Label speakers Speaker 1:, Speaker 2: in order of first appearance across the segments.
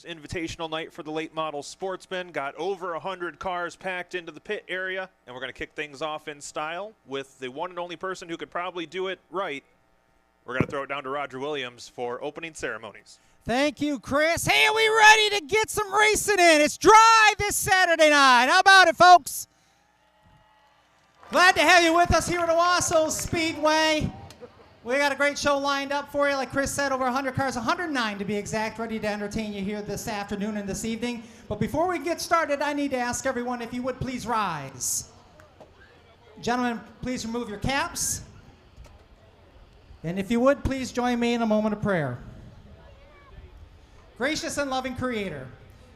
Speaker 1: Invitational night for the late model Sportsman. Got over 100 cars packed into the pit area, and we're going to kick things off in style with the one and only person who could probably do it right. We're going to throw it down to Roger Williams for opening ceremonies.
Speaker 2: Thank you, Chris. Hey, are we ready to get some racing in? It's dry this Saturday night. How about it, folks? Glad to have you with us here at Owasso Speedway. We got a great show lined up for you. Like Chris said, over 100 cars, 109 to be exact, ready to entertain you here this afternoon and this evening. But before we get started, I need to ask everyone if you would please rise. Gentlemen, please remove your caps. And if you would, please join me in a moment of prayer. Gracious and loving Creator,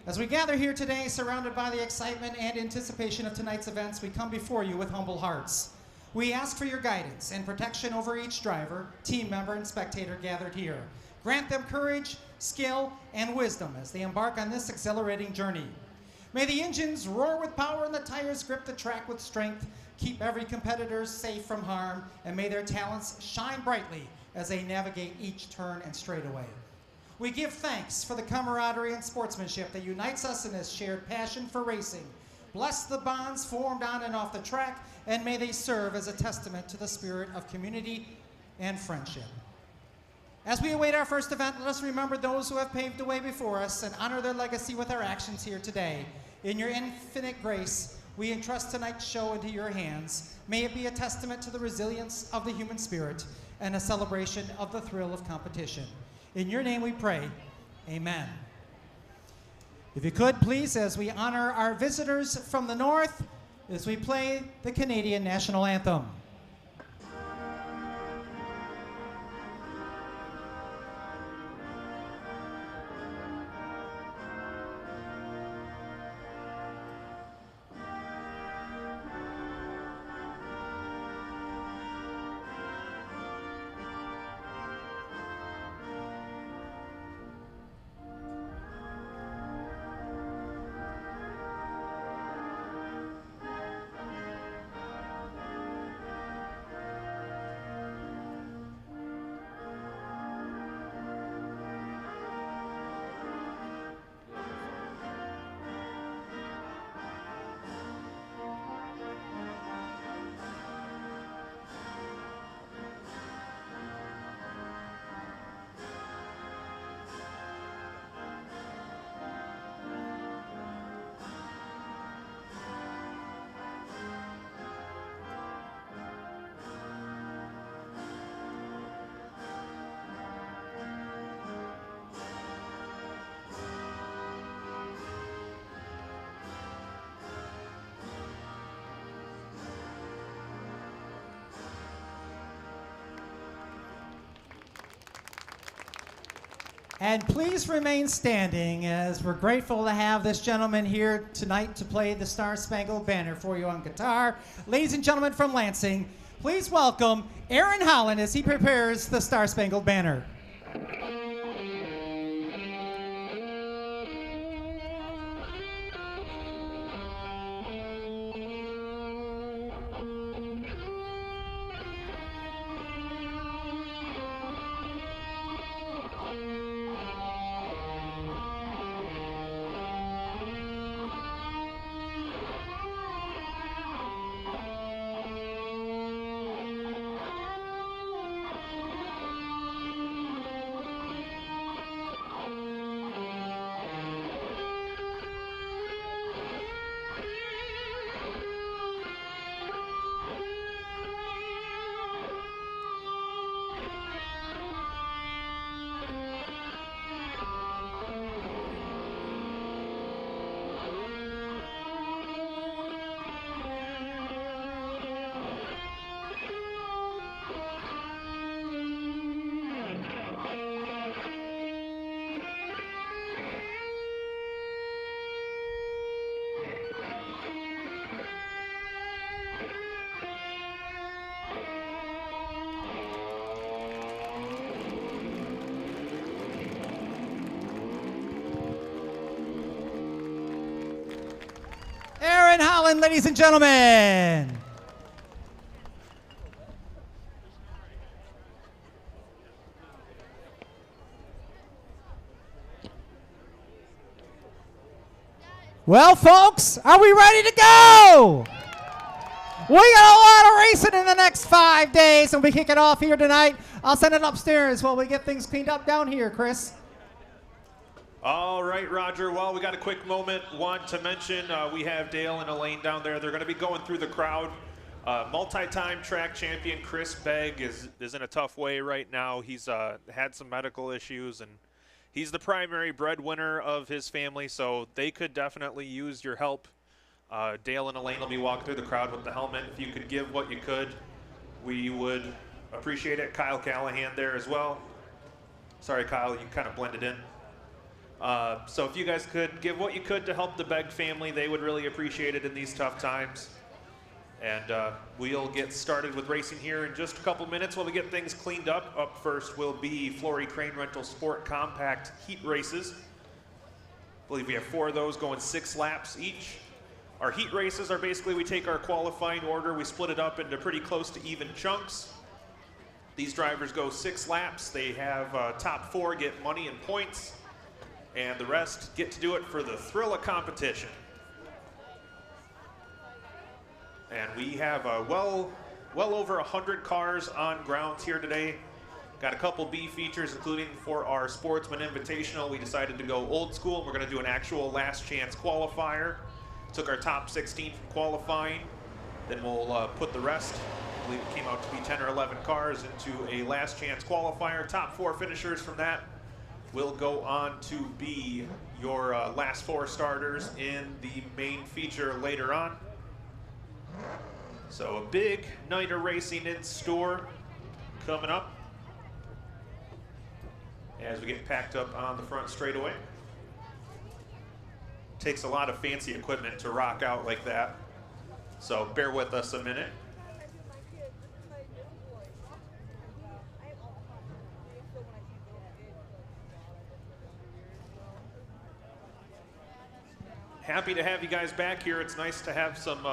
Speaker 2: as we gather here today, surrounded by the excitement and anticipation of tonight's events, we come before you with humble hearts. We ask for your guidance and protection over each driver, team member, and spectator gathered here. Grant them courage, skill, and wisdom as they embark on this exhilarating journey. May the engines roar with power and the tires grip the track with strength. Keep every competitor safe from harm, and may their talents shine brightly as they navigate each turn and straightaway. We give thanks for the camaraderie and sportsmanship that unites us in this shared passion for racing. Bless the bonds formed on and off the track, and may they serve as a testament to the spirit of community and friendship. As we await our first event, let us remember those who have paved the way before us and honor their legacy with our actions here today. In your infinite grace, we entrust tonight's show into your hands. May it be a testament to the resilience of the human spirit and a celebration of the thrill of competition. In your name we pray, amen. If you could, please, as we honor our visitors from the north, as we play the Canadian National Anthem. And please remain standing as we're grateful to have this gentleman here tonight to play the Star Spangled Banner for you on guitar. Ladies and gentlemen from Lansing, please welcome Aaron Holland as he prepares the Star Spangled Banner. Aaron Holland, ladies and gentlemen. Well, folks, are we ready to go? We got a lot of racing in the next 5 days, and we kick it off here tonight. I'll send it upstairs while we get things cleaned up down here, Chris.
Speaker 1: All right, Roger. Well, we got a quick moment. Want to mention we have Dale and Elaine down there. They're going to be going through the crowd. Multi-time track champion Chris Begg is in a tough way right now. He's had some medical issues, and he's the primary breadwinner of his family, so they could definitely use your help. Dale and Elaine will be walking through the crowd with the helmet. If you could give what you could, we would appreciate it. Kyle Callahan there as well. Sorry, Kyle, you kind of blended in. So if you guys could give what you could to help the Begg family, they would really appreciate it in these tough times. And we'll get started with racing here in just a couple minutes while we get things cleaned up. Up first will be Flory Crane Rental Sport Compact Heat Races. I believe we have 4 of those going 6 laps each. Our heat races are basically, we take our qualifying order, we split it up into pretty close to even chunks. These drivers go 6 laps. They have top 4 get money and points, and the rest get to do it for the thrill of competition. And we have well over 100 cars on grounds here today. Got a couple B features, including for our Sportsman Invitational. We decided to go old school. We're going to do an actual last chance qualifier. Took our top 16 from qualifying. Then we'll put the rest, I believe it came out to be 10 or 11 cars, into a last chance qualifier. Top 4 finishers from that will go on to be your last 4 starters in the main feature later on. So a big night of racing in store coming up as we get packed up on the front straightaway. Takes a lot of fancy equipment to rock out like that, so bear with us a minute. Happy to have you guys back here. It's nice to have some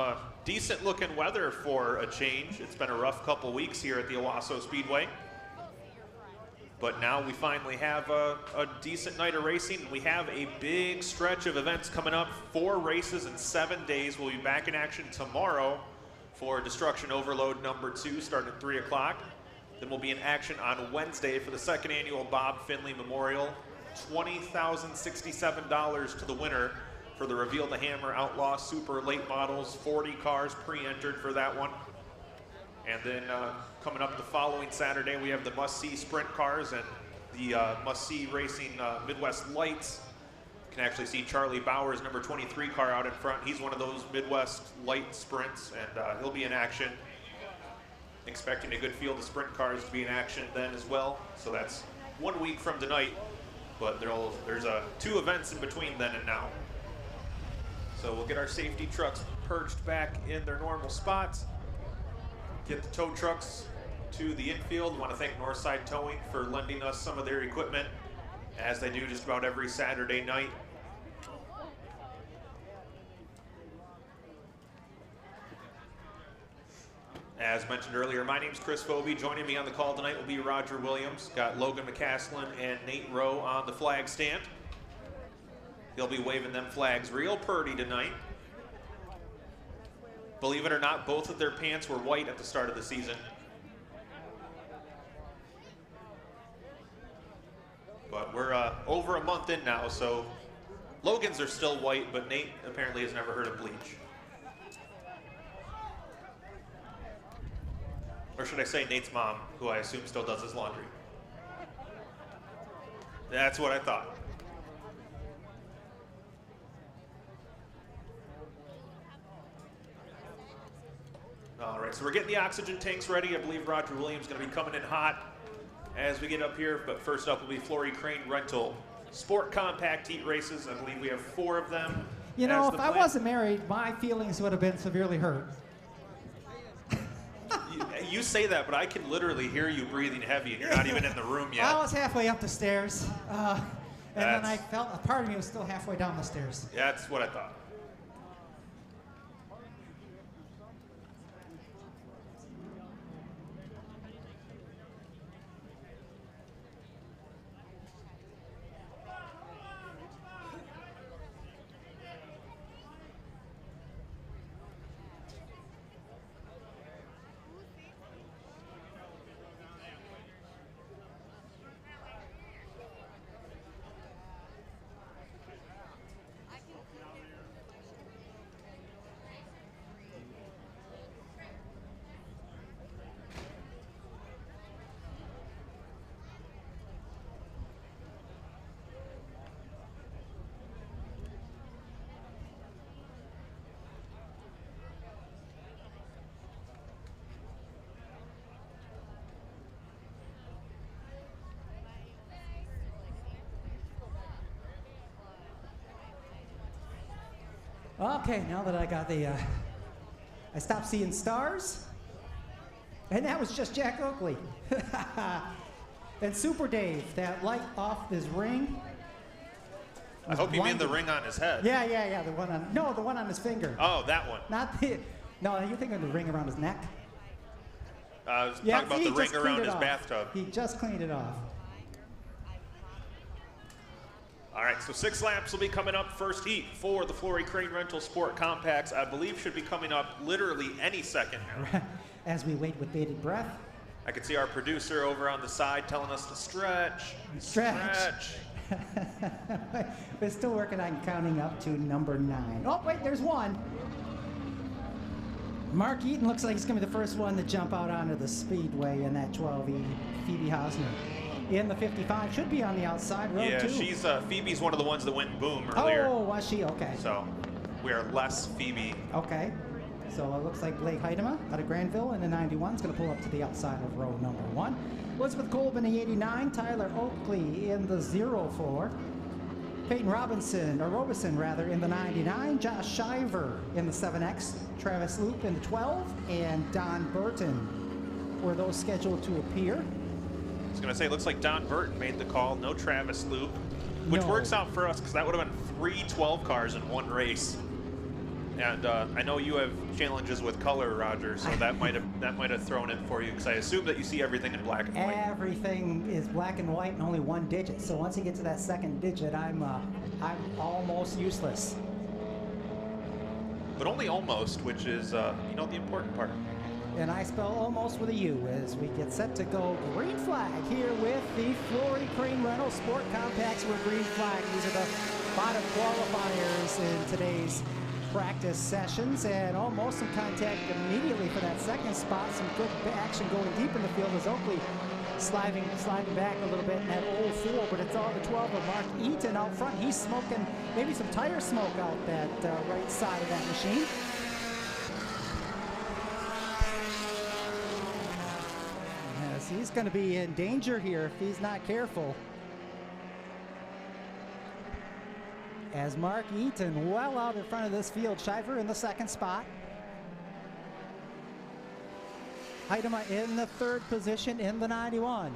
Speaker 1: decent looking weather for a change. It's been a rough couple weeks here at the Owasso Speedway, but now we finally have a decent night of racing. We have a big stretch of events coming up. 4 races in 7 days. We'll be back in action tomorrow for Destruction Overload number 2 starting at 3 o'clock. Then we'll be in action on Wednesday for the 2nd annual Bob Finley Memorial. $20,067 to the winner for the Reveal the Hammer Outlaw Super Late Models. 40 cars pre-entered for that one. And then coming up the following Saturday, we have the must-see sprint cars and the must-see racing Midwest Lights. You can actually see Charlie Bauer's number 23 car out in front. He's one of those Midwest Light sprints, and he'll be in action. Expecting a good field of sprint cars to be in action then as well. So that's 1 week from tonight, but there's 2 events in between then and now. So we'll get our safety trucks perched back in their normal spots. Get the tow trucks to the infield. I want to thank Northside Towing for lending us some of their equipment, as they do just about every Saturday night. As mentioned earlier, my name's Chris Foby. Joining me on the call tonight will be Roger Williams. Got Logan McCaslin and Nate Rowe on the flag stand. He'll be waving them flags real purty tonight. Believe it or not, both of their pants were white at the start of the season. But we're over a month in now, so Logan's are still white, but Nate apparently has never heard of bleach. Or should I say Nate's mom, who I assume still does his laundry. That's what I thought. All right, so we're getting the oxygen tanks ready. I believe Roger Williams is going to be coming in hot as we get up here. But first up will be Flory Crane Rental Sport Compact Heat Races. I believe we have 4 of them.
Speaker 2: You know, if I wasn't married, my feelings would have been severely hurt.
Speaker 1: You say that, but I can literally hear you breathing heavy, and you're not even in the room yet.
Speaker 2: I was halfway up the stairs, and then I felt a part of me was still halfway down the stairs.
Speaker 1: Yeah, that's what I thought.
Speaker 2: Okay, now that I got the, I stopped seeing stars. And that was just Jack Oakley. And Super Dave, that light off his ring.
Speaker 1: I hope you mean the ring on his head.
Speaker 2: Yeah, the one on, no, the one on his finger.
Speaker 1: Oh, that one.
Speaker 2: Not the, no, you're thinking of the ring around his neck.
Speaker 1: I was talking about the ring around his bathtub.
Speaker 2: He just cleaned it off.
Speaker 1: All right, so 6 laps will be coming up. First heat for the Flory Crane Rental Sport Compacts, I believe, should be coming up literally any second now.
Speaker 2: As we wait with bated breath.
Speaker 1: I can see our producer over on the side telling us to stretch.
Speaker 2: We're still working on counting up to number 9. Oh, wait, there's one. Mark Eaton looks like he's going to be the first one to jump out onto the speedway in that 12E. Phoebe Hausner in the 55 should be on the outside road,
Speaker 1: yeah,
Speaker 2: too.
Speaker 1: she's Phoebe's one of the ones that went boom earlier.
Speaker 2: Oh, was she? Okay.
Speaker 1: So we are less Phoebe.
Speaker 2: Okay. So it looks like Blake Heidema out of Granville in the 91 is going to pull up to the outside of row number 1. Elizabeth Kolb in the 89, Tyler Oakley in the 04. Peyton Robeson in the 99, Josh Shiver in the 7X, Travis Loop in the 12, and Don Burton were those scheduled to appear.
Speaker 1: I was going to say, it looks like Don Burton made the call, no Travis Loop, which works out for us because that would have been 3 12 cars in one race. And I know you have challenges with color, Roger, so that might have thrown it for you because I assume that you see everything in black and white.
Speaker 2: Everything is black and white and only one digit. So once you get to that second digit, I'm almost useless.
Speaker 1: But only almost, which is the important part.
Speaker 2: And I spell almost with a U as we get set to go green flag here with the Flory Crane Rental Sport Compacts with green flag. These are the bottom qualifiers in today's practice sessions, and almost some contact immediately for that second spot. Some good action going deep in the field as Oakley sliding back a little bit in that 04, but it's all the 12 of Mark Eaton out front. He's smoking maybe some tire smoke out that right side of that machine. Yes, he's going to be in danger here if he's not careful. As Mark Eaton well out in front of this field. Shiver in the second spot. Heidema in the third position in the 91.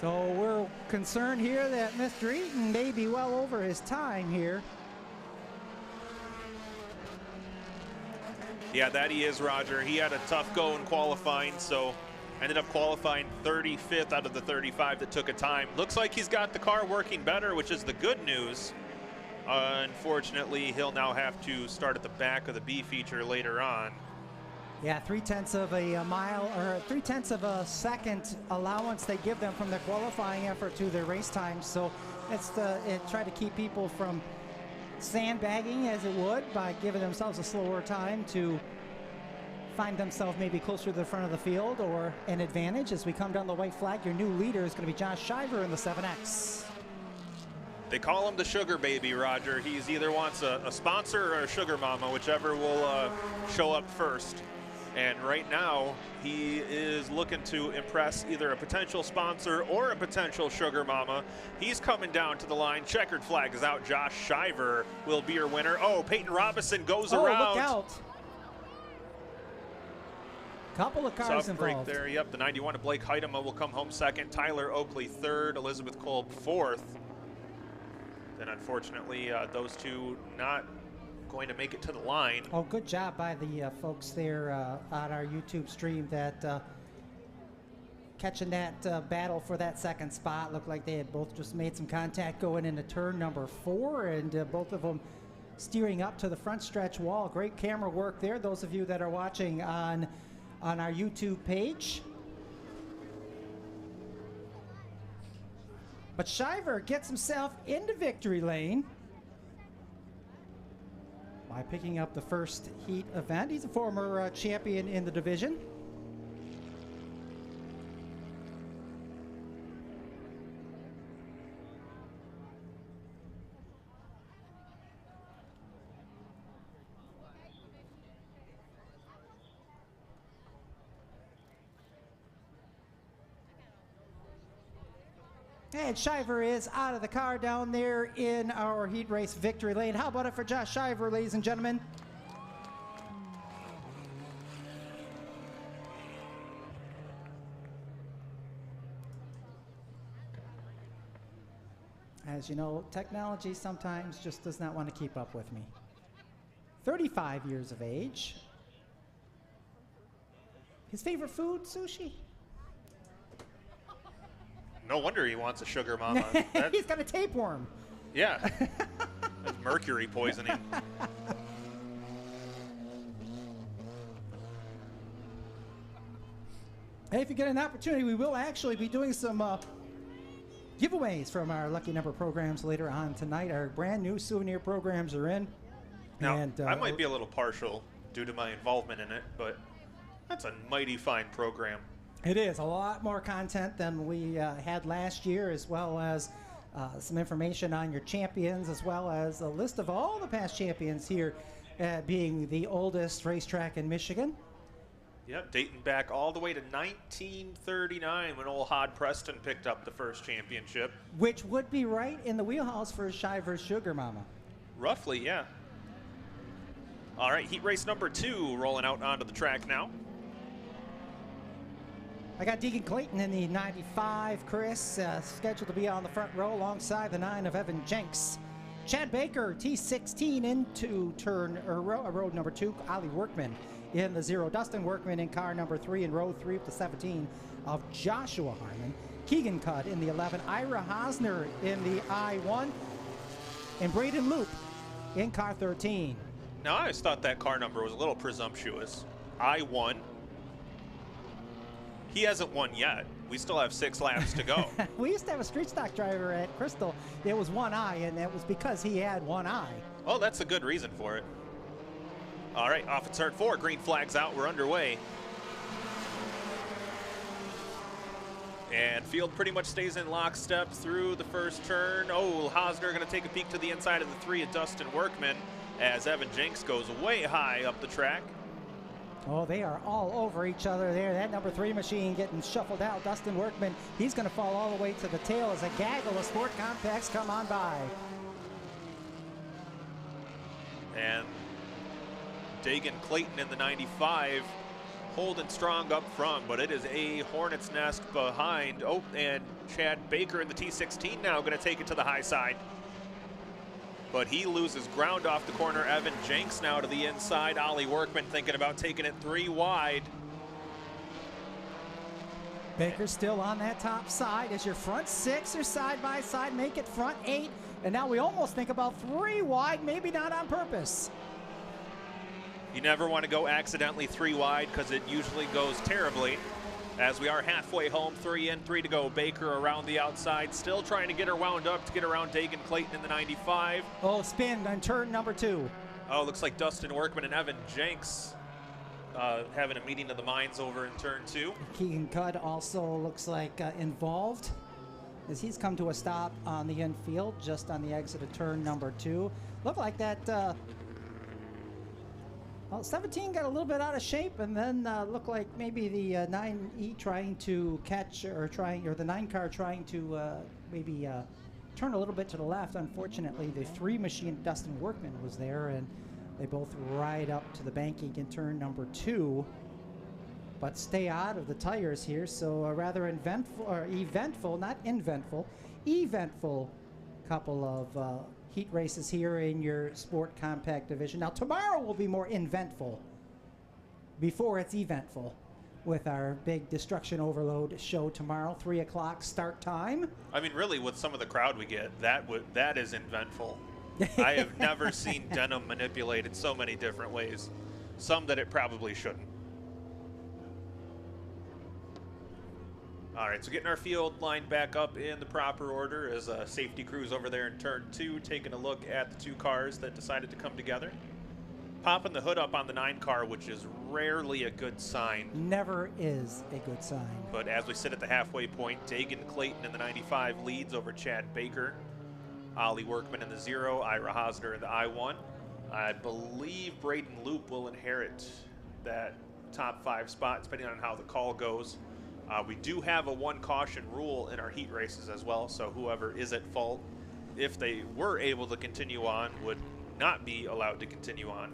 Speaker 2: So we're concerned here that Mr. Eaton may be well over his time here.
Speaker 1: Yeah, that he is, Roger. He had a tough go in qualifying, so ended up qualifying 35th out of the 35 that took a time. Looks like he's got the car working better, which is the good news. Unfortunately, he'll now have to start at the back of the B feature later on.
Speaker 2: Yeah, 3/10 of a mile, or 3/10 of a second allowance they give them from their qualifying effort to their race time. So it try to keep people from sandbagging, as it would, by giving themselves a slower time to find themselves maybe closer to the front of the field or an advantage. As we come down the white flag, your new leader is going to be Josh Shiver in the 7X.
Speaker 1: They call him the sugar baby, Roger. He's either wants a sponsor or a sugar mama, whichever will show up first. And right now, he is looking to impress either a potential sponsor or a potential sugar mama. He's coming down to the line. Checkered flag is out. Josh Shiver will be your winner. Oh, Peyton Robeson goes around.
Speaker 2: Oh, look out. Couple of cars
Speaker 1: Tough break
Speaker 2: involved.
Speaker 1: there. Yep, the 91 of Blake Heidema will come home second. Tyler Oakley third. Elizabeth Kolb fourth. Then unfortunately, those two not going to make it to the line.
Speaker 2: Oh, good job by the folks there on our YouTube stream that catching that battle for that second spot. Looked like they had both just made some contact going into turn number 4, and both of them steering up to the front stretch wall. Great camera work there. Those of you that are watching on our YouTube page. But Shiver gets himself into victory lane by picking up the first heat event. He's a former champion in the division. And Shiver is out of the car down there in our heat race victory lane. How about it for Josh Shiver, ladies and gentlemen? As you know, technology sometimes just does not want to keep up with me. 35 years of age. His favorite food, sushi?
Speaker 1: No wonder he wants a sugar mama.
Speaker 2: He's got a tapeworm.
Speaker 1: Yeah. That's mercury poisoning.
Speaker 2: Hey, if you get an opportunity, we will actually be doing some giveaways from our Lucky Number programs later on tonight. Our brand new souvenir programs are in.
Speaker 1: Now,
Speaker 2: and,
Speaker 1: I might be a little partial due to my involvement in it, but that's a mighty fine program.
Speaker 2: It is a lot more content than we had last year, as well as some information on your champions, as well as a list of all the past champions here, being the oldest racetrack in Michigan.
Speaker 1: Yep, dating back all the way to 1939 when old Hod Preston picked up the first championship.
Speaker 2: Which would be right in the wheelhouse for Shiver's Sugar Mama.
Speaker 1: Roughly, yeah. All right, heat race number 2 rolling out onto the track now.
Speaker 2: I got Deegan Clayton in the 95, Chris, scheduled to be on the front row alongside the 9 of Evan Jenks. Chad Baker, T16 into road number 2. Ollie Workman in the 0. Dustin Workman in car number 3 in row 3 with the 17 of Joshua Harmon. Keegan Cudd in the 11. Ira Hosner in the I1. And Braden Loop in car 13.
Speaker 1: Now, I always thought that car number was a little presumptuous. I1. He hasn't won yet. We still have 6 laps to go.
Speaker 2: We used to have a street stock driver at Crystal. It was one eye, and that was because he had one eye.
Speaker 1: Oh, that's a good reason for it. All right, off at turn 4. Green flag's out. We're underway. And field pretty much stays in lockstep through the first turn. Oh, Hosner going to take a peek to the inside of the 3 of Dustin Workman as Evan Jenks goes way high up the track.
Speaker 2: Oh, they are all over each other there. That number 3 machine getting shuffled out. Dustin Workman, he's going to fall all the way to the tail as a gaggle of sport compacts come on by.
Speaker 1: And Deegan Clayton in the 95 holding strong up front, but it is a hornet's nest behind. Oh, and Chad Baker in the T16 now going to take it to the high side. But he loses ground off the corner. Evan Jenks now to the inside. Ollie Workman thinking about taking it 3 wide.
Speaker 2: Baker's still on that top side as your front 6 are side by side, make it front 8. And now we almost think about 3 wide, maybe not on purpose.
Speaker 1: You never want to go accidentally 3 wide because it usually goes terribly. As we are halfway home, 3 in, 3 to go. Baker around the outside, still trying to get her wound up to get around Deegan Clayton in the 95.
Speaker 2: Oh, spin on turn number 2.
Speaker 1: Oh, looks like Dustin Workman and Evan Jenks having a meeting of the minds over in turn 2.
Speaker 2: Keegan Cudd also looks like involved as he's come to a stop on the infield just on the exit of turn number 2. Looked like that. Well, 17 got a little bit out of shape, and then looked like maybe the 9E trying to catch, or the 9 car trying to maybe turn a little bit to the left. Unfortunately, the 3 machine, Dustin Workman, was there, and they both ride up to the banking in turn number 2, but stay out of the tires here. So a rather eventful, not inventful, eventful couple of heat races here in your sport compact division. Now tomorrow will be more eventful before it's eventful with our big Destruction Overload show tomorrow, 3 o'clock start time.
Speaker 1: I mean, really, with some of the crowd we get, that is eventful. I have never seen denim manipulated so many different ways, some that it probably shouldn't. All right, so getting our field lined back up in the proper order as safety crews over there in turn 2, taking a look at the 2 cars that decided to come together. Popping the hood up on the 9 car, which is rarely a good sign.
Speaker 2: Never is a good sign.
Speaker 1: But as we sit at the halfway point, Deegan Clayton in the 95 leads over Chad Baker. Ollie Workman in the 0, Ira Hosner in the I1. I believe Braden Loop will inherit that top 5 spot, depending on how the call goes. We do have a 1 caution rule in our heat races as well, so whoever is at fault, if they were able to continue on, would not be allowed to continue on.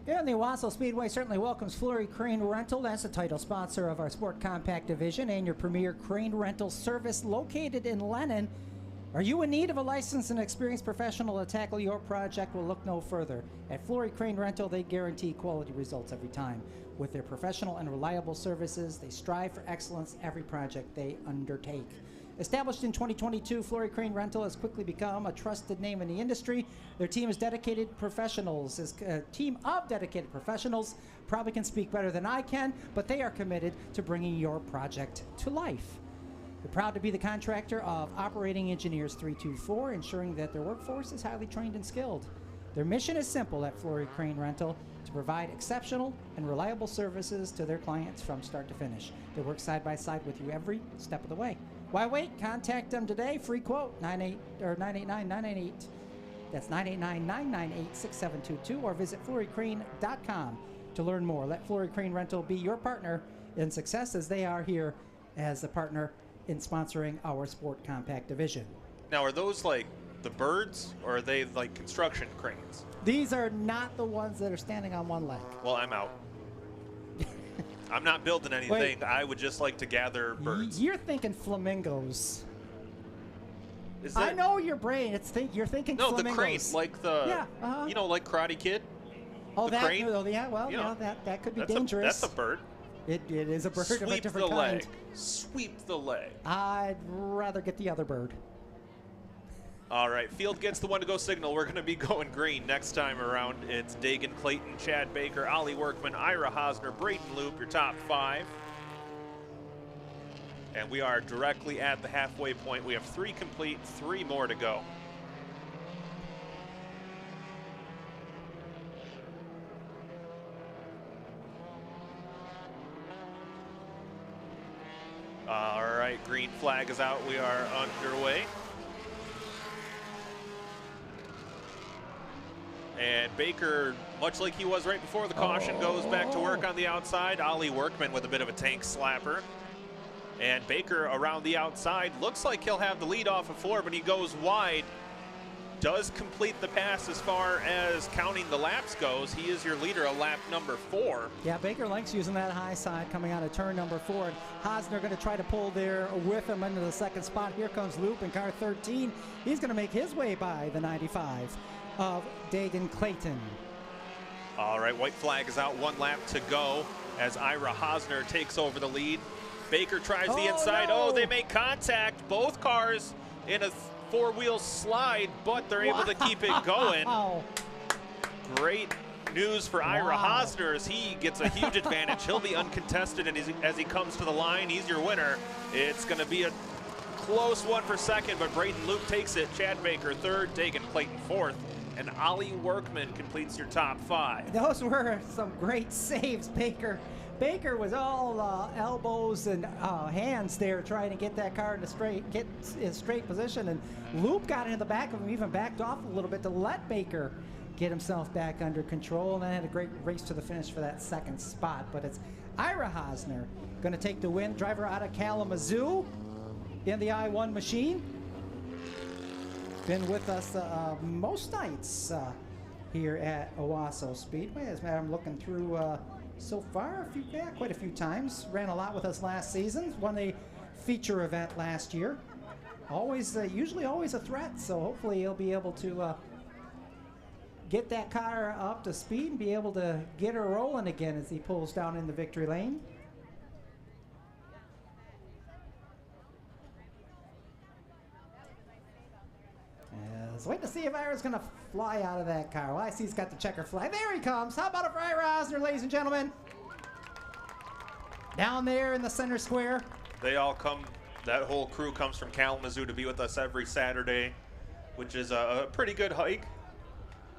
Speaker 3: Yeah, and the Owasso Speedway certainly welcomes Fleury Crane Rental. That's the title sponsor of our Sport Compact division and your premier crane rental service located in Lennon. Are you in need of a licensed and experienced professional to tackle your project? Well, look no further. At Fleury Crane Rental, they guarantee quality results every time. With their professional and reliable services, they strive for excellence every project they undertake. Established in 2022, Fleury Crane Rental has quickly become a trusted name in the industry. Their team is dedicated professionals. A team of dedicated professionals probably can speak better than I can, but they are committed to bringing your project to life. They're proud to be the contractor of Operating Engineers 324, ensuring that their workforce is highly trained and skilled. Their mission is simple at Fleury Crane Rental: to provide exceptional and reliable services to their clients from start to finish. They work side by side with you every step of the way. Why wait? Contact them today. Free quote 989-998. That's 989-998-6722, or visit FleuryCrane.com to learn more. Let Fleury Crane Rental be your partner in success, as they are here as a partner in sponsoring our Sport Compact division.
Speaker 1: Now, are those like the birds, or are they like construction cranes?
Speaker 3: These are not the ones that are standing on one leg.
Speaker 1: Well, I'm out. I'm not building anything. Wait. I would just like to gather birds.
Speaker 3: You're thinking flamingos.
Speaker 1: Is that,
Speaker 3: I know your brain. You're thinking flamingos.
Speaker 1: No, the crane, like the, you know, like Karate Kid.
Speaker 3: Oh,
Speaker 1: the crane.
Speaker 3: Oh, yeah. Well, that could be dangerous.
Speaker 1: That's a bird.
Speaker 3: It is a bird
Speaker 1: Sweep
Speaker 3: of a different
Speaker 1: the
Speaker 3: kind.
Speaker 1: leg. Sweep the leg.
Speaker 3: I'd rather get the other bird.
Speaker 1: All right, field gets the one to go signal. We're going to be going green next time around. It's Dagan Clayton, Chad Baker, Ollie Workman, Ira Hosner, Braden Loop, your top 5. And we are directly at the halfway point. We have 3 complete, 3 more to go. All right, green flag is out. We are underway. And Baker, much like he was right before the caution, goes back to work on the outside. Ollie Workman with a bit of a tank slapper. And Baker around the outside. Looks like he'll have the lead off of Floor, but he goes wide. Does complete the pass as far as counting the laps goes. He is your leader, a lap number 4.
Speaker 3: Yeah, Baker likes using that high side coming out of turn number 4. And Hosner going to try to pull there with him into the second spot. Here comes Loop in car 13. He's going to make his way by the 95 of Dagan Clayton.
Speaker 1: All right, white flag is out, 1 lap to go as Ira Hosner takes over the lead. Baker tries the inside.
Speaker 3: No.
Speaker 1: Oh, they make contact. Both cars in a 4-wheel slide, but they're able to keep it going. Great news for Ira Hosner as he gets a huge advantage. He'll be uncontested, and as he comes to the line, he's your winner. It's going to be a close one for second, but Braden Luke takes it. Chad Baker 3rd, Dagan Clayton 4th, and Ollie Workman completes your top 5.
Speaker 3: Those were some great saves, Baker. Baker was all elbows and hands there trying to get that car in a straight position, and Loop got into the back of him, even backed off a little bit to let Baker get himself back under control, and then had a great race to the finish for that second spot. But it's Ira Hosner going to take the win, driver out of Kalamazoo in the I-1 machine. Been with us most nights here at Owasso Speedway. As I'm looking through so far, quite a few times. Ran a lot with us last season. Won a feature event last year. Usually always a threat. So hopefully he'll be able to get that car up to speed and be able to get her rolling again as he pulls down in the victory lane. So waiting to see if Ira's going to fly out of that car. Well, I see he's got the checker flag. There he comes. How about it for Ira Hosner, ladies and gentlemen? Down there in the center square.
Speaker 1: They all come, that whole crew comes from Kalamazoo to be with us every Saturday, which is a pretty good hike.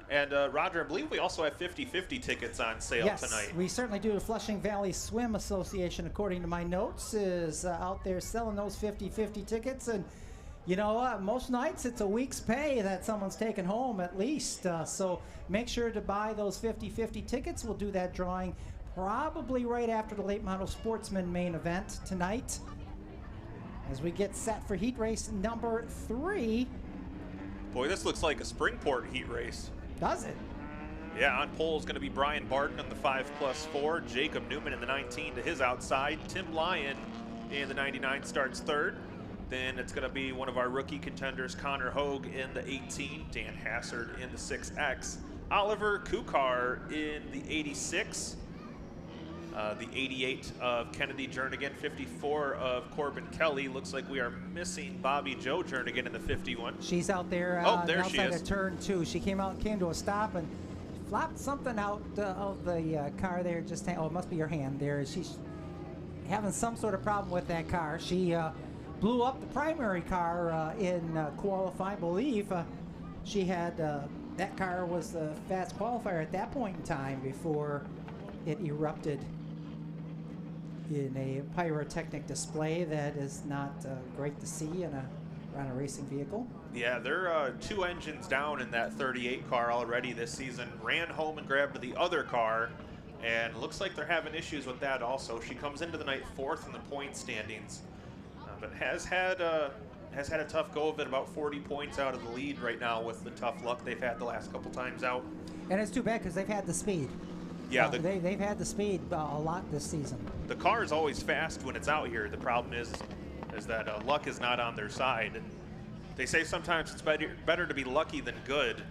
Speaker 1: And Roger, I believe we also have 50-50 tickets on sale tonight.
Speaker 3: Yes, we certainly do. The Flushing Valley Swim Association, according to my notes, is out there selling those 50-50 tickets. And you know what? Most nights it's a week's pay that someone's taking home at least. So make sure to buy those 50-50 tickets. We'll do that drawing probably right after the late model Sportsman main event tonight. As we get set for heat race number 3.
Speaker 1: Boy, this looks like a Springport heat race.
Speaker 3: Does it?
Speaker 1: Yeah, on pole is going to be Brian Barton in the 5+4, Jacob Newman in the 19 to his outside, Tim Lyon in the 99 starts third. Then it's going to be one of our rookie contenders, Connor Hogue in the 18, Dan Hassard in the 6X, Oliver Kukar in the 86, the 88 of Kennedy Jernigan, 54 of Corbin Kelly. Looks like we are missing Bobby Joe Jernigan in the 51.
Speaker 3: She's out there
Speaker 1: there she
Speaker 3: outside
Speaker 1: is.
Speaker 3: of turn 2. She came out and came to a stop and flopped something out of the car there. Just it must be her hand there. She's having some sort of problem with that car. She blew up the primary car in qualifying. I believe she had that car was the fast qualifier at that point in time before it erupted in a pyrotechnic display that is not great to see on a racing vehicle.
Speaker 1: Yeah, they're 2 engines down in that 38 car already this season. Ran home and grabbed the other car, and looks like they're having issues with that also. She comes into the night 4th in the point standings, but has had a tough go of it, about 40 points out of the lead right now with the tough luck they've had the last couple times out.
Speaker 3: And it's too bad because they've had the speed.
Speaker 1: Yeah,
Speaker 3: they've had the speed a lot this season.
Speaker 1: The car is always fast when it's out here. The problem is that luck is not on their side. And they say sometimes it's better to be lucky than good,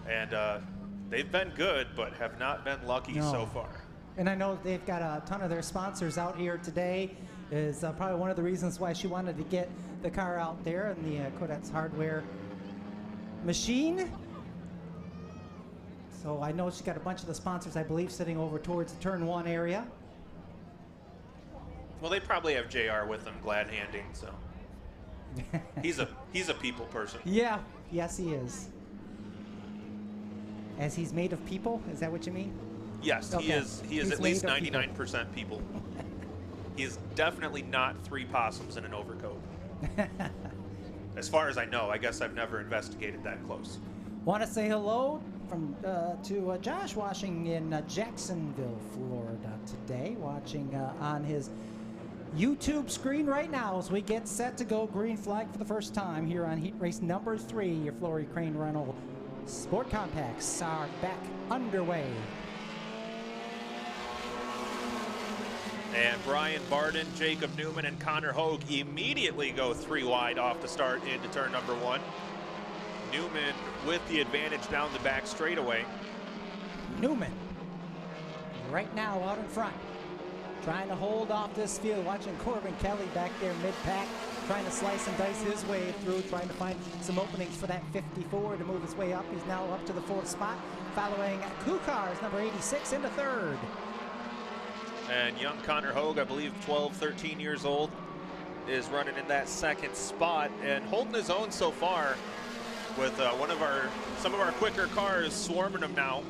Speaker 1: and they've been good but have not been lucky so far.
Speaker 3: And I know they've got a ton of their sponsors out here today. Is probably one of the reasons why she wanted to get the car out there in the Codettes Hardware machine. So I know she's got a bunch of the sponsors, I believe, sitting over towards the turn 1 area.
Speaker 1: Well, they probably have JR with them glad handing, so he's a people person.
Speaker 3: Yeah, yes he is. As he's made of people, is that what you mean?
Speaker 1: Yes,
Speaker 3: Okay.
Speaker 1: he is
Speaker 3: He's
Speaker 1: at least
Speaker 3: made of people.
Speaker 1: 99% people. He is definitely not 3 possums in an overcoat. As far as I know, I guess I've never investigated that close.
Speaker 3: Want to say hello to Josh watching in Jacksonville, Florida today, watching on his YouTube screen right now as we get set to go green flag for the first time here on heat race number 3. Your Flory Crane Rental Sport Compacts are back underway.
Speaker 1: And Brian Barden, Jacob Newman, and Connor Hogue immediately go 3 wide off the start into turn number 1. Newman with the advantage down the back straightaway.
Speaker 3: Newman right now out in front, trying to hold off this field, watching Corbin Kelly back there mid-pack, trying to slice and dice his way through, trying to find some openings for that 54 to move his way up. He's now up to the 4th spot, following Kukar's number 86 into 3rd.
Speaker 1: And young Connor Hogue, I believe 12, 13 years old, is running in that 2nd spot and holding his own so far with some of our quicker cars swarming him now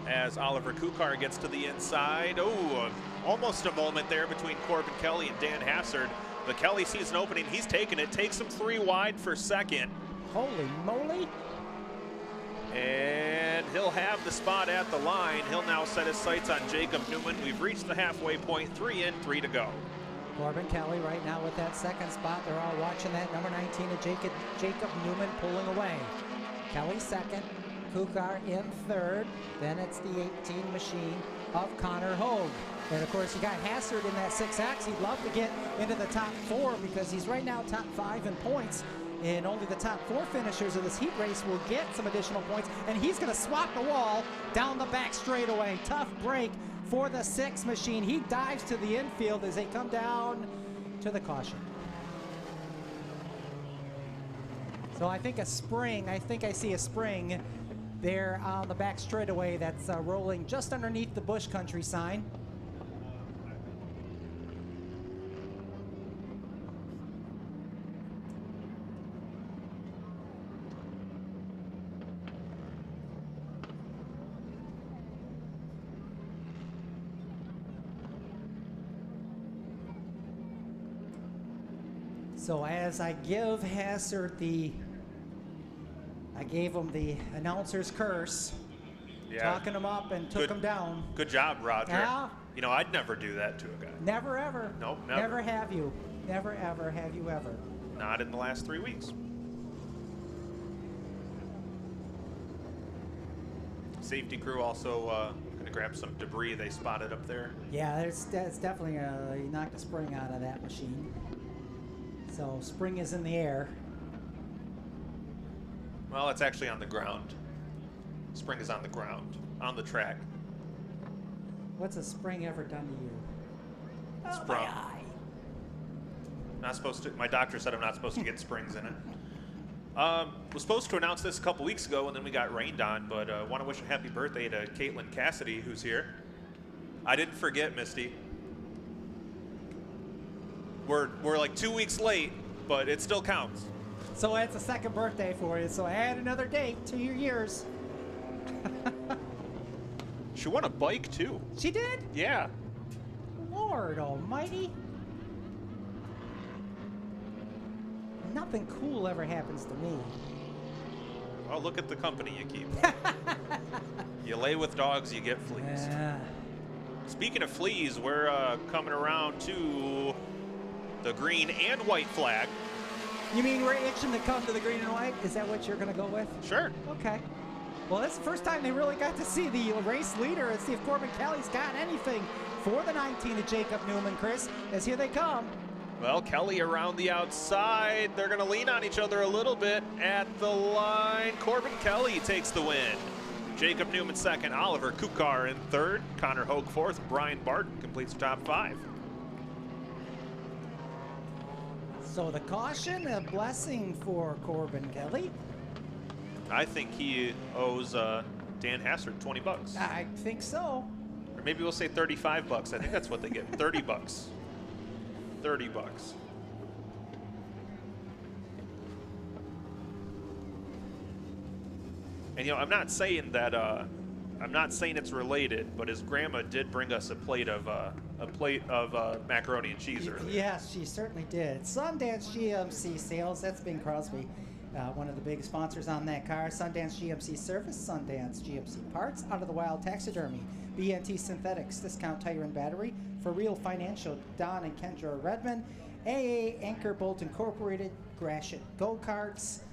Speaker 1: as Oliver Kukar gets to the inside. Oh, almost a moment there between Corbin Kelly and Dan Hassard. But Kelly sees an opening, he's taking it, takes him 3 wide for 2nd.
Speaker 3: Holy moly.
Speaker 1: And he'll have the spot at the line. He'll now set his sights on Jacob Newman. We've reached the halfway point, 3 in, 3 to go.
Speaker 3: Corbin Kelly right now with that 2nd spot. They're all watching that number 19 of Jacob Newman pulling away. Kelly 2nd, Kukar in 3rd. Then it's the 18 machine of Connor Hogue. And of course you got Hassard in that 6X. He'd love to get into the top 4 because he's right now top 5 in points. And only the top 4 finishers of this heat race will get some additional points. And he's going to swat the wall down the back straightaway. Tough break for the 6 machine. He dives to the infield as they come down to the caution. So I think I see a spring there on the back straightaway that's rolling just underneath the Bush Country sign. So as I give Hassard I gave him the announcer's curse, talking him up and took him down.
Speaker 1: Good job, Roger.
Speaker 3: Yeah.
Speaker 1: You know, I'd never do that to a guy.
Speaker 3: Never ever.
Speaker 1: Nope, never.
Speaker 3: Never have you. Never ever have you ever.
Speaker 1: Not in the last 3 weeks. Safety crew also going to grab some debris they spotted up there.
Speaker 3: Yeah, it's definitely you knocked a spring out of that machine. So spring is in the air.
Speaker 1: Well, it's actually on the ground. Spring is on the ground, on the track.
Speaker 3: What's a spring ever done to you?
Speaker 1: It's
Speaker 3: Oh,
Speaker 1: from-
Speaker 3: my eye.
Speaker 1: Not supposed to. My doctor said I'm not supposed to get springs in it. Was supposed to announce this a couple weeks ago, and then we got rained on. But want to wish a happy birthday to Caitlin Cassidy, who's here. I didn't forget, Misty. We're like 2 weeks late, but it still counts.
Speaker 3: So it's a second birthday for you. So add another date to your years.
Speaker 1: She won a bike too.
Speaker 3: She did?
Speaker 1: Yeah.
Speaker 3: Lord almighty. Nothing cool ever happens to me.
Speaker 1: Well, look at the company you keep. You lay with dogs, you get fleas.
Speaker 3: Yeah.
Speaker 1: Speaking of fleas, we're coming around to the green and white flag.
Speaker 3: You mean we're itching to come to the green and white? Is that what you're going to go with?
Speaker 1: Sure.
Speaker 3: Okay. Well, that's the first time they really got to see the race leader and see if Corbin Kelly's got anything for the 19 of Jacob Newman, Chris, as here they come.
Speaker 1: Well, Kelly around the outside. They're going to lean on each other a little bit at the line. Corbin Kelly takes the win. Jacob Newman second, Oliver Kukar in third, Connor Hogue fourth, Brian Barton completes the top five.
Speaker 3: So the caution, a blessing for Corbin Kelly.
Speaker 1: I think he owes Dan Hassard 20 bucks.
Speaker 3: I think so.
Speaker 1: Or maybe we'll say 35 bucks. I think that's what they get. 30 bucks. 30 bucks. And you know, I'm not saying that I'm not saying it's related, but his grandma did bring us a plate of macaroni and cheese earlier.
Speaker 3: Yes, she certainly did. Sundance GMC Sales, that's Bing Crosby, one of the big sponsors on that car. Sundance GMC Service, Sundance GMC Parts, Out of the Wild Taxidermy, BNT Synthetics, Discount Tire and Battery, For Real Financial, Don and Kendra Redmond, AA Anchor Bolt Incorporated, Gratiot Go-Karts.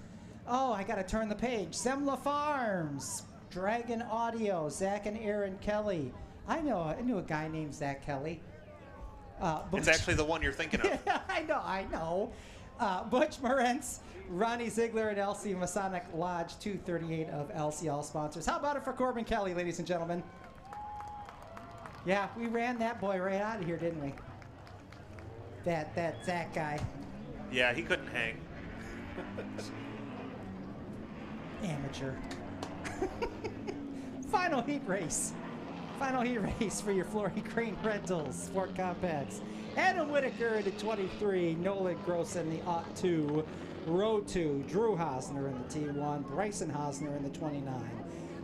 Speaker 3: Oh, I gotta turn the page. Semla Farms, Dragon Audio, Zach and Aaron Kelly. I knew a guy named Zach Kelly.
Speaker 1: It's actually the one you're thinking of.
Speaker 3: I know. Butch Morentz, Ronnie Ziegler, and LC Masonic Lodge 238 of LCL sponsors. How about it for Corbin Kelly, ladies and gentlemen? Yeah, we ran that boy right out of here, didn't we? That Zach guy.
Speaker 1: Yeah, he couldn't hang.
Speaker 3: Amateur. Final heat race. Final heat race for your Flory Crane Rentals Sport Compacts. Adam Whitaker in the 23, Nolan Gross in the 2, row 2, Drew Hosner in the T1, Bryson Hosner in the 29.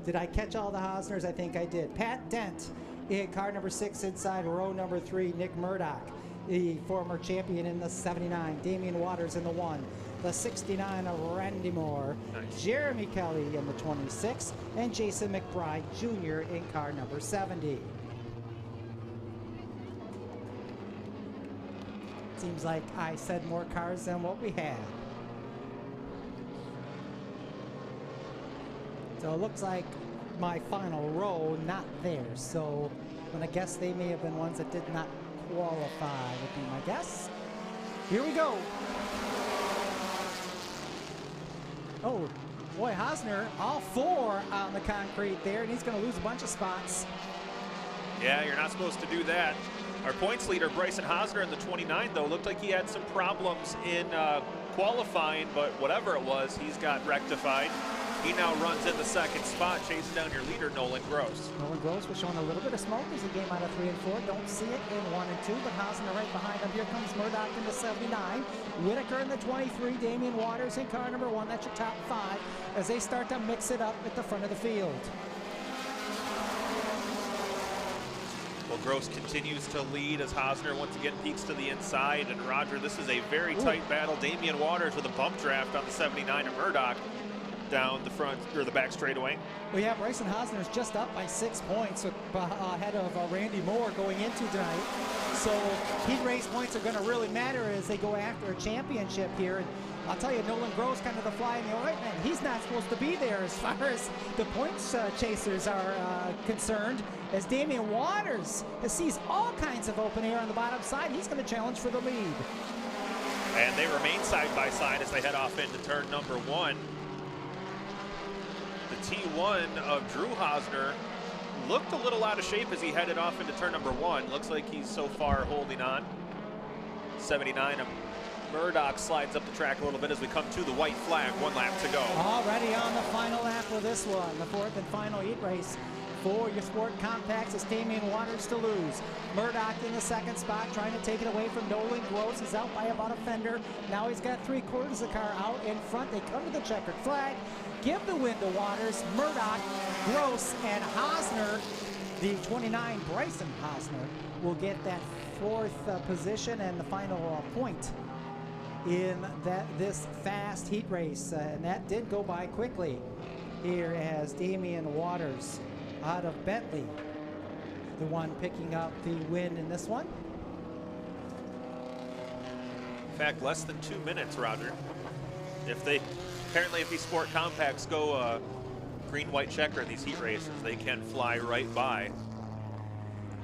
Speaker 3: Did I catch all the Hosners? I think I did. Pat Dent in car number 6 inside row number 3, Nick Murdoch, the former champion in the 79, Damian Waters in the 1. The 69 of Randy Moore,
Speaker 1: Nice.
Speaker 3: Jeremy Kelly in the 26, and Jason McBride Jr. in car number 70. Seems like I said more cars than what we had. So it looks like my final row, not theirs. So I'm gonna guess they may have been ones that did not qualify, would be my guess. Here we go. Oh, boy, Hosner, all 4 on the concrete there, and he's going to lose a bunch of spots.
Speaker 1: Yeah, you're not supposed to do that. Our points leader, Bryson Hosner in the 29, though, looked like he had some problems in qualifying, but whatever it was, he's got rectified. He now runs in the second spot, chasing down your leader, Nolan Gross.
Speaker 3: Nolan Gross was showing a little bit of smoke as he came out of 3 and 4. Don't see it in 1 and 2, but Hosner right behind him. Here comes Murdoch in the 79. Whitaker in the 23. Damian Waters in car number 1. That's your top 5 as they start to mix it up at the front of the field.
Speaker 1: Well, Gross continues to lead as Hosner once again peeks to the inside. And Roger, this is a very tight battle. Damian Waters with a bump draft on the 79 of Murdoch. down the front or the back straightaway.
Speaker 3: Well, yeah, Bryson Hosner's just up by 6 points ahead of Randy Moore going into tonight. So heat race points are going to really matter as they go after a championship here. And I'll tell you, Nolan Gross kind of the fly in the ointment. He's not supposed to be there as far as the points chasers are concerned, as Damian Waters sees all kinds of open air on the bottom side. He's going to challenge for the lead.
Speaker 1: And they remain side by side as they head off into turn number 1. The T1 of Drew Hosner looked a little out of shape as he headed off into turn number 1. Looks like he's so far holding on. 79 of Murdoch slides up the track a little bit as we come to the white flag. 1 lap to go.
Speaker 3: Already on the final lap of this one, the 4th and final heat race for your Sport Compacts. It's Damian Waters to lose. Murdoch in the 2nd spot, trying to take it away from Nolan Gross. He's out by about a fender. Now he's got 3/4 of the car out in front. They come to the checkered flag, give the win to Waters. Murdoch, Gross, and Hosner, the 29 Bryson Hosner, will get that 4th position and the final point in this fast heat race. And that did go by quickly here as Damian Waters out of Bentley, the one picking up the win in this one.
Speaker 1: In fact, less than 2 minutes, Roger. Apparently if these Sport Compacts go green-white checker in these heat races, they can fly right by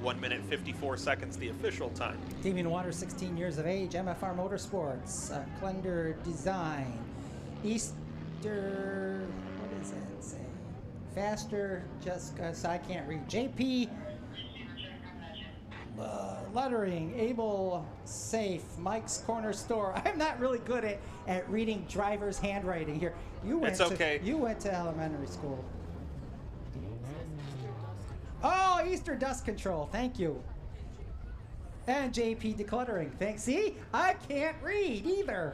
Speaker 1: 1 minute 54 seconds, the official time.
Speaker 3: Damian Waters, 16 years of age, MFR Motorsports, Klender Design, Easter, what does that say? Faster, just so I can't read. JP Lettering, Able Safe, Mike's Corner Store. I'm not really good at reading driver's handwriting here. You went to elementary school. Oh, Easter Dust Control, thank you. And JP Decluttering, thanks. See, I can't read either.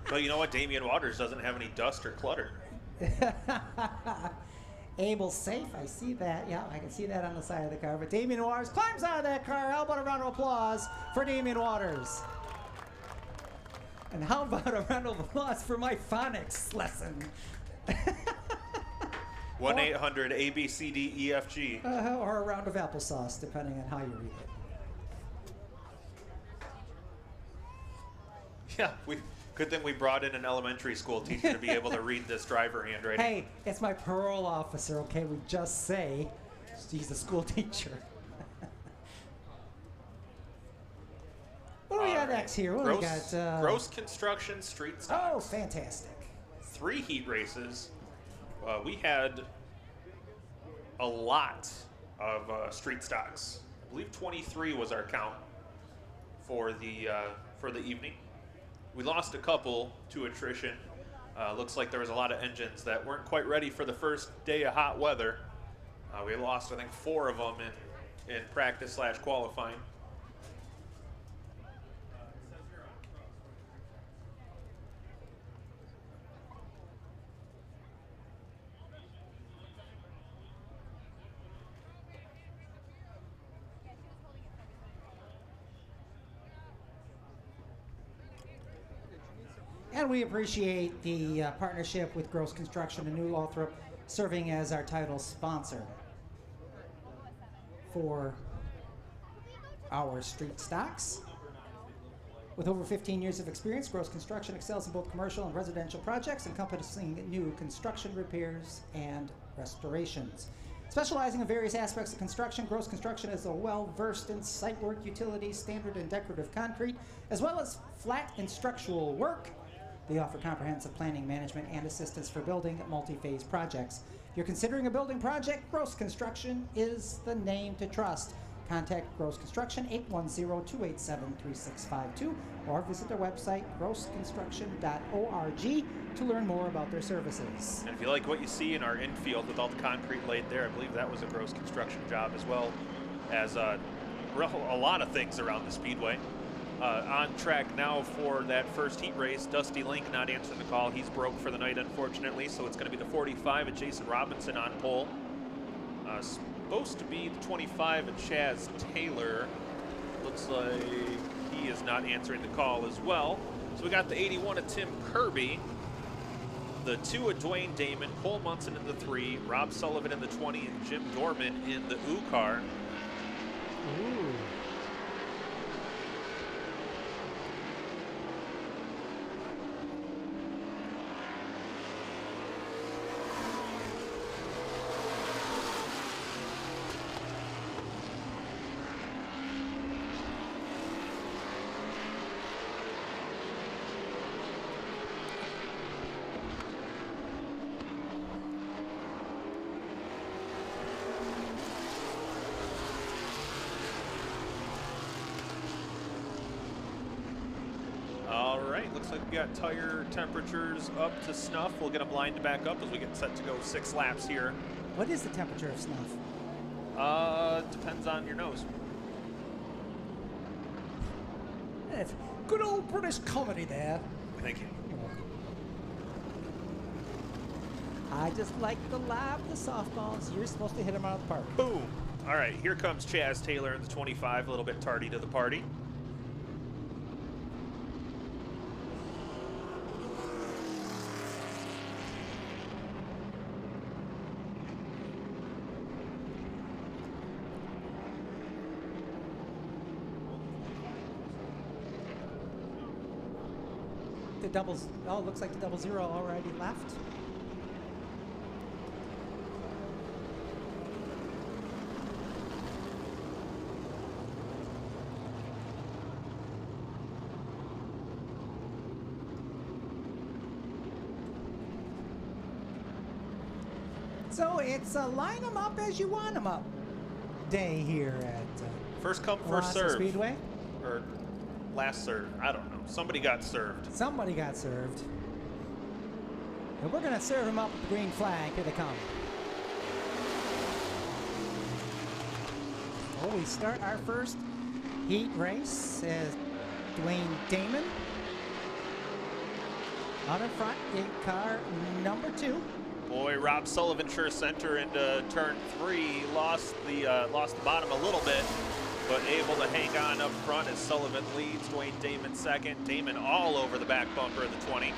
Speaker 1: But you know what? Damian Waters doesn't have any dust or clutter.
Speaker 3: Able Safe, I see that. Yeah, I can see that on the side of the car. But Damian Waters climbs out of that car. How about a round of applause for Damian Waters? And how about a round of applause for my phonics lesson?
Speaker 1: 1-800-ABCDEFG.
Speaker 3: Or a round of applesauce, depending on how you read it.
Speaker 1: Yeah, good thing we brought in an elementary school teacher to be able to read this driver handwriting.
Speaker 3: Hey, it's my parole officer, okay? We just say he's a school teacher. What do we got next here? What do we got?
Speaker 1: Gross Construction Street Stocks.
Speaker 3: Oh, fantastic.
Speaker 1: 3 heat races. We had a lot of street stocks. I believe 23 was our count for the evening. We lost a couple to attrition. Looks like there was a lot of engines that weren't quite ready for the first day of hot weather. We lost, I think, 4 of them in practice/qualifying.
Speaker 3: And we appreciate the partnership with Gross Construction in New Lothrop, serving as our title sponsor for our street stocks. With over 15 years of experience, Gross Construction excels in both commercial and residential projects encompassing new construction repairs and restorations. Specializing in various aspects of construction, Gross Construction is well-versed in site work, utilities, standard and decorative concrete, as well as flat and structural work. They offer comprehensive planning, management, and assistance for building multi-phase projects. If you're considering a building project, Gross Construction is the name to trust. Contact Gross Construction, 810-287-3652, or visit their website, grossconstruction.org, to learn more about their services.
Speaker 1: And if you like what you see in our infield with all the concrete laid there, I believe that was a Gross Construction job, as well as a lot of things around the Speedway. On track now for that first heat race. Dusty Link not answering the call. He's broke for the night, unfortunately, so it's going to be the 45 of Jason Robinson on pole. Supposed to be the 25 of Chaz Taylor. Looks like he is not answering the call as well. So we got the 81 of Tim Kirby. The 2 of Dwayne Damon, Cole Munson in the 3, Rob Sullivan in the 20, and Jim Dorman in the ooh car.
Speaker 3: Ooh.
Speaker 1: Looks like we got tire temperatures up to snuff. We'll get them lined back up as we get set to go 6 laps here.
Speaker 3: What is the temperature of snuff?
Speaker 1: Depends on your nose.
Speaker 3: That's good old British comedy there.
Speaker 1: Thank you.
Speaker 3: I just like to lob the softballs. You're supposed to hit them out of the park.
Speaker 1: Boom. All right, here comes Chaz Taylor in the 25, a little bit tardy to the party.
Speaker 3: The doubles, oh, it looks like the 00 already left. So it's a line them up as you want them up day here at
Speaker 1: First come, first serve.
Speaker 3: Speedway.
Speaker 1: Or last serve. I don't know. Somebody got served.
Speaker 3: Somebody got served. And we're going to serve them up with the green flag. Here they come. Oh, we start our first heat race as Dwayne Damon out in front in car number 2.
Speaker 1: Boy, Rob Sullivan sure sent her into turn 3. Lost the bottom a little bit, but able to hang on up front as Sullivan leads. Dwayne Damon second. Damon all over the back bumper of the 20.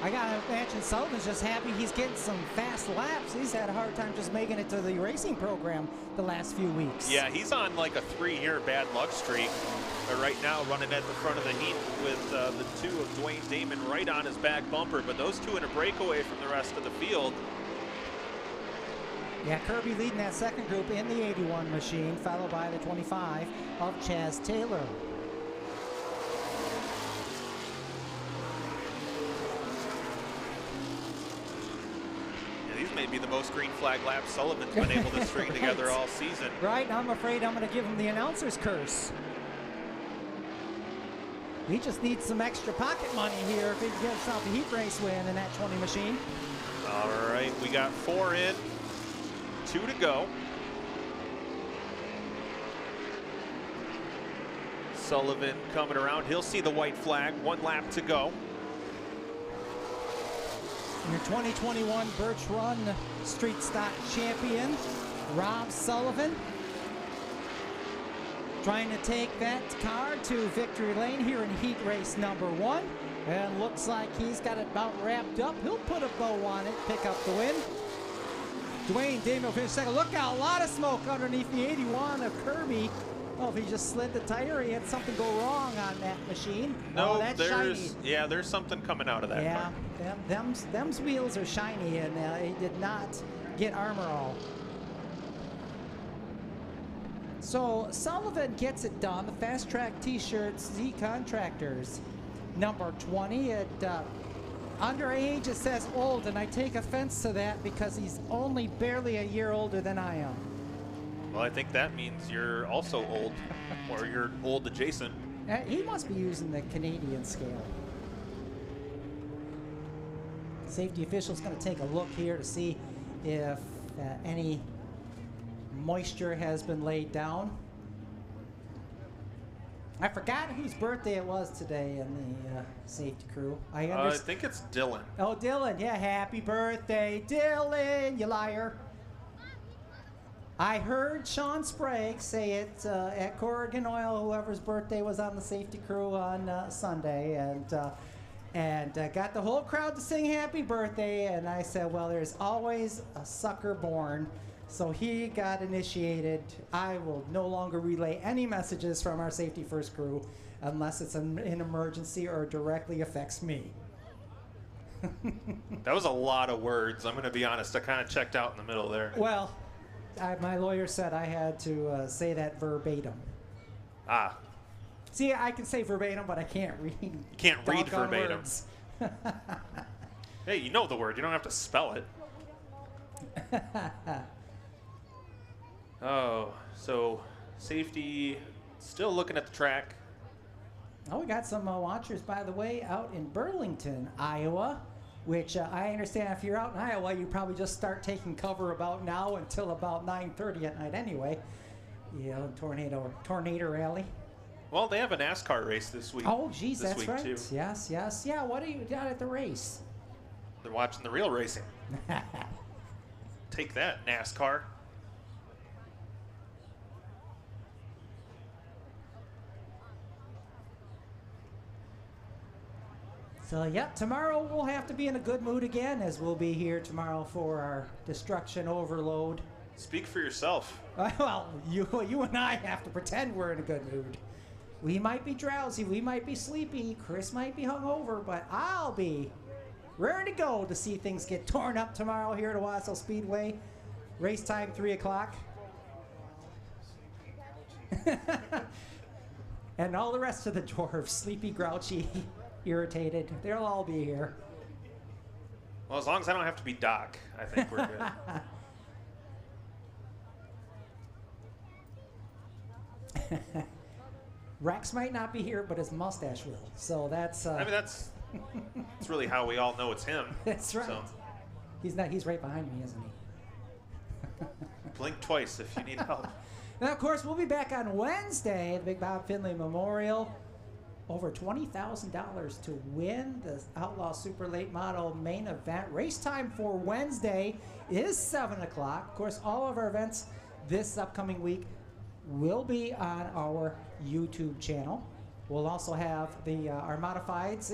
Speaker 3: I gotta imagine Sullivan's just happy he's getting some fast laps. He's had a hard time just making it to the racing program the last few weeks.
Speaker 1: Yeah, he's on like a 3-year bad luck streak. But right now running at the front of the heat with the 2 of Dwayne Damon right on his back bumper, but those 2 in a breakaway from the rest of the field.
Speaker 3: Yeah, Kirby leading that second group in the 81 machine, followed by the 25 of Chaz Taylor.
Speaker 1: These may be the most green flag laps Sullivan's been able to string together all season.
Speaker 3: Right, I'm afraid I'm going to give him the announcer's curse. He just needs some extra pocket money here if he can get himself a heat race win in that 20 machine.
Speaker 1: All right, we got 4 in, 2 to go. Sullivan coming around. He'll see the white flag. 1 lap to go.
Speaker 3: Your 2021 Birch Run Street Stock champion, Rob Sullivan, trying to take that car to victory lane here in heat race number 1. And looks like he's got it about wrapped up. He'll put a bow on it, pick up the win. Dwayne Damon will finish second. Look out, a lot of smoke underneath the 81 of Kirby. Oh, if he just slid the tire, he had something go wrong on that machine.
Speaker 1: No,
Speaker 3: oh, that's shiny.
Speaker 1: Yeah, there's something coming out of that car.
Speaker 3: Yeah, them's wheels are shiny, and he did not get armor all. So Sullivan gets it done. The Fast Track T-shirts, Z Contractors, number 20. At underage, it says old, and I take offense to that because he's only barely a year older than I am.
Speaker 1: Well, I think that means you're also old, or you're old adjacent.
Speaker 3: He must be using the Canadian scale. Safety official's going to take a look here to see if any moisture has been laid down. I forgot whose birthday it was today in the safety crew. I
Speaker 1: think it's Dylan.
Speaker 3: Oh, Dylan. Yeah, happy birthday, Dylan, you liar. I heard Sean Sprague say it at Corrigan Oil, whoever's birthday was on the safety crew on Sunday, and and got the whole crowd to sing happy birthday. And I said, well, there's always a sucker born. So he got initiated. I will no longer relay any messages from our Safety First crew unless it's an emergency or directly affects me.
Speaker 1: That was a lot of words. I'm going to be honest. I kind of checked out in the middle there.
Speaker 3: Well, my lawyer said I had to say that verbatim.
Speaker 1: Ah.
Speaker 3: See, I can say verbatim, but I can't read.
Speaker 1: You can't read verbatim.
Speaker 3: Words.
Speaker 1: Hey, you know the word. You don't have to spell it. Oh, so safety still looking at the track.
Speaker 3: Oh, we got some watchers, by the way, out in Burlington, Iowa, which I understand if you're out in Iowa, you probably just start taking cover about now until about 9:30 at night anyway. You know, tornado rally.
Speaker 1: Well, they have a NASCAR race this week.
Speaker 3: Oh, geez,
Speaker 1: this
Speaker 3: that's
Speaker 1: week
Speaker 3: right.
Speaker 1: Too.
Speaker 3: Yes, yes. Yeah, what are you down at the race?
Speaker 1: They're watching the real racing. Take that, NASCAR.
Speaker 3: So, yeah, tomorrow we'll have to be in a good mood again, as we'll be here tomorrow for our destruction overload.
Speaker 1: Speak for yourself.
Speaker 3: Well, you and I have to pretend we're in a good mood. We might be drowsy, we might be sleepy, Chris might be hungover, but I'll be ready to go to see things get torn up tomorrow here at Owasso Speedway. Race time 3 o'clock. And all the rest of the dwarves, sleepy, grouchy, irritated, they'll all be here.
Speaker 1: Well, as long as I don't have to be Doc, I think we're good.
Speaker 3: Rex might not be here, but his mustache will. So that's.
Speaker 1: I mean, that's really how we all know it's him.
Speaker 3: That's right.
Speaker 1: So.
Speaker 3: He's not. He's right behind me, isn't he?
Speaker 1: Blink twice if you need help.
Speaker 3: Now, of course, we'll be back on Wednesday, the Big Bob Finley Memorial. Over $20,000 to win the Outlaw Super Late Model main event. Race time for Wednesday is 7 o'clock. Of course, all of our events this upcoming week will be on our YouTube channel. We'll also have the our modifieds.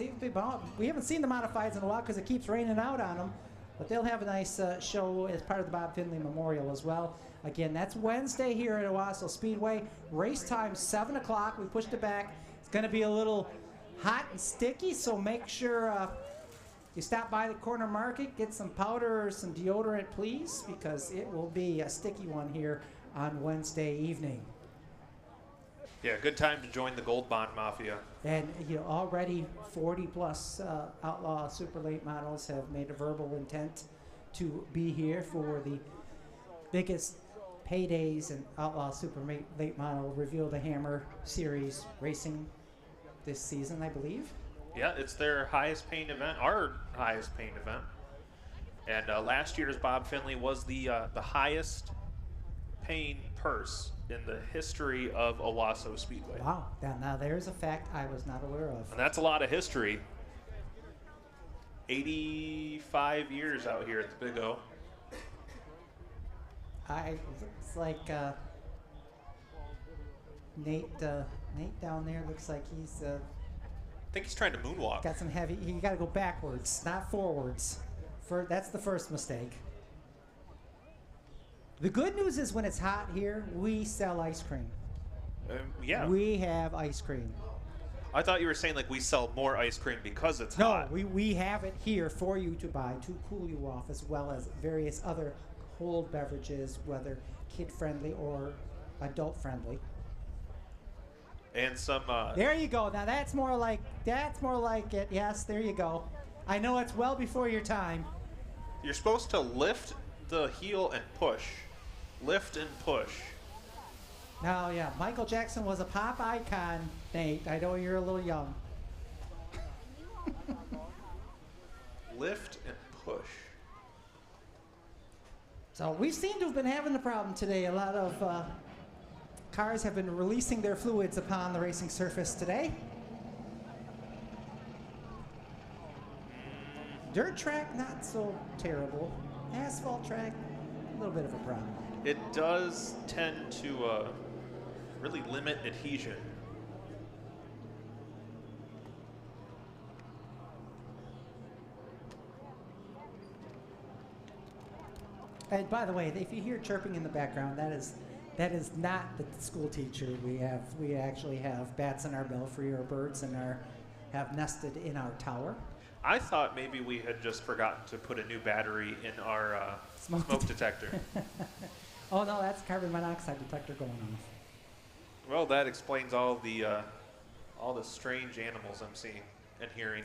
Speaker 3: We haven't seen the modifieds in a while because it keeps raining out on them, but they'll have a nice show as part of the Bob Finley Memorial as well. Again, that's Wednesday here at Owasso Speedway. Race time 7 o'clock. We pushed it back. It's going to be a little hot and sticky, so make sure you stop by the corner market, get some powder or some deodorant, please, because it will be a sticky one here on Wednesday evening.
Speaker 1: Yeah, good time to join the Gold Bond Mafia.
Speaker 3: And already 40-plus Outlaw Super Late Models have made a verbal intent to be here for the biggest paydays in Outlaw Super Late Model Reveal the Hammer Series racing this season, I believe.
Speaker 1: Yeah, it's their highest paying event, our highest paying event. And last year's Bob Finley was the highest paying purse in the history of Owasso Speedway.
Speaker 3: Wow, now there's a fact I was not aware of.
Speaker 1: And that's a lot of history. 85 years out here at the Big O.
Speaker 3: It's like Nate down there looks like he's
Speaker 1: I think he's trying to moonwalk.
Speaker 3: got some heavy. You got to go backwards, not forwards. That's the first mistake. The good news is when it's hot here, we sell ice cream.
Speaker 1: Yeah.
Speaker 3: We have ice cream.
Speaker 1: I thought you were saying like we sell more ice cream because it's
Speaker 3: No,
Speaker 1: hot.
Speaker 3: we have it here for you to buy to cool you off, as well as various other cold beverages, whether kid-friendly or adult-friendly.
Speaker 1: And some.
Speaker 3: There you go. Now that's more like it. Yes, there you go. I know it's well before your time.
Speaker 1: You're supposed to lift the heel and push. Lift and push.
Speaker 3: Now, yeah, Michael Jackson was a pop icon, Nate. I know you're a little young.
Speaker 1: Lift and push.
Speaker 3: So we seem to have been having the problem today. A lot of cars have been releasing their fluids upon the racing surface today. Dirt track, not so terrible. Asphalt track, a little bit of a problem.
Speaker 1: It does tend to really limit adhesion.
Speaker 3: And by the way, if you hear chirping in the background, that is not the school teacher. We actually have bats in our belfry, or birds have nested in our tower.
Speaker 1: I thought maybe we had just forgotten to put a new battery in our smoke detector.
Speaker 3: Oh no, that's carbon monoxide detector going off.
Speaker 1: Well, that explains all the strange animals I'm seeing and hearing.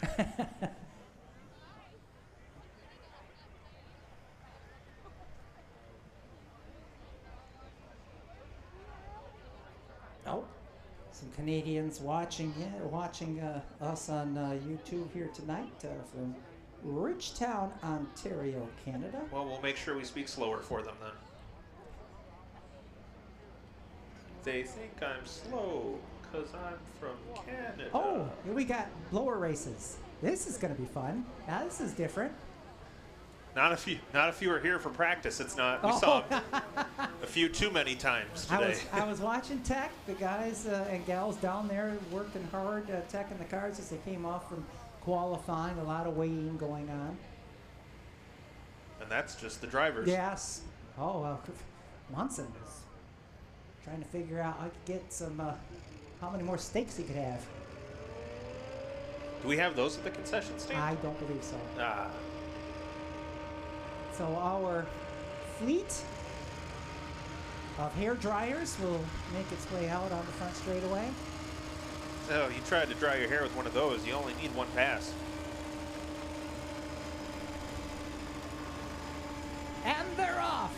Speaker 3: Oh, some Canadians watching us on YouTube here tonight from Ridgetown, Ontario, Canada.
Speaker 1: Well, we'll make sure we speak slower for them then. They think I'm slow because I'm from Canada.
Speaker 3: Oh, here we got blower races. This is going to be fun. Now this is different.
Speaker 1: Not if you were here for practice. It's not. We saw a few too many times today.
Speaker 3: I was watching tech. The guys and gals down there working hard, teching the cars as they came off from qualifying. A lot of weighing going on.
Speaker 1: And that's just the drivers.
Speaker 3: Yes. Oh, well, Munson was trying to figure out how to get some, how many more steaks he could have.
Speaker 1: Do we have those at the concession stand?
Speaker 3: I don't believe so.
Speaker 1: Ah.
Speaker 3: So our fleet of hair dryers will make its way out on the front straightaway.
Speaker 1: So you tried to dry your hair with one of those. You only need one pass.
Speaker 3: And they're off.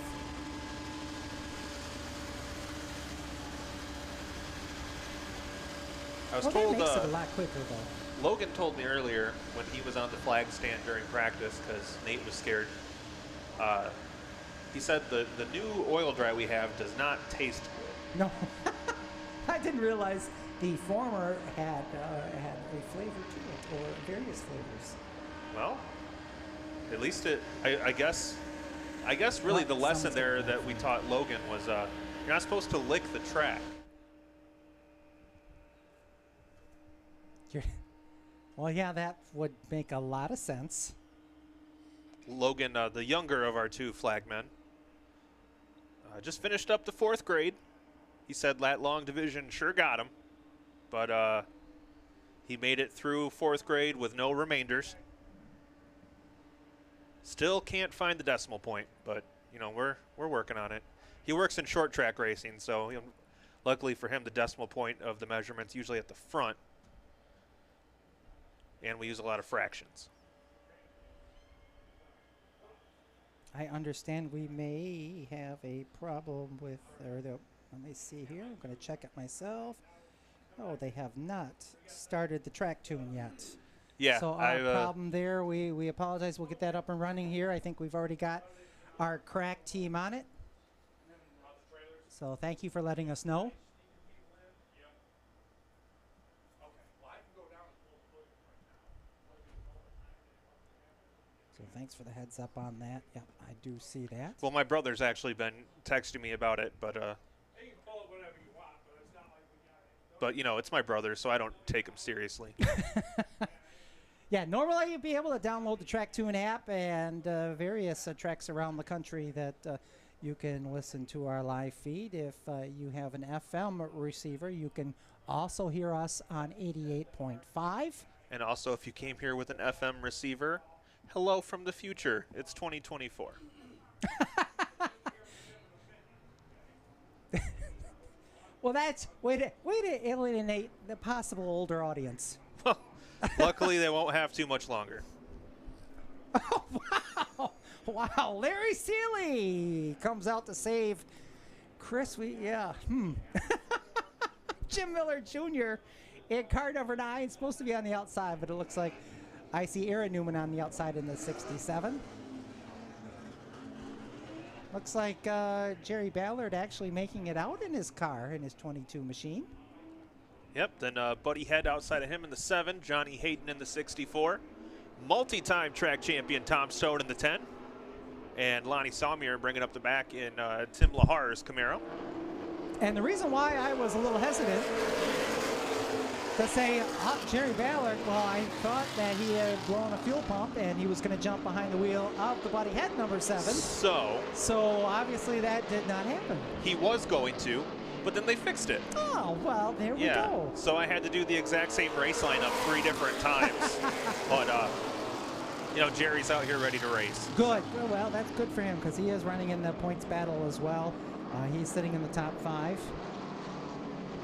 Speaker 1: I was
Speaker 3: That
Speaker 1: told
Speaker 3: makes it a lot quicker though.
Speaker 1: Logan told me earlier when he was on the flag stand during practice because Nate was scared. He said the new oil dry we have does not taste good.
Speaker 3: No, I didn't realize the former had a flavor to it, or various flavors.
Speaker 1: Well, at least I guess really the lesson there that we taught Logan was you're not supposed to lick the track.
Speaker 3: Well, yeah, that would make a lot of sense.
Speaker 1: Logan, the younger of our two flagmen, just finished up the 4th grade. He said that long division sure got him, but he made it through 4th grade with no remainders. Still can't find the decimal point, but you know we're working on it. He works in short track racing, so luckily for him, the decimal point of the measurement's usually at the front, and we use a lot of fractions.
Speaker 3: I understand we may have a problem with, let me see here. I'm going to check it myself. Oh, they have not started the track tune yet.
Speaker 1: Yeah.
Speaker 3: So our problem there, we apologize. We'll get that up and running here. I think we've already got our crack team on it. So thank you for letting us know. So thanks for the heads up on that. Yeah, I do see that.
Speaker 1: Well, my brother's actually been texting me about it, but you know, it's my brother, so I don't take him seriously.
Speaker 3: Yeah, normally you'd be able to download the Track Tune app and various tracks around the country that you can listen to our live feed. If you have an FM receiver, you can also hear us on 88.5.
Speaker 1: And also, if you came here with an FM receiver, hello from the future. It's 2024.
Speaker 3: Well, that's way to alienate the possible older audience.
Speaker 1: Luckily, they won't have too much longer.
Speaker 3: Oh, wow. Wow. Larry Seeley comes out to save Chris. Jim Miller Jr. in car number 9. Supposed to be on the outside, but it looks like I see Aaron Newman on the outside in the 67. Looks like Jerry Ballard actually making it out in his car, in his 22 machine.
Speaker 1: Yep, then Buddy Head outside of him in the 7, Johnny Hayden in the 64, multi-time track champion Tom Stone in the 10, and Lonnie Saumier bringing up the back in Tim Lahar's Camaro.
Speaker 3: And the reason why I was a little hesitant to say, Jerry Ballard, well, I thought that he had blown a fuel pump and he was going to jump behind the wheel of the Buddy Head number 7. So obviously that did not happen.
Speaker 1: He was going to, but then they fixed it.
Speaker 3: Oh, well, there we go.
Speaker 1: So I had to do the exact same race lineup 3 different times. But, you know, Jerry's out here ready to race.
Speaker 3: Good. Well, that's good for him because he is running in the points battle as well. He's sitting in the top 5.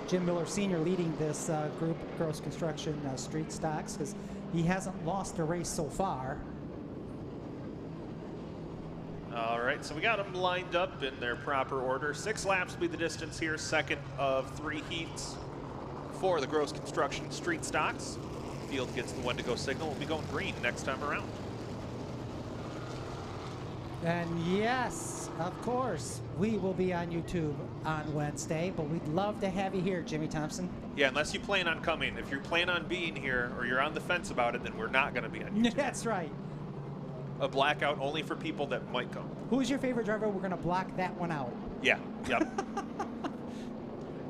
Speaker 3: Jim Miller Sr. leading this group, Gross Construction Street Stocks, because he hasn't lost a race so far.
Speaker 1: All right, so we got them lined up in their proper order. 6 laps will be the distance here, second of 3 heats for the Gross Construction Street Stocks. Field gets the when-to-go signal. We'll be going green next time around.
Speaker 3: And yes, of course, we will be on YouTube on Wednesday, but we'd love to have you here, Jimmy Thompson.
Speaker 1: Yeah, unless you plan on coming. If you plan on being here or you're on the fence about it, then we're not going to be on YouTube.
Speaker 3: That's right.
Speaker 1: A blackout only for people that might come.
Speaker 3: Who's your favorite driver? We're going to block that one out.
Speaker 1: Yeah, yep.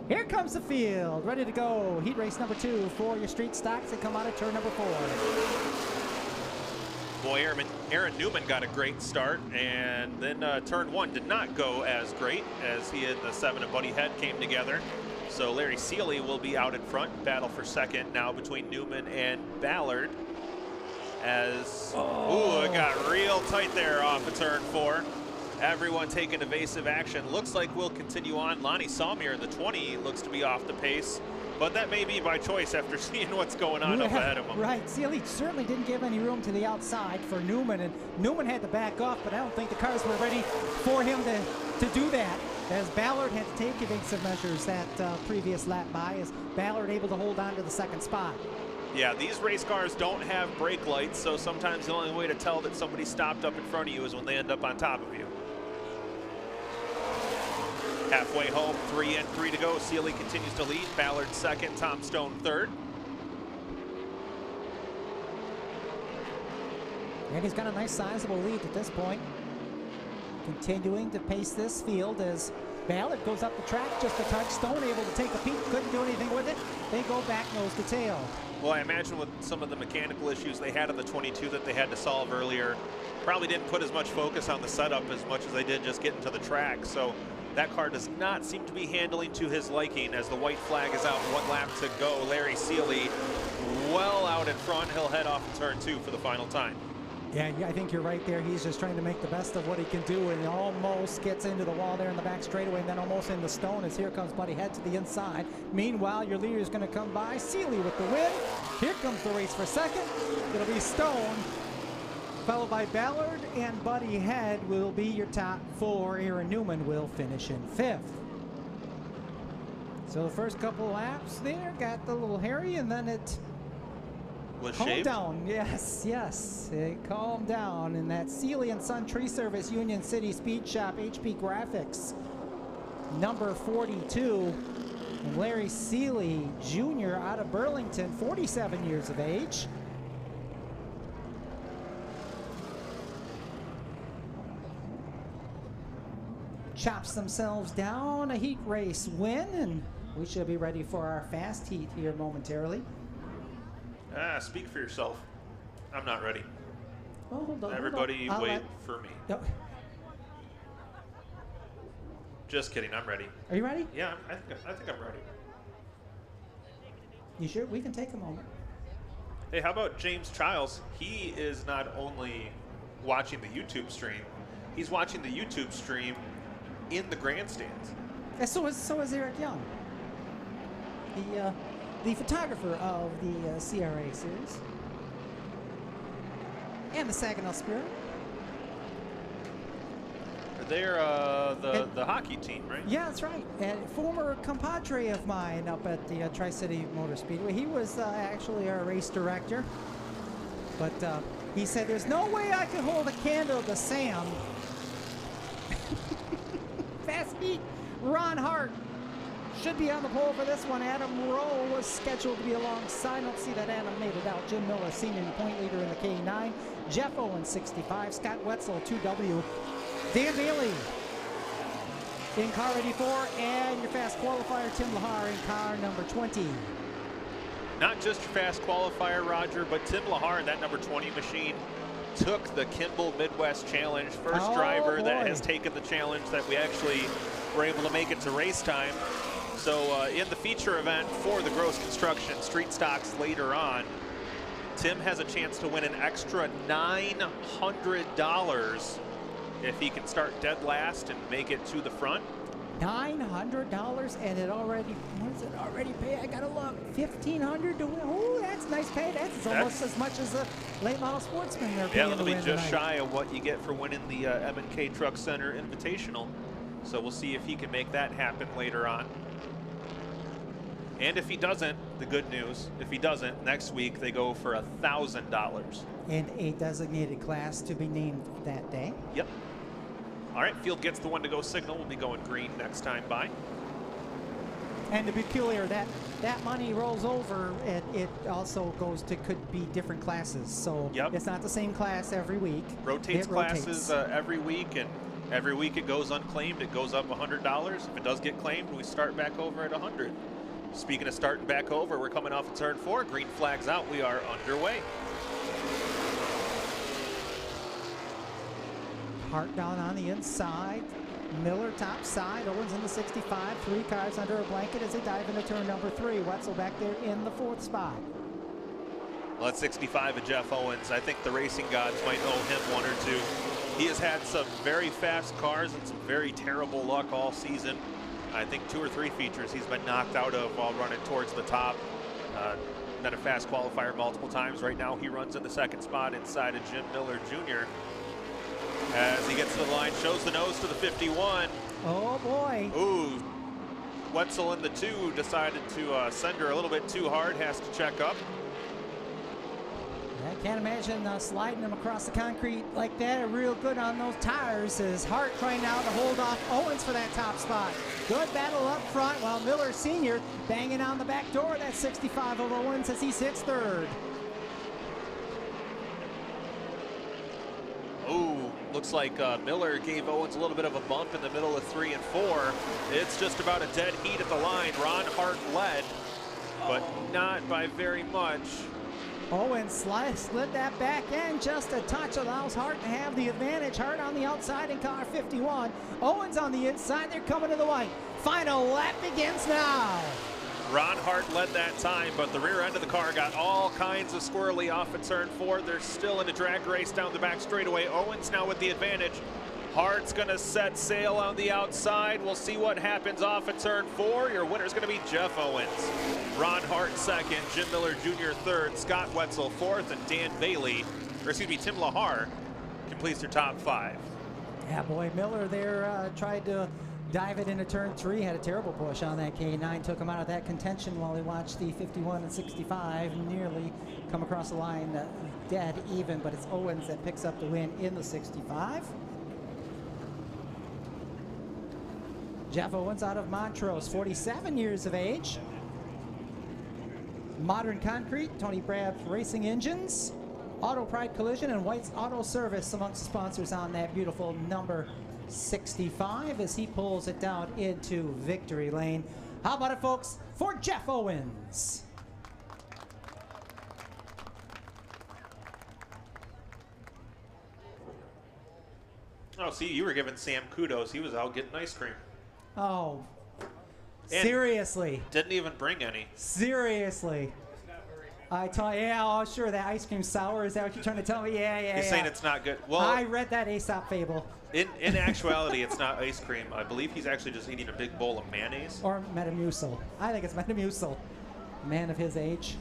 Speaker 3: Here comes the field, ready to go. Heat race number 2 for your street stocks that come out of turn number 4.
Speaker 1: Boy, Aaron Newman got a great start, and then turn 1 did not go as great as he and the 7 of Buddy Head came together. So Larry Seeley will be out in front, battle for second now between Newman and Ballard. As, ooh, it got real tight there off of turn 4. Everyone taking evasive action. Looks like we'll continue on. Lonnie Salmier in the 20 looks to be off the pace. But that may be by choice after seeing what's going on up ahead of him.
Speaker 3: Right, Seeley certainly didn't give any room to the outside for Newman, and Newman had to back off, but I don't think the cars were ready for him to do that, as Ballard had to take evasive measures that previous lap by, as Ballard able to hold on to the second spot.
Speaker 1: Yeah, these race cars don't have brake lights, so sometimes the only way to tell that somebody stopped up in front of you is when they end up on top of you. Halfway home, 3 and 3 to go. Seeley continues to lead. Ballard second, Tom Stone third.
Speaker 3: And he's got a nice sizable lead at this point. Continuing to pace this field as Ballard goes up the track just a touch. Stone able to take a peek, couldn't do anything with it. They go back nose to tail.
Speaker 1: Well, I imagine with some of the mechanical issues they had on the 22 that they had to solve earlier, probably didn't put as much focus on the setup as much as they did just getting to the track. So that car does not seem to be handling to his liking as the white flag is out. 1 lap to go. Larry Seeley well out in front. He'll head off in turn 2 for the final time.
Speaker 3: Yeah, I think you're right there. He's just trying to make the best of what he can do, and almost gets into the wall there in the back straightaway, and then almost in the Stone as here comes Buddy Head to the inside. Meanwhile, your leader is going to come by. Seeley with the win. Here comes the race for second. It'll be Stone, followed by Ballard, and Buddy Head will be your top 4. Aaron Newman will finish in 5th. So the first couple laps there got the little hairy, and then it calmed down. Yes, it calmed down in that Seeley and Son Tree Service Union City Speed Shop HP Graphics number 42. And Larry Seeley Jr. out of Burlington, 47 years of age. Chops themselves down, a heat race win, and we should be ready for our fast heat here momentarily.
Speaker 1: Speak for yourself. I'm not ready.
Speaker 3: Oh, hold on.
Speaker 1: Everybody wait for me.
Speaker 3: Yep.
Speaker 1: Just kidding, I'm ready.
Speaker 3: Are you ready?
Speaker 1: Yeah, I think I'm ready.
Speaker 3: You sure? We can take a moment.
Speaker 1: Hey, how about James Childs? He is not only watching the YouTube stream, he's watching the YouTube stream in the grandstands.
Speaker 3: And so is Eric Young, the photographer of the CRA series and the Saginaw Spirit.
Speaker 1: They're the hockey team, right?
Speaker 3: Yeah, that's right. And former compadre of mine up at the Tri-City Motor Speedway. He was actually our race director. But he said, there's no way I can hold a candle to Sam. Fast Heat, Ron Hart should be on the pole for this one. Adam Rowe was scheduled to be alongside. I don't see that Adam made it out. Jim Miller, senior point leader in the K9. Jeff Owen, 65. Scott Wetzel, 2W. Dan Bailey in car 84, and your fast qualifier, Tim Lahar, in car number 20.
Speaker 1: not just your fast qualifier, Roger, but Tim Lahar, that number 20 machine, took the Kimball Midwest Challenge. First driver that has taken the challenge that we actually were able to make it to race time. So in the feature event for the Gross Construction Street Stocks later on, Tim has a chance to win an extra $900 if he can start dead last and make it to the front.
Speaker 3: $900, and it already, what does it already pay? I gotta look. $1,500 to win. Oh, that's nice pay. That's almost as much as the late model Sportsman they're paying to win
Speaker 1: just
Speaker 3: tonight.
Speaker 1: shy of what you get for winning the M&K Truck Center Invitational. So we'll see if he can make that happen later on. And if he doesn't, the good news, if he doesn't, next week they go for $1,000.
Speaker 3: And a designated class to be named that day.
Speaker 1: Yep. All right, field gets the one to go signal. We'll be going green next time by.
Speaker 3: And to be peculiar, that money rolls over, and it also goes to, could be different classes. So it's not the same class every week.
Speaker 1: Rotates classes every week, and every week it goes unclaimed. It goes up $100. If it does get claimed, we start back over at 100. Speaking of starting back over, we're coming off of turn 4. Green flag's out. We are underway.
Speaker 3: Hart down on the inside. Miller top side. Owens in the 65. 3 cars under a blanket as they dive into turn number 3. Wetzel back there in the 4th spot.
Speaker 1: Well, at 65 of Jeff Owens, I think the racing gods might owe him 1 or 2. He has had some very fast cars and some very terrible luck all season. I think 2 or 3 features he's been knocked out of while running towards the top. Been a fast qualifier multiple times. Right now he runs in the 2nd spot inside of Jim Miller Jr. As he gets to the line, shows the nose to the 51.
Speaker 3: Oh boy.
Speaker 1: Ooh, Wetzel in the 2 decided to send her a little bit too hard, has to check up.
Speaker 3: I can't imagine sliding them across the concrete like that. Real good on those tires. Is Hart trying now to hold off Owens for that top spot. Good battle up front while Miller Sr. banging on the back door. That 65 of Owens as he sits 3rd.
Speaker 1: Ooh, looks like Miller gave Owens a little bit of a bump in the middle of 3 and 4. It's just about a dead heat at the line. Ron Hart led, but not by very much.
Speaker 3: Owens slid that back end just a touch, allows Hart to have the advantage. Hart on the outside in car 51. Owens on the inside, they're coming to the white. Final lap begins now.
Speaker 1: Ron Hart led that time, but the rear end of the car got all kinds of squirrely off at turn 4. They're still in a drag race down the back straightaway. Owens now with the advantage. Hart's gonna set sail on the outside. We'll see what happens off at turn 4. Your winner's gonna be Jeff Owens. Ron Hart 2nd, Jim Miller Jr. 3rd, Scott Wetzel 4th, and Dan Bailey, or excuse me, Tim Lahar completes their top 5.
Speaker 3: Yeah, boy, Miller there tried to dive it into turn 3, had a terrible push on that K9, took him out of that contention while he watched the 51 and 65 nearly come across the line dead even, but it's Owens that picks up the win in the 65. Jeff Owens out of Montrose, 47 years of age. Modern Concrete, Tony Brad Racing Engines, Auto Pride Collision, and White's Auto Service amongst the sponsors on that beautiful number 65 as he pulls it down into victory lane. How about it, folks, for Jeff Owens?
Speaker 1: Oh, see, you were giving Sam kudos. He was out getting ice cream.
Speaker 3: Oh,
Speaker 1: And
Speaker 3: seriously.
Speaker 1: Didn't even bring any.
Speaker 3: Seriously. I tell you, yeah, oh, sure, that ice cream sour, is that what you're trying to tell me? Yeah.
Speaker 1: He's saying it's not good. Well,
Speaker 3: I read that Aesop fable.
Speaker 1: in actuality, it's not ice cream. I believe he's actually just eating a big bowl of mayonnaise.
Speaker 3: Or Metamucil. I think it's Metamucil. Man of his age.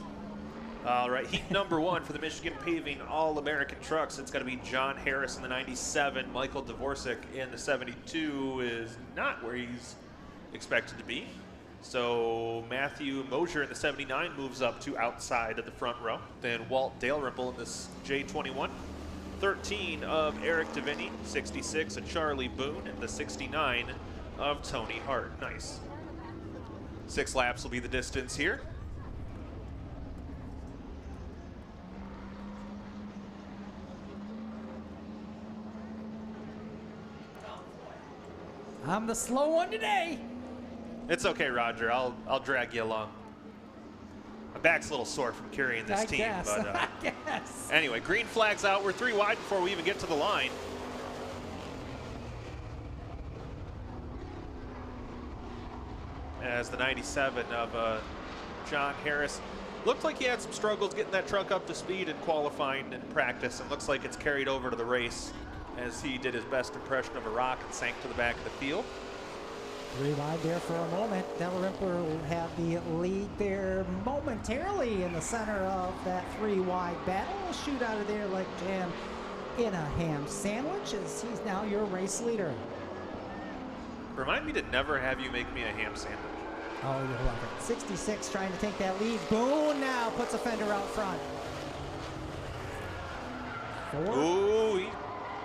Speaker 1: All right, heat number 1 for the Michigan Paving All-American Trucks. It's going to be John Harris in the 97. Michael Dvorak in the 72 is not where he's expected to be. So Matthew Mosier in the 79 moves up to outside of the front row. Then Walt Dalrymple in this J21. 13 of Eric Davini, 66 of Charlie Boone, and the 69 of Tony Hart. Nice. 6 laps will be the distance here.
Speaker 3: I'm the slow one today.
Speaker 1: It's okay, Roger. I'll drag you along. My back's a little sore from carrying this team.
Speaker 3: Guess.
Speaker 1: But
Speaker 3: I guess.
Speaker 1: anyway, green flag's out. We're 3 wide before we even get to the line. As the 97 of John Harris. Looked like he had some struggles getting that truck up to speed in qualifying and practice. It looks like it's carried over to the race as he did his best impression of a rock and sank to the back of the field.
Speaker 3: 3 wide there for a moment. Dalrymple will have the lead there momentarily in the center of that 3 wide battle. We'll shoot out of there like jam in a ham sandwich as he's now your race leader.
Speaker 1: Remind me to never have you make me a ham sandwich.
Speaker 3: Oh, you'll love it. 66 trying to take that lead. Boone now puts a fender out front. 4.
Speaker 1: Ooh, he's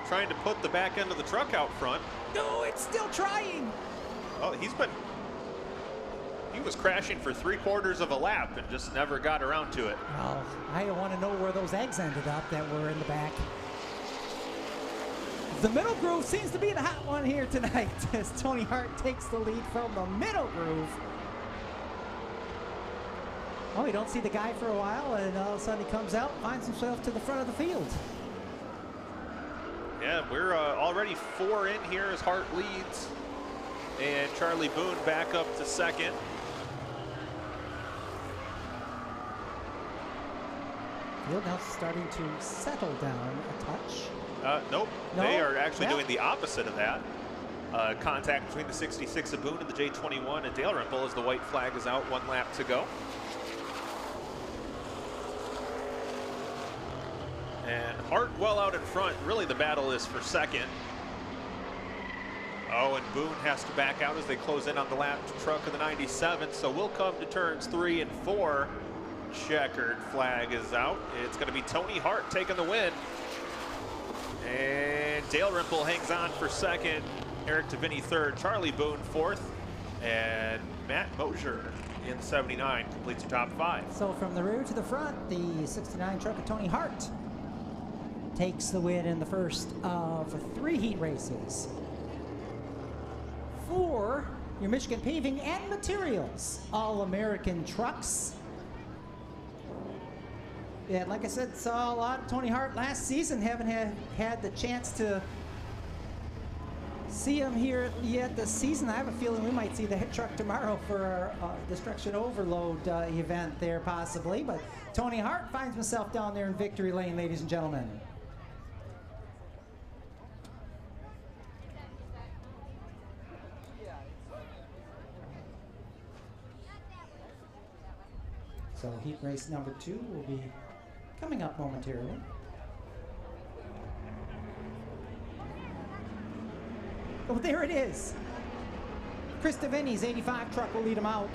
Speaker 1: trying to put the back end of the truck out front.
Speaker 3: No, it's still trying.
Speaker 1: Oh, he was crashing for 3/4 of a lap and just never got around to it.
Speaker 3: Oh, I want to know where those eggs ended up that were in the back. The middle groove seems to be the hot one here tonight as Tony Hart takes the lead from the middle groove. Oh, you don't see the guy for a while, and all of a sudden he comes out, finds himself to the front of the field.
Speaker 1: Yeah, we're already 4 in here as Hart leads. And Charlie Boone back up to second.
Speaker 3: Field now starting to settle down a touch.
Speaker 1: Nope,
Speaker 3: No?
Speaker 1: they are actually
Speaker 3: Yeah.
Speaker 1: doing the opposite of that. Contact between the 66 of Boone and the J21 at Dalrymple as the white flag is out, 1 lap to go. And Hart well out in front. Really the battle is for second. Oh, and Boone has to back out as they close in on the lap truck of the 97. So we'll come to turns 3 and 4. Checkered flag is out. It's going to be Tony Hart taking the win. And Dalrymple hangs on for second. Eric Tavinny third. Charlie Boone fourth. And Matt Mosier in 79 completes your top 5.
Speaker 3: So from the rear to the front, the 69 truck of Tony Hart takes the win in the first of 3 heat races. For your Michigan Paving and Materials All-American trucks. Yeah, like I said, saw a lot of Tony Hart last season. Haven't had the chance to see him here yet this season. I have a feeling we might see the hit truck tomorrow for our Destruction Overload event there possibly. But Tony Hart finds himself down there in victory lane, ladies and gentlemen. So heat race number 2 will be coming up momentarily. Oh, there it is. Chris Tavinny's 85 truck will lead him out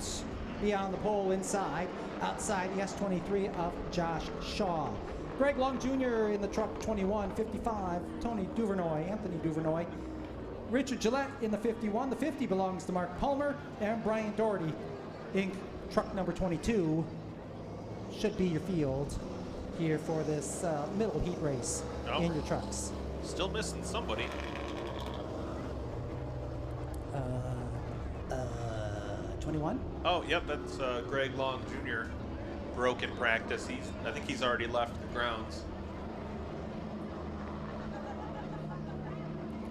Speaker 3: beyond the pole inside. Outside the S23 of Josh Shaw. Greg Long Jr. in the truck 21, 55. Tony Duvernoy, Anthony Duvernoy. Richard Gillette in the 51. The 50 belongs to Mark Palmer. And Brian Doherty in truck number 22. Should be your field here for this middle heat race in your trucks.
Speaker 1: Still missing somebody.
Speaker 3: 21?
Speaker 1: Oh, yep, that's Greg Long Jr. broke in practice. I think he's already left the grounds.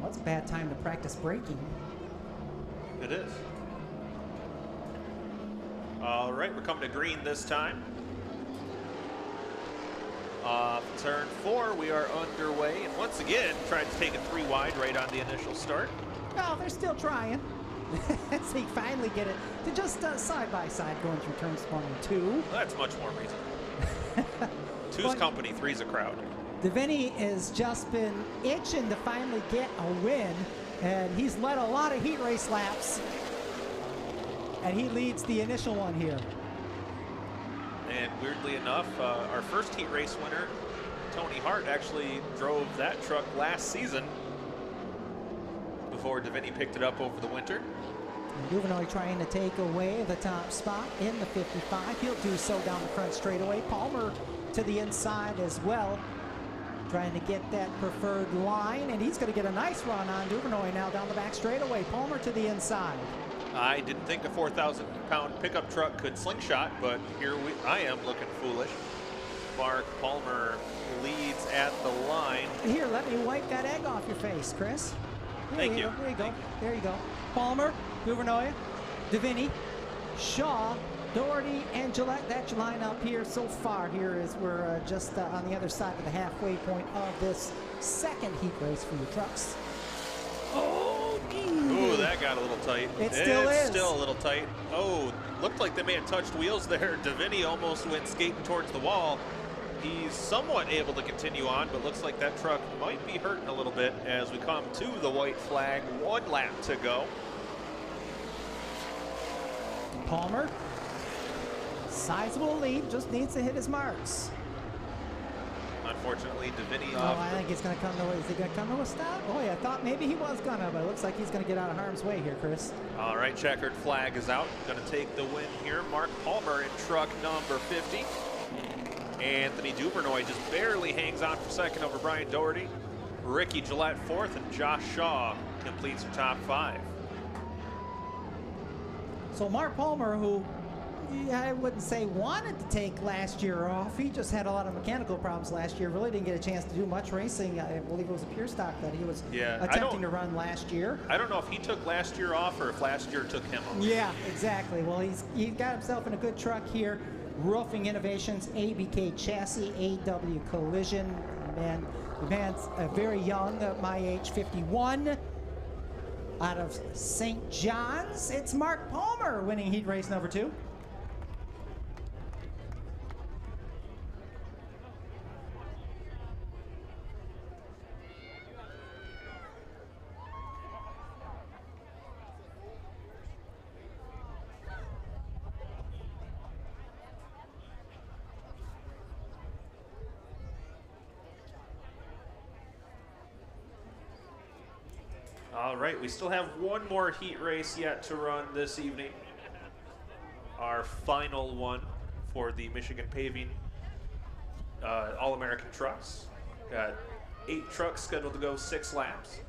Speaker 3: Well, it's a bad time to practice braking.
Speaker 1: It is. All right, we're coming to green this time. Turn 4, we are underway, and once again, tried to take it 3 wide right on the initial start.
Speaker 3: Oh, they're still trying. As they finally get it to just side by side going through turns 1 and 2.
Speaker 1: Well, that's much more reasonable. 2's company, 3's a crowd.
Speaker 3: Tavinny has just been itching to finally get a win, and he's led a lot of heat race laps, and he leads the initial one here.
Speaker 1: And weirdly enough, our first heat race winner, Tony Hart, actually drove that truck last season before Tavinny picked it up over the winter.
Speaker 3: Duvernoy trying to take away the top spot in the 55. He'll do so down the front straightaway. Palmer to the inside as well, trying to get that preferred line, and he's going to get a nice run on Duvernoy now down the back straightaway. Palmer to the inside.
Speaker 1: I didn't think a 4,000-pound pickup truck could slingshot, but I am looking foolish. Mark Palmer leads at the line.
Speaker 3: Here, let me wipe that egg off your face, Chris.
Speaker 1: Thank you.
Speaker 3: There you go. There you go. Palmer, Gouvernoy, Davini, Shaw, Doherty, and Gillette. That's your lineup here so far. Here is we're just on the other side of the halfway point of this second heat race for your trucks.
Speaker 1: Ooh, that got a little tight.
Speaker 3: It still is.
Speaker 1: It's still a little tight. Oh, looked like they may have touched wheels there. Davini almost went skating towards the wall. He's somewhat able to continue on, but looks like that truck might be hurting a little bit as we come to the white flag. 1 lap to go.
Speaker 3: Palmer, sizable lead, just needs to hit his marks.
Speaker 1: Unfortunately, Davini
Speaker 3: Oh,
Speaker 1: off.
Speaker 3: I think he's going to come to, is he going to come to a stop? Oh, yeah, I thought maybe he was going to, but it looks like he's going to get out of harm's way here, Chris.
Speaker 1: All right, checkered flag is out. Going to take the win here. Mark Palmer in truck number 50. Anthony Duvernay just barely hangs on for second over Brian Doherty. Ricky Gillette fourth, and Josh Shaw completes the top 5.
Speaker 3: So Mark Palmer, who I wouldn't say wanted to take last year off, he just had a lot of mechanical problems last year, really didn't get a chance to do much racing. I believe it was a pure stock that he was attempting to run last year.
Speaker 1: I don't know if he took last year off or if last year took him off.
Speaker 3: Yeah, exactly. Well, he got himself in a good truck here. Roofing Innovations, ABK Chassis, AW Collision. The man's very young, my age, 51. Out of St. John's, it's Mark Palmer winning heat race number 2.
Speaker 1: All right, we still have one more heat race yet to run this evening. Our final one for the Michigan Paving All-American Trucks. Got 8 trucks scheduled to go 6 laps.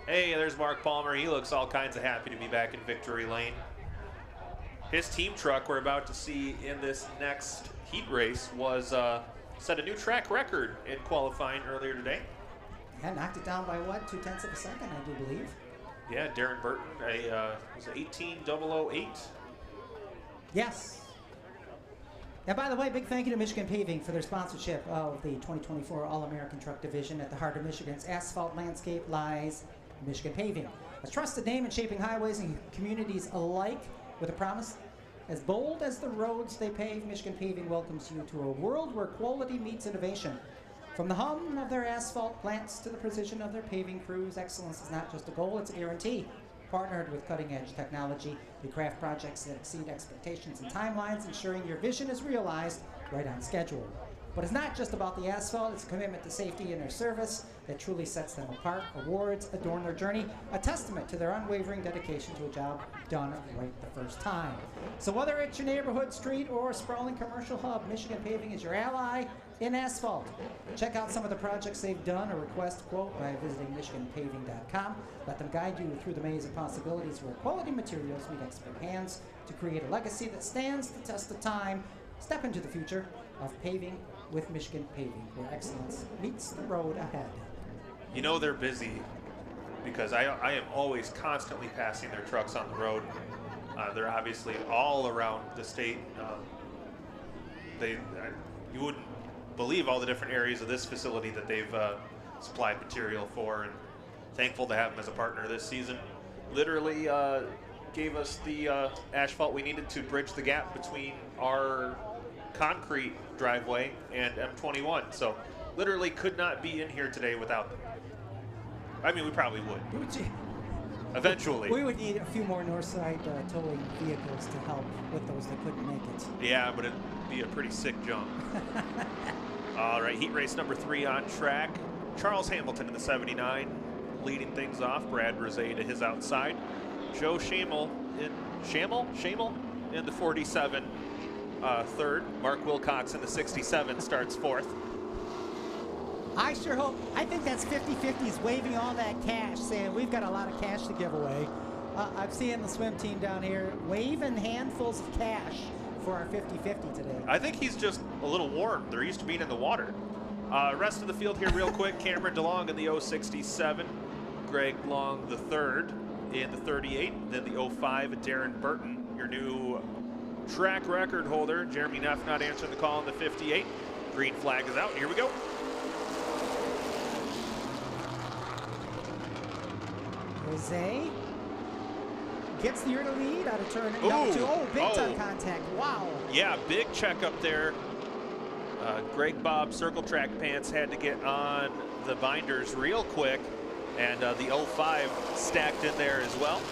Speaker 1: Hey, there's Mark Palmer. He looks all kinds of happy to be back in victory lane. His team truck we're about to see in this next heat race was set a new track record in qualifying earlier today.
Speaker 3: Yeah, knocked it down by what, 0.2 of a second, I do believe.
Speaker 1: Yeah, Darren Burton, was it 18008?
Speaker 3: Yes. And by the way, big thank you to Michigan Paving for their sponsorship of the 2024 All-American Truck Division. At the heart of Michigan's asphalt landscape lies Michigan Paving, a trusted name in shaping highways and communities alike with a promise as bold as the roads they pave. Michigan Paving welcomes you to a world where quality meets innovation. From the hum of their asphalt plants to the precision of their paving crews, excellence is not just a goal, it's a guarantee. Partnered with cutting-edge technology, they craft projects that exceed expectations and timelines, ensuring your vision is realized right on schedule. But it's not just about the asphalt, it's a commitment to safety and their service that truly sets them apart. Awards adorn their journey, a testament to their unwavering dedication to a job done right the first time. So whether it's your neighborhood, street, or sprawling commercial hub, Michigan Paving is your ally in asphalt. Check out some of the projects they've done or request a quote by visiting michiganpaving.com. Let them guide you through the maze of possibilities where quality materials meet expert hands to create a legacy that stands the test of time. Step into the future of paving with Michigan Paving, where excellence meets the road ahead.
Speaker 1: You know they're busy because I am always constantly passing their trucks on the road. They're obviously all around the state. You wouldn't believe all the different areas of this facility that they've supplied material for, and thankful to have them as a partner this season. Literally gave us the asphalt we needed to bridge the gap between our concrete driveway and M21. So literally could not be in here today without them. I mean, we probably would. Eventually.
Speaker 3: We would need a few more Northside towing vehicles to help with those that couldn't make it.
Speaker 1: Yeah, but it'd be a pretty sick jump. All right, heat race number 3 on track. Charles Hamilton in the 79 leading things off. Brad Rosé to his outside. Joe Shamel in the 47 third. Mark Wilcox in the 67 starts 4th.
Speaker 3: I sure hope. I think that's 50-50s waving all that cash, saying we've got a lot of cash to give away. I'm seeing the swim team down here waving handfuls of cash for our 50-50 today.
Speaker 1: I think he's just a little warm. They're used to being in the water. Rest of the field here real quick. Cameron DeLong in the 067. Greg Long the third in the 38. Then the 05, Darren Burton, your new track record holder. Jeremy Neff not answering the call in the 58. Green flag is out. Here we go.
Speaker 3: Jose gets the early lead out of turn number 2. Oh, big time contact. Wow.
Speaker 1: Yeah, big check up there. Greg Bob Circle Track Pants had to get on the binders real quick, and the 05 stacked in there as well.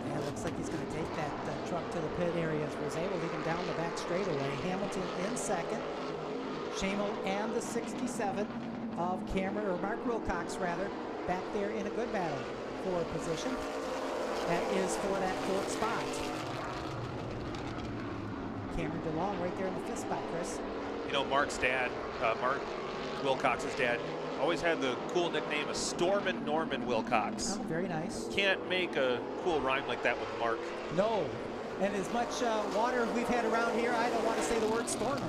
Speaker 3: Yeah, looks like he's going to take that truck to the pit area as Jose will lead him down the back straightaway. Hamilton in second. Shamel and the 67 of Cameron, or Mark Wilcox rather, back there in a good battle for position. That is for that fourth spot. Cameron DeLong right there in the fifth spot, Chris.
Speaker 1: You know, Mark's dad, Mark Wilcox's dad, always had the cool nickname of Stormin' Norman Wilcox.
Speaker 3: Oh, very nice.
Speaker 1: Can't make a cool rhyme like that with Mark.
Speaker 3: No. And as much water we've had around here, I don't want to say the word storming.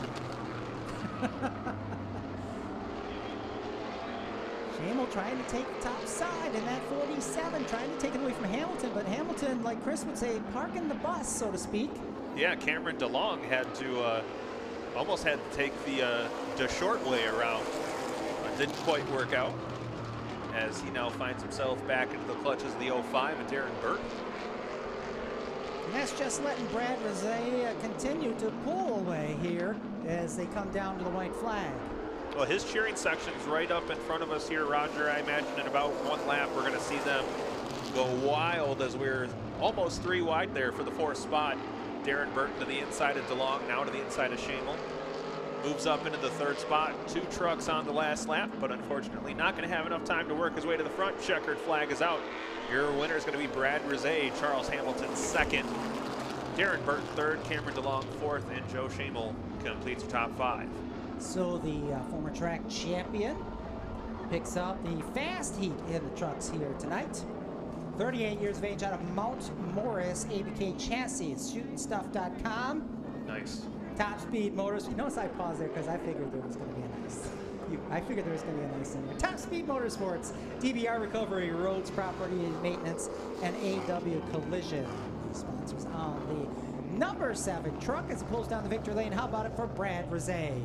Speaker 3: Shamel trying to take the top side in that 47, trying to take it away from Hamilton, but Hamilton, like Chris would say, parking the bus, so to speak.
Speaker 1: Yeah, Cameron DeLong had to, almost had to take the short way around. Didn't quite work out, as he now finds himself back into the clutches of the 05 and Darren Burton.
Speaker 3: And that's just letting Brad Rosé continue to pull away here as they come down to the white flag.
Speaker 1: Well, his cheering section's right up in front of us here, Roger. I imagine in about one lap we're going to see them go wild as we're almost 3 wide there for the 4th spot. Darren Burton to the inside of DeLong, now to the inside of Shamel. Moves up into the 3rd spot. 2 trucks on the last lap, but unfortunately not going to have enough time to work his way to the front. Checkered flag is out. Your winner is going to be Brad Rosé, Charles Hamilton 2nd. Darren Burton 3rd, Cameron DeLong 4th, and Joe Shamel completes your top 5.
Speaker 3: So the former track champion picks up the fast heat in the trucks here tonight. 38 years of age out of Mount Morris, ABK Chassis, shootingstuff.com.
Speaker 1: Nice.
Speaker 3: Top Speed Motors. You notice I paused there because I figured there was going to be a nice. I figured there was going to be a nice in there. Top Speed Motorsports, DBR Recovery, Roads Property Maintenance, and AW Collision. These sponsors on the number 7 truck as it pulls down the victory lane. How about it for Brad Rosé?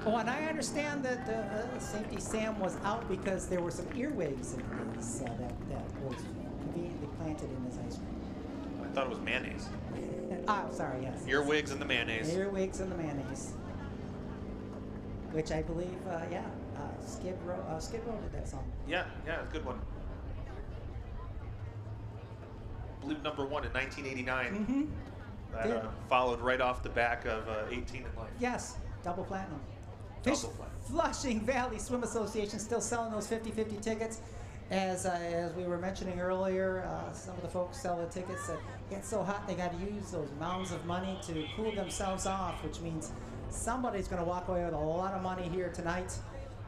Speaker 3: Oh, and I understand that Safety Sam was out because there were some earwigs in his that was conveniently planted in his ice cream.
Speaker 1: I thought it was mayonnaise.
Speaker 3: Sorry, yes.
Speaker 1: Earwigs and the mayonnaise.
Speaker 3: Earwigs and the mayonnaise. Which I believe, Skid Row did that song.
Speaker 1: Yeah, it's a good one. I believe number 1 in 1989. Mm-hmm. That followed right off the back of 18 in Life.
Speaker 3: Yes, double platinum. Flushing Valley Swim Association still selling those 50-50 tickets. As we were mentioning earlier, some of the folks sell the tickets that get so hot they got to use those mounds of money to cool themselves off, which means somebody's going to walk away with a lot of money here tonight,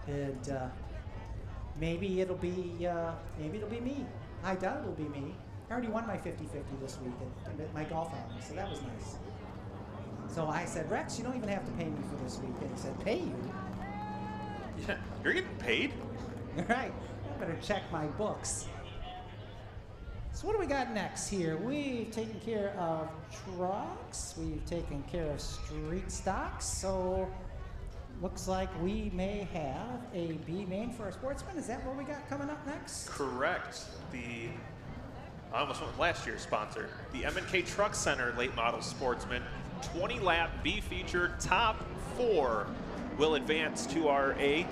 Speaker 3: and maybe it'll be me. I doubt it'll be me. I already won my 50-50 this week at my golf outing, so that was nice. So I said, Rex, you don't even have to pay me for this week. And he said, pay you?
Speaker 1: Yeah, you're getting paid?
Speaker 3: Right. I better check my books. So what do we got next here? We've taken care of trucks. We've taken care of street stocks. So looks like we may have a B main for our Sportsman. Is that what we got coming up next?
Speaker 1: Correct. I almost went with last year's sponsor. The M&K Truck Center Late Model Sportsman 20-lap B feature top 4 will advance to our A.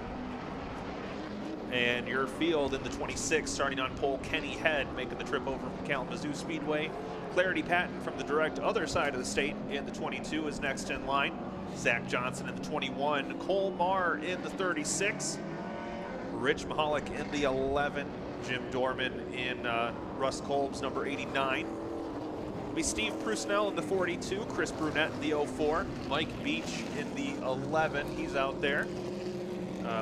Speaker 1: And your field in the 26, starting on pole, Kenny Head, making the trip over from Kalamazoo Speedway. Clarity Patton from the direct other side of the state in the 22 is next in line. Zach Johnson in the 21. Cole Marr in the 36. Rich Mahalik in the 11. Jim Dorman in Russ Kolb's number 89. It'll be Steve Prusnell in the 42. Chris Brunette in the 04. Mike Beach in the 11. He's out there.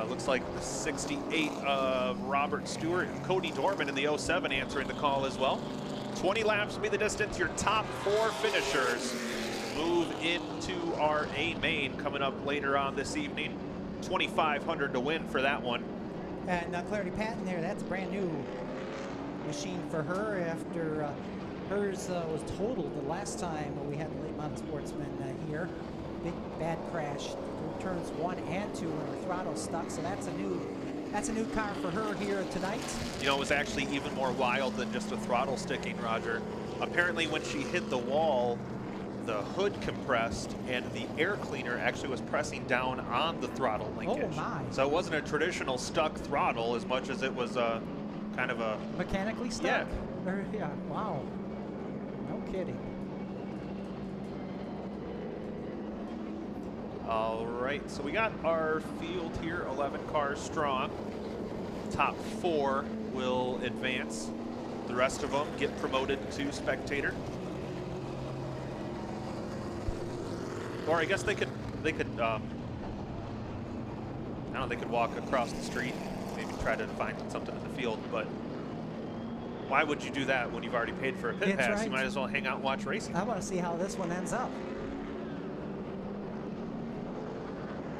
Speaker 1: Looks like the 68 of Robert Stewart, Cody Dorman in the 07 answering the call as well. 20 laps will be the distance. Your top 4 finishers move into our A main coming up later on this evening. 2,500 to win for that one.
Speaker 3: And Clarity Patton there, that's a brand new machine for her after hers was totaled the last time we had the late model Sportsman here. Big bad crash through turns 1 and 2 when her throttle stuck. So that's a new car for her here tonight.
Speaker 1: You know, it was actually even more wild than just a throttle sticking, Roger. Apparently when she hit the wall, the hood compressed and the air cleaner actually was pressing down on the throttle linkage.
Speaker 3: Oh my.
Speaker 1: So it wasn't a traditional stuck throttle as much as it was kind of a...
Speaker 3: Mechanically stuck?
Speaker 1: Yeah.
Speaker 3: Yeah, wow. No kidding.
Speaker 1: All right, so we got our field here, 11 cars strong. Top 4 will advance. The rest of them get promoted to spectator. Or I guess they could I don't know, they could walk across the street, maybe try to find something in the field, but why would you do that when you've already paid for a pit
Speaker 3: That's
Speaker 1: pass?
Speaker 3: right.
Speaker 1: You might as well hang out and watch racing.
Speaker 3: I want to see how this one ends up.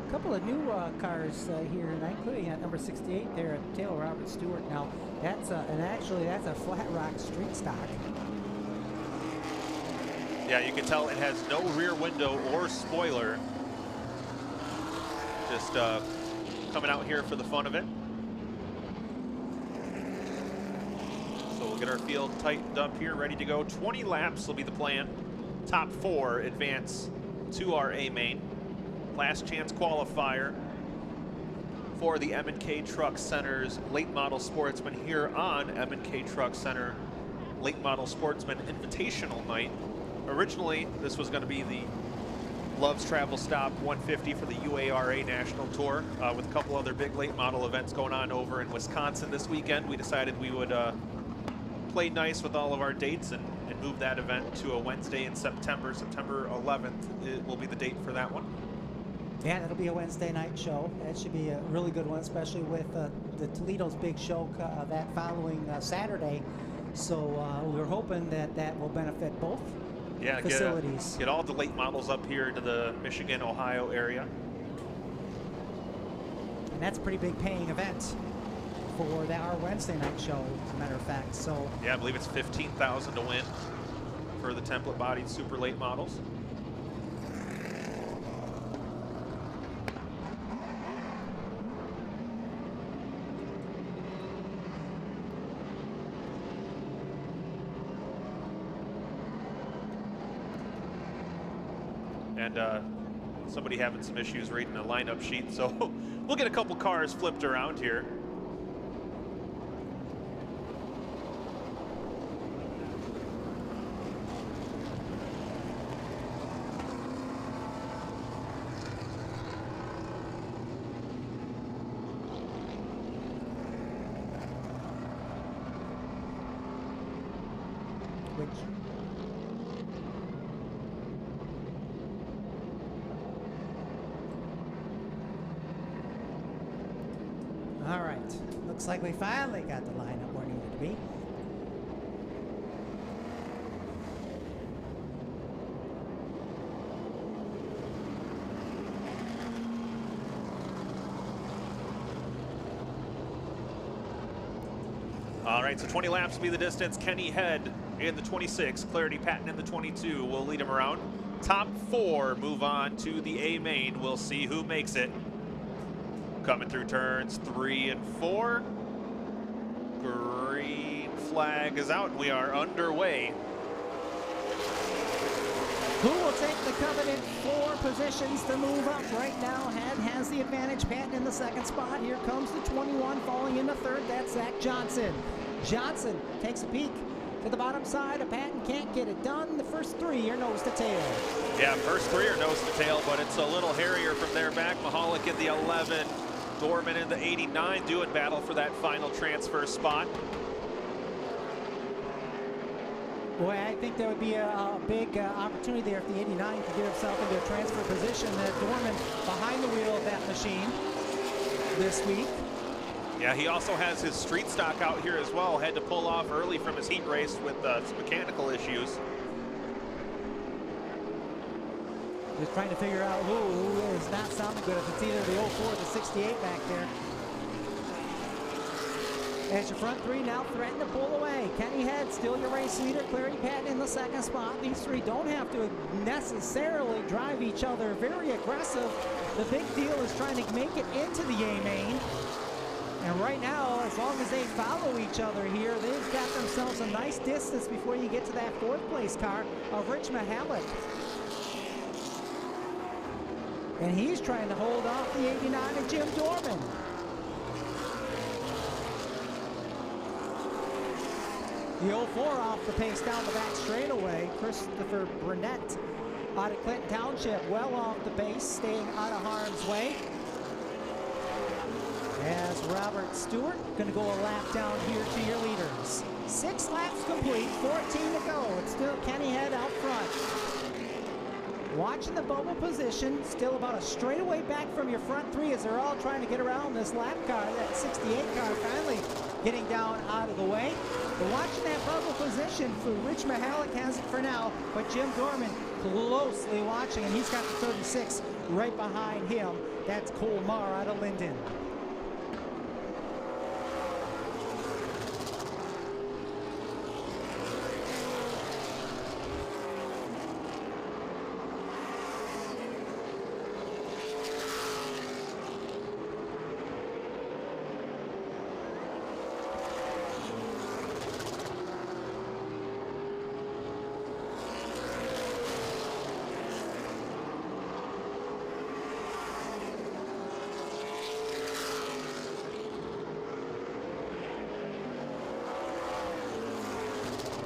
Speaker 3: A couple of new cars here tonight, including number 68 there, Taylor Robert Stewart. Now, that's and actually that's a flat rock street stock.
Speaker 1: Yeah, you can tell it has no rear window or spoiler. Just coming out here for the fun of it. So we'll get our field tightened up here, ready to go. 20 laps will be the plan. Top 4 advance to our A main. Last chance qualifier for the M&K Truck Center's Late Model Sportsman here on M&K Truck Center Late Model Sportsman Invitational night. Originally, this was going to be the Love's Travel Stop 150 for the UARA National Tour with a couple other big late model events going on over in Wisconsin this weekend. We decided we would play nice with all of our dates and move that event to a Wednesday in September. September 11th it will be the date for that one.
Speaker 3: Yeah, that'll be a Wednesday night show. That should be a really good one, especially with the Toledo's big show that following Saturday. So we're hoping that that will benefit both facilities.
Speaker 1: Get all the late models up here to the Michigan, Ohio area.
Speaker 3: And that's a pretty big paying event for our Wednesday night show, as a matter of fact. So
Speaker 1: yeah, I believe it's $15,000 to win for the template-bodied super late models. And somebody having some issues reading the lineup sheet, so we'll get a couple cars flipped around here.
Speaker 3: all right, looks like we finally got the lineup where it needed to be.
Speaker 1: All right, so 20 laps will be the distance. Kenny Head in the 26, Clarity Patton in the 22 will lead him around. Top 4 move on to the A main. We'll see who makes it. Coming through turns 3 and 4. Green flag is out. We are underway.
Speaker 3: Who will take the coveted 4 positions to move up? Right now, Head has the advantage. Patton in the 2nd spot. Here comes the 21 falling in the 3rd. That's Zach Johnson. Johnson takes a peek to the bottom side. Patton can't get it done. The first 3 are nose to tail.
Speaker 1: Yeah, first 3 are nose to tail, but it's a little hairier from there back. Mahalik in the 11, Dorman in the 89 doing battle for that final transfer spot.
Speaker 3: Boy, I think there would be a big opportunity there if the 89 could get himself into a transfer position. Dorman behind the wheel of that machine. this week.
Speaker 1: Yeah, he also has his street stock out here as well. Had to pull off early from his heat race with some mechanical issues.
Speaker 3: Just trying to figure out who is not sounding good. If it's either the 04 or the 68 back there. As your front three now threaten to pull away. Kenny Head still your race leader. Clary Patton in the second spot. These three don't have to necessarily drive each other very aggressive. The big deal is trying to make it into the A main. And right now, as long as they follow each other here, they've got themselves a nice distance before you get to that fourth place car of Rich Mihalik. And he's trying to hold off the 89 of Jim Dorman. The 04 off the pace down the back straightaway. Christopher Burnett out of Clinton Township, well off the pace, staying out of harm's way. As Robert Stewart going to go a lap down here to your leaders. 6 laps complete, 14 to go. It's still Kenny Head out front. Watching the bubble position, still about a straightaway back from your front three as they're all trying to get around this lap car. That 68 car finally getting down out of the way. But watching that bubble position for Rich Mihalik has it for now, but Jim Dorman closely watching, and he's got the 36 right behind him. That's Cole Marr out of Linden.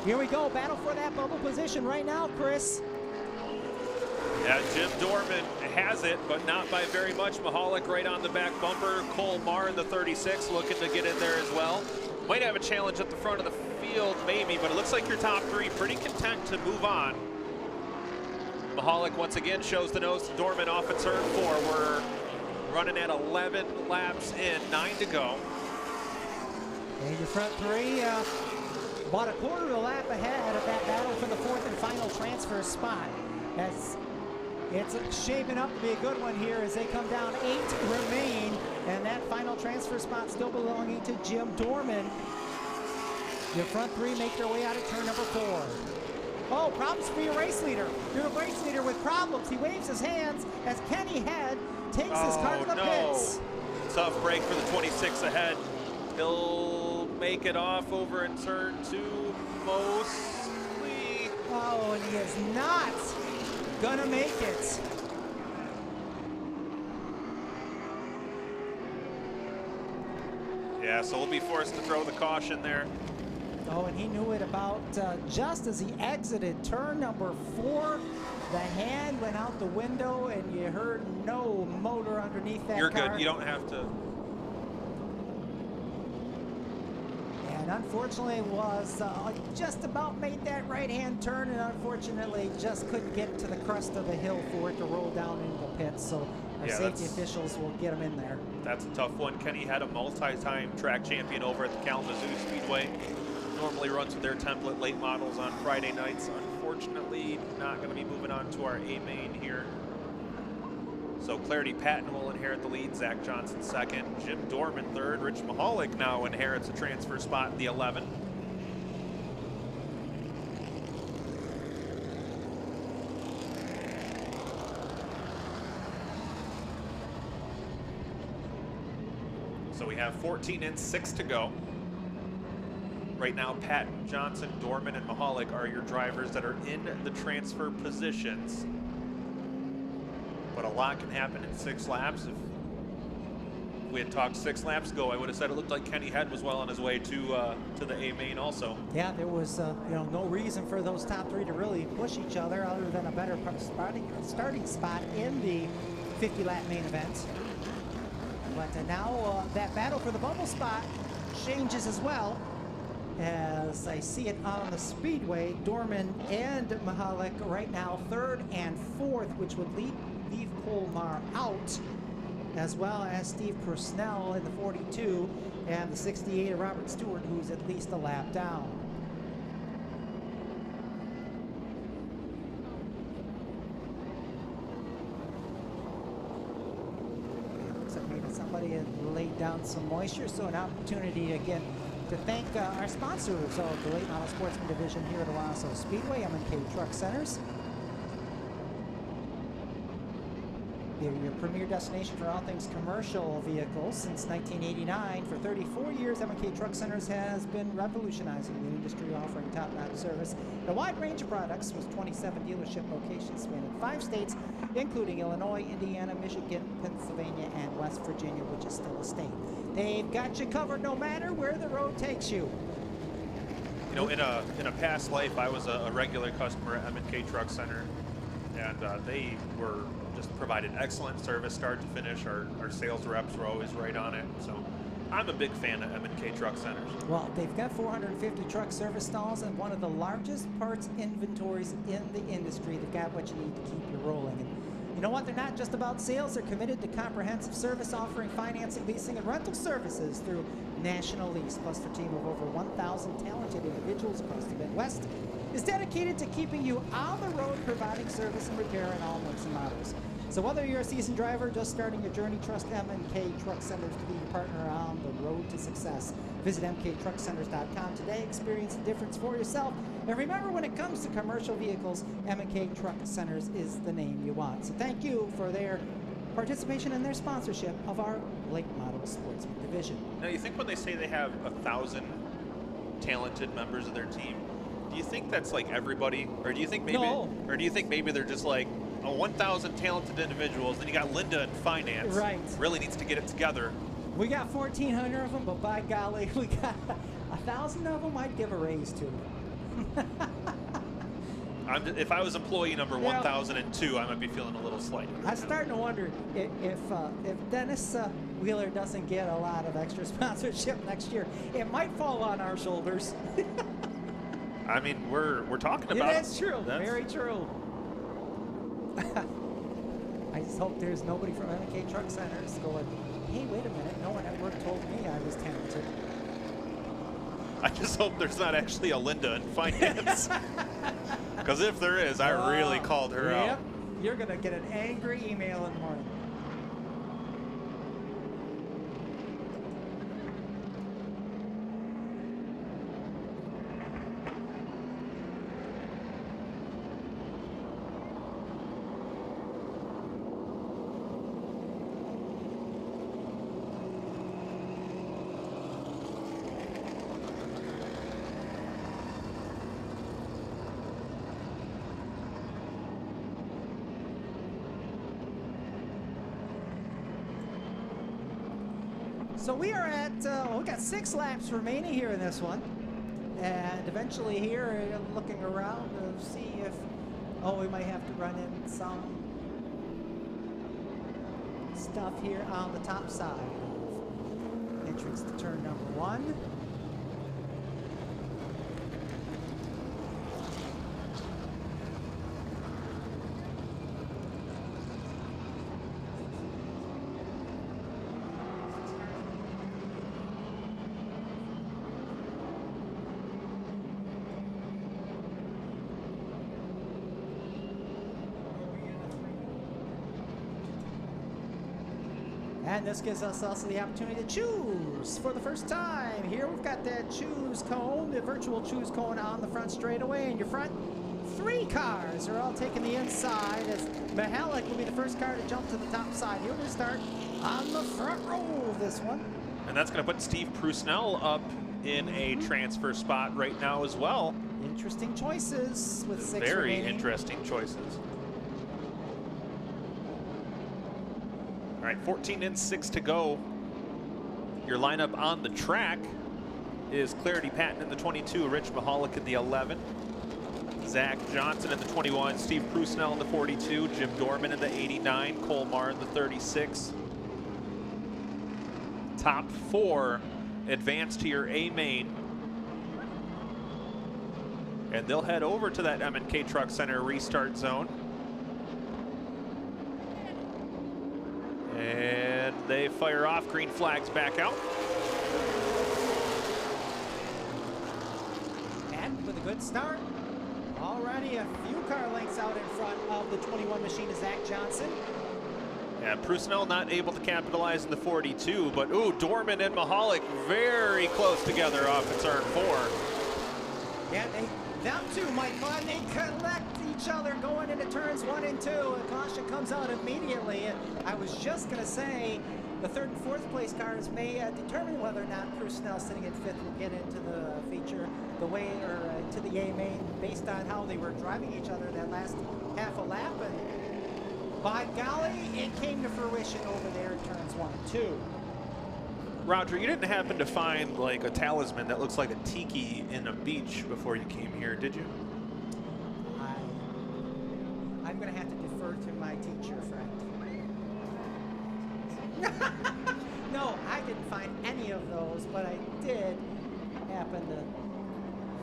Speaker 3: Here we go, battle for that bubble position right now, Chris.
Speaker 1: Yeah, Jim Dorman has it, but not by very much. Mihalik right on the back bumper. Cole Marr in the 36 looking to get in there as well. Might have a challenge at the front of the field, maybe, but it looks like your top three pretty content to move on. Mihalik once again shows the nose to Dorman off at turn 4. We're running at 11 laps in, 9 to go.
Speaker 3: And your front three, about a quarter of a lap ahead of that battle for the fourth and final transfer spot. As it's shaping up to be a good one here as they come down. 8 remain, and that final transfer spot still belonging to Jim Dorman. Your front three make their way out of turn number 4. Oh, problems for your race leader. Your race leader with problems. He waves his hands as Kenny Head takes his car to the pits.
Speaker 1: Tough break for the 26 ahead. He'll make it off over in turn 2 mostly.
Speaker 3: Oh, and he is not gonna make it.
Speaker 1: Yeah, so we'll be forced to throw the caution there.
Speaker 3: Oh, and he knew it about just as he exited turn number 4. The hand went out the window, and you heard no motor underneath that
Speaker 1: You're
Speaker 3: car.
Speaker 1: good. You don't have to.
Speaker 3: And unfortunately was just about made that right-hand turn, and unfortunately just couldn't get to the crest of the hill for it to roll down into the pits. So our safety officials will get him in there.
Speaker 1: That's a tough one. Kenny had a multi-time track champion over at the Kalamazoo Speedway. Normally runs with their template late models on Friday nights. Unfortunately, not going to be moving on to our A main here. So Clarity Patton will inherit the lead. Zach Johnson second. Jim Dorman third. Rich Mihalik now inherits a transfer spot in the 11. So we have 14 and 6 to go. Right now, Patton, Johnson, Dorman, and Mihalik are your drivers that are in the transfer positions. But a lot can happen in 6 laps. If we had talked 6 laps ago, I would have said it looked like Kenny Head was well on his way to the A main also.
Speaker 3: Yeah, there was no reason for those top 3 to really push each other other than a better starting spot in the 50-lap main event. But now that battle for the bubble spot changes as well. As I see it on the speedway, Dorman and Mihalik right now 3rd and 4th, which would leave Cole Marr out. as well as Steve Persnell in the 42, and the 68 of Robert Stewart, who's at least a lap down. Looks like maybe somebody had laid down some moisture, so an opportunity again to thank our sponsors of the late model sportsman division here at Owasso Speedway, M&K Truck Centers. They're your premier destination for all things commercial vehicles since 1989. For 34 years, M&K Truck Centers has been revolutionizing the industry, offering top-notch service and a wide range of products with 27 dealership locations spanning 5 states, including Illinois, Indiana, Michigan, Pennsylvania, and West Virginia, which is still a state. They've got you covered no matter where the road takes you.
Speaker 1: You know, in a past life, I was a regular customer at M&K Truck Center, and they were just provided excellent service start to finish. Our sales reps were always right on it. So I'm a big fan of M&K Truck Centers.
Speaker 3: Well, they've got 450 truck service stalls and one of the largest parts inventories in the industry. They've got what you need to keep you rolling. And you know what? They're not just about sales. They're committed to comprehensive service, offering financing, leasing, and rental services through National Lease. Plus, their team of over 1,000 talented individuals across the Midwest is dedicated to keeping you on the road, providing service and repair in all makes and models. So whether you're a seasoned driver just starting your journey, trust M&K Truck Centers to be your partner on the road to success. Visit mktruckcenters.com today. Experience the difference for yourself. And remember, when it comes to commercial vehicles, M&K Truck Centers is the name you want. So thank you for their participation and their sponsorship of our late model sportsman division.
Speaker 1: Now, you think when they say they have 1,000 talented members of their team, do you think that's like everybody, or do you think maybe, or do you think maybe they're just like 1,000 talented individuals? Then you got Linda in finance,
Speaker 3: right? Really
Speaker 1: needs to get it together.
Speaker 3: We got 1,400 of them, but by golly, we got 1,000 of them. I'd give a raise to.
Speaker 1: If I was employee number 1,002, I might be feeling a little slighted.
Speaker 3: I'm starting to wonder if Dennis Wheeler doesn't get a lot of extra sponsorship next year, it might fall on our shoulders.
Speaker 1: I mean, we're talking about.
Speaker 3: Yeah, that's true. Very true. I just hope there's nobody from M&K Truck Centers going, hey, wait a minute, no one at work told me I was talented.
Speaker 1: I just hope there's not actually a Linda in finance. Because if there is, I really called her out.
Speaker 3: Yep, you're going to get an angry email in the morning. So we are at, we got 6 laps remaining here in this one. And eventually here, looking around to see if, we might have to run in some stuff here on the top side of entrance to turn number 1. And this gives us also the opportunity to choose for the first time. Here we've got that choose cone, the virtual choose cone on the front straightaway. In your front, 3 cars are all taking the inside as Mihalik will be the first car to jump to the top side. He'll start on the front row of this one.
Speaker 1: And that's going to put Steve Persnell up in a transfer spot right now as well.
Speaker 3: Interesting choices with 6
Speaker 1: Very
Speaker 3: remaining.
Speaker 1: interesting choices. All right, 14 and 6 to go. Your lineup on the track is Clarity Patton in the 22, Rich Mihalik in the 11, Zach Johnson in the 21, Steve Persnell in the 42, Jim Dorman in the 89, Cole Marr in the 36. Top 4 advance to your A main. And they'll head over to that M&K Truck Center restart zone. And they fire off. Green flags back out.
Speaker 3: And with a good start, already a few car lengths out in front of the 21 machine is Zach Johnson.
Speaker 1: Yeah, Prusnell not able to capitalize in the 42, but ooh, Dorman and Mahalik very close together off of turn 4.
Speaker 3: Yeah, them two, Mike Munn, they collect each other going into turns 1 and 2. A caution comes out immediately. I was just going to say the 3rd and 4th place cars may determine whether or not Prusnell sitting in 5th will get into the feature the way, or into the A main, based on how they were driving each other that last half a lap. And by golly, it came to fruition over there in turns 1 and 2.
Speaker 1: Roger, you didn't happen to find like a talisman that looks like a tiki in a beach before you came here, did you?
Speaker 3: I'm going to have to defer to my teacher friend. No, I didn't find any of those, but I did happen to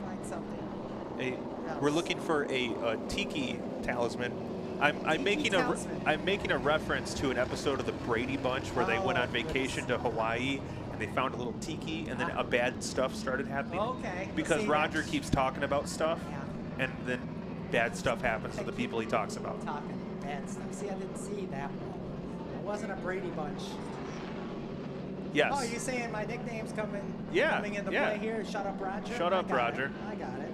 Speaker 3: find something.
Speaker 1: We're looking for a tiki talisman. I'm making a reference to an episode of the Brady Bunch where they went on vacation to Hawaii and they found a little tiki, and then a bad stuff started happening.
Speaker 3: Okay.
Speaker 1: Because Roger keeps talking about stuff,
Speaker 3: Yeah.
Speaker 1: and then bad stuff happens to the people he talks about.
Speaker 3: Talking bad stuff. See, I didn't see that one. It wasn't a Brady Bunch.
Speaker 1: Yes.
Speaker 3: Oh, you saying my nickname's coming into
Speaker 1: yeah.
Speaker 3: play here? Shut up, Roger?
Speaker 1: Shut up, Roger.
Speaker 3: I got it.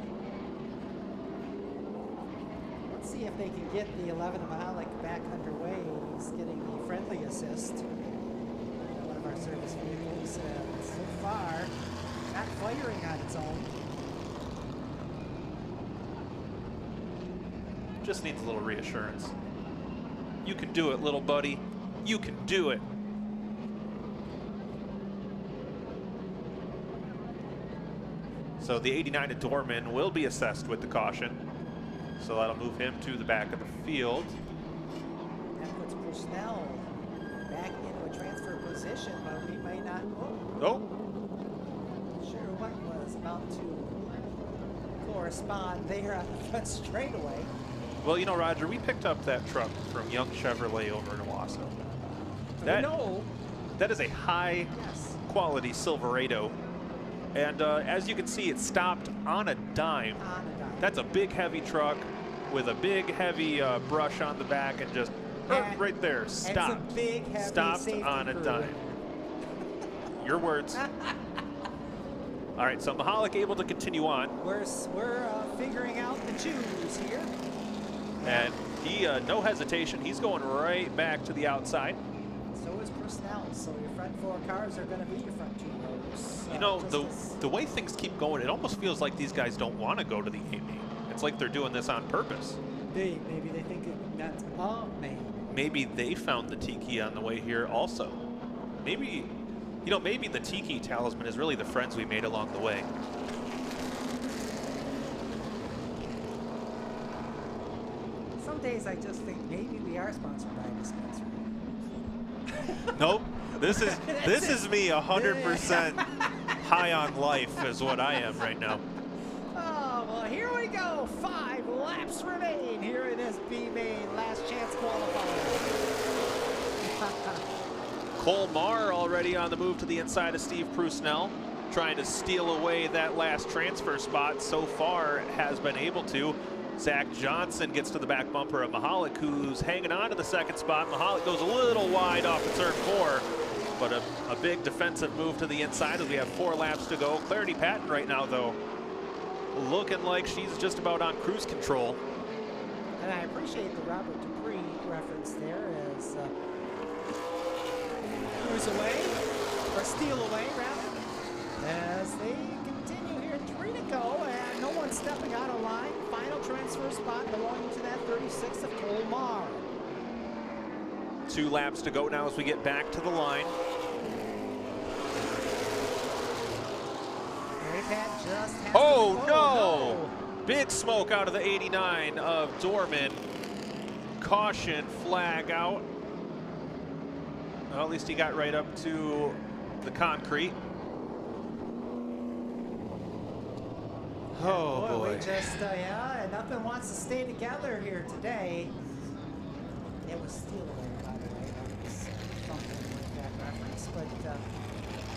Speaker 3: Let's see if they can get the 11 of Mahalik back underway. He's getting the friendly assist. One of our service vehicles so far not firing on its own.
Speaker 1: Just needs a little reassurance. You can do it, little buddy. You can do it. So the 89 of Dorman will be assessed with the caution. So that'll move him to the back of the field.
Speaker 3: That puts Prusnell back into a transfer position, but we may not.
Speaker 1: Oh.
Speaker 3: Sure what was about to correspond there on the front straightaway.
Speaker 1: Well, you know, Roger, we picked up that truck from Young Chevrolet over in Owasso. That is a high quality Silverado. And as you can see, it stopped on a dime. That's a big, heavy truck with a big, heavy brush on the back, and just right there, stopped.
Speaker 3: It's a big, heavy
Speaker 1: stopped on a dime. Your words. All right, so Mahalik able to continue on.
Speaker 3: We're figuring out the choose here.
Speaker 1: And he, no hesitation, he's going right back to the outside.
Speaker 3: So is Prusnell. So your front 4 cars are going to be your front 2 rows.
Speaker 1: You know, the way things keep going, it almost feels like these guys don't want to go to the A main. It's like they're doing this on purpose.
Speaker 3: Maybe they think that's a main.
Speaker 1: Maybe they found the tiki on the way here also. Maybe, you know, maybe the tiki talisman is really the friends we made along the way.
Speaker 3: Some days I just think maybe we are sponsored by a dispensary.
Speaker 1: Nope. This is me 100% high on life is what I am right now.
Speaker 3: Oh, well, here we go. 5 laps remain here in this B main last chance qualifier.
Speaker 1: Cole Marr already on the move to the inside of Steve Prusnell, trying to steal away that last transfer spot. So far has been able to. Zach Johnson gets to the back bumper of Mahalik, who's hanging on to the 2nd spot. Mahalik goes a little wide off of turn 4, but a big defensive move to the inside as we have 4 laps to go. Clarity Patton right now, though, looking like she's just about on cruise control.
Speaker 3: And I appreciate the Robert Dupree reference there as cruise away, or steal away, rather, as they continue here. 3 to go, and no one stepping out of line. Final transfer spot belonging to that 36 of Cole Marr.
Speaker 1: 2 laps to go now as we get back to the line. Oh, no! Big smoke out of the 89 of Dorman. Caution flag out. Well, at least he got right up to the concrete. Oh, boy.
Speaker 3: We just, yeah, nothing wants to stay together here today. It was steal away, by the way. That was something like that race. But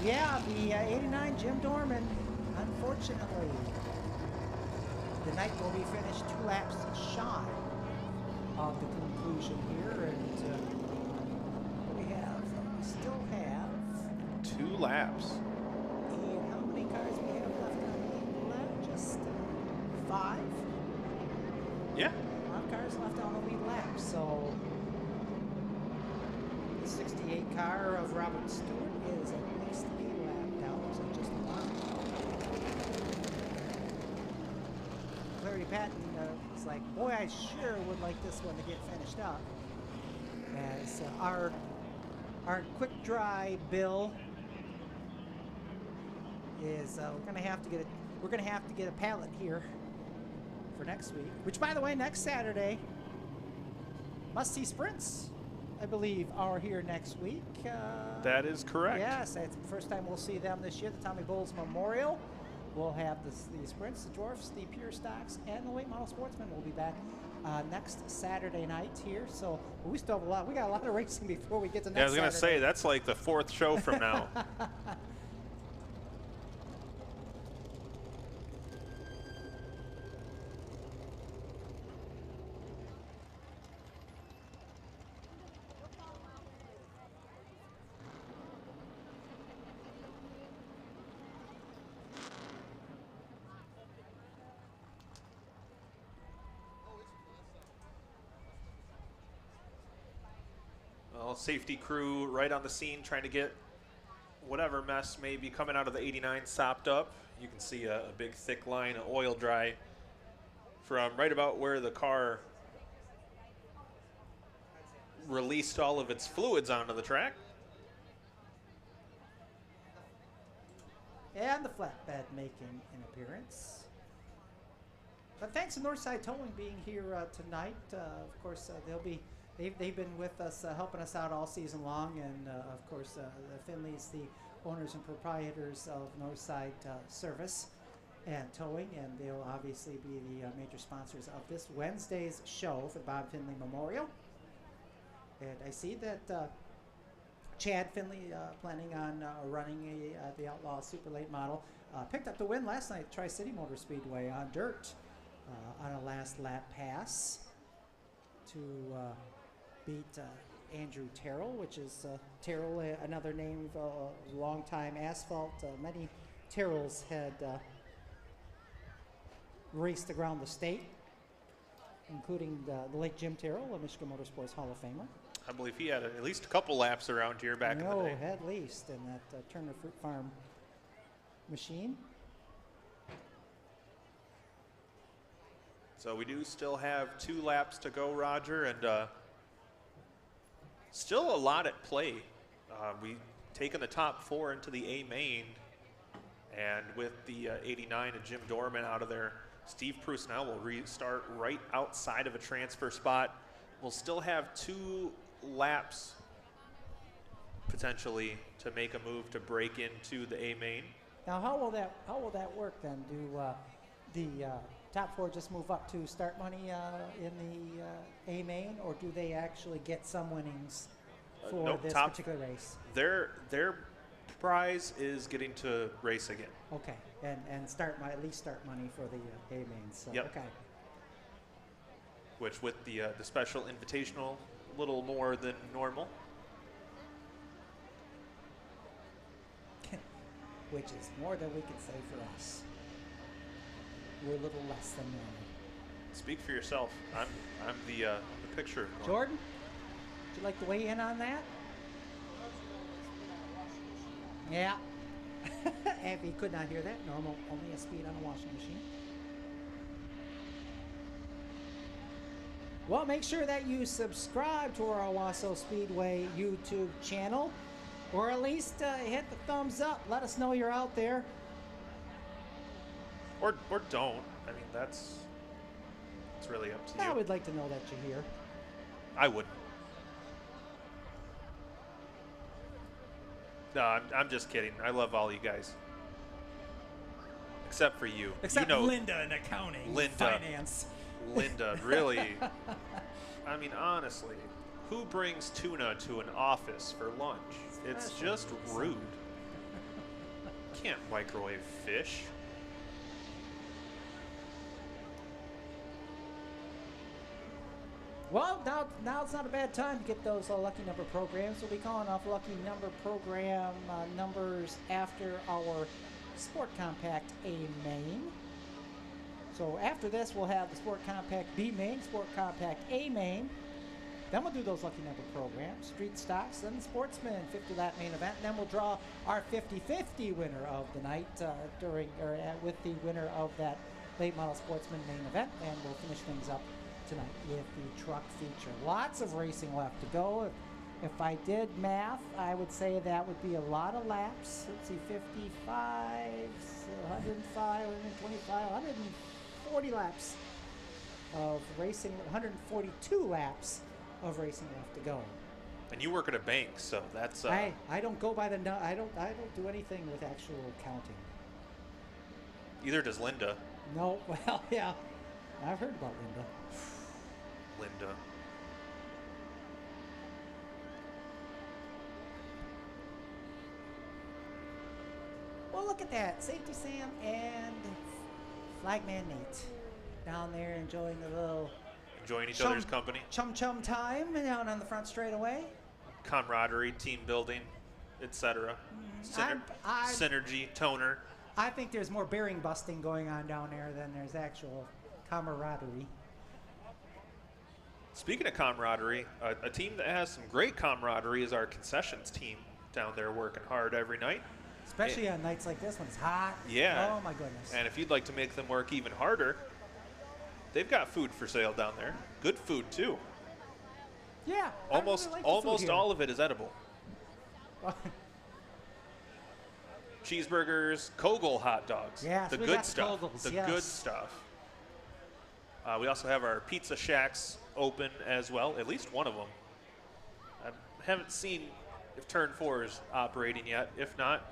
Speaker 3: yeah, the 89 Jim Dorman, unfortunately, the night will be finished 2 laps shy of the conclusion here. And we still have
Speaker 1: 2 laps.
Speaker 3: And how many cars we have left on the lap? Just 5?
Speaker 1: Yeah.
Speaker 3: 5 cars left on the lead lap. So the 68 car of Robert Stewart is at least a lap down. So just 1. Clarity Patton is like, boy, I sure would like this one to get finished up. As our quick dry Bill is we're gonna have to get a pallet here for next week. Which, by the way, next Saturday, Must See Sprints, I believe, are here next week.
Speaker 1: That is correct.
Speaker 3: Yes, it's the first time we'll see them this year. The Tommy Bowles Memorial. We'll have the Sprints, the Dwarfs, the Pure Stocks, and the Late Model Sportsman will be back next Saturday night here. So we still have we got a lot of racing before we get to next Saturday.
Speaker 1: Yeah, I was going to say, that's like the 4th show from now. Safety crew right on the scene trying to get whatever mess may be coming out of the 89 sopped up. You can see a big thick line of oil dry from right about where the car released all of its fluids onto the track.
Speaker 3: And the flatbed making an appearance. But thanks to Northside Towing being here tonight. Of course, they've been with us, helping us out all season long, and of course, the Finleys, the owners and proprietors of Northside Service and Towing, and they'll obviously be the major sponsors of this Wednesday's show for the Bob Finley Memorial. And I see that Chad Finley, planning on running the Outlaw Super Late Model, picked up the win last night at Tri-City Motor Speedway on dirt on a last lap pass to beat Andrew Terrell, which is Terrell, another name of longtime asphalt. Many Terrells had raced around the state, including the late Jim Terrell, a Michigan Motorsports Hall of Famer.
Speaker 1: I believe he had at least a couple laps around here back in the day.
Speaker 3: At least, in that Turner Fruit Farm machine.
Speaker 1: So we do still have 2 laps to go, Roger, and still a lot at play. We've taken the top 4 into the A main, and with the 89 and Jim Dorman out of there, Steve Pruce now will restart right outside of a transfer spot. We'll still have 2 laps potentially to make a move to break into the A main.
Speaker 3: Now, how will that work then? Do the top 4 just move up to start money in the A main, or do they actually get some winnings for
Speaker 1: nope,
Speaker 3: this particular race?
Speaker 1: Their prize is getting to race again.
Speaker 3: Okay, and at least start money for the A main. So
Speaker 1: yep.
Speaker 3: Okay.
Speaker 1: Which with the special invitational, a little more than normal.
Speaker 3: Which is more than we can say for us. We're a little less than normal.
Speaker 1: Speak for yourself. I'm the picture.
Speaker 3: Jordan, would you like to weigh in on that? Yeah. If he could not hear that, normal, only a speed on a washing machine. Well, make sure that you subscribe to our Owasso Speedway YouTube channel, or at least hit the thumbs up. Let us know you're out there.
Speaker 1: Or don't. I mean, it's really up to you.
Speaker 3: I would like to know that you're here.
Speaker 1: I wouldn't. No, I'm just kidding. I love all you guys. Except for you.
Speaker 3: Except
Speaker 1: you know,
Speaker 3: Linda in accounting, finance.
Speaker 1: Linda, really. I mean, honestly, who brings tuna to an office for lunch?
Speaker 3: It's
Speaker 1: It's just rude. Can't microwave fish.
Speaker 3: Well, now it's not a bad time to get those lucky number programs. We'll be calling off lucky number program numbers after our Sport Compact A main. So after this, we'll have the Sport Compact B main, Sport Compact A main. Then we'll do those lucky number programs, Street Stocks, then the Sportsman 50 lap main event. And then we'll draw our 50-50 winner of the night with the winner of that late model Sportsman main event. And we'll finish things up tonight with the truck feature. Lots of racing left to go. If I did math, I would say that would be a lot of laps. Let's see, 55, 105, 125, 140 laps of racing, 142 laps of racing left to go.
Speaker 1: And you work at a bank, so that's.
Speaker 3: I don't go by the. I don't do anything with actual counting.
Speaker 1: Either does Linda.
Speaker 3: No, well, yeah, I've heard about Linda.
Speaker 1: Linda.
Speaker 3: Well, look at that. Safety Sam and Flagman Nate down there enjoying the little
Speaker 1: Enjoying each other's company.
Speaker 3: chum time down on the front straightaway.
Speaker 1: Camaraderie, team building, etc. Synergy, toner.
Speaker 3: I think there's more bearing busting going on down there than there's actual camaraderie.
Speaker 1: Speaking of camaraderie, a team that has some great camaraderie is our concessions team down there working hard every night.
Speaker 3: Especially on nights like this when it's hot.
Speaker 1: Yeah.
Speaker 3: Oh, my goodness.
Speaker 1: And if you'd like to make them work even harder, they've got food for sale down there. Good food, too.
Speaker 3: Yeah.
Speaker 1: Almost,
Speaker 3: I really like the food
Speaker 1: almost
Speaker 3: here.
Speaker 1: all of it is edible. Cheeseburgers, Kogel hot dogs.
Speaker 3: Yes,
Speaker 1: the
Speaker 3: we
Speaker 1: good
Speaker 3: got
Speaker 1: stuff.
Speaker 3: Kogels,
Speaker 1: The
Speaker 3: yes.
Speaker 1: good stuff. We also have our pizza shacks open as well, at least one of them. I haven't seen if Turn 4 is operating yet. If not,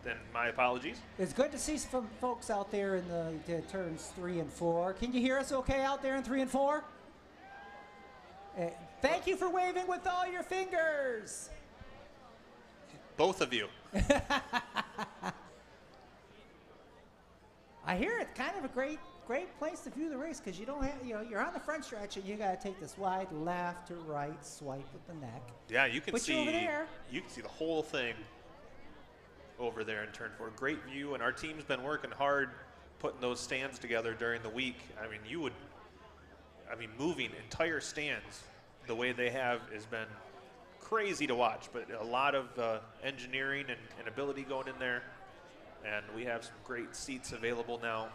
Speaker 1: then my apologies.
Speaker 3: It's good to see some folks out there in the turns 3 and 4. Can you hear us okay out there in 3 and 4? Thank you for waving with all your fingers.
Speaker 1: Both of you.
Speaker 3: I hear it's kind of a great place to view the race because you don't have, you're on the front stretch and you got to take this wide left to right swipe with the neck.
Speaker 1: Yeah, you can
Speaker 3: But you're over there.
Speaker 1: You can see the whole thing over there in Turn 4. Great view, and our team's been working hard putting those stands together during the week. I mean, moving entire stands the way they have has been crazy to watch, but a lot of engineering and ability going in there, and we have some great seats available now.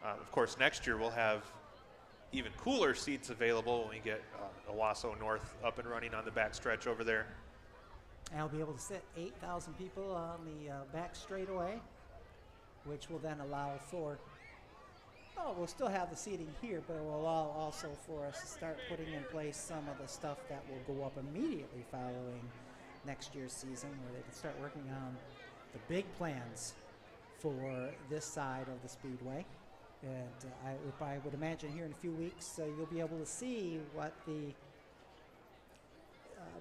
Speaker 1: Of course, next year we'll have even cooler seats available when we get Owasso North up and running on the back stretch over there.
Speaker 3: And I'll be able to sit 8,000 people on the back straightaway, which will then allow for, we'll still have the seating here, but it will allow also for us to start putting in place some of the stuff that will go up immediately following next year's season, where they can start working on the big plans for this side of the Speedway. And I would imagine here in a few weeks, you'll be able to see what the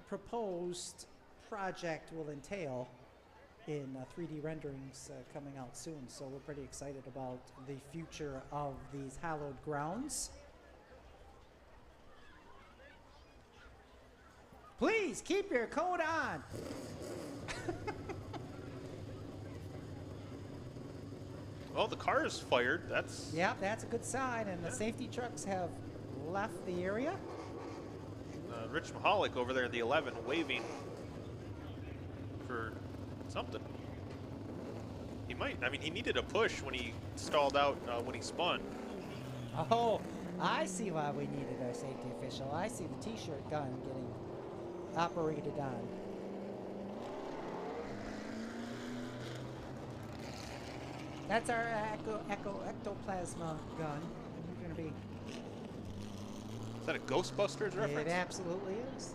Speaker 3: proposed project will entail in 3D renderings coming out soon. So we're pretty excited about the future of these hallowed grounds. Please keep your coat on.
Speaker 1: Well, the car is fired. That's
Speaker 3: That's a good sign. And the safety trucks have left the area.
Speaker 1: Rich Mahalik over there in the 11 waving for something. He needed a push when he stalled out when he spun.
Speaker 3: Oh, I see why we needed our safety official. I see the T-shirt gun getting operated on. That's our ectoplasma gun. We're going to be.
Speaker 1: Is that a Ghostbusters reference?
Speaker 3: It absolutely is.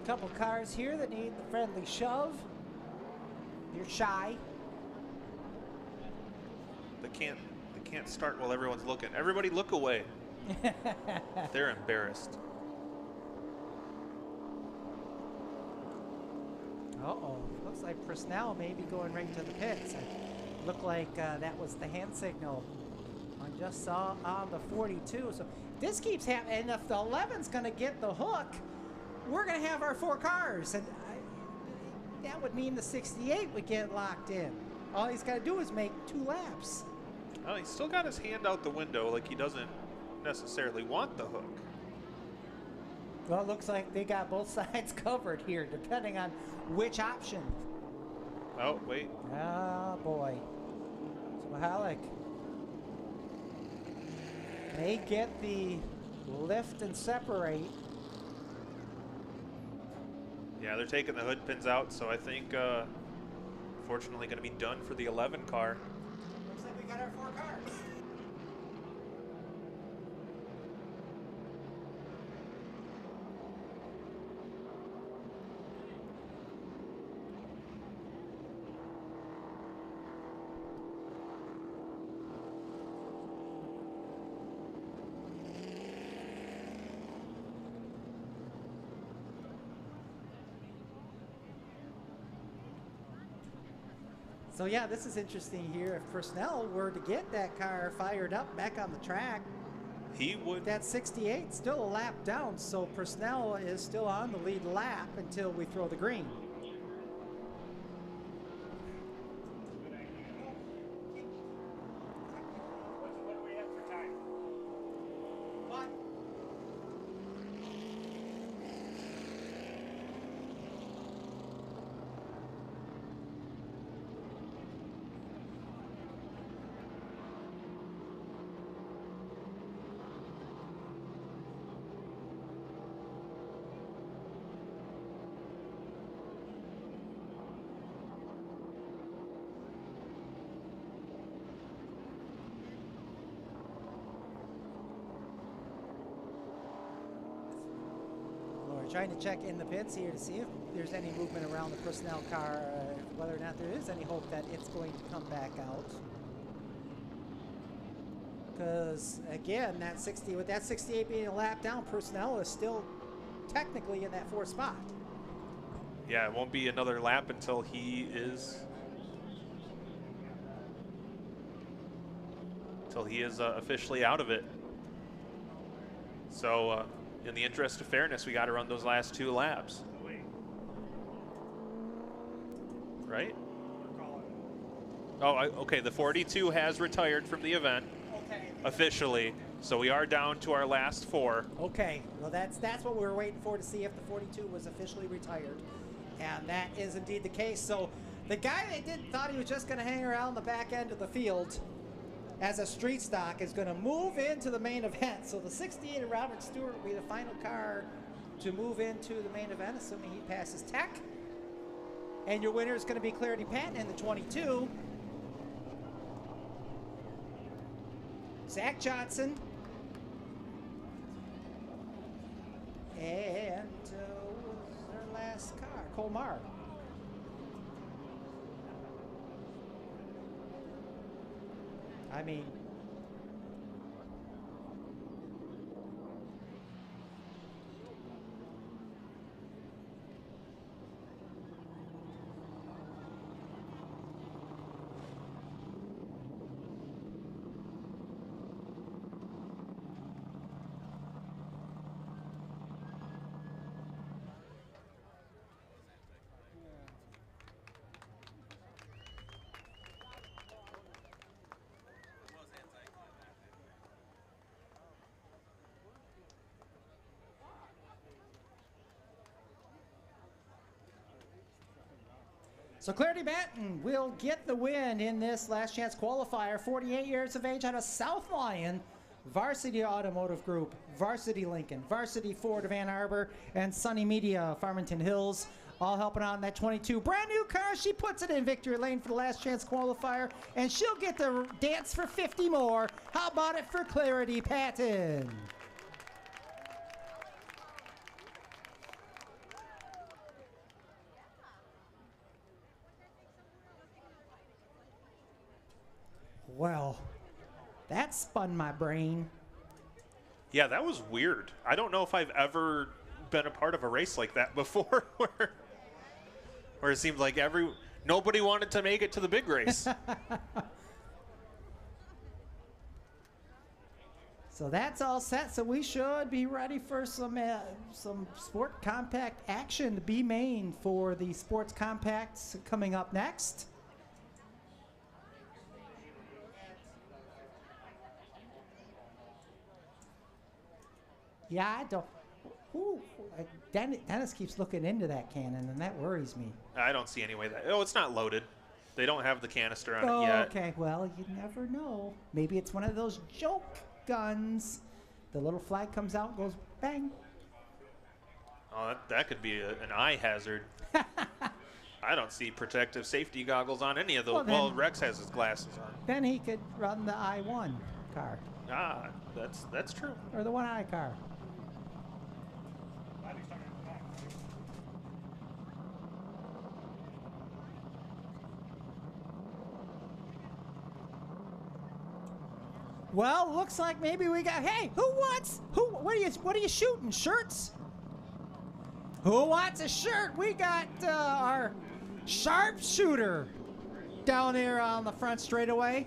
Speaker 3: Couple cars here that need the friendly shove. You're shy.
Speaker 1: The can't start while everyone's looking. Everybody look away. They're embarrassed.
Speaker 3: Uh-oh. Looks like personnel may be going right to the pits. It looked like that was the hand signal I just saw on the 42. So this keeps happening. And if the 11's going to get the hook, we're going to have our 4 cars. And that would mean the 68 would get locked in. All he's got to do is make 2 laps.
Speaker 1: Well, he's still got his hand out the window like he doesn't necessarily want the hook.
Speaker 3: Well, it looks like they got both sides covered here, depending on which option.
Speaker 1: Oh, wait.
Speaker 3: Oh, boy. So Mahalik may get the lift and separate.
Speaker 1: Yeah, they're taking the hood pins out, so I think, fortunately, going to be done for the 11 car.
Speaker 3: Looks like we got our 4 cars. So yeah, this is interesting here. If personnel were to get that car fired up back on the track,
Speaker 1: He would.
Speaker 3: that 68 still a lap down, so personnel is still on the lead lap until we throw the green.
Speaker 4: What do we have for time?
Speaker 3: What? We're trying to check in the pits here to see if there's any movement around the personnel car, whether or not there is any hope that it's going to come back out. Because again, that 60 with that 68 being a lap down, personnel is still technically in that 4th spot.
Speaker 1: Yeah, it won't be another lap until he is. Until he is officially out of it. So, in the interest of fairness, we got to run those last 2 laps. Right? Oh, okay. The 42 has retired from the event
Speaker 3: Okay.
Speaker 1: officially, so we are down to our last 4.
Speaker 3: Okay. Well, that's what we were waiting for, to see if the 42 was officially retired, and that is indeed the case. So the guy they thought he was just going to hang around the back end of the field as a street stock is going to move into the main event. So the 68 of Robert Stewart will be the final car to move into the main event, assuming he passes tech. And your winner is going to be Clarity Patton in the 22. Zach Johnson. And what was their last car? Colmar. I mean, so Clarity Patton will get the win in this last chance qualifier. 48 years of age, out of South Lyon, Varsity Automotive Group, Varsity Lincoln, Varsity Ford of Ann Arbor, and Sunny Media, Farmington Hills, all helping on that 22. Brand new car, she puts it in victory lane for the last chance qualifier, and she'll get the dance for 50 more. How about it for Clarity Patton? Well, That spun my brain.
Speaker 1: Yeah, that was weird. I don't know if I've ever been a part of a race like that before where it seemed like nobody wanted to make it to the big race.
Speaker 3: So that's all set. So we should be ready for some sport compact action. The B main for the sports compacts coming up next. Yeah, I don't. Dennis keeps looking into that cannon, and that worries me.
Speaker 1: I don't see any way that. Oh, it's not loaded. They don't have the canister on it yet.
Speaker 3: Okay, well, you never know. Maybe it's one of those joke guns. The little flag comes out, goes bang.
Speaker 1: Oh, that could be an eye hazard. I don't see protective safety goggles on any of those. Well, Rex has his glasses on.
Speaker 3: Then he could run the I-1 car.
Speaker 1: Ah, that's true.
Speaker 3: Or the one-eye car. Well, looks like maybe we got. Hey, what are you shooting? Shirts? Who wants a shirt? We got our sharpshooter down there on the front straightaway.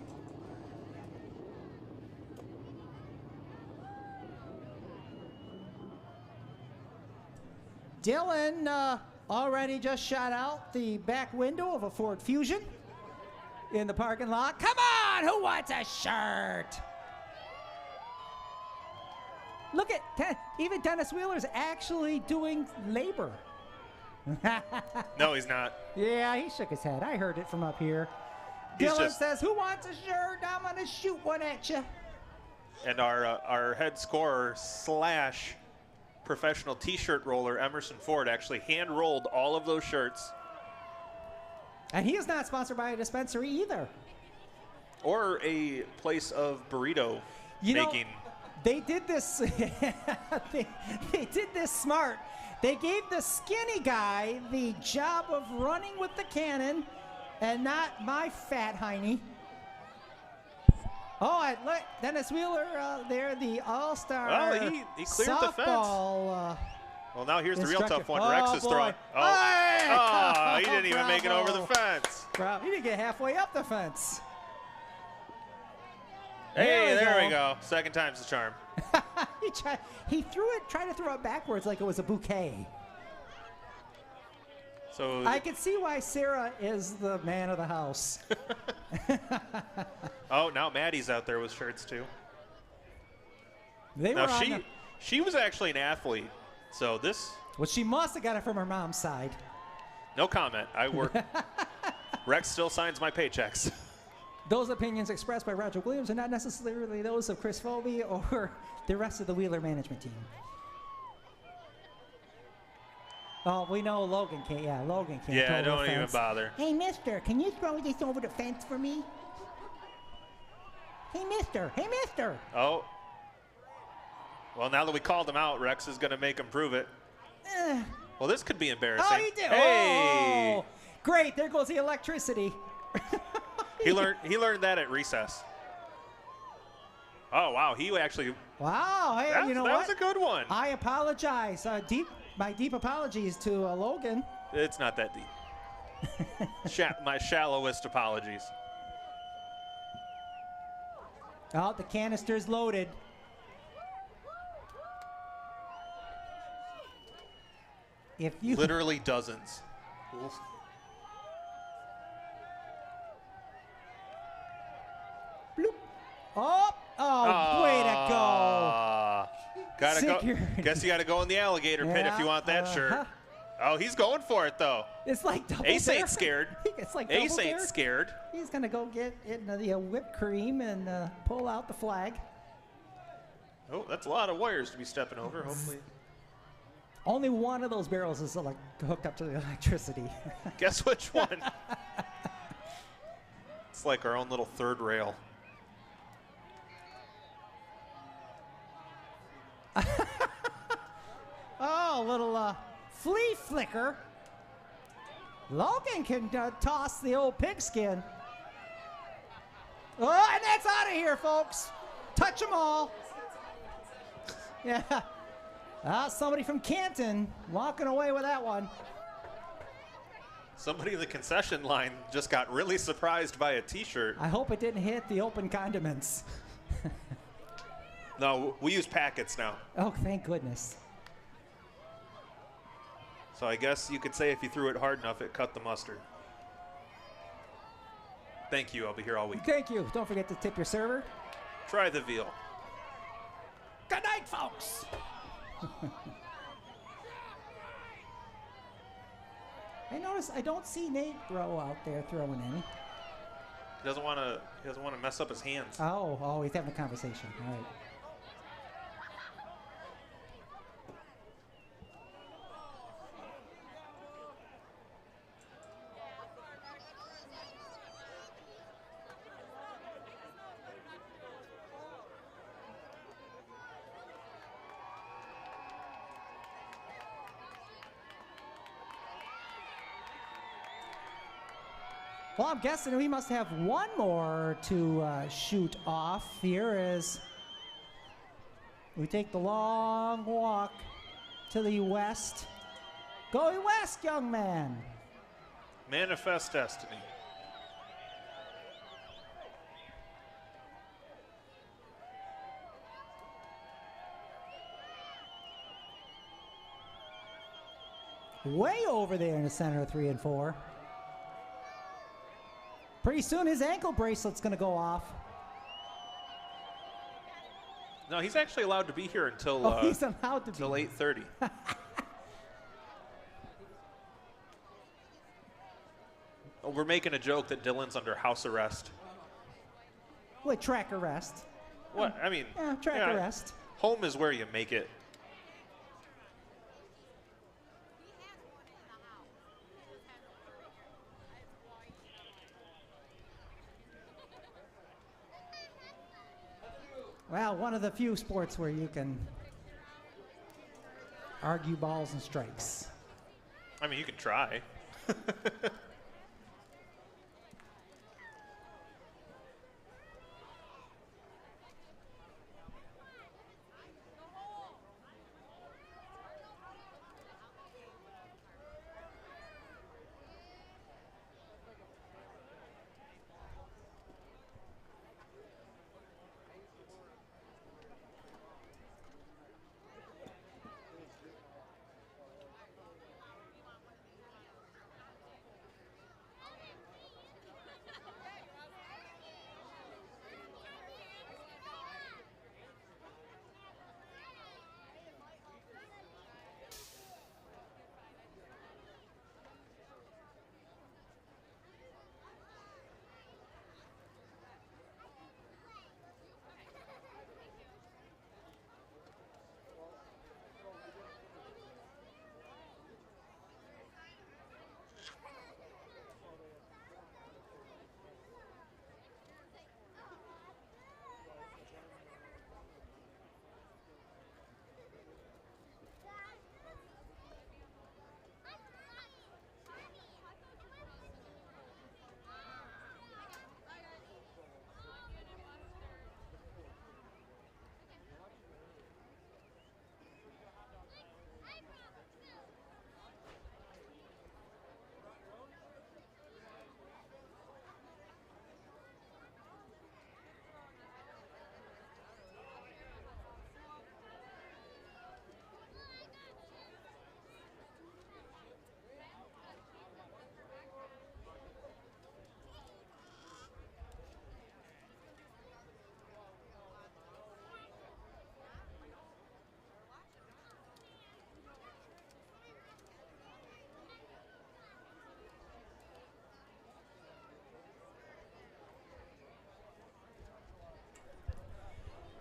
Speaker 3: Dylan already just shot out the back window of a Ford Fusion in the parking lot. Come on, who wants a shirt? Look at, even Dennis Wheeler's actually doing labor.
Speaker 1: No, he's not.
Speaker 3: Yeah, he shook his head. I heard it from up here. Dylan says, who wants a shirt? I'm going to shoot one at you.
Speaker 1: And our head scorer / professional T-shirt roller, Emerson Ford, actually hand-rolled all of those shirts.
Speaker 3: And he is not sponsored by a dispensary either.
Speaker 1: Or a place of burrito making.
Speaker 3: They did this. they did this smart. They gave the skinny guy the job of running with the cannon, and not my fat hiney. Oh, look, Dennis Wheeler there, the all-star.
Speaker 1: Oh, he cleared the fence.
Speaker 3: Well,
Speaker 1: now here's the real tough one.
Speaker 3: Oh,
Speaker 1: Rex is throwing. Oh, he didn't even make it over the fence.
Speaker 3: He didn't get halfway up the fence.
Speaker 1: Hey, there we go. Second time's the charm.
Speaker 3: He tried to throw it backwards like it was a bouquet.
Speaker 1: So
Speaker 3: I can see why Sarah is the man of the house.
Speaker 1: Oh, now Maddie's out there with shirts too. She was actually an athlete, so this.
Speaker 3: Well, she must have got it from her mom's side.
Speaker 1: No comment. I work. Rex still signs my paychecks.
Speaker 3: Those opinions expressed by Roger Williams are not necessarily those of Chris Phobie or the rest of the Wheeler management team. Oh, we know Logan can't. Yeah, Logan can't.
Speaker 1: Yeah, don't even bother.
Speaker 3: Hey, mister, can you throw this over the fence for me? Hey, mister. Hey, mister.
Speaker 1: Oh. Well, now that we called him out, Rex is going to make him prove it. Well, this could be embarrassing.
Speaker 3: Oh, he did.
Speaker 1: Hey.
Speaker 3: Oh, great. There goes the electricity.
Speaker 1: He learned that at recess. Oh, wow. He actually.
Speaker 3: Wow. Hey, you know what?
Speaker 1: That was a good one.
Speaker 3: I apologize. My deep apologies to Logan.
Speaker 1: It's not that deep. My shallowest apologies.
Speaker 3: Oh, the canister's loaded. If you
Speaker 1: literally dozens.
Speaker 3: Bloop. Oh, way to go.
Speaker 1: Guess you got to go in the alligator pit if you want that shirt. Oh, he's going for it, though.
Speaker 3: It's like double
Speaker 1: Ace
Speaker 3: dare.
Speaker 1: ain't scared.
Speaker 3: It's like
Speaker 1: Ace
Speaker 3: double
Speaker 1: ain't
Speaker 3: dare.
Speaker 1: scared.
Speaker 3: He's going to go get into the whipped cream and pull out the flag.
Speaker 1: Oh, that's a lot of wires to be stepping over, hopefully.
Speaker 3: Only one of those barrels is hooked up to the electricity.
Speaker 1: Guess which one? It's like our own little third rail.
Speaker 3: Oh, a little flea flicker. Logan can toss the old pigskin. Oh, and that's out of here, folks. Touch them all. Yeah. Somebody from Canton walking away with that one.
Speaker 1: Somebody in the concession line just got really surprised by a T-shirt.
Speaker 3: I hope it didn't hit the open condiments.
Speaker 1: No, we use packets now.
Speaker 3: Oh, thank goodness.
Speaker 1: So I guess you could say if you threw it hard enough, it cut the mustard. Thank you. I'll be here all week.
Speaker 3: Thank you. Don't forget to tip your server.
Speaker 1: Try the veal.
Speaker 3: Good night, folks. I notice I don't see Nate Rowe out there throwing any.
Speaker 1: He doesn't want to mess up his hands.
Speaker 3: Oh, he's having a conversation. All right. Well, I'm guessing we must have one more to shoot off here as we take the long walk to the west. Go west, young man.
Speaker 1: Manifest destiny.
Speaker 3: Way over there in the center of 3 and 4. Pretty soon his ankle bracelet's going to go off.
Speaker 1: No, he's actually allowed to be here until
Speaker 3: he's allowed to
Speaker 1: until
Speaker 3: be
Speaker 1: 8:30. We're making a joke that Dylan's under house arrest.
Speaker 3: With track arrest.
Speaker 1: What? I mean,
Speaker 3: Yeah, track arrest.
Speaker 1: Home is where you make it.
Speaker 3: Well, one of the few sports where you can argue balls and strikes.
Speaker 1: I mean, you can try.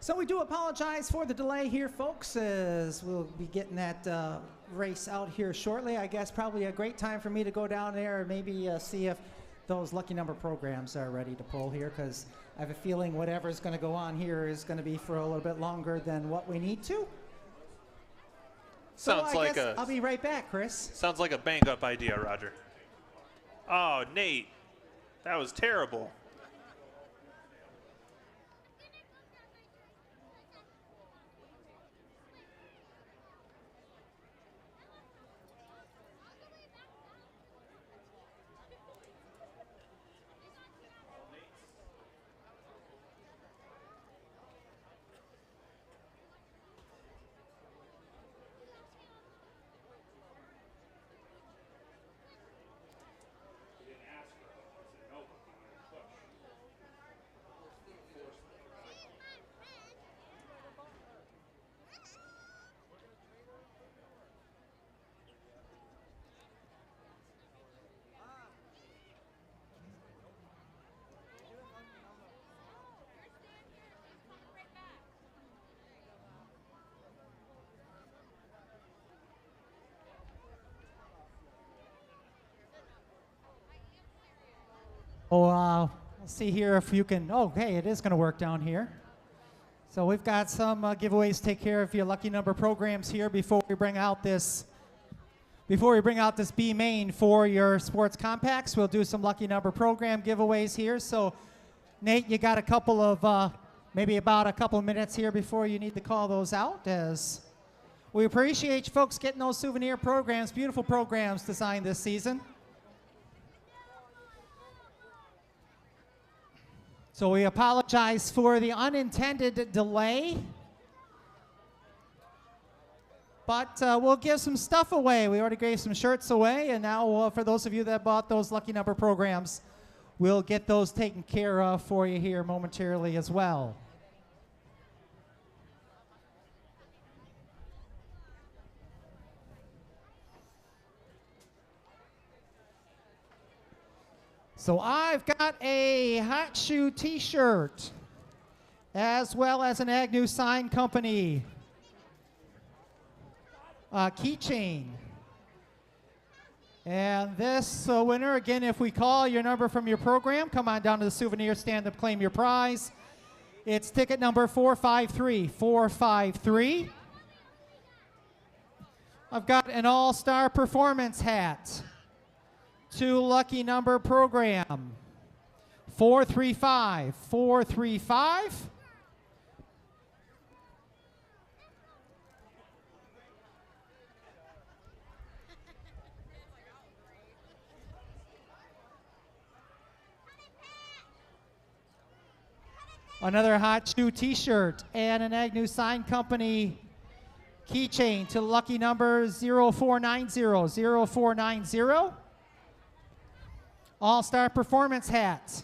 Speaker 3: So we do apologize for the delay here, folks, as we'll be getting that race out here shortly. I guess probably a great time for me to go down there and maybe see if those lucky number programs are ready to pull here, because I have a feeling whatever's going to go on here is going to be for a little bit longer than what we need to.
Speaker 1: Sounds like
Speaker 3: I'll be right back, Chris.
Speaker 1: Sounds like a bang-up idea, Roger. Oh, Nate, that was terrible.
Speaker 2: Let's see here if you can. Oh, hey, it is going to work down here. So we've got some giveaways to take care of your lucky number programs here before we bring out this. Before we bring out this B main for your sports compacts, we'll do some lucky number program giveaways here. So, Nate, you got a couple of, maybe about a couple of minutes here before you need to call those out, as we appreciate you folks getting those souvenir programs, beautiful programs designed this season. So we apologize for the unintended delay. But we'll give some stuff away. We already gave some shirts away, and now for those of you that bought those lucky number programs, we'll get those taken care of for you here momentarily as well. So I've got a Hot Shoe t-shirt, as well as an Agnew Sign Company keychain. And this winner, again, if we call your number from your program, come on down to the souvenir stand to claim your prize. It's ticket number 453. I've got an all-star performance hat. 2 lucky number program. 435. Another Hot Shoe t-shirt and an Agnew Sign Company keychain to lucky number 0490. All-Star Performance hat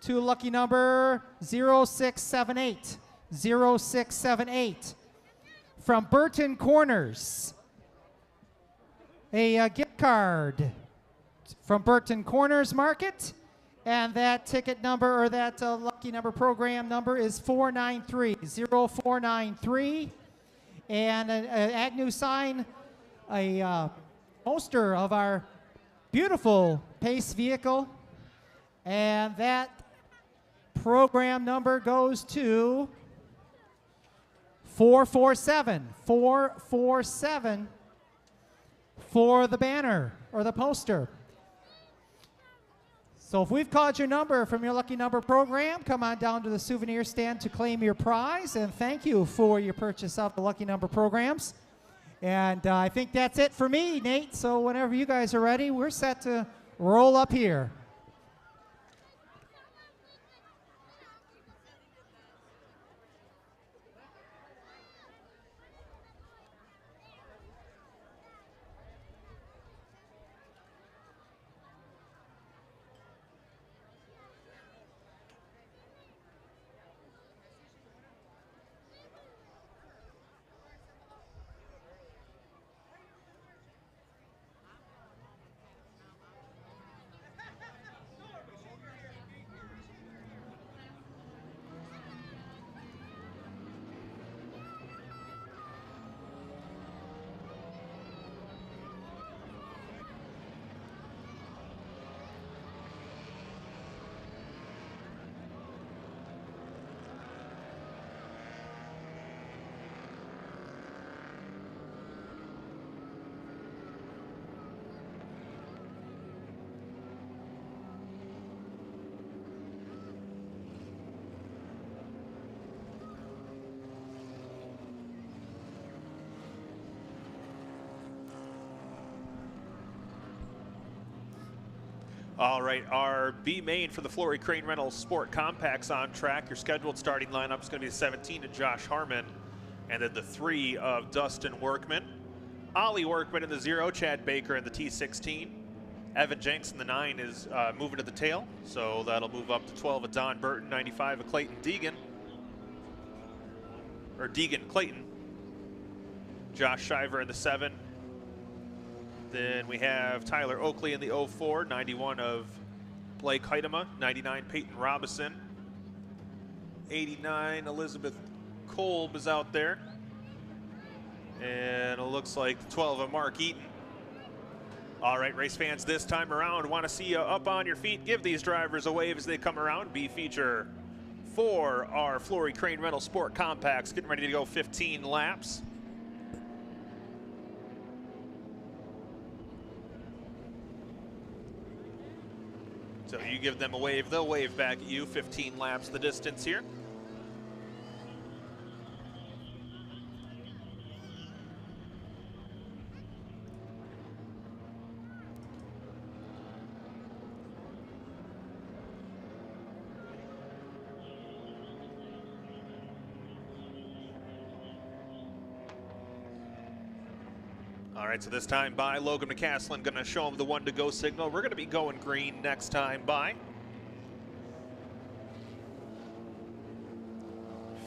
Speaker 2: to lucky number 0678. From Burton Corners, a gift card from Burton Corners Market. And that ticket number, or that lucky number program number, is 0493. And an Agnew Sign, a poster of our beautiful Pace vehicle. And that program number goes to 447 for the banner or the poster. So if we've called your number from your lucky number program, come on down to the souvenir stand to claim your prize, and thank you for your purchase of the lucky number programs. And I think that's it for me, Nate. So whenever you guys are ready, we're set to roll up here.
Speaker 1: All right, our B main for the Flory Crane Reynolds Sport Compacts on track. Your scheduled starting lineup is going to be the 17 of Josh Harmon, and then the 3 of Dustin Workman. Ollie Workman in the 0, Chad Baker in the T16. Evan Jenks in the 9 is moving to the tail, so that'll move up to 12 of Don Burton, 95 of Clayton Deegan. Or Deegan Clayton. Josh Shiver in the 7. Then we have Tyler Oakley in the 04, 91 of Blake Heidema, 99 Peyton Robinson, 89 Elizabeth Kolb is out there, and it looks like 12 of Mark Eaton. All right, race fans, this time around, want to see you up on your feet. Give these drivers a wave as they come around. Be feature for our Flory Crane Rental Sport Compacts, getting ready to go 15 laps. So you give them a wave, they'll wave back at you. 15 laps the distance here. All right, so this time by, Logan McCaslin going to show him the 1 to go signal. We're going to be going green next time by.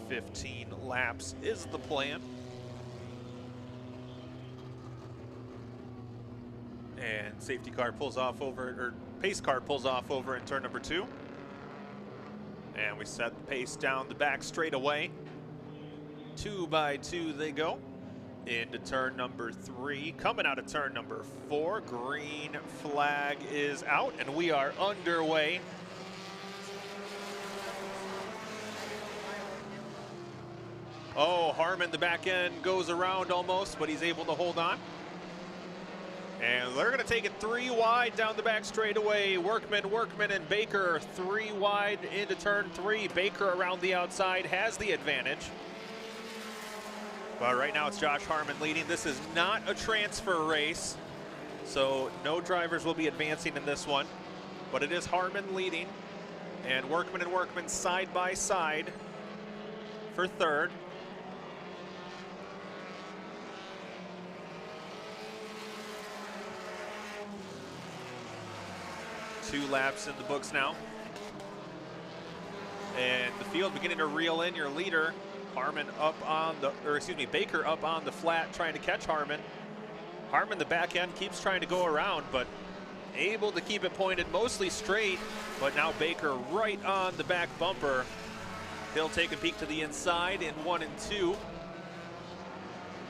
Speaker 1: 15 laps is the plan. And safety car pulls off over, or pace car pulls off over in turn number 2. And we set the pace down the back straightaway. 2 by 2 they go. Into turn number 3, coming out of turn number 4, green flag is out, and we are underway. Oh, Harmon, the back end goes around almost, but he's able to hold on. And they're going to take it 3 wide down the back straightaway. Workman, and Baker 3 wide into turn 3. Baker around the outside has the advantage. But right now it's Josh Harmon leading. This is not a transfer race, so no drivers will be advancing in this one. But it is Harmon leading, and Workman side by side for third. Two laps in the books now. And the field beginning to reel in your leader. Harmon up on the, or excuse me, Baker up on the flat trying to catch Harmon. Harmon, the back end, keeps trying to go around, but able to keep it pointed mostly straight. But now Baker right on the back bumper. He'll take a peek to the inside in 1 and 2.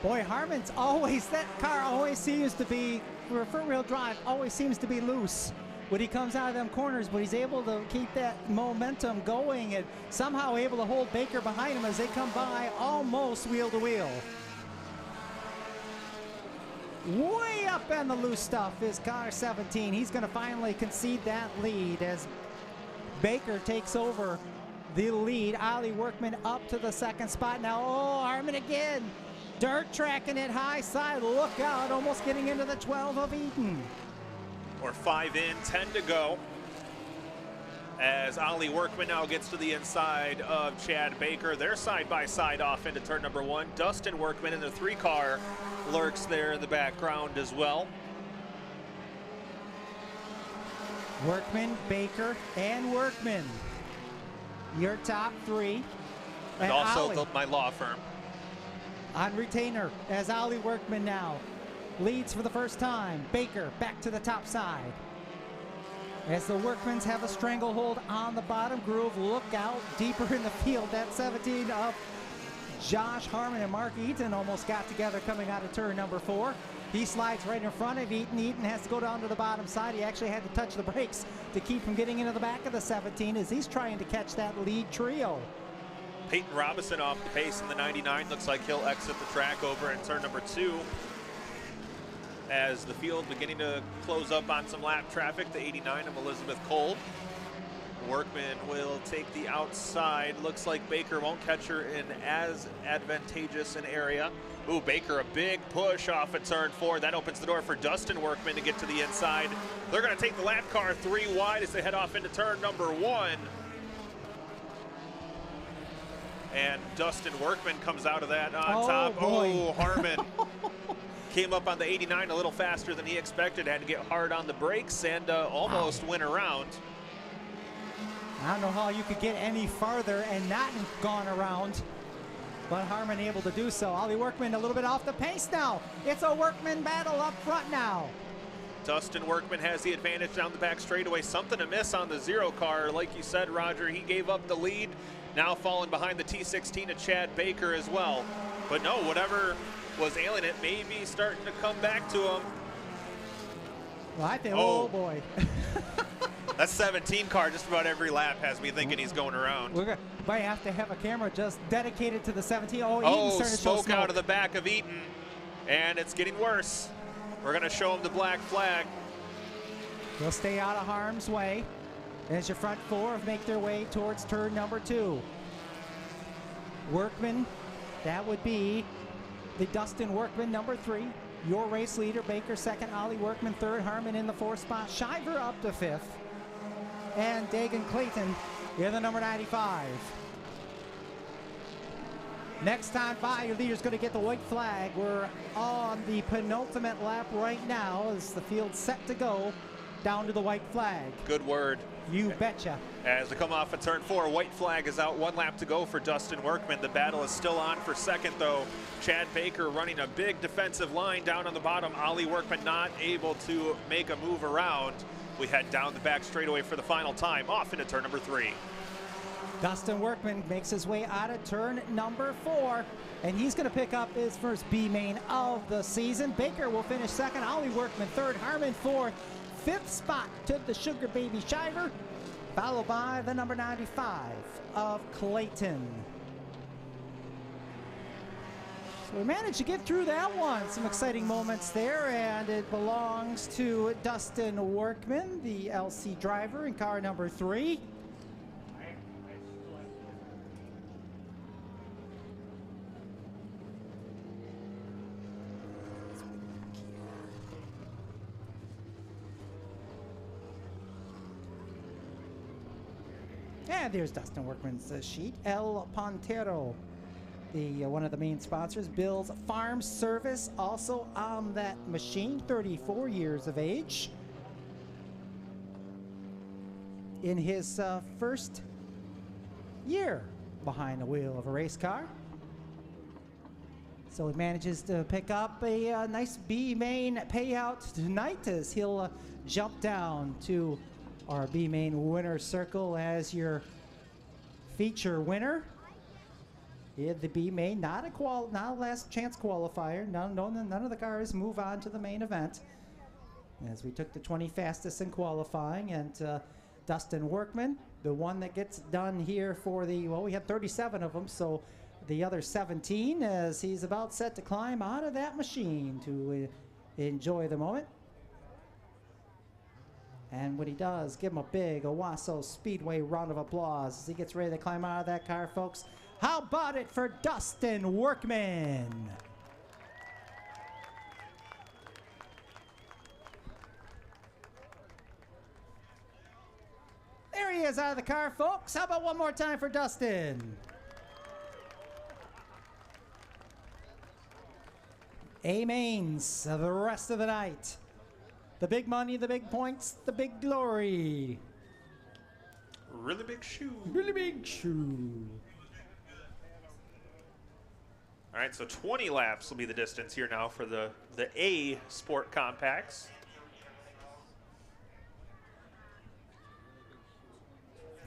Speaker 3: Boy, Harmon's always, that car always seems to be, for a front wheel drive, always seems to be loose when he comes out of them corners, but he's able to keep that momentum going and somehow able to hold Baker behind him as they come by almost wheel to wheel. Way up on the loose stuff is car 17. He's going to finally concede that lead as Baker takes over the lead. Ollie Workman up to the 2nd spot now. Oh, Harmon again. Dirt tracking it high side. Look out, almost getting into the 12 of Eaton.
Speaker 1: Or 5 in, 10 to go. As Ollie Workman now gets to the inside of Chad Baker. They're side by side off into turn number 1. Dustin Workman in the 3 car lurks there in the background as well.
Speaker 3: Workman, Baker, and Workman. Your top 3.
Speaker 1: And also my law firm.
Speaker 3: On retainer as Ollie Workman now leads for the first time. Baker back to the top side. As the Workmans have a stranglehold on the bottom groove, look out deeper in the field. That 17 of Josh Harmon and Mark Eaton almost got together coming out of turn number 4. He slides right in front of Eaton. Eaton has to go down to the bottom side. He actually had to touch the brakes to keep from getting into the back of the 17 as he's trying to catch that lead trio.
Speaker 1: Peyton Robinson off the pace in the 99. Looks like he'll exit the track over in turn number 2. As the field beginning to close up on some lap traffic, the 89 of Elizabeth Cole. Workman will take the outside. Looks like Baker won't catch her in as advantageous an area. Ooh, Baker, a big push off at turn 4. That opens the door for Dustin Workman to get to the inside. They're going to take the lap car 3 wide as they head off into turn number 1. And Dustin Workman comes out of that on top.
Speaker 3: Boy.
Speaker 1: Oh, Harmon. Came up on the 89 a little faster than he expected. Had to get hard on the brakes and almost went around.
Speaker 3: I don't know how you could get any farther and not gone around, but Harmon able to do so. Ollie Workman a little bit off the pace now. It's a Workman battle up front now.
Speaker 1: Dustin Workman has the advantage down the back straightaway. Something to miss on the 0 car. Like you said, Roger, he gave up the lead. Now falling behind the T16 of Chad Baker as well. But no, whatever was ailing it may be starting to come back to him.
Speaker 3: Well, I think,
Speaker 1: Oh.
Speaker 3: oh boy.
Speaker 1: That 17 car just about every lap has me thinking he's going around.
Speaker 3: Might have to have a camera just dedicated to the 17. Oh, Eaton's
Speaker 1: Oh,
Speaker 3: starting to show
Speaker 1: smoke out of the back of Eaton. And it's getting worse. We're going to show him the black flag.
Speaker 3: He'll stay out of harm's way as your front four make their way towards turn number 2. Workman, that would be the Dustin Workman, number 3. Your race leader, Baker, second. Ollie Workman, third. Harmon in the 4th spot. Shiver up to 5th. And Dagan Clayton in the number 95. Next time by, your leader's going to get the white flag. We're on the penultimate lap right now as the field's set to go down to the white flag.
Speaker 1: Good word.
Speaker 3: You betcha.
Speaker 1: As we come off of turn 4, white flag is out, 1 lap to go for Dustin Workman. The battle is still on for second, though. Chad Baker running a big defensive line down on the bottom. Ollie Workman not able to make a move around. We head down the back straightaway for the final time, off into turn number 3.
Speaker 3: Dustin Workman makes his way out of turn number 4, and he's going to pick up his first B main of the season. Baker will finish second, Ollie Workman third, Harmon fourth. 5th spot to the Sugar Baby Shiver, followed by the number 95 of Clayton. So we managed to get through that one. Some exciting moments there, and it belongs to Dustin Workman, the LC driver in car number 3. And there's Dustin Workman's sheet. El Pontero, one of the main sponsors. Bill's Farm Service, also on that machine, 34 years of age. In his first year behind the wheel of a race car. So he manages to pick up a nice B main payout tonight as he'll jump down to our B main winner circle as your feature winner. In the B main, not a last chance qualifier. None of the cars move on to the main event. As we took the 20 fastest in qualifying, and Dustin Workman, the one that gets done here for the, well, we had 37 of them, so the other 17 as he's about set to climb out of that machine to enjoy the moment. And when he does, give him a big Owasso Speedway round of applause as he gets ready to climb out of that car, folks. How about it for Dustin Workman? There he is out of the car, folks. How about one more time for Dustin? Amens the rest of the night. The big money, the big points, the big glory.
Speaker 1: Really big shoe.
Speaker 3: Really big shoe.
Speaker 1: All right, so 20 laps will be the distance here now for the A Sport Compacts.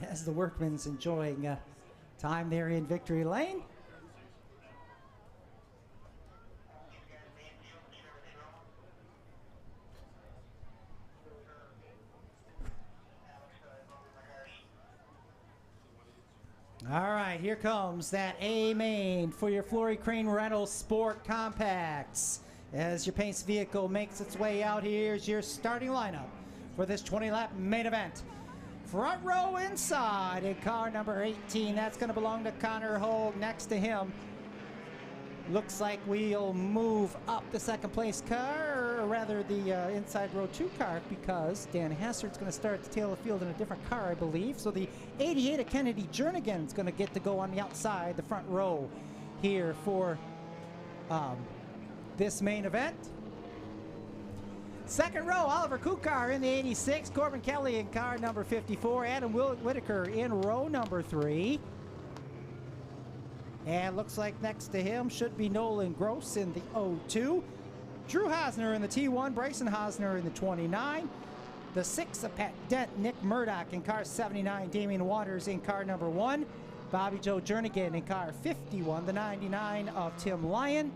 Speaker 3: As the Workman's enjoying time there in victory lane. All right, here comes that A main for your Flory Crane Reynolds Sport Compacts. As your pace vehicle makes its way out, here's your starting lineup for this 20-lap main event. Front row inside in car number 18. That's going to belong to Connor Hogue. Next to him, looks like we'll move up the second place car, or rather the inside row 2 car, because Dan Hassard's going to start at the tail of the field in a different car, I believe. So the 88 of Kennedy Jernigan is going to get to go on the outside, the front row here for this main event. Second row, Oliver Kukar in the 86, Corbin Kelly in car number 54, Adam Whitaker in row number 3. And looks like next to him should be Nolan Gross in the 02. Drew Hosner in the T1, Bryson Hosner in the 29. The 6 of Pat Dent, Nick Murdoch in car 79, Damian Waters in car number 1. Bobby Joe Jernigan in car 51, the 99 of Tim Lyon.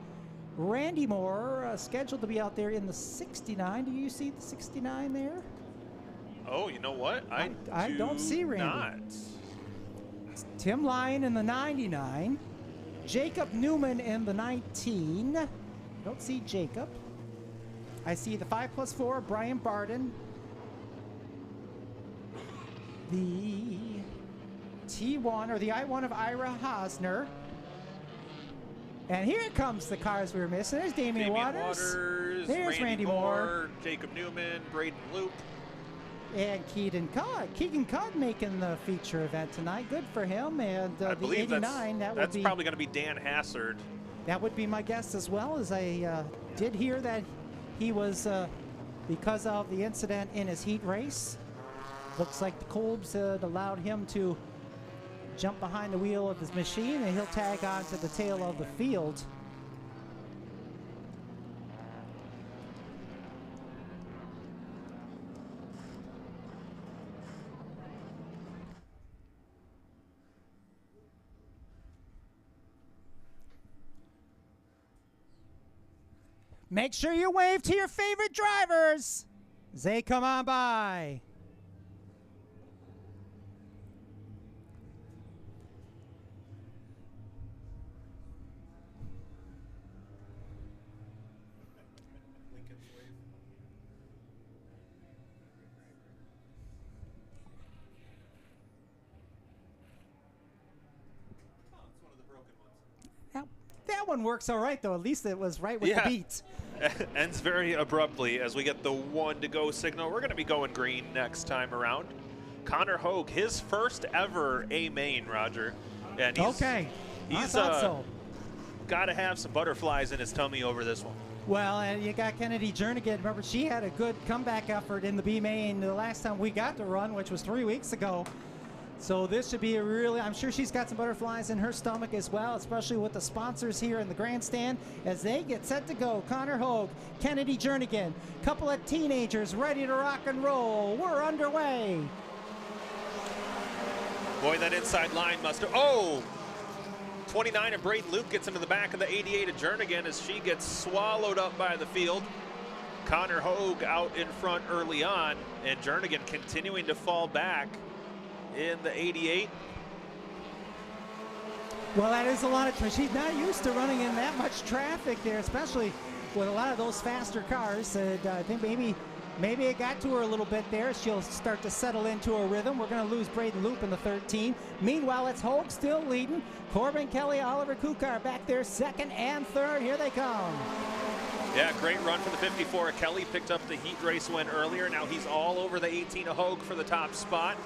Speaker 3: Randy Moore scheduled to be out there in the 69. Do you see the 69 there?
Speaker 1: Oh, you know what? I
Speaker 3: don't see Randy.
Speaker 1: Not.
Speaker 3: Tim Lyon in the 99. Jacob Newman in the 19. Don't see Jacob. I see the 5+4, Brian Barden. The T1 or the I1 of Ira Hosner. And here comes the cars we were missing. There's Damian Waters. There's Randy Moore.
Speaker 1: Jacob Newman, Braden Loop.
Speaker 3: And Keegan Cudd making the feature event tonight. Good for him. And
Speaker 1: I
Speaker 3: the
Speaker 1: believe
Speaker 3: 89,
Speaker 1: that's probably going to be Dan Hassard.
Speaker 3: That would be my guess as well, as I did hear that he was, because of the incident in his heat race, looks like the Colbs had allowed him to jump behind the wheel of his machine, and he'll tag on to the tail of the field. Make sure you wave to your favorite drivers as they come on by. That one works all right, though. At least it was right with the beat.
Speaker 1: Ends very abruptly as we get the 1 to go signal. We're going to be going green next time around. Connor Hogue, his first ever A main, Roger. And he's, he's got to have some butterflies in his tummy over this one.
Speaker 3: Well, and you got Kennedy Jernigan. Remember, she had a good comeback effort in the B main the last time we got to run, which was 3 weeks ago. So this should be a really, I'm sure she's got some butterflies in her stomach as well, especially with the sponsors here in the grandstand as they get set to go. Connor Hogue, Kennedy Jernigan, couple of teenagers ready to rock and roll. We're underway.
Speaker 1: Boy, that inside line must have, 29 of Braden Luke gets into the back of the 88 of Jernigan as she gets swallowed up by the field. Connor Hogue out in front early on, and Jernigan continuing to fall back in the 88.
Speaker 3: Well, that is a lot of, she's not used to running in that much traffic there, especially with a lot of those faster cars. And I think maybe it got to her a little bit there. She'll start to settle into a rhythm. We're going to lose Braden Loop in the 13. Meanwhile, it's Hogue still leading. Corbin Kelly, Oliver Kukar back there, second and third. Here they come.
Speaker 1: Yeah, great run for the 54. Kelly picked up the heat race win earlier. Now he's all over the 18 of Hogue for the top spot.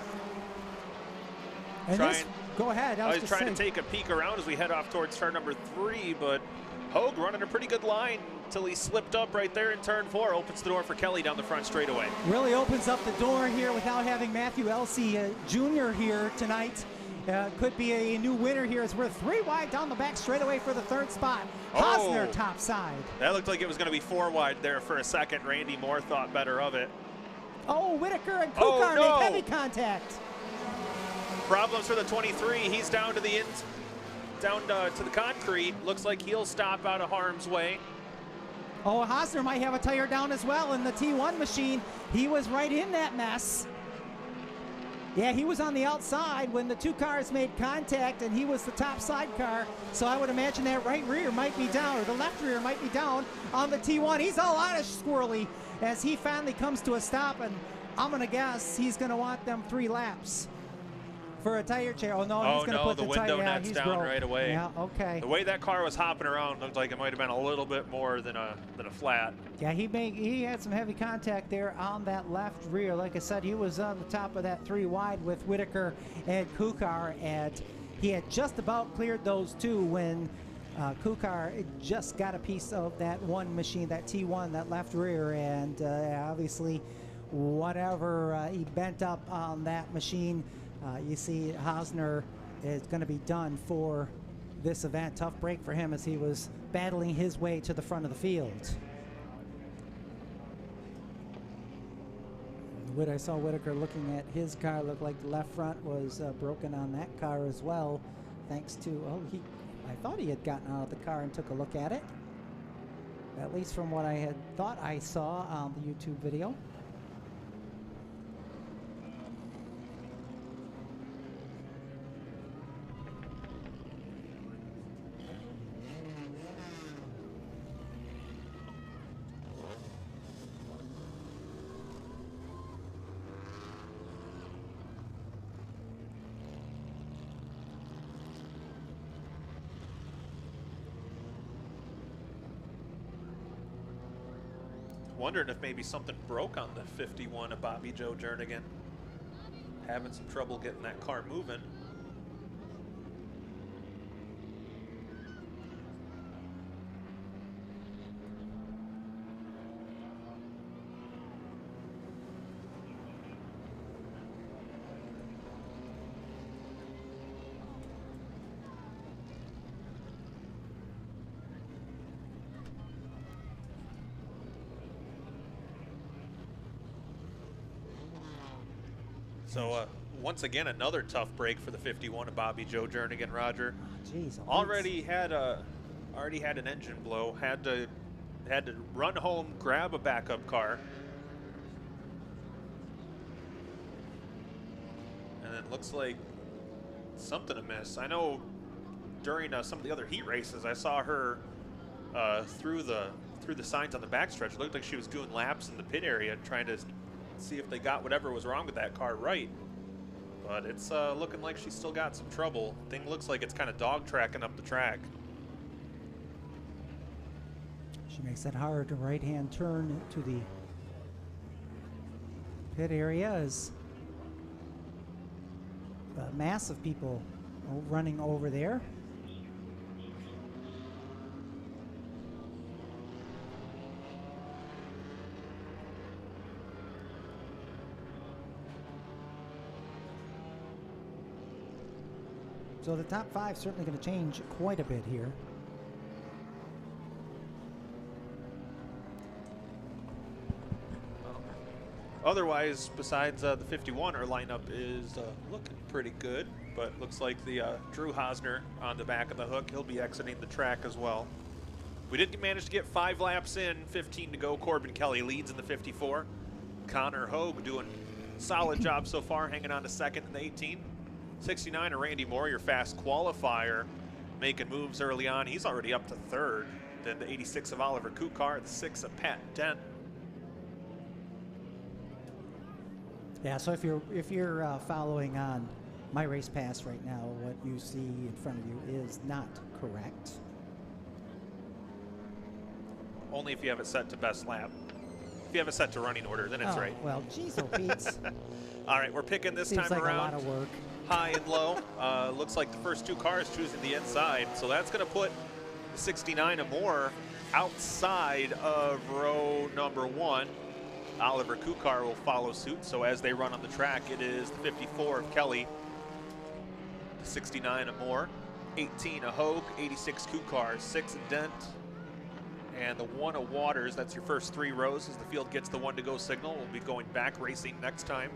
Speaker 3: Go ahead.
Speaker 1: I was trying to take a peek around as we head off towards turn number 3, but Hogue running a pretty good line until he slipped up right there in turn 4. Opens the door for Kelly down the front straightaway.
Speaker 3: Really opens up the door here without having Matthew Elsey Jr. here tonight. Could be a new winner here as we're 3 wide down the back straightaway for the 3rd spot. Hosner top side.
Speaker 1: That looked like it was going to be 4 wide there for a second. Randy Moore thought better of it.
Speaker 3: Oh, Whitaker and Kukar make heavy contact.
Speaker 1: Problems for the 23. He's down to the down to the concrete. Looks like he'll stop out of harm's way.
Speaker 3: Oh, Hosner might have a tire down as well in the T1 machine. He was right in that mess. Yeah, he was on the outside when the 2 cars made contact, and he was the top side car. So I would imagine that right rear might be down, or the left rear might be down on the T1. He's all out of squirrely as he finally comes to a stop, and I'm going to guess he's going to want them 3 laps. For a tire chair. Oh, no, he's going to put the
Speaker 1: window
Speaker 3: tire
Speaker 1: net's down
Speaker 3: broke.
Speaker 1: right away.
Speaker 3: Yeah, okay.
Speaker 1: The way that car was hopping around looked like it might have been a little bit more than a flat.
Speaker 3: Yeah, he had some heavy contact there on that left rear. Like I said, he was on the top of that 3 wide with Whitaker and Kukar, and he had just about cleared those 2 when Kukar just got a piece of that one machine, that T1, that left rear, and obviously whatever he bent up on that machine, you see Hosner is going to be done for this event. Tough break for him as he was battling his way to the front of the field. I saw Whitaker looking at his car. Looked like the left front was broken on that car as well, thanks to, I thought he had gotten out of the car and took a look at it. at least from what I had thought I saw on the YouTube video.
Speaker 1: Wondering if maybe something broke on the 51 of Bobby Joe Jernigan. Having some trouble getting that car moving. So once again, another tough break for the 51 of Bobby Joe Jernigan. Roger,
Speaker 3: Jeez,
Speaker 1: already had an engine blow. Had to run home, grab a backup car, and then looks like something amiss. I know during some of the other heat races, I saw her through the signs on the backstretch. It looked like she was doing laps in the pit area, trying to see if they got whatever was wrong with that car right. But it's looking like she's still got some trouble. Thing looks like it's kind of dog tracking up the track.
Speaker 3: She makes that hard right-hand turn to the pit area as a mass of people running over there. So the top five certainly going to change quite a bit here.
Speaker 1: Otherwise, besides the 51, our lineup is looking pretty good. But looks like the Drew Hosner on the back of the hook. He'll be exiting the track as well. We did manage to get 5 laps in, 15 to go. Corbin Kelly leads in the 54. Connor Hogue doing a solid job so far, hanging on to second in the 18. 69 of Randy Moore, your fast qualifier, making moves early on. He's already up to third. Then the 86 of Oliver Kukar, the 6 of Pat Dent.
Speaker 3: Yeah, so if you're following on my race pass right now, what you see in front of you is not correct.
Speaker 1: Only if you have it set to best lap. If you have it set to running order, then it's right.
Speaker 3: Well, geez, oh, Pete.
Speaker 1: All right, we're picking this
Speaker 3: Seems
Speaker 1: time
Speaker 3: like
Speaker 1: around.
Speaker 3: a lot of work.
Speaker 1: High and low. Looks like the first 2 cars choosing the inside. So that's going to put the 69 of Moore outside of row number 1. Oliver Kukar will follow suit. So as they run on the track, it is the 54 of Kelly, the 69 of Moore, 18 of Hogue, 86 Kukar, 6 of Dent, and the 1 of Waters. That's your first 3 rows as the field gets the 1 to go signal. We'll be going back racing next time.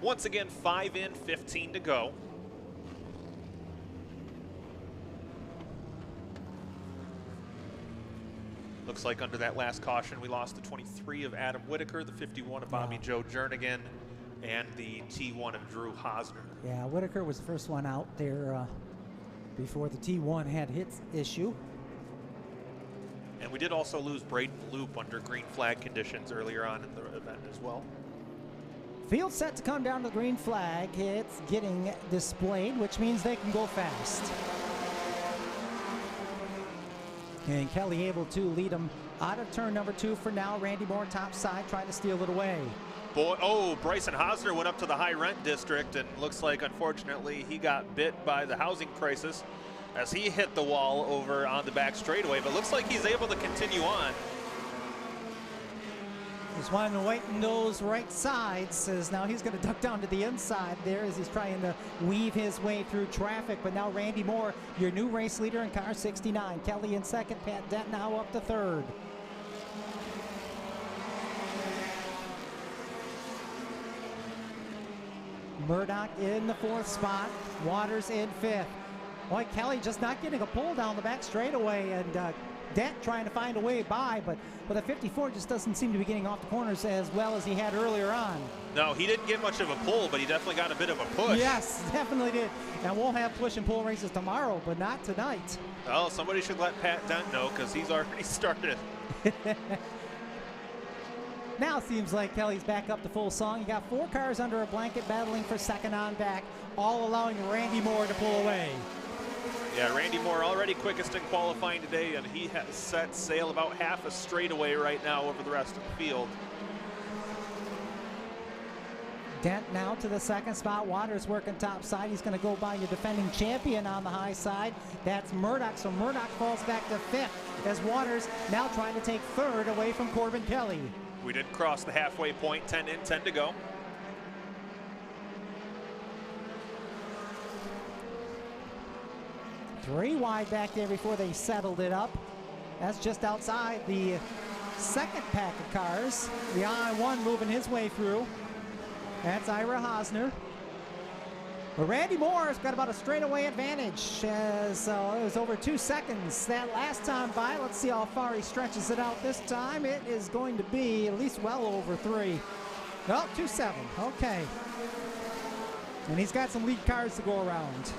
Speaker 1: Once again, 5 in, 15 to go. Looks like under that last caution, we lost the 23 of Adam Whitaker, the 51 of Bobby Joe Jernigan, and the T1 of Drew Hosner.
Speaker 3: Yeah, Whitaker was the first one out there before the T1 had his issue.
Speaker 1: And we did also lose Braden Loop under green flag conditions earlier on in the event as well.
Speaker 3: Field set to come down to the green flag. It's getting displayed, which means they can go fast. And Kelly able to lead them out of turn number 2 for now. Randy Moore top side trying to steal it away.
Speaker 1: Boy, oh, Bryson Hosner went up to the high rent district and looks like, unfortunately, he got bit by the housing crisis as he hit the wall over on the back straightaway, but looks like he's able to continue on.
Speaker 3: Just wanting to wait in those right sides, says now he's going to duck down to the inside there as he's trying to weave his way through traffic. But now Randy Moore, your new race leader in car 69. Kelly in second, Pat Dent now up to third. Murdoch in the 4th spot, Waters in 5th. Boy, Kelly just not getting a pull down the back straightaway, and Dent trying to find a way by, but a 54 just doesn't seem to be getting off the corners as well as he had earlier on.
Speaker 1: No, he didn't get much of a pull, but he definitely got a bit of a push.
Speaker 3: Yes, definitely did. And we'll have push and pull races tomorrow, but not tonight.
Speaker 1: Well, somebody should let Pat Dent know because he's already started.
Speaker 3: Now it seems like Kelly's back up to full song. You got 4 cars under a blanket battling for second on back, all allowing Randy Moore to pull away.
Speaker 1: Yeah, Randy Moore already quickest in qualifying today, and he has set sail about half a straightaway right now over the rest of the field.
Speaker 3: Dent now to the second spot. Waters working top side. He's going to go by your defending champion on the high side. That's Murdoch. So Murdoch falls back to 5th as Waters now trying to take 3rd away from Corbin Kelly.
Speaker 1: We did cross the halfway point, 10 in, 10 to go.
Speaker 3: Three wide back there before they settled it up. That's just outside the second pack of cars. The I-1 moving his way through. That's Ira Hosner. But Randy Moore's got about a straightaway advantage as it was over 2 seconds that last time by. Let's see how far he stretches it out this time. It is going to be at least well over 3. Oh, 2.7, okay. And he's got some lead cars to go around.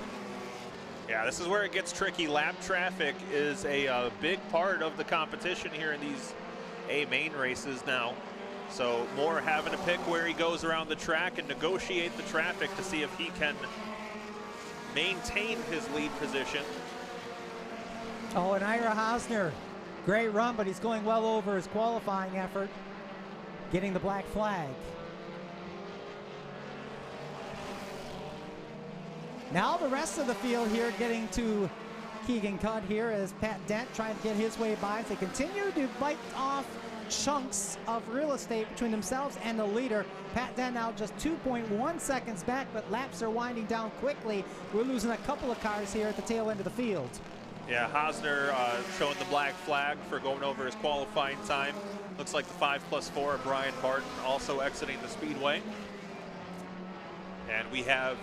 Speaker 1: Yeah, this is where it gets tricky. Lap traffic is a big part of the competition here in these A main races now. So Moore having to pick where he goes around the track and negotiate the traffic to see if he can maintain his lead position.
Speaker 3: Oh, and Ira Hosner, great run, but he's going well over his qualifying effort, getting the black flag. Now the rest of the field here getting to Keegan Cudd here as Pat Dent trying to get his way by as they continue to bite off chunks of real estate between themselves and the leader. Pat Dent now just 2.1 seconds back, but laps are winding down quickly. We're losing a couple of cars here at the tail end of the field.
Speaker 1: Yeah, Hosner showing the black flag for going over his qualifying time. Looks like the 5+4 of Brian Barton also exiting the speedway. And we have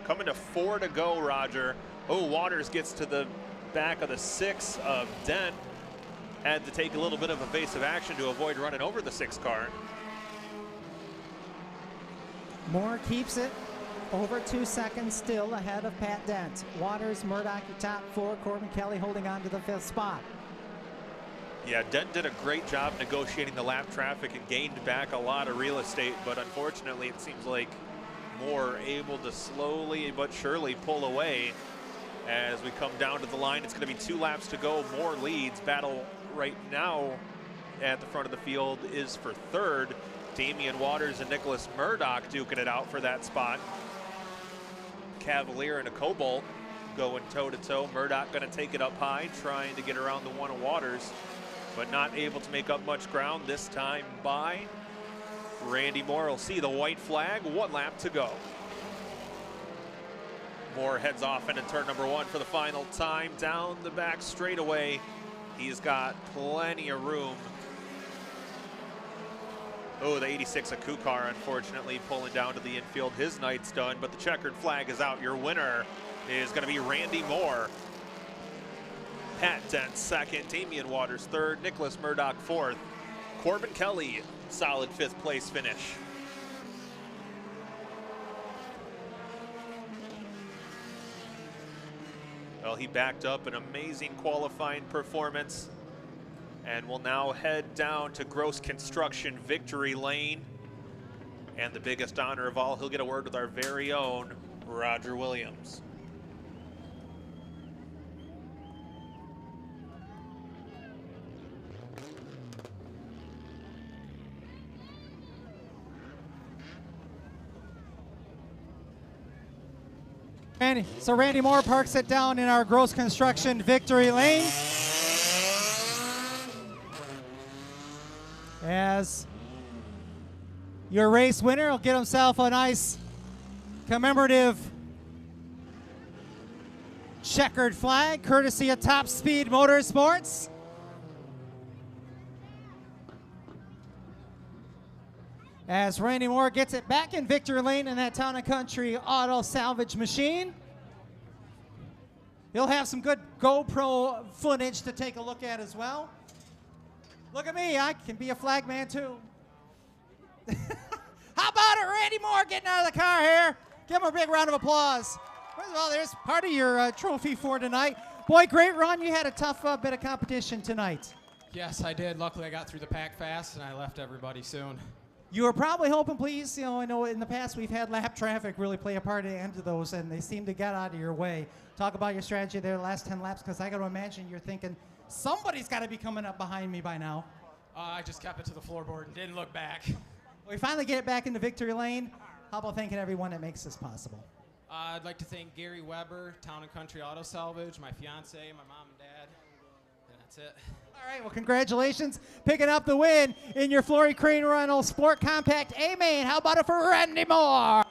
Speaker 1: coming to 4 to go, Roger. Oh, Waters gets to the back of the 6 of Dent. Had to take a little bit of evasive action to avoid running over the 6 car.
Speaker 3: Moore keeps it over 2 seconds still ahead of Pat Dent. Waters, Murdoch, your top 4. Corbin Kelly holding on to the 5th spot.
Speaker 1: Yeah, Dent did a great job negotiating the lap traffic and gained back a lot of real estate, but unfortunately it seems like Moore able to slowly but surely pull away as we come down to the line. It's going to be 2 laps to go. Moore leads. Battle right now at the front of the field is for 3rd. Damian Waters and Nicholas Murdoch duking it out for that spot. Cavalier and a Cobalt going toe-to-toe. Murdoch going to take it up high, trying to get around the one of Waters, but not able to make up much ground this time by Randy Moore. Will see the white flag. 1 lap to go. Moore heads off into turn number 1 for the final time. Down the back straightaway. He's got plenty of room. Oh, the 86 Akukar, unfortunately, pulling down to the infield. His night's done, but the checkered flag is out. Your winner is going to be Randy Moore. Pat Dent 2nd, Damian Waters 3rd, Nicholas Murdoch 4th. Corbin Kelly, solid 5th place finish. Well, he backed up an amazing qualifying performance and will now head down to Gross Construction Victory Lane. And the biggest honor of all, he'll get a word with our very own Roger Williams.
Speaker 2: So Randy Moore parks it down in our Gross Construction Victory Lane. As your race winner will get himself a nice commemorative checkered flag, courtesy of Top Speed Motorsports. As Randy Moore gets it back in victory lane in that Town & Country Auto Salvage machine. He'll have some good GoPro footage to take a look at as well. Look at me, I can be a flag man too. How about it, Randy Moore getting out of the car here? Give him a big round of applause. First of all, there's part of your trophy for tonight. Boy, great run. You had a tough bit of competition tonight.
Speaker 5: Yes, I did. Luckily, I got through the pack fast, and I left everybody soon.
Speaker 2: You were probably hoping, please, I know in the past we've had lap traffic really play a part at the end of those, and they seem to get out of your way. Talk about your strategy there the last 10 laps, because I got to imagine you're thinking, somebody's got to be coming up behind me by now.
Speaker 5: I just kept it to the floorboard and didn't look back.
Speaker 2: We finally get it back into victory lane. How about thanking everyone that makes this possible?
Speaker 5: I'd like to thank Gary Weber, Town & Country Auto Salvage, my fiance, my mom and dad, and that's it.
Speaker 2: All right, well, congratulations. Picking up the win in your Flory Crane Reynolds Sport Compact A-Main. How about it for Randy Moore?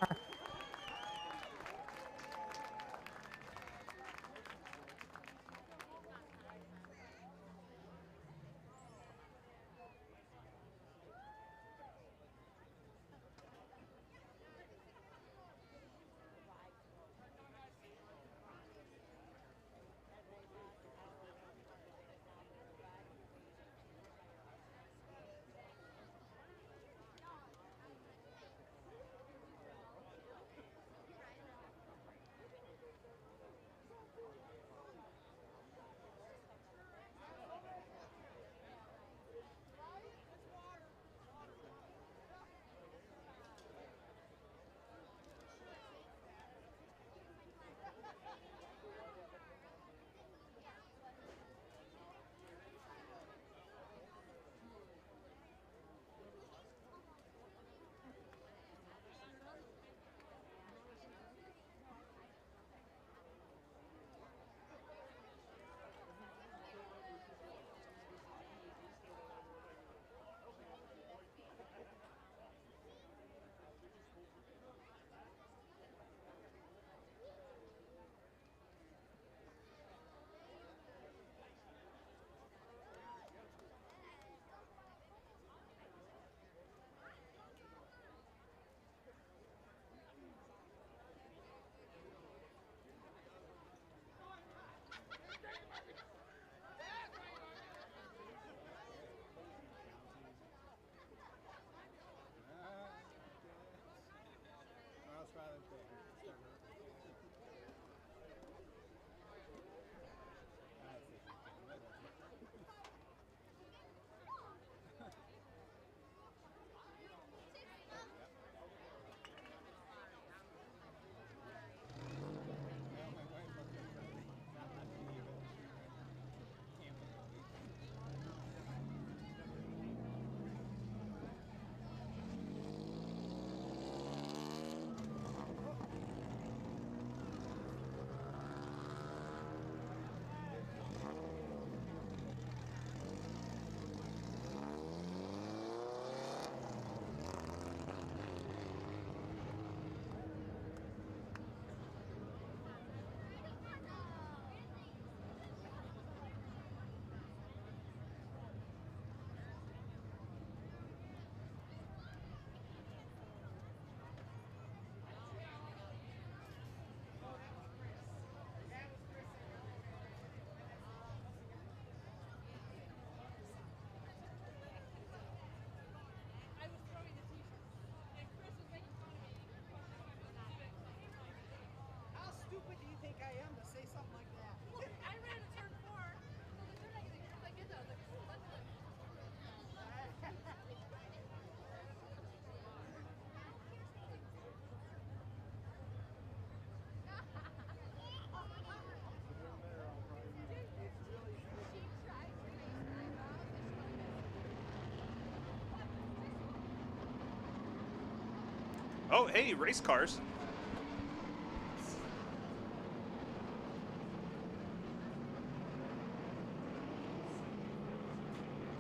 Speaker 1: Oh, hey, race cars.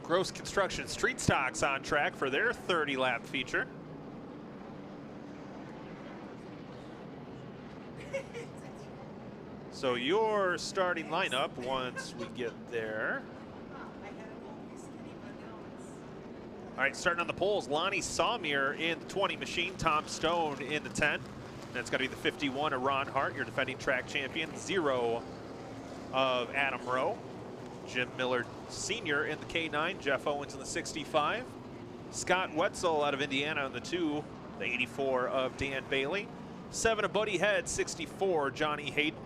Speaker 1: Gross Construction Street Stocks on track for their 30-lap feature. So your starting lineup once we get there. All right, starting on the poles, Lonnie Sawmere in the 20 machine, Tom Stone in the 10. That's going to be the 51 of Ron Hart, your defending track champion. 0 of Adam Rowe. Jim Miller Sr. in the K9, Jeff Owens in the 65. Scott Wetzel out of Indiana in the 2, the 84 of Dan Bailey. 7 of Buddy Head, 64, Johnny Hayden.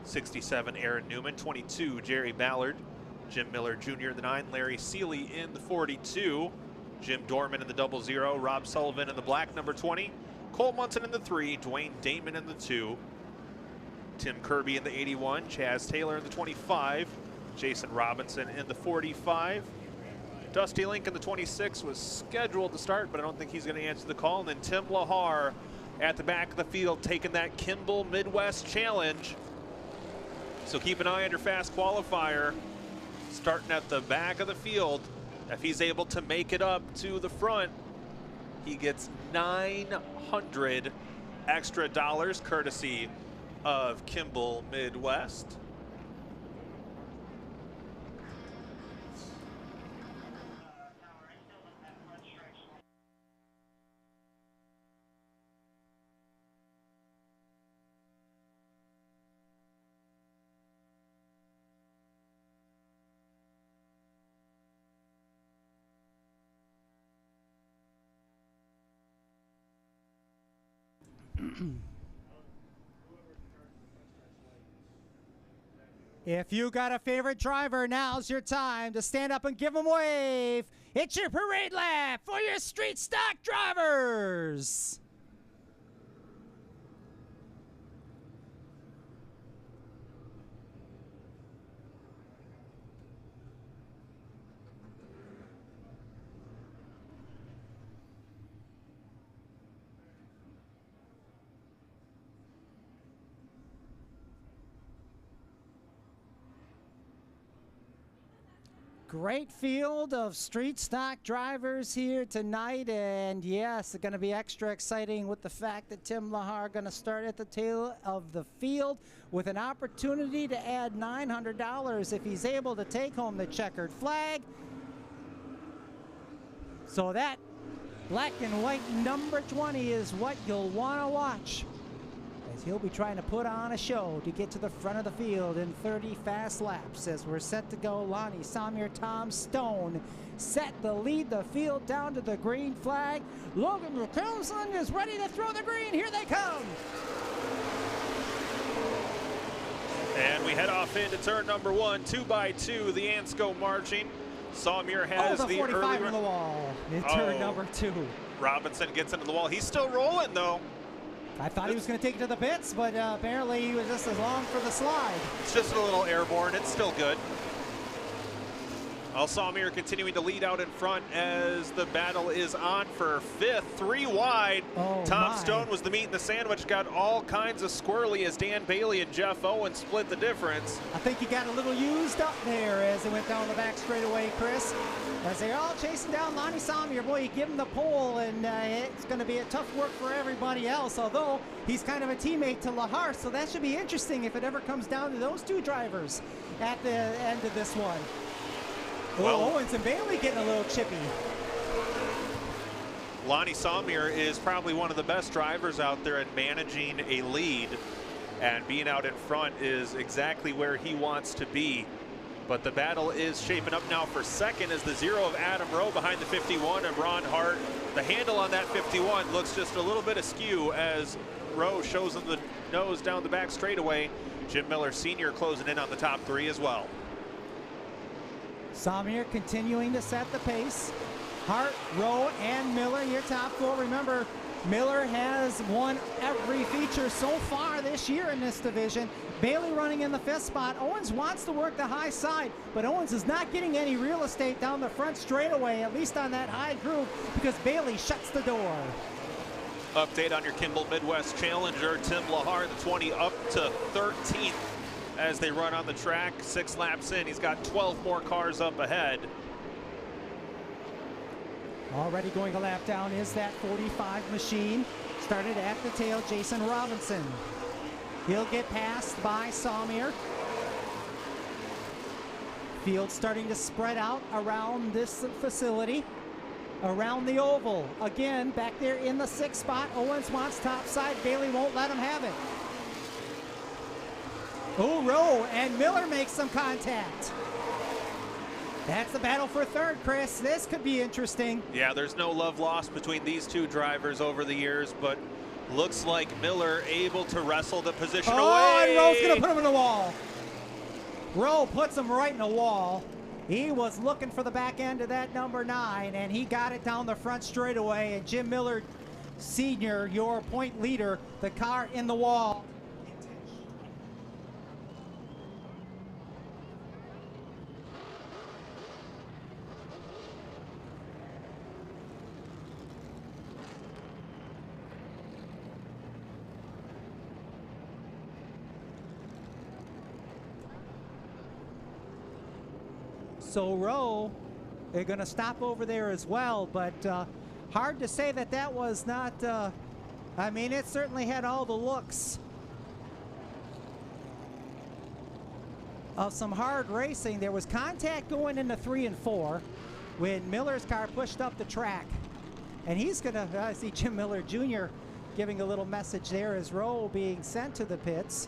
Speaker 1: 67, Aaron Newman. 22, Jerry Ballard. Jim Miller Jr. in the 9, Larry Seeley in the 42. Jim Dorman in the 00, Rob Sullivan in the black, number 20. Cole Munson in the 3, Dwayne Damon in the 2. Tim Kirby in the 81, Chaz Taylor in the 25. Jason Robinson in the 45. Dusty Link in the 26 was scheduled to start, but I don't think he's going to answer the call. And then Tim Lahar at the back of the field taking that Kimball Midwest Challenge. So keep an eye on your fast qualifier starting at the back of the field. If he's able to make it up to the front, he gets $900 extra courtesy of Kimball Midwest.
Speaker 3: If you got a favorite driver, now's your time to stand up and give them a wave. It's your parade lap for your street stock drivers. Great field of street stock drivers here tonight, and yes, it's going to be extra exciting with the fact that Tim Lahar going to start at the tail of the field with an opportunity to add $900 if he's able to take home the checkered flag. So that black and white number 20 is what you'll want to watch, as he'll be trying to put on a show to get to the front of the field in 30 fast laps. As we're set to go, Lonnie Samir, Tom Stone set to lead the field down to the green flag. Logan McKelson is ready to throw the green. Here they come.
Speaker 1: And we head off into turn number 1, 2 by 2, the ants go marching. Samir has
Speaker 3: the 45
Speaker 1: early
Speaker 3: on the wall in turn number 2.
Speaker 1: Robinson gets into the wall. He's still rolling, though.
Speaker 3: I thought he was going to take it to the pits, but apparently he was just as long for the slide.
Speaker 1: It's just a little airborne. It's still good. Samir continuing to lead out in front as the battle is on for 5th, 3 wide. Tom Stone was the meat in the sandwich, got all kinds of squirrely as Dan Bailey and Jeff Owens split the difference.
Speaker 3: I think he got a little used up there as they went down the back straightaway, Chris. As they're all chasing down Lonnie Samir, boy, you give him the pole, and it's going to be a tough work for everybody else, although he's kind of a teammate to Lahar, so that should be interesting if it ever comes down to those two drivers at the end of this one. Well, Owens and Bailey getting a little chippy.
Speaker 1: Lonnie Samir is probably one of the best drivers out there at managing a lead, and being out in front is exactly where he wants to be. But the battle is shaping up now for 2nd as the 0 of Adam Rowe behind the 51 of Ron Hart. The handle on that 51 looks just a little bit askew as Rowe shows him the nose down the back straightaway. Jim Miller Sr. closing in on the top 3 as well.
Speaker 3: Samir continuing to set the pace. Hart, Rowe, and Miller, your top 4. Remember, Miller has won every feature so far this year in this division. Bailey running in the 5th spot. Owens wants to work the high side, but Owens is not getting any real estate down the front straightaway, at least on that high groove, because Bailey shuts the door.
Speaker 1: Update on your Kimball Midwest Challenger. Tim Lahar, the 20, up to 13th as they run on the track. 6 laps in, he's got 12 more cars up ahead.
Speaker 3: Already going a lap down is that 45 machine. Started at the tail, Jason Robinson. He'll get passed by Samir. Field starting to spread out around this facility, around the oval. Again, back there in the 6th spot. Owens wants top side. Bailey won't let him have it. Oh, Rowe and Miller make some contact. That's the battle for third, Chris. This could be interesting.
Speaker 1: Yeah, there's no love lost between these two drivers over the years, but looks like Miller able to wrestle the position away.
Speaker 3: And Rowe's going to put him in the wall. Rowe puts him right in the wall. He was looking for the back end of that number 9, and he got it down the front straightaway. And Jim Miller, Sr., your point leader, the car in the wall. So Rowe, they're going to stop over there as well, but hard to say that that was not, I mean, it certainly had all the looks of some hard racing. There was contact going into 3 and 4 when Miller's car pushed up the track. And he's going to, I see Jim Miller Jr. giving a little message there as Rowe being sent to the pits.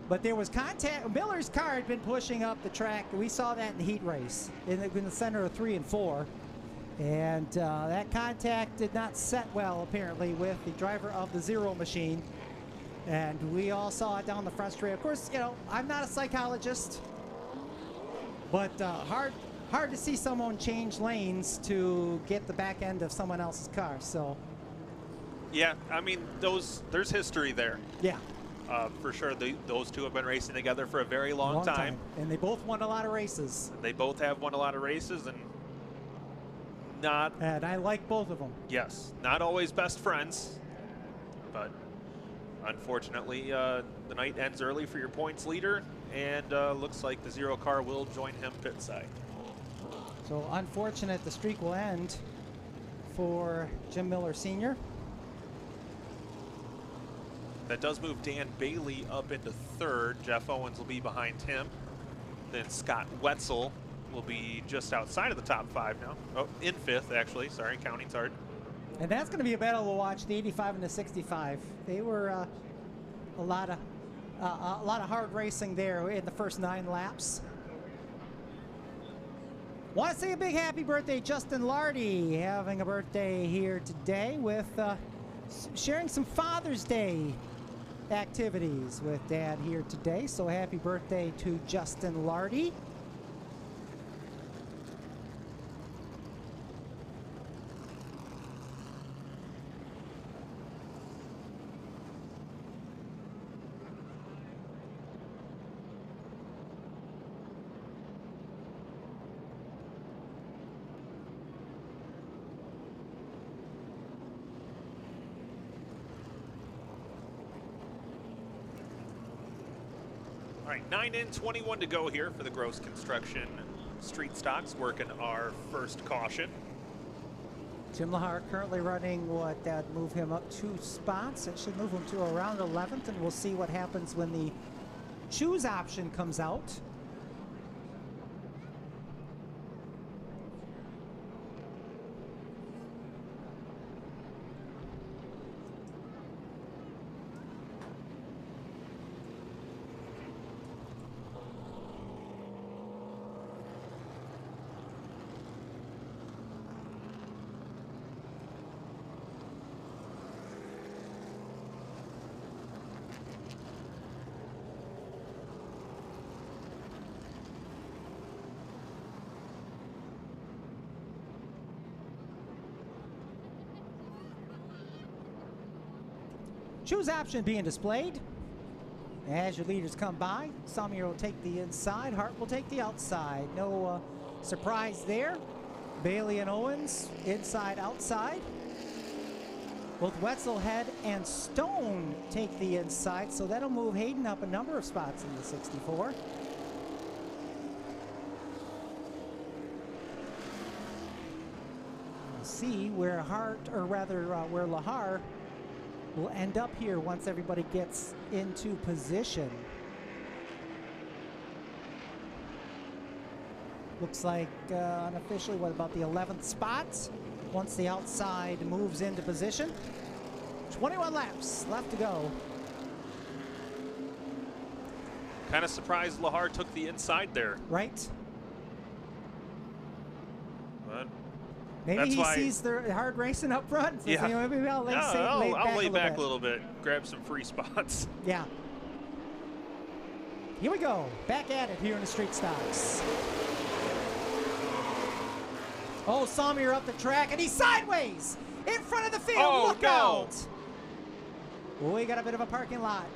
Speaker 3: But there was contact. Miller's car had been pushing up the track. We saw that in the heat race in the center of 3 and 4. And that contact did not set well, apparently, with the driver of the Zero machine. And we all saw it down the front straight. Of course, you know, I'm not a psychologist, but hard to see someone change lanes to get the back end of someone else's car. So,
Speaker 1: yeah, I mean, there's history there.
Speaker 3: Yeah.
Speaker 1: For sure, those two have been racing together for a very long time.
Speaker 3: And they both won a lot of races.
Speaker 1: They both have won a lot of races, and not.
Speaker 3: And I like both of them.
Speaker 1: Yes, not always best friends, but unfortunately, the night ends early for your points leader, and looks like the Zero car will join him pit side.
Speaker 3: So unfortunate, the streak will end for Jim Miller Sr.
Speaker 1: That does move Dan Bailey up into 3rd. Jeff Owens will be behind him. Then Scott Wetzel will be just outside of the top 5 now. Oh, in 5th, actually. Sorry, counting's hard.
Speaker 3: And that's going to be a battle to watch, the 85 and the 65. They were a lot of hard racing there in the first 9 laps. Want to say a big happy birthday, Justin Lardy, having a birthday here today with sharing some Father's Day activities with Dad here today. So happy birthday to Justin Lardy.
Speaker 1: All right, 9 in, 21 to go here for the Gross Construction Street Stocks, working our first caution.
Speaker 3: Jim Lahar currently running what, that would move him up 2 spots. It should move him to around 11th, and we'll see what happens when the choose option comes out. Choose option being displayed. As your leaders come by, Samir will take the inside, Hart will take the outside. No surprise there. Bailey and Owens, inside, outside. Both Wetzel, Head, and Stone take the inside, so that'll move Hayden up a number of spots in the 64. We'll see where Hart, or rather where Lahar will end up here once everybody gets into position. Looks like unofficially, what about the 11th spot? Once the outside moves into position. 21 laps left to go.
Speaker 1: Kind of surprised Lahar took the inside there.
Speaker 3: Right?
Speaker 1: But
Speaker 3: Maybe
Speaker 1: that's
Speaker 3: he
Speaker 1: why,
Speaker 3: sees the hard racing up front. So
Speaker 1: yeah.
Speaker 3: Maybe I'll lay,
Speaker 1: I'll lay back
Speaker 3: bit.
Speaker 1: a little bit, grab some free spots.
Speaker 3: Yeah. Here we go. Back at it here in the street stocks. Oh, Samir up the track, and he's sideways in front of the field.
Speaker 1: Oh,
Speaker 3: Look
Speaker 1: no.
Speaker 3: out. Oh, we got a bit of a parking lot.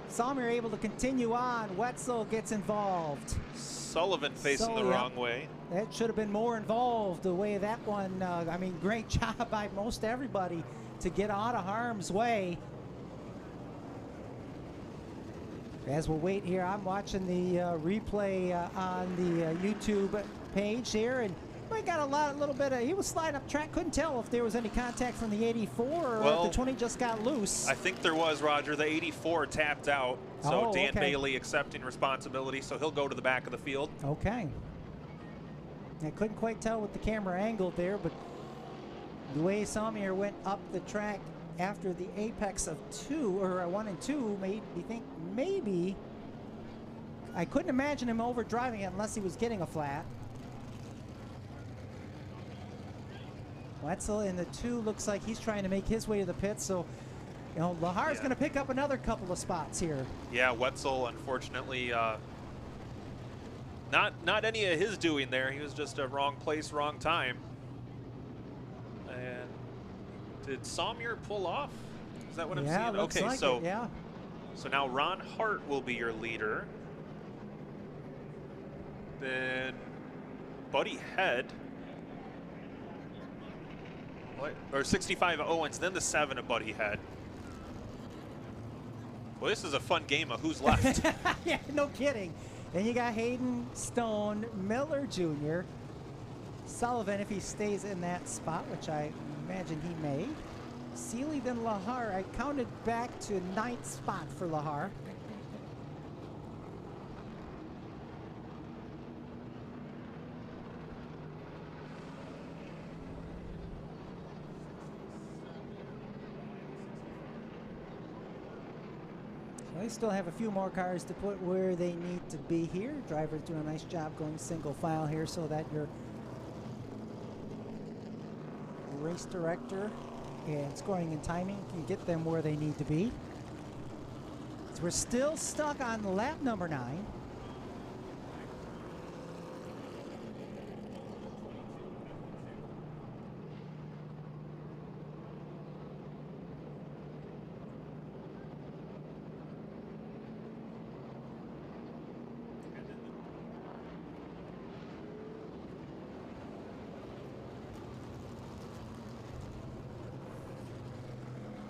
Speaker 3: Samir able to continue on. Wetzel gets involved.
Speaker 1: Sullivan facing the wrong way.
Speaker 3: That should have been more involved the way that one, I mean, great job by most everybody to get out of harm's way. As we'll wait here, I'm watching the replay on the YouTube page here, and we got a little bit of, he was sliding up track, couldn't tell if there was any contact from the 84 or if the 20 just got loose.
Speaker 1: I think there was, Roger. The 84 tapped out, so Dan
Speaker 3: okay.
Speaker 1: Bailey accepting responsibility, so he'll go to the back of the field.
Speaker 3: Okay. I couldn't quite tell with the camera angled there, but the way Samir went up the track after the apex of 1 and 2 made me think maybe, I couldn't imagine him over driving it unless he was getting a flat. Wetzel in the 2 looks like he's trying to make his way to the pit, so you know, Lahar's going to pick up another couple of spots here.
Speaker 1: Yeah, Wetzel, unfortunately, not any of his doing there. He was just a wrong place, wrong time. And did Samir pull off? Is that what I'm seeing?
Speaker 3: Looks
Speaker 1: Okay,
Speaker 3: like
Speaker 1: so
Speaker 3: it, yeah.
Speaker 1: So now Ron Hart will be your leader. Then Buddy Head. What? Or 65 Owens, then the 7 of Buddy Head. Well, this is a fun game of who's left.
Speaker 3: Yeah, no kidding. Then you got Hayden, Stone, Miller Jr., Sullivan if he stays in that spot, which I imagine he may. Seeley, then Lahar. I counted back to 9th spot for Lahar. They still have a few more cars to put where they need to be here. Driver's doing a nice job going single file here so that your race director and scoring and timing can get them where they need to be. So we're still stuck on lap number 9.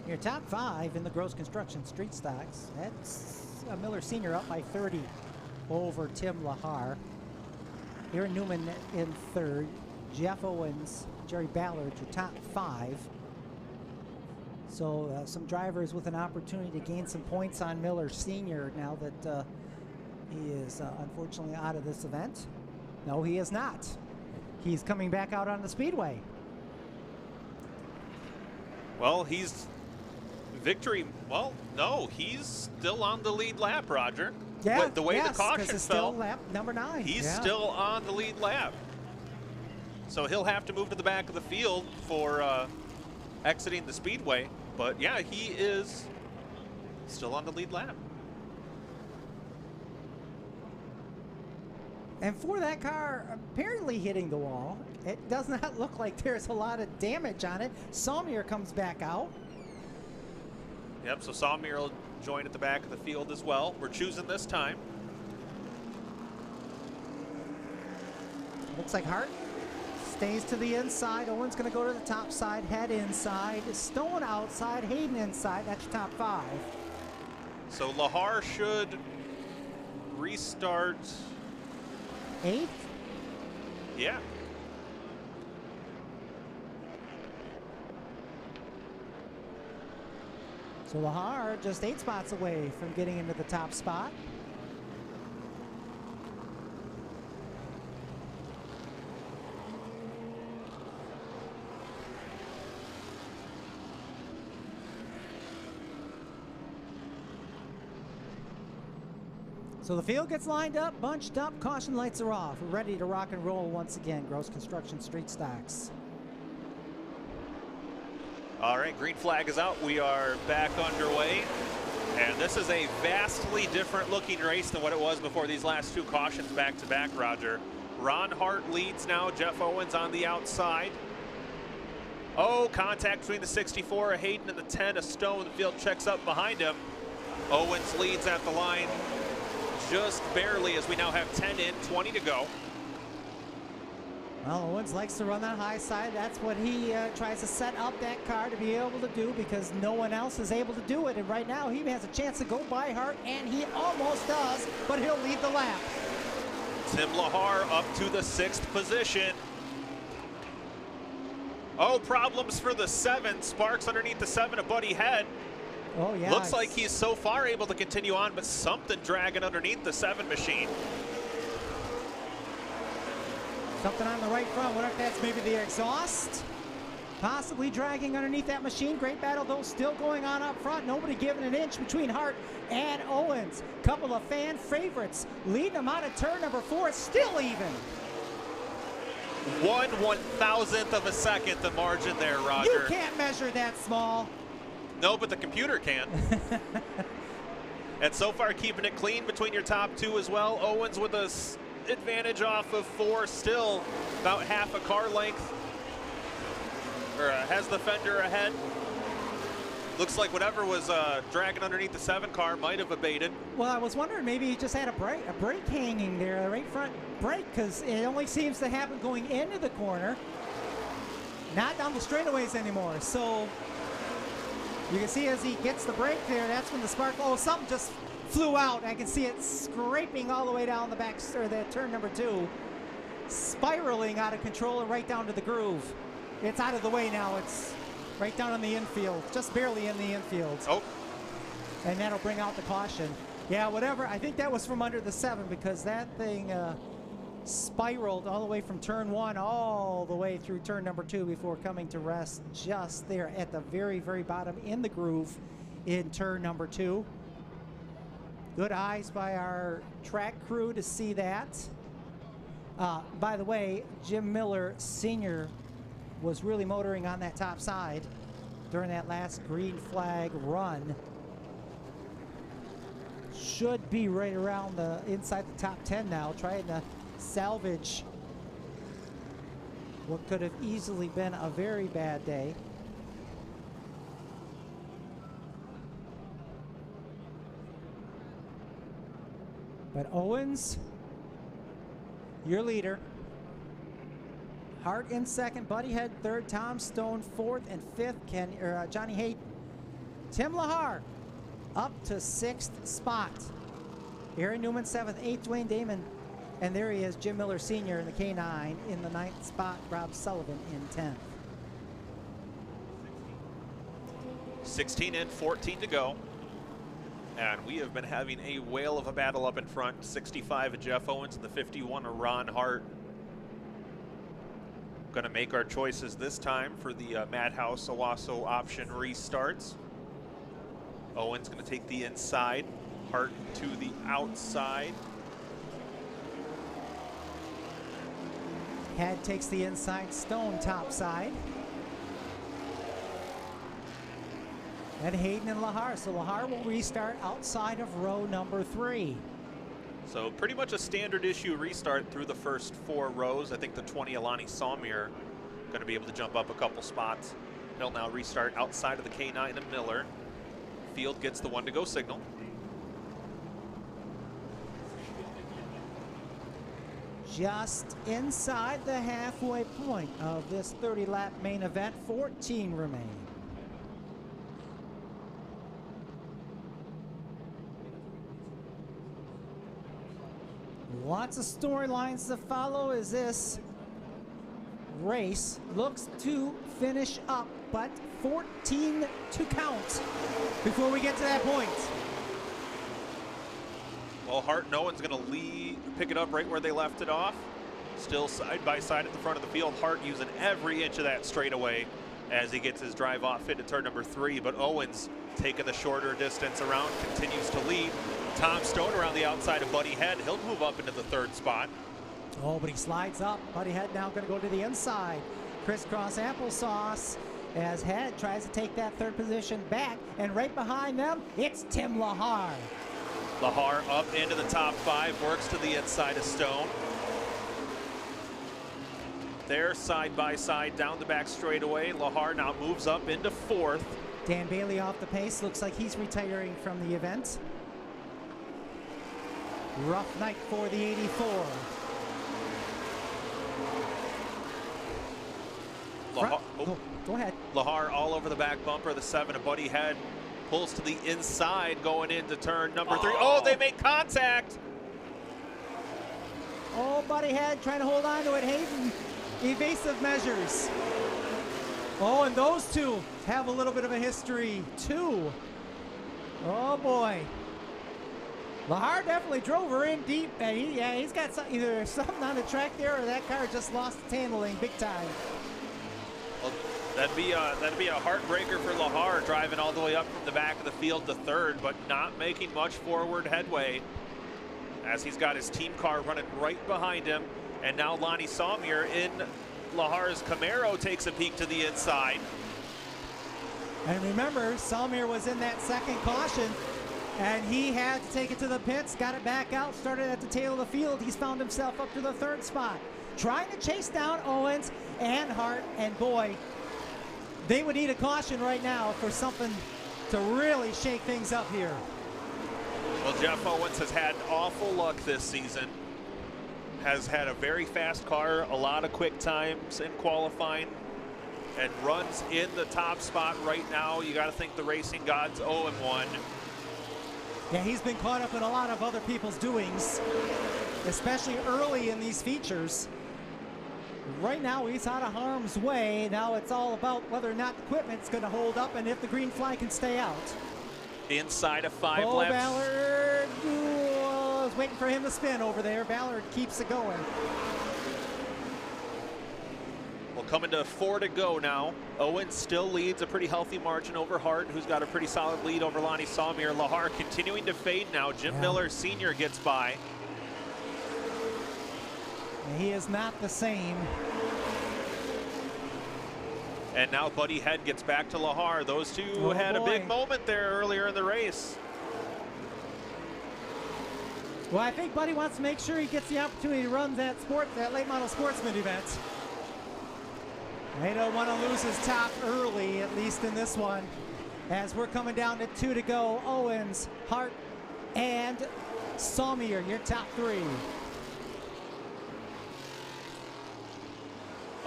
Speaker 3: Your top 5 in the gross construction street stocks. That's Miller Sr. up by 30 over Tim Lahar. Aaron Newman in 3rd. Jeff Owens, Jerry Ballard, your top 5. So some drivers with an opportunity to gain some points on Miller Sr. now that he is unfortunately out of this event. No, he is not. He's coming back out on the speedway.
Speaker 1: Well, he's victory. Well, no, he's still on the lead lap, Roger.
Speaker 3: Yeah,
Speaker 1: the way
Speaker 3: yes,
Speaker 1: the caution
Speaker 3: it's
Speaker 1: fell,
Speaker 3: still lap number 9.
Speaker 1: he's
Speaker 3: Yeah.
Speaker 1: still on the lead lap. So he'll have to move to the back of the field for exiting the speedway. But yeah, he is still on the lead lap.
Speaker 3: And for that car apparently hitting the wall, it does not look like there's a lot of damage on it. Samir comes back out.
Speaker 1: Yep, so Samir will join at the back of the field as well. We're choosing this time.
Speaker 3: Looks like Hart stays to the inside. Owen's going to go to the top side, Head inside, Stone outside, Hayden inside. That's your top 5.
Speaker 1: So Lahar should restart.
Speaker 3: 8th?
Speaker 1: Yeah.
Speaker 3: So Lahar just 8 spots away from getting into the top spot. So the field gets lined up, bunched up, caution lights are off. We're ready to rock and roll once again. Gross Construction Street Stocks.
Speaker 1: All right, green flag is out. We are back underway. And this is a vastly different looking race than what it was before these last two cautions back to back, Roger. Ron Hart leads now, Jeff Owens on the outside. Oh, contact between the 64, a Hayden, and the 10, a Stone. The field checks up behind him. Owens leads at the line just barely as we now have 10 in, 20 to go.
Speaker 3: Well, Owens likes to run that high side. That's what he tries to set up that car to be able to do because no one else is able to do it. And right now he has a chance to go by Hart, and he almost does, but he'll lead the lap.
Speaker 1: Tim Lahar up to the 6th position. Oh, problems for the 7. Sparks underneath the 7, a Buddy Head.
Speaker 3: Oh, yeah.
Speaker 1: Looks like he's so far able to continue on, but something dragging underneath the 7 machine.
Speaker 3: Something on the right front. Wonder if that's maybe the exhaust. Possibly dragging underneath that machine. Great battle, though, still going on up front. Nobody giving an inch between Hart and Owens. Couple of fan favorites leading them out of turn number 4. It's still even.
Speaker 1: 1/1000th of a second the margin there, Roger.
Speaker 3: You can't measure that small.
Speaker 1: No, but the computer can. And so far keeping it clean between your top 2 as well. Owens with a advantage off of 4, still about half a car length, or has the fender ahead. Looks like whatever was dragging underneath the 7 car might have abated.
Speaker 3: Well, I was wondering maybe he just had a brake hanging there, a right front brake, because it only seems to happen going into the corner, not down the straightaways anymore. So you can see as he gets the brake there, that's when the spark, oh, something just flew out. I can see it scraping all the way down the back, or that turn number 2, spiraling out of control and right down to the groove. It's out of the way now. It's right down in the infield, just barely in the infield.
Speaker 1: Oh.
Speaker 3: And that'll bring out the caution. Yeah, whatever. I think that was from under the 7 because that thing spiraled all the way from turn 1 all the way through turn number 2 before coming to rest just there at the very, very bottom in the groove in turn number 2. Good eyes by our track crew to see that. By the way, Jim Miller Sr. was really motoring on that top side during that last green flag run. Should be right around the inside the top 10 now, trying to salvage what could have easily been a very bad day. But Owens, your leader. Hart in 2nd, Buddy Head 3rd, Tom Stone 4th, and 5th, Johnny Hayden. Tim Lahar up to 6th spot. Aaron Newman 7th, 8th, Dwayne Damon, and there he is, Jim Miller Sr. in the K9 in the 9th spot, Rob Sullivan in 10th.
Speaker 1: 16 in, 14 to go. And we have been having a whale of a battle up in front. 65 of Jeff Owens and the 51 of Ron Hart. Going to make our choices this time for the Madhouse Owasso option restarts. Owens going to take the inside, Hart to the outside.
Speaker 3: Head takes the inside, Stone top side. And Hayden and Lahar. So Lahar will restart outside of row number 3.
Speaker 1: So pretty much a standard issue restart through the first 4 rows. I think the 20 Alani Salmier going to be able to jump up a couple spots. He'll now restart outside of the K9 of Miller. Field gets the 1 to go signal.
Speaker 3: Just inside the halfway point of this 30-lap main event, 14 remain. Lots of storylines to follow as this race looks to finish up, but 14 to count before we get to that point.
Speaker 1: Well, Hart and Owens going to pick it up right where they left it off. Still side by side at the front of the field. Hart using every inch of that straightaway as he gets his drive off into turn number 3, but Owens taking the shorter distance around, continues to lead. Tom Stone around the outside of Buddy Head. He'll move up into the third spot.
Speaker 3: Oh, but he slides up. Buddy Head now going to go to the inside. Crisscross applesauce as Head tries to take that third position back. And right behind them, it's Tim Lahar.
Speaker 1: Lahar up into the top 5, works to the inside of Stone. They're side by side down the back straightaway. Lahar now moves up into 4th.
Speaker 3: Dan Bailey off the pace. Looks like he's retiring from the event. Rough night for the 84. Go ahead.
Speaker 1: Lahar all over the back bumper of the 7 of Buddy Head. Pulls to the inside going into turn number 3. Oh, they make contact.
Speaker 3: Oh, Buddy Head trying to hold on to it. Hayden, evasive measures. Oh, and those two have a little bit of a history too. Oh boy. Lahar definitely drove her in deep. He's got either something on the track there or that car just lost its handling big time.
Speaker 1: Well, that'd be a heartbreaker for Lahar, driving all the way up from the back of the field to 3rd, but not making much forward headway as he's got his team car running right behind him. And now Lonnie Salmier in Lahar's Camaro takes a peek to the inside.
Speaker 3: And remember, Salmier was in that second caution, and he had to take it to the pits, got it back out, started at the tail of the field. He's found himself up to the 3rd spot, trying to chase down Owens and Hart, and boy, they would need a caution right now for something to really shake things up here.
Speaker 1: Well, Jeff Owens has had awful luck this season. Has had a very fast car, a lot of quick times in qualifying, and runs in the top spot right now. You got to think the racing gods owe him one.
Speaker 3: Yeah, he's been caught up in a lot of other people's doings, especially early in these features. Right now, he's out of harm's way. Now it's all about whether or not the equipment's going to hold up and if the green flag can stay out.
Speaker 1: Inside of 5
Speaker 3: Bo
Speaker 1: laps.
Speaker 3: Ballard was waiting for him to spin over there. Ballard keeps it going.
Speaker 1: Well, coming to 4 to go now. Owens still leads a pretty healthy margin over Hart, who's got a pretty solid lead over Lonnie Salmier. Lahar continuing to fade now. Jim Miller Sr. gets by.
Speaker 3: He is not the same.
Speaker 1: And now Buddy Head gets back to Lahar. Those two had a big moment there earlier in the race.
Speaker 3: Well, I think Buddy wants to make sure he gets the opportunity to run that late model Sportsman event. They don't want to lose his top early, at least in this one. As we're coming down to 2 to go, Owens, Hart, and Salmier, your top 3.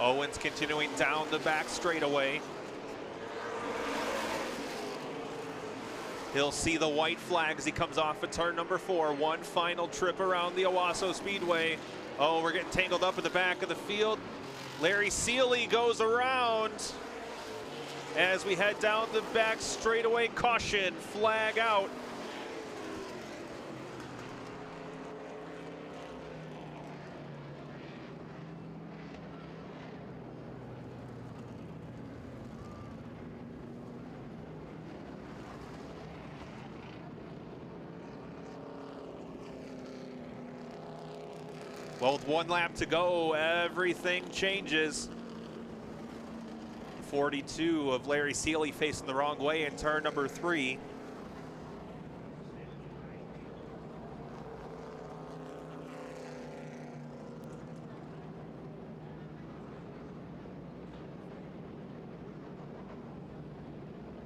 Speaker 1: Owens continuing down the back straightaway. He'll see the white flag as he comes off of turn number 4. One final trip around the Owasso Speedway. Oh, we're getting tangled up in the back of the field. Larry Seeley goes around as we head down the back straightaway. Caution, flag out. Well, with 1 lap to go, everything changes. 42 of Larry Seeley facing the wrong way in turn number 3.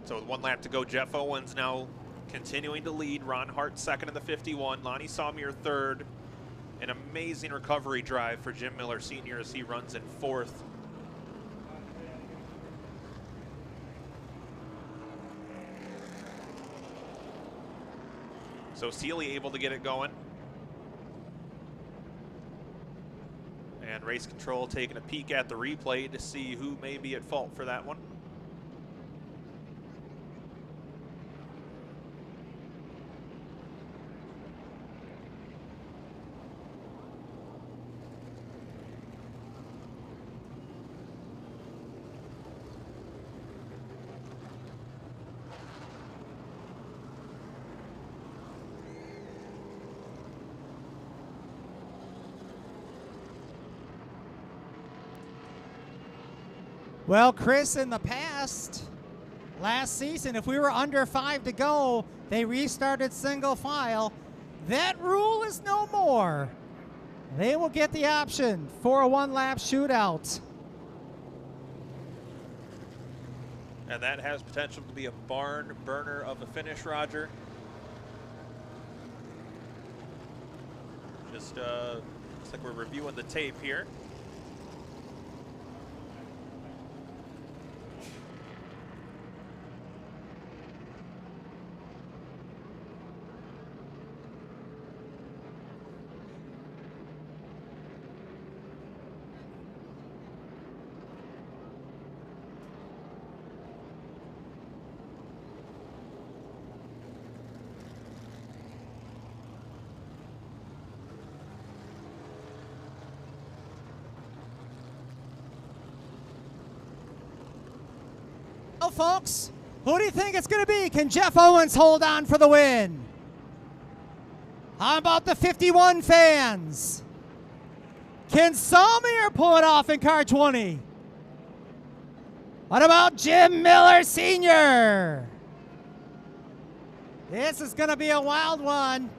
Speaker 1: So with 1 lap to go, Jeff Owens now continuing to lead. Ron Hart second in the 51. Lonnie Salmier third. An amazing recovery drive for Jim Miller Sr. as he runs in 4th. So Seeley able to get it going. And race control taking a peek at the replay to see who may be at fault for that one.
Speaker 2: Well, Chris, in the past, last season, if we were under 5 to go, they restarted single file. That rule is no more. They will get the option for a one-lap shootout.
Speaker 1: And that has potential to be a barn burner of a finish, Roger. Just looks like we're reviewing the tape here.
Speaker 2: Well, folks, who do you think it's going to be? Can Jeff Owens hold on for the win? How about the 51 fans? Can Salmier pull it off in car 20? What about Jim Miller Sr.? This is going to be a wild one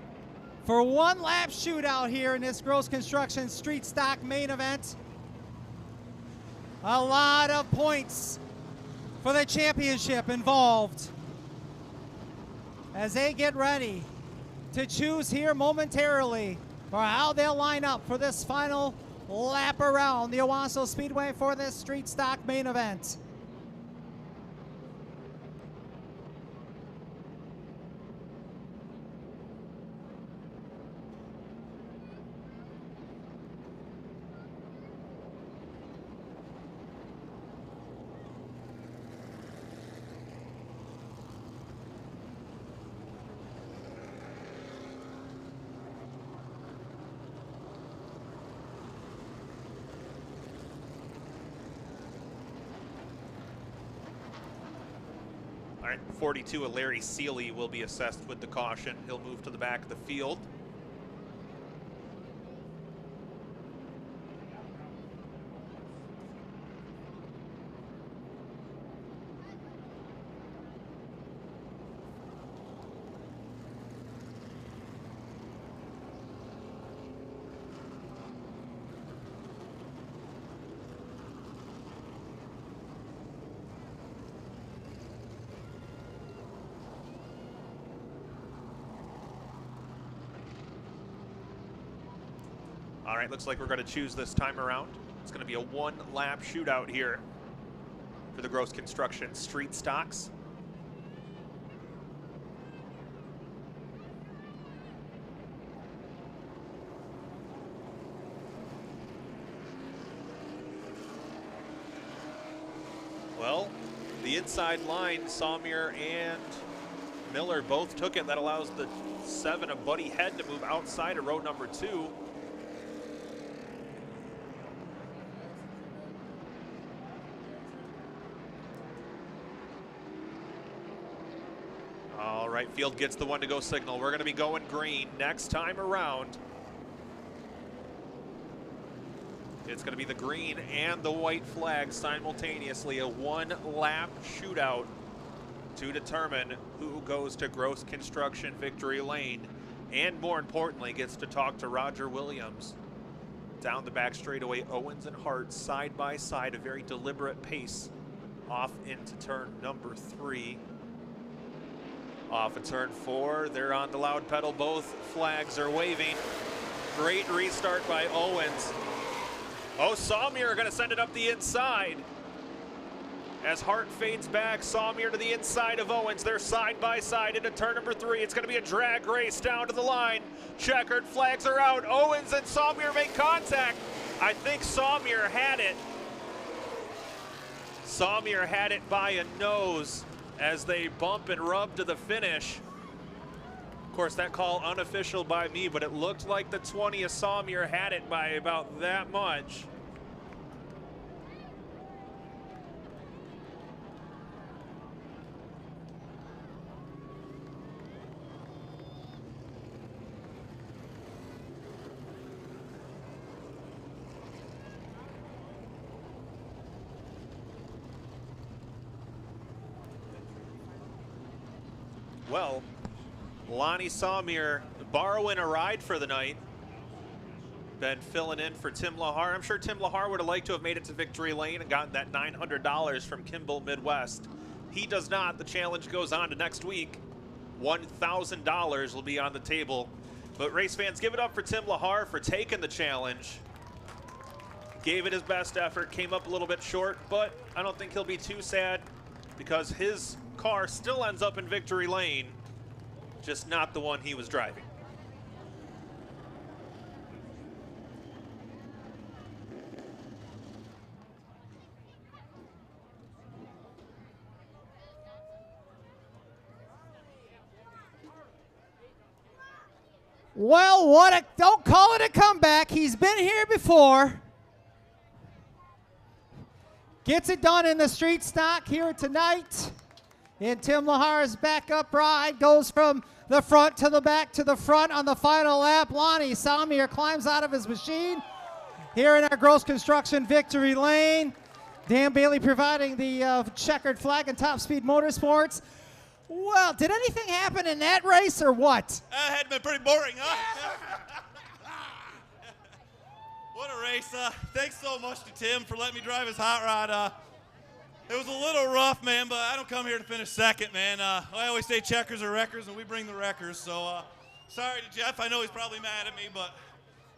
Speaker 2: for one lap shootout here in this Gross Construction Street Stock main event. A lot of points for the championship involved as they get ready to choose here momentarily for how they'll line up for this final lap around the Owasso Speedway for this Street Stock main event.
Speaker 1: All right, 42, Larry Seeley will be assessed with the caution. He'll move to the back of the field. All right, looks like we're going to choose this time around. It's going to be a one-lap shootout here for the Gross Construction Street Stocks. Well, the inside line, Salmier and Miller both took it. That allows the 7 of Buddy Head to move outside of row number 2. All right, field gets the one to go signal. We're going to be going green next time around. It's going to be the green and the white flag simultaneously, a one-lap shootout to determine who goes to Gross Construction Victory Lane, and more importantly, gets to talk to Roger Williams. Down the back straightaway, Owens and Hart side by side, a very deliberate pace off into turn number 3. Off of turn 4, they're on the loud pedal. Both flags are waving. Great restart by Owens. Oh, Salmier going to send it up the inside. As Hart fades back, Salmier to the inside of Owens. They're side by side into turn number 3. It's going to be a drag race down to the line. Checkered flags are out. Owens and Salmier make contact. I think Salmier had it. Salmier had it by a nose as they bump and rub to the finish. Of course, that call unofficial by me, but it looked like the 20 of Salmier had it by about that much. Well, Lonnie Samir borrowing a ride for the night. Been filling in for Tim Lahar. I'm sure Tim Lahar would have liked to have made it to victory lane and gotten that $900 from Kimball Midwest. He does not. The challenge goes on to next week. $1,000 will be on the table. But race fans, give it up for Tim Lahar for taking the challenge. Gave it his best effort, came up a little bit short, but I don't think he'll be too sad because his car still ends up in victory lane, just not the one he was driving.
Speaker 3: Well, don't call it a comeback. He's been here before. Gets it done in the street stock here tonight. And Tim Lahar's backup ride goes from the front to the back to the front on the final lap. Lonnie Samir climbs out of his machine here in our Gross Construction victory lane. Dan Bailey providing the checkered flag and Top Speed Motorsports. Well, did anything happen in that race or what?
Speaker 6: That had been pretty boring, huh? What a race. Thanks so much to Tim for letting me drive his hot rod. It was a little rough, man, but I don't come here to finish second, man. I always say checkers are wreckers, and we bring the wreckers. So sorry to Jeff. I know he's probably mad at me, but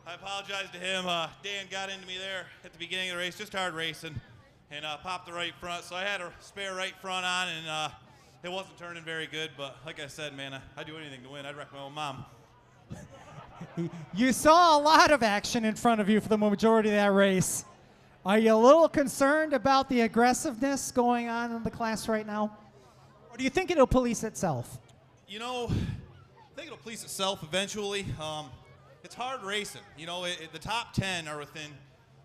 Speaker 6: I apologize to him. Dan got into me there at the beginning of the race, just hard racing, and popped the right front. So I had a spare right front on, and it wasn't turning very good, but like I said, man, I'd do anything to win. I'd wreck my own mom.
Speaker 3: You saw a lot of action in front of you for the majority of that race. Are you a little concerned about the aggressiveness going on in the class right now? Or do you think it'll police itself?
Speaker 6: You know, I think it'll police itself eventually. It's hard racing. You know, the top 10 are within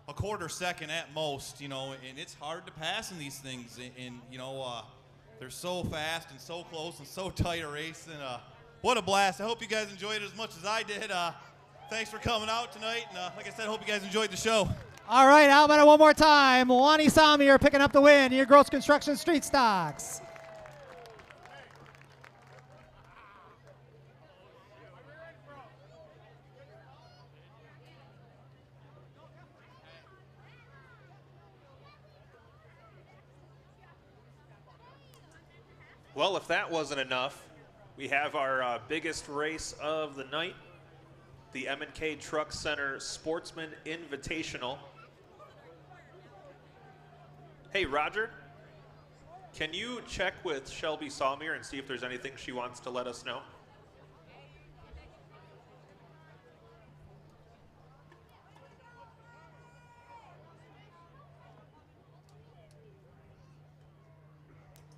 Speaker 6: a quarter second at most, you know, and it's hard to pass in these things. And you know, they're so fast and so close and so tight a race, and what a blast. I hope you guys enjoyed it as much as I did. Thanks for coming out tonight, and like I said, I hope you guys enjoyed the show.
Speaker 3: All right, how about it one more time? Lonnie Samir picking up the win in your Gross Construction Street Stocks.
Speaker 1: Well, if that wasn't enough, we have our biggest race of the night, the M&K Truck Center Sportsman Invitational. Hey, Roger, can you check with Shelby Salmier and see if there's anything she wants to let us know?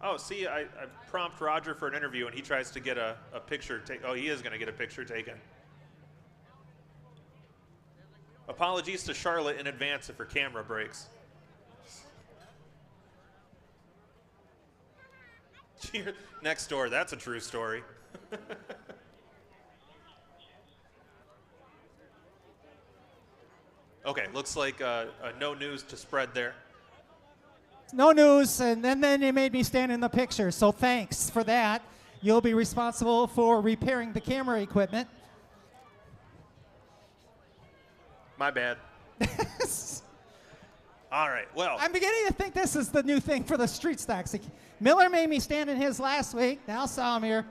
Speaker 1: Oh, see, I prompt Roger for an interview, and he tries to get a picture taken. Oh, he is going to get a picture taken. Apologies to Charlotte in advance if her camera breaks. Next door, that's a true story. Okay, looks like no news to spread there.
Speaker 3: No news, and then they made me stand in the picture, so thanks for that. You'll be responsible for repairing the camera equipment.
Speaker 1: My bad. All right, well.
Speaker 3: I'm beginning to think this is the new thing for the street stocks. Miller made me stand in his last week, now Samir.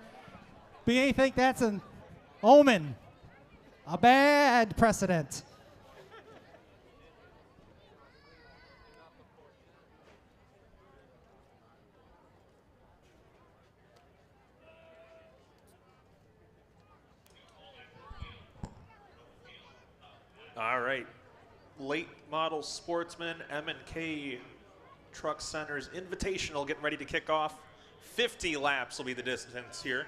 Speaker 3: Beginning to think that's an omen, a bad precedent.
Speaker 1: All right, late model Sportsman, M&K Truck Center's Invitational getting ready to kick off. 50 laps will be the distance here.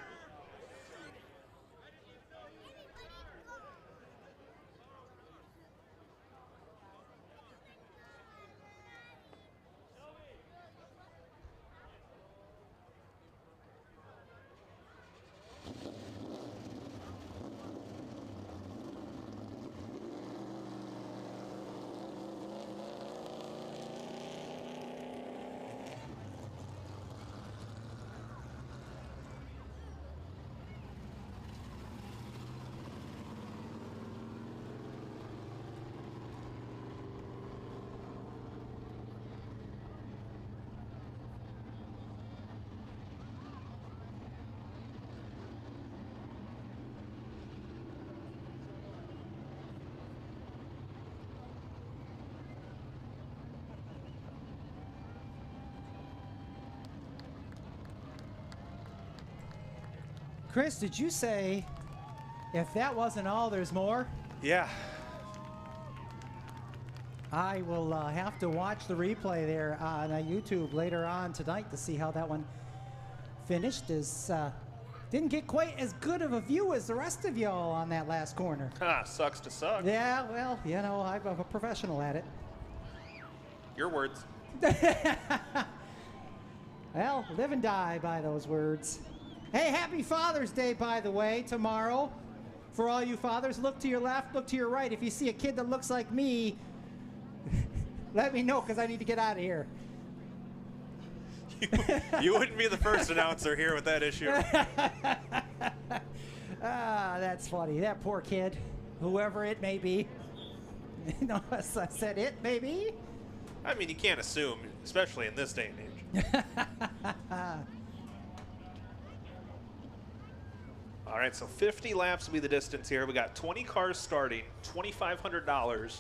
Speaker 3: Chris, did you say if that wasn't all, there's more?
Speaker 1: Yeah.
Speaker 3: I will have to watch the replay there on YouTube later on tonight to see how that one finished. Didn't get quite as good of a view as the rest of y'all on that last corner.
Speaker 1: Sucks to suck.
Speaker 3: Yeah, well, you know, I'm a professional at it.
Speaker 1: Your words.
Speaker 3: Well, live and die by those words. Hey, happy Father's Day, by the way, tomorrow. For all you fathers, look to your left, look to your right. If you see a kid that looks like me, let me know, because I need to get out of here.
Speaker 1: You wouldn't be the first announcer here with that issue.
Speaker 3: That's funny. That poor kid, whoever it may be. No, I said it may be.
Speaker 1: I mean, you can't assume, especially in this day and age. All right, so 50 laps will be the distance here. We got 20 cars starting, $2,500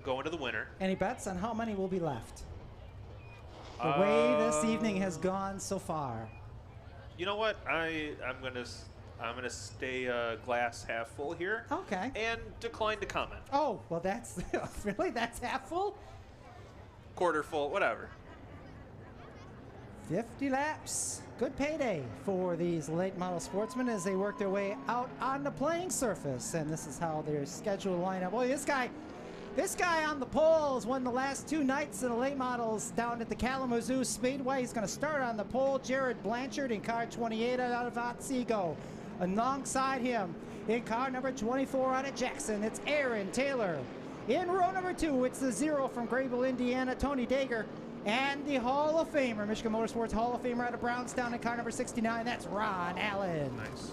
Speaker 1: going to the winner.
Speaker 3: Any bets on how many will be left? The way this evening has gone so far.
Speaker 1: You know what? I'm gonna stay glass half full here.
Speaker 3: Okay.
Speaker 1: And decline to comment.
Speaker 3: Oh, well, that's really, that's half full?
Speaker 1: Quarter full, whatever.
Speaker 3: 50 laps. Good payday for these late model sportsmen as they work their way out on the playing surface. And this is how their schedule line up. Boy, this guy on the pole has won the last 2 nights in the late models down at the Kalamazoo Speedway. He's going to start on the pole. Jared Blanchard in car 28 out of Otsego. Alongside him in car number 24 out of Jackson, it's Aaron Taylor. In row number 2, it's the 0 from Grayville, Indiana, Tony Dager. And the Hall of Famer, Michigan Motorsports Hall of Famer out of Brownstown in car number 69, that's Ron Allen.
Speaker 1: Nice.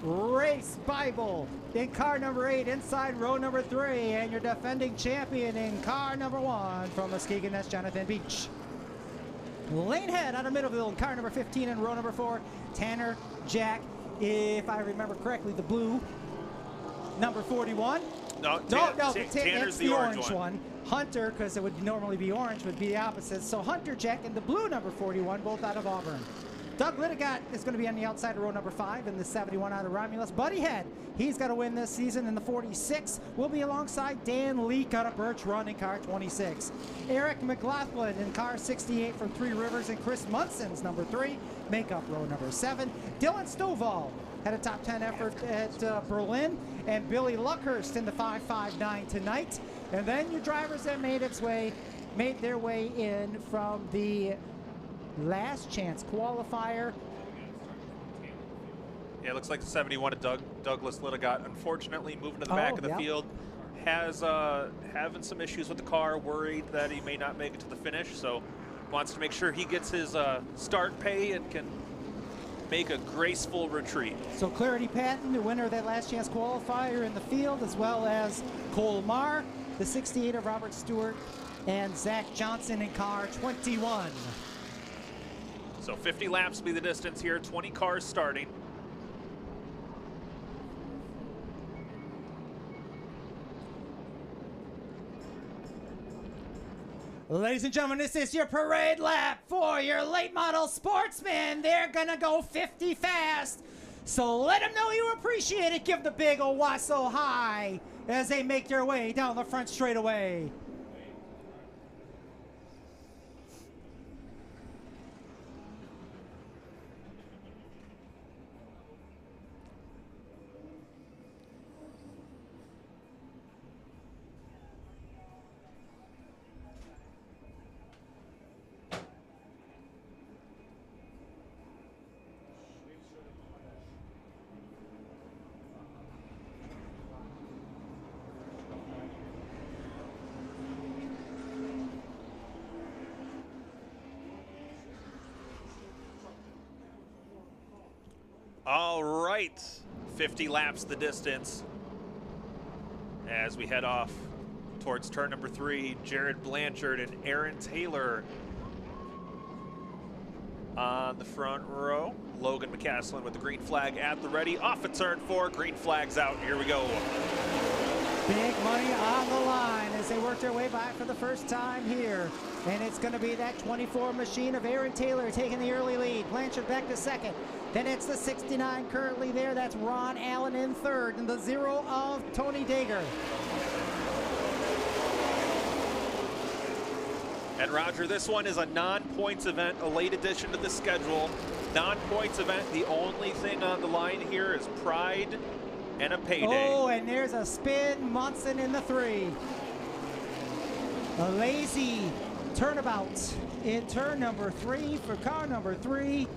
Speaker 3: Race Bible in car number 8 inside row number 3, and your defending champion in car number 1 from Muskegon, that's Jonathan Beach. Lane Head out of Middleville in car number 15 and row number 4, Tanner Jack, if I remember correctly, the blue, number 41.
Speaker 1: No, Tanner's
Speaker 3: the
Speaker 1: orange
Speaker 3: one. Hunter, because it would normally be orange, would be the opposite. So Hunter Jack and the blue number 41, both out of Auburn. Doug Littagott is going to be on the outside of row number 5 in the 71 out of Romulus. Buddy Head, he's got to win this season in the 46. Will be alongside Dan Leak out of Birch Run in car 26. Eric McLaughlin in car 68 from Three Rivers, and Chris Munson's number 3 make up row number 7. Dylan Stovall had a top 10 effort at Berlin, and Billy Luckhurst in the 559 tonight. And then your drivers that made their way in from the last chance qualifier.
Speaker 1: Yeah, it looks like the 71 of Douglas Littagott, unfortunately moving to the back of the field, has having some issues with the car, worried that he may not make it to the finish, so wants to make sure he gets his start pay and can make a graceful retreat.
Speaker 3: So Clarity Patton, the winner of that last chance qualifier in the field, as well as Cole Marr, the 68 of Robert Stewart, and Zach Johnson in car 21.
Speaker 1: So 50 laps will be the distance here, 20 cars starting.
Speaker 3: Ladies and gentlemen, this is your parade lap for your late model sportsmen. They're gonna go 50 fast. So let them know you appreciate it. Give the big Owasso high as they make their way down the front straightaway.
Speaker 1: All right, 50 laps the distance as we head off towards turn number 3. Jared Blanchard and Aaron Taylor on the front row. Logan McCaslin with the green flag at the ready. Off at turn 4, green flag's out. Here we go.
Speaker 3: Big money on the line as they work their way back for the first time here And it's going to be that 24 machine of Aaron Taylor taking the early lead. Blanchard back to second. Then it's the 69 currently there. That's Ron Allen in third. And the 0 of Tony Dager.
Speaker 1: And Roger, this one is a non-points event, a late addition to the schedule. Non-points event, the only thing on the line here is pride and a payday.
Speaker 3: Oh, and there's a spin. Munson in the 3. A lazy turnabout in turn number 3 for car number 3.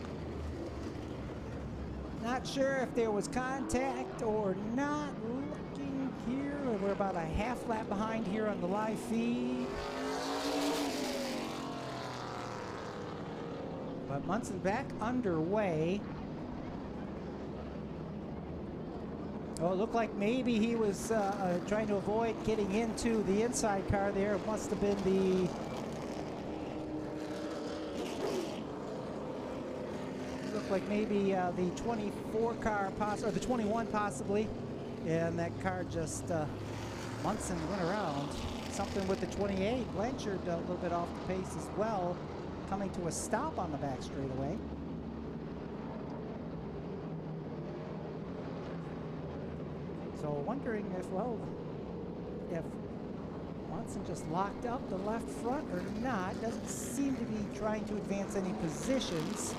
Speaker 3: Not sure if there was contact or not. Looking here, we're about a half lap behind here on the live feed. But Munson back underway. Oh, it looked like maybe he was trying to avoid getting into the inside car there. It must have been the... Looked like maybe the 24 car, or the 21 possibly. And that car just, Munson went around. Something with the 28. Blanchard a little bit off the pace as well, coming to a stop on the back straightaway. So wondering if, well, if Munson just locked up the left front or not. Doesn't seem to be trying to advance any positions.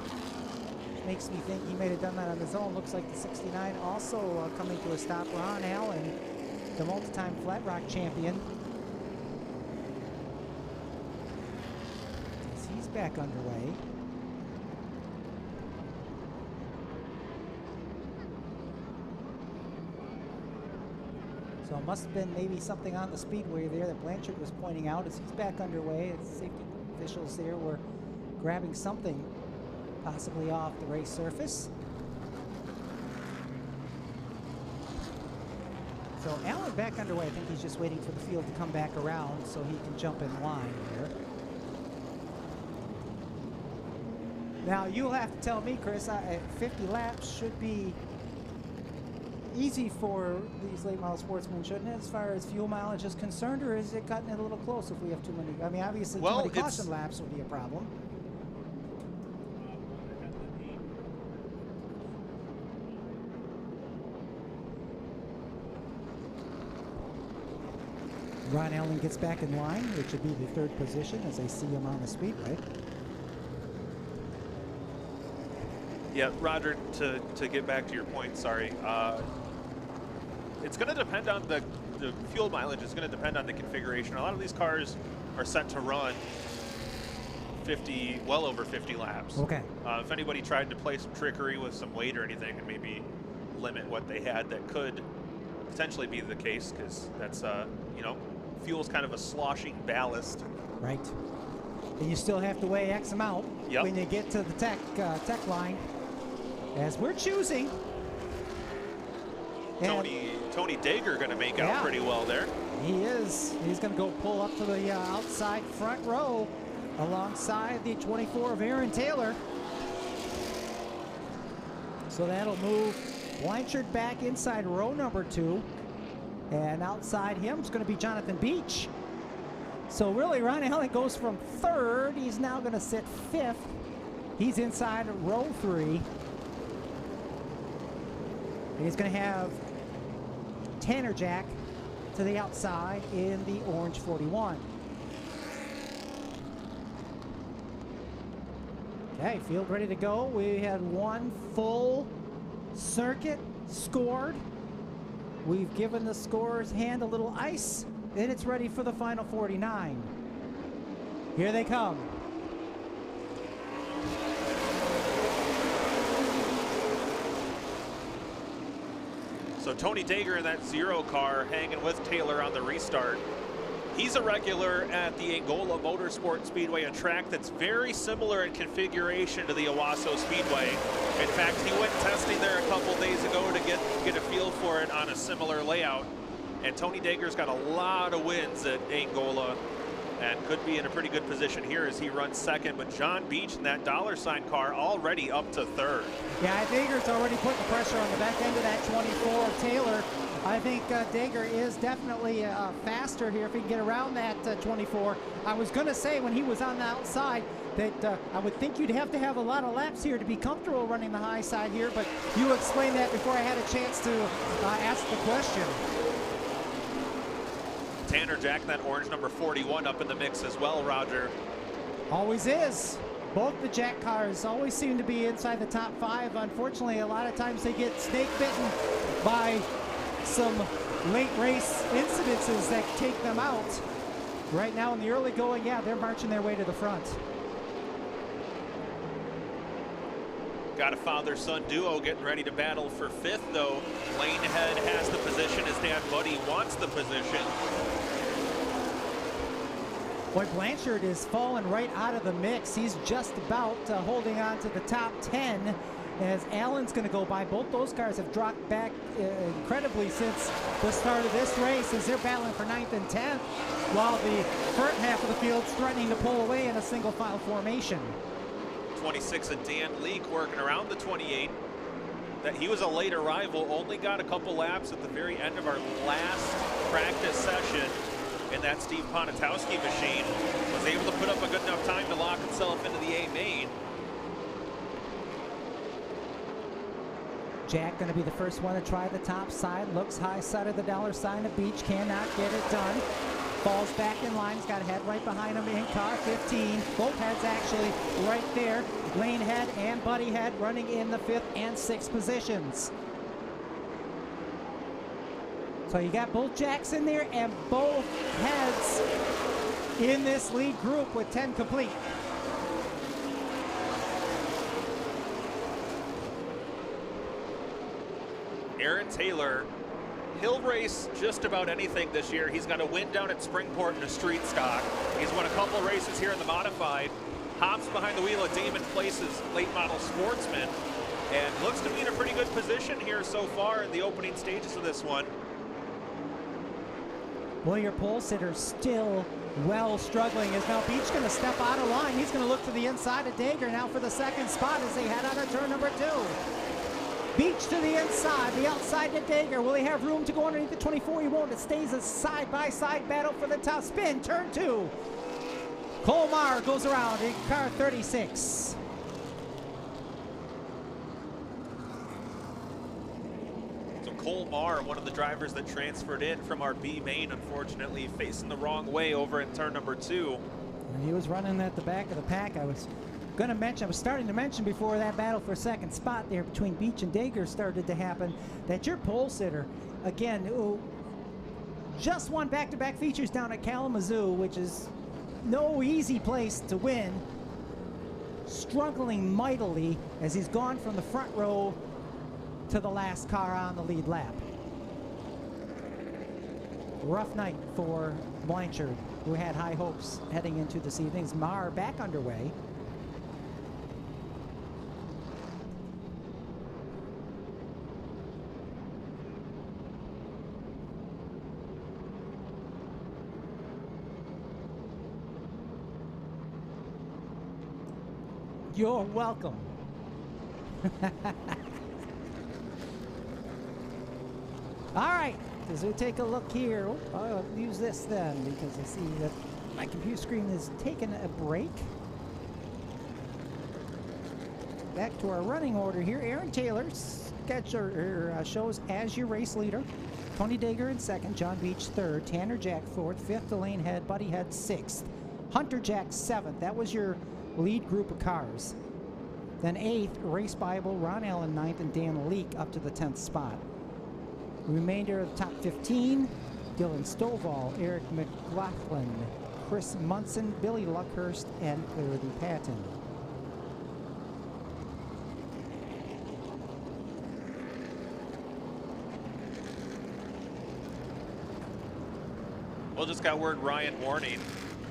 Speaker 3: Makes me think he may have done that on his own. Looks like the 69 also coming to a stop. Ron Allen, the multi-time Flat Rock champion. He's back underway. So it must have been maybe something on the speedway there that Blanchard was pointing out as he's back underway. Safety officials there were grabbing something possibly off the race surface. So Allen back underway. I think he's just waiting for the field to come back around so he can jump in line here. Now you'll have to tell me, Chris, 50 laps should be easy for these late model sportsmen, shouldn't it, as far as fuel mileage is concerned, or is it cutting it a little close if we have too many? I mean, obviously, too many caution laps would be a problem. Ron Allen gets back in line, which would be the third position as I see him on the speedway.
Speaker 1: Yeah, Roger, to get back to your point, sorry. It's going to depend on the fuel mileage. It's going to depend on the configuration. A lot of these cars are set to run 50, well over 50 laps.
Speaker 3: Okay.
Speaker 1: If anybody tried to play some trickery with some weight or anything and maybe limit what they had, that could potentially be the case, because that's, you know, fuel's kind of a sloshing ballast.
Speaker 3: Right. And you still have to weigh X amount when you get to the tech line, as we're choosing.
Speaker 1: Tony Dager going to make out pretty well there.
Speaker 3: He is. He's going to go pull up to the outside front row alongside the 24 of Aaron Taylor. So that'll move Blanchard back inside row number 2. And outside him is going to be Jonathan Beach. So really, Ron Allen goes from 3rd. He's now going to sit 5th. He's inside row 3. And he's going to have Tanner Jack to the outside in the orange 41. Okay, field ready to go. We had one full circuit scored. We've given the scorer's hand a little ice, and it's ready for the final 49. Here they come.
Speaker 1: So Tony Dager in that 0 car hanging with Taylor on the restart. He's a regular at the Angola Motorsport Speedway, a track that's very similar in configuration to the Owasso Speedway. In fact, he went testing there a couple days ago to get a feel for it on a similar layout. And Tony Dager's got a lot of wins at Angola and could be in a pretty good position here as he runs 2nd. But John Beach in that $sign car already up to 3rd.
Speaker 3: Yeah, Dager's already putting pressure on the back end of that 24 of Taylor. I think Dager is definitely faster here if he can get around that 24. I was going to say when he was on the outside that I would think you'd have to have a lot of laps here to be comfortable running the high side here, but you explained that before I had a chance to ask the question.
Speaker 1: Tanner Jack, that orange number 41 up in the mix as well, Roger.
Speaker 3: Always is. Both the Jack cars always seem to be inside the top 5. Unfortunately, a lot of times they get snake bitten by some late race incidences that take them out. Right now in the early going, yeah, they're marching their way to the front.
Speaker 1: Got a father-son duo getting ready to battle for 5th, though. Lane ahead has the position. His dad, Buddy, wants the position.
Speaker 3: Boy, Blanchard is falling right out of the mix. He's just about holding on to the top 10 as Allen's going to go by. Both those cars have dropped back incredibly since the start of this race as they're battling for 9th and 10th, while the front half of the field's threatening to pull away in a single file formation.
Speaker 1: 26 of Dan Leake working around the 28. That he was a late arrival, only got a couple laps at the very end of our last practice session. And that Steve Ponitowski machine was able to put up a good enough time to lock himself into the A main.
Speaker 3: Jack going to be the first one to try the top side. Looks high side of the dollar sign of Beach. Cannot get it done. Falls back in line. He's got a head right behind him in car 15. Both heads actually right there. Lane head and Buddy head running in the 5th and 6th positions. So you got both Jacks in there and both heads in this lead group with 10 complete.
Speaker 1: Aaron Taylor, he'll race just about anything this year. He's got a win down at Springport in a street stock. He's won a couple races here in the modified. Hops behind the wheel of Damon Place's late model Sportsman, and looks to be in a pretty good position here so far in the opening stages of this one.
Speaker 3: Well, your pole sitter still well struggling. Is now Beach going to step out of line? He's going to look to the inside of Dager now for the second spot as they head out of turn number 2. Beach to the inside, the outside to Dager. Will he have room to go underneath the 24? He won't. It stays a side-by-side battle for the top spin. Turn 2. Colmar goes around in car 36.
Speaker 1: So Colmar, one of the drivers that transferred in from our B main, unfortunately facing the wrong way over in turn number 2.
Speaker 3: And he was running at the back of the pack. I was starting to mention before that battle for second spot there between Beach and Dager started to happen that your pole sitter, again, who just won back-to-back features down at Kalamazoo, which is no easy place to win, struggling mightily as he's gone from the front row to the last car on the lead lap. Rough night for Blanchard, who had high hopes heading into this evening's Mar back underway. You're welcome. All right, as we take a look here, I'll use this then because I see that my computer screen is taking a break. Back to our running order here. Aaron Taylor shows as your race leader. Tony Dager in second, John Beach third, Tanner Jack fourth, fifth Elaine Head, Buddy Head sixth, Hunter Jack seventh. That was your lead group of cars. Then 8th, Race Bible, Ron Allen 9th, and Dan Leake up to the 10th spot. The remainder of the top 15, Dylan Stovall, Eric McLaughlin, Chris Munson, Billy Luckhurst, and Clarity Patton.
Speaker 1: Well, just got word Ryan Warning,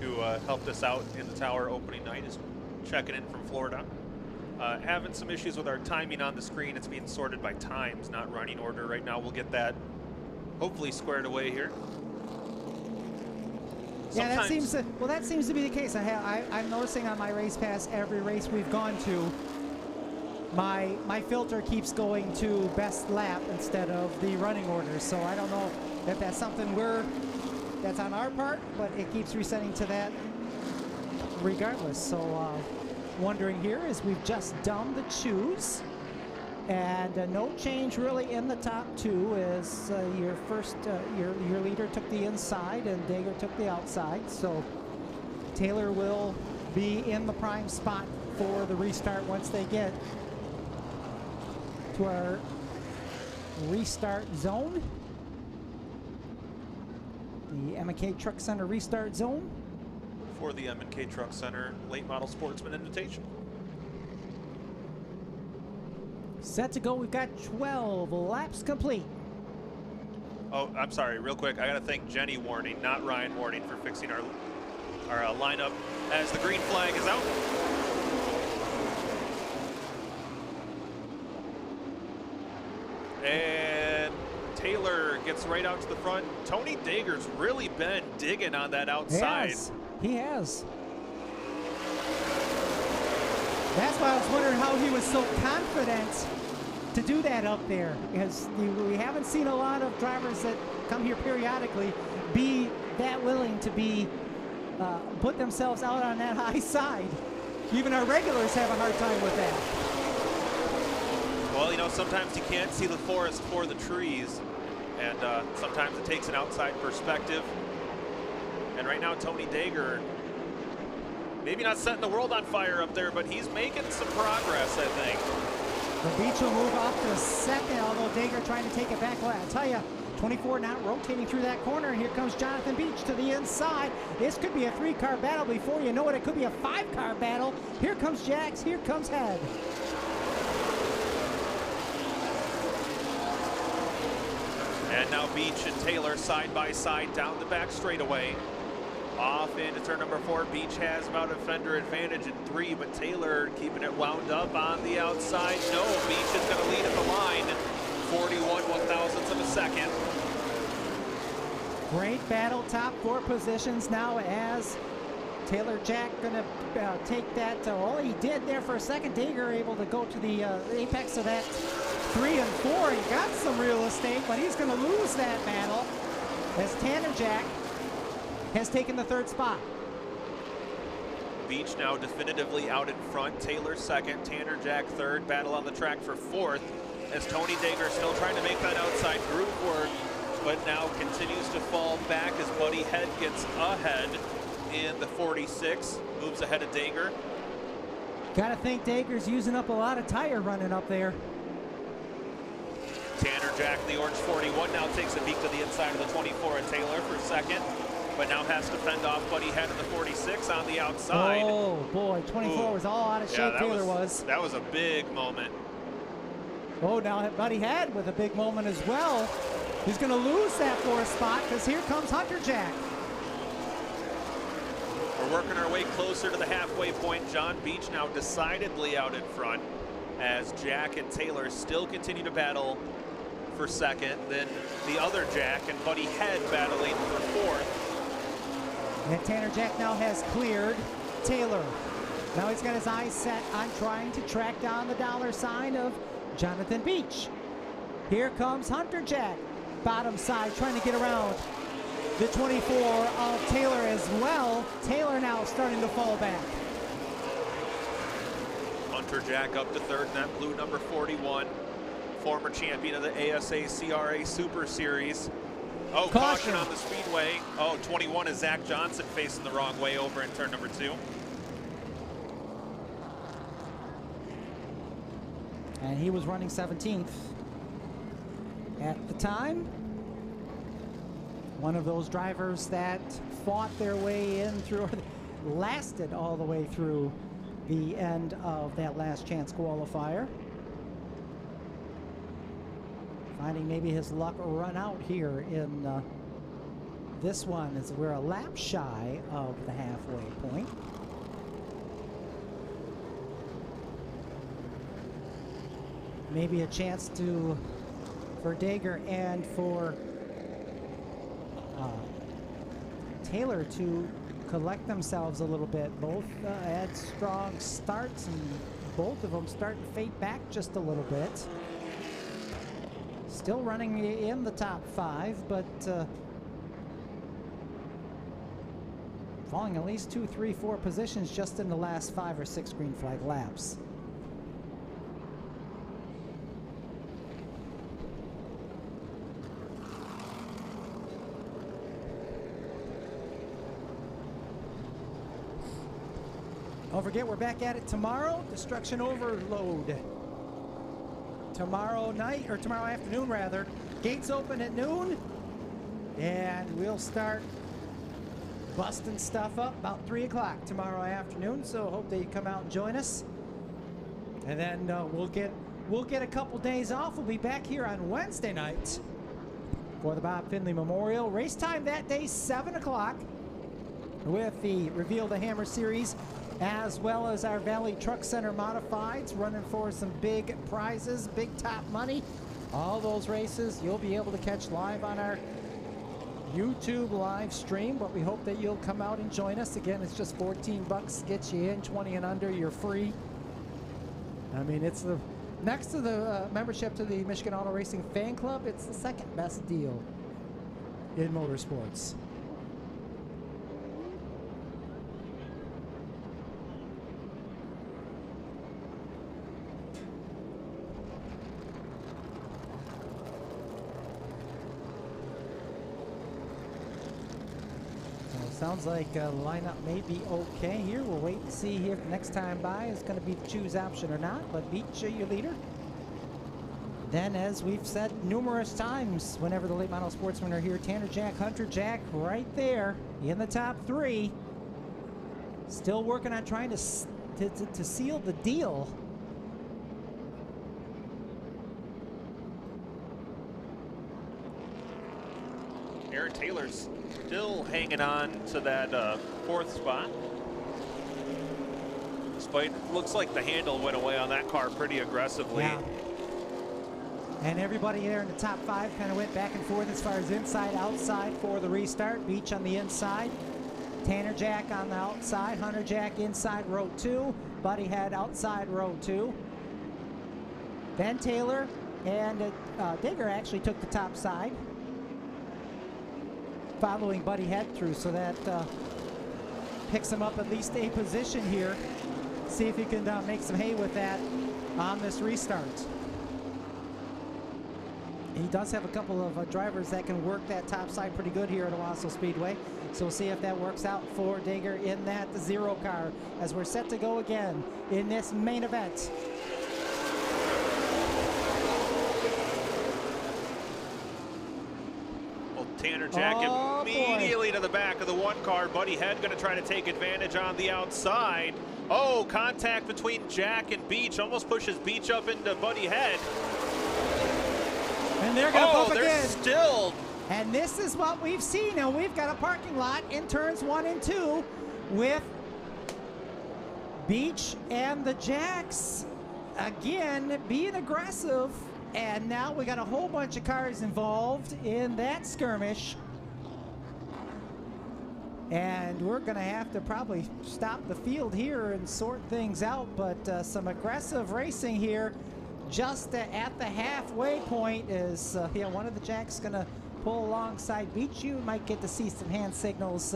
Speaker 1: who helped us out in the tower opening night, is checking in from Florida. Having some issues with our timing on the screen. It's being sorted by times, not running order right now. We'll get that hopefully squared away here.
Speaker 3: Yeah, that seems to be the case. I'm noticing on my race pass every race we've gone to, my filter keeps going to best lap instead of the running order. So I don't know if that's something that's on our part, but it keeps resetting to that regardless. So wondering here as we've just done the choose. And no change really in the top two as your leader took the inside and Dager took the outside. So Taylor will be in the prime spot for the restart once they get to our restart zone. The M&K Truck Center restart zone.
Speaker 1: For the M&K Truck Center Late Model Sportsman Invitational.
Speaker 3: Set to go. We've got 12 laps complete.
Speaker 1: Oh, I'm sorry, real quick. I got to thank Jenny Warning, not Ryan Warning, for fixing our lineup as the green flag is out. And Taylor gets right out to the front. Tony Dager's really been digging on that outside.
Speaker 3: Yes, he has. That's why I was wondering how he was so confident to do that up there, because we haven't seen a lot of drivers that come here periodically be that willing to be put themselves out on that high side. Even our regulars have a hard time with that.
Speaker 1: Well, you know, sometimes you can't see the forest for the trees, and sometimes it takes an outside perspective. And right now, Tony Dager, maybe not setting the world on fire up there, but he's making some progress, I think.
Speaker 3: The Beach will move off to second, although Dager trying to take it back. Well, I'll tell you, 24 not rotating through that corner, and here comes Jonathan Beach to the inside. This could be a 3-car battle. Before you know it, it could be a 5-car battle. Here comes Jax, here comes Head.
Speaker 1: And now Beach and Taylor side by side down the back straightaway. Off into turn number 4. Beach has about a fender advantage in 3, but Taylor keeping it wound up on the outside. No, Beach is going to lead at the line. 41 1/1000ths of a second.
Speaker 3: Great battle, top 4 positions now as Taylor Jack going to take that. Well, he did there for a second. Dager able to go to the apex of that 3 and 4. He got some real estate, but he's going to lose that battle as Tanner Jack has taken the 3rd spot.
Speaker 1: Beach now definitively out in front. Taylor 2nd, Tanner Jack 3rd. Battle on the track for 4th as Tony Dager still trying to make that outside groove work, but now continues to fall back as Buddy Head gets ahead in the 46, moves ahead of Dager.
Speaker 3: Gotta think Dager's using up a lot of tire running up there.
Speaker 1: Tanner Jack, the orange 41, now takes a peek to the inside of the 24 at Taylor for 2nd, but now has to fend off Buddy Head of the 46 on the outside.
Speaker 3: Oh boy, 24 was all out of shape.
Speaker 1: Yeah,
Speaker 3: Taylor was.
Speaker 1: That was a big moment.
Speaker 3: Oh, now Buddy Head with a big moment as well. He's going to lose that 4th spot because here comes Hunter Jack.
Speaker 1: We're working our way closer to the halfway point. John Beach now decidedly out in front as Jack and Taylor still continue to battle for 2nd. Then the other Jack and Buddy Head battling for 4th.
Speaker 3: And Tanner Jack now has cleared Taylor. Now he's got his eyes set on trying to track down the dollar sign of Jonathan Beach. Here comes Hunter Jack, bottom side, trying to get around the 24 of Taylor as well. Taylor now starting to fall back.
Speaker 1: Hunter Jack up to 3rd, that blue number 41. Former champion of the ASA CRA Super Series. Oh, caution on the speedway. Oh, 21 is Zach Johnson facing the wrong way over in turn number 2.
Speaker 3: And he was running 17th at the time. One of those drivers that fought their way in through, lasted all the way through the end of that last chance qualifier. Finding maybe his luck run out here in this one as we're a lap shy of the halfway point. Maybe a chance for Dager and for Taylor to collect themselves a little bit. Both had strong starts and both of them starting to fade back just a little bit. Still running in the top 5, but falling at least 2, 3, 4 positions just in the last 5 or 6 green flag laps. Don't forget, we're back at it tomorrow. Destruction Overload. Tomorrow night, or tomorrow afternoon rather. Gates open at noon. And we'll start busting stuff up about 3 o'clock tomorrow afternoon. So hope that you come out and join us. And then we'll get a couple days off. We'll be back here on Wednesday night for the Bob Finley Memorial. Race time that day, 7 o'clock, with the Reveal the Hammer series, as well as our Valley Truck Center Modifieds, running for some big prizes, big top money. All those races you'll be able to catch live on our YouTube live stream, but we hope that you'll come out and join us. Again, it's just $14 to get you in, 20 and under, you're free. I mean, it's the next to the membership to the Michigan Auto Racing Fan Club, it's the second best deal in motorsports. Sounds like the lineup may be okay here. We'll wait and see here if the next time by is going to be the choose option or not, but Beach, your leader. Then, as we've said numerous times, whenever the late model sportsmen are here, Tanner Jack, Hunter Jack, right there in the top 3. Still working on trying to seal the deal.
Speaker 1: Aaron Taylor's still hanging on to that 4th spot. Despite, looks like the handle went away on that car pretty aggressively.
Speaker 3: Yeah. And everybody there in the top 5 kind of went back and forth as far as inside, outside for the restart. Beach on the inside, Tanner Jack on the outside, Hunter Jack inside row 2, Buddy Head outside row 2. Ben Taylor and Digger actually took the top side, following Buddy Head through, so that picks him up at least a position here. See if he can make some hay with that on this restart. He does have a couple of drivers that can work that top side pretty good here at Owasso Speedway, so we'll see if that works out for Digger in that 0 car as we're set to go again in this main event.
Speaker 1: Tanner Jack immediately to the back of the 1 car. Buddy Head going to try to take advantage on the outside. Oh, contact between Jack and Beach. Almost pushes Beach up into Buddy Head.
Speaker 3: And they're going to bump again.
Speaker 1: Still.
Speaker 3: And this is what we've seen. Now we've got a parking lot in turns 1 and 2 with Beach and the Jacks again being aggressive. And now we got a whole bunch of cars involved in that skirmish. And we're going to have to probably stop the field here and sort things out. But some aggressive racing here just at the halfway point is, one of the Jacks going to pull alongside Beach. You might get to see some hand signals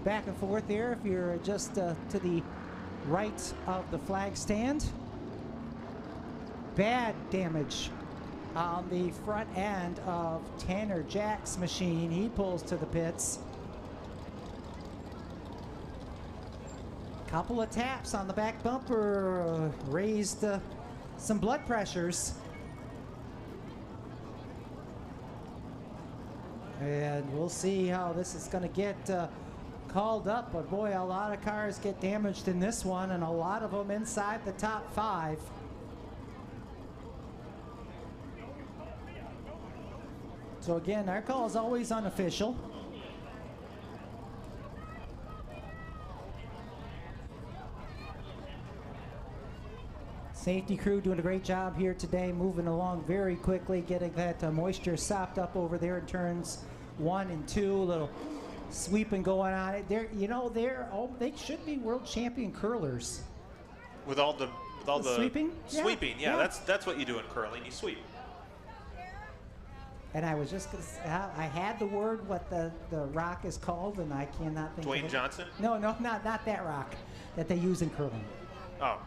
Speaker 3: back and forth there if you're just to the right of the flag stand. Bad damage on the front end of Tanner Jack's machine. He pulls to the pits. Couple of taps on the back bumper raised some blood pressures. And we'll see how this is going to get called up. But boy, a lot of cars get damaged in this one, and a lot of them inside the top 5. So again, our call is always unofficial. Safety crew doing a great job here today, moving along very quickly, getting that moisture sopped up over there in turns 1 and 2. A little sweeping going on it. They should be world champion curlers.
Speaker 1: With all the with all the
Speaker 3: sweeping?
Speaker 1: Sweeping, yeah. That's what you do in curling. You sweep.
Speaker 3: And I was just gonna say, I had the word what the rock is called, and I cannot think of
Speaker 1: Dwayne
Speaker 3: it.
Speaker 1: Johnson?
Speaker 3: No, not that rock that they use in curling.
Speaker 1: Oh.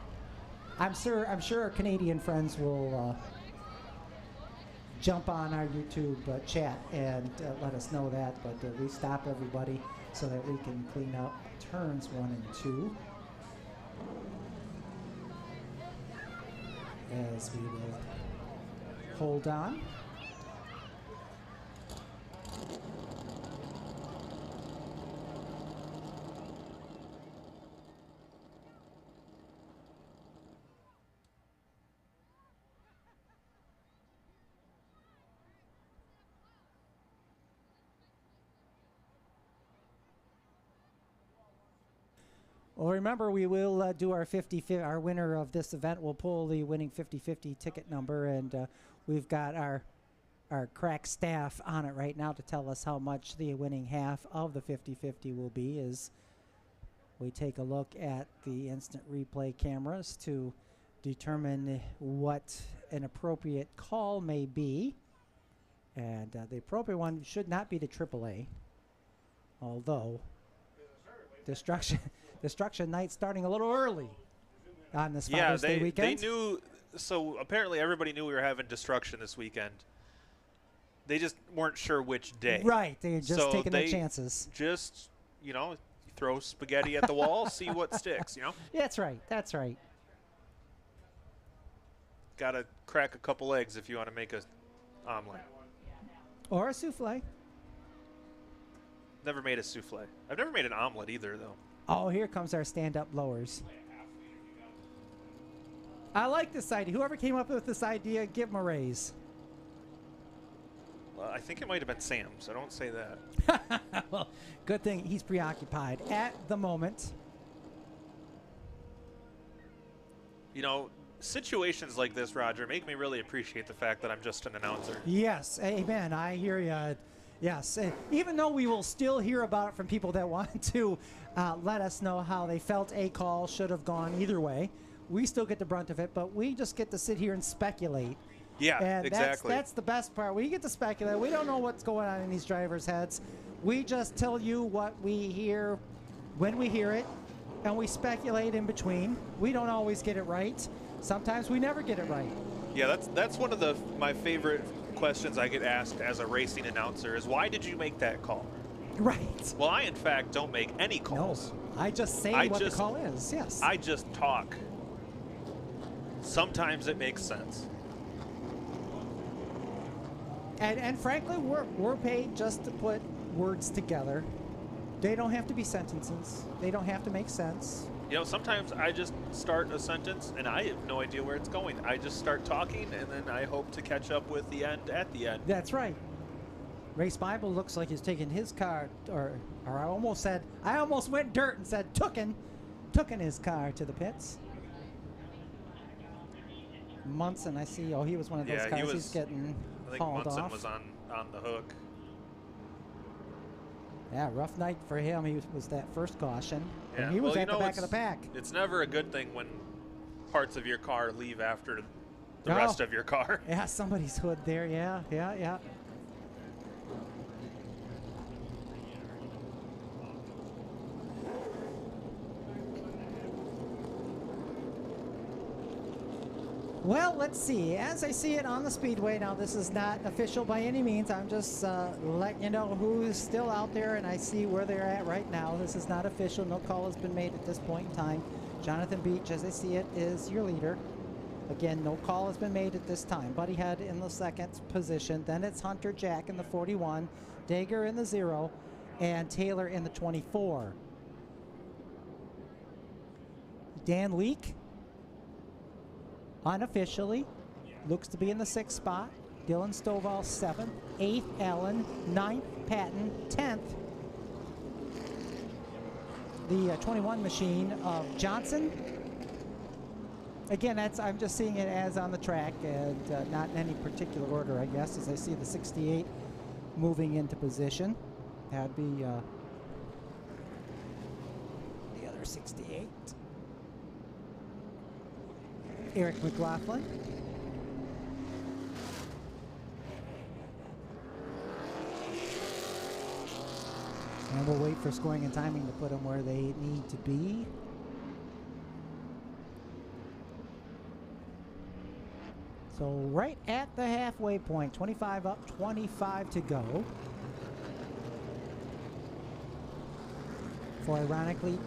Speaker 3: I'm sure our Canadian friends will jump on our YouTube chat and let us know that. But we stop everybody so that we can clean up turns 1 and 2. As we will hold on. Well, remember, we will do our 50-50. Our winner of this event will pull the winning 50-50 ticket number, and we've got our crack staff on it right now to tell us how much the winning half of the 50-50 will be as we take a look at the instant replay cameras to determine what an appropriate call may be. And the appropriate one should not be the AAA, although Destruction Night starting a little early on this Father's Day weekend.
Speaker 1: They knew, so apparently everybody knew we were having Destruction this weekend. They just weren't sure which day.
Speaker 3: Right, they were just taking their chances.
Speaker 1: Just, throw spaghetti at the wall, see what sticks,
Speaker 3: That's right.
Speaker 1: Got to crack a couple eggs if you want to make a omelet.
Speaker 3: Or a souffle.
Speaker 1: Never made a souffle. I've never made an omelet either, though.
Speaker 3: Oh, here comes our stand-up blowers. I like this idea. Whoever came up with this idea, give him a raise.
Speaker 1: Well, I think it might have been Sam, so don't say that.
Speaker 3: Well, good thing he's preoccupied at the moment.
Speaker 1: Situations like this, Roger, make me really appreciate the fact that I'm just an announcer.
Speaker 3: Yes, amen. I hear you. Yes, even though we will still hear about it from people that want to let us know how they felt a call should have gone either way, we still get the brunt of it, but we just get to sit here and speculate.
Speaker 1: Yeah,
Speaker 3: and
Speaker 1: exactly.
Speaker 3: That's the best part. We get to speculate. We don't know what's going on in these drivers' heads. We just tell you what we hear when we hear it, and we speculate in between. We don't always get it right. Sometimes we never get it right.
Speaker 1: Yeah, that's one of my favorite questions I get asked as a racing announcer is, why did you make that call?
Speaker 3: Right.
Speaker 1: Well, I, in fact, don't make any calls.
Speaker 3: No, I just say what the call is, yes.
Speaker 1: I just talk. Sometimes it makes sense.
Speaker 3: And frankly, we're paid just to put words together. They don't have to be sentences. They don't have to make sense.
Speaker 1: Sometimes I just start a sentence and I have no idea where it's going. I just start talking and then I hope to catch up with the end at the end.
Speaker 3: That's right. Race Bible looks like he's taking his car, or I almost went dirt and said tooken his car to the pits. Munson, I see. Oh, he was one of those cars. He's getting hauled off.
Speaker 1: I think Munson was on the hook.
Speaker 3: Yeah, rough night for him. He was that first caution.
Speaker 1: Yeah.
Speaker 3: And he was at the back of the pack.
Speaker 1: It's never a good thing when parts of your car leave after the rest of your car.
Speaker 3: Yeah, somebody's hood there. Yeah. Well, let's see. As I see it on the speedway, now this is not official by any means. I'm just letting you know who's still out there, and I see where they're at right now. This is not official. No call has been made at this point in time. Jonathan Beach, as I see it, is your leader. Again, no call has been made at this time. Buddy Head in the second position. Then it's Hunter Jack in the 41, Dager in the 0, and Taylor in the 24. Dan Leake, unofficially, looks to be in the 6th spot. Dylan Stovall, 7th. 8th, Allen. 9th, Patton. 10th, the 21 machine of Johnson. Again, I'm just seeing it as on the track, and not in any particular order, I guess, as I see the 68 moving into position. That'd be the other 68. Eric McLaughlin. And we'll wait for scoring and timing to put them where they need to be. So right at the halfway point, 25 up, 25 to go. For ironically,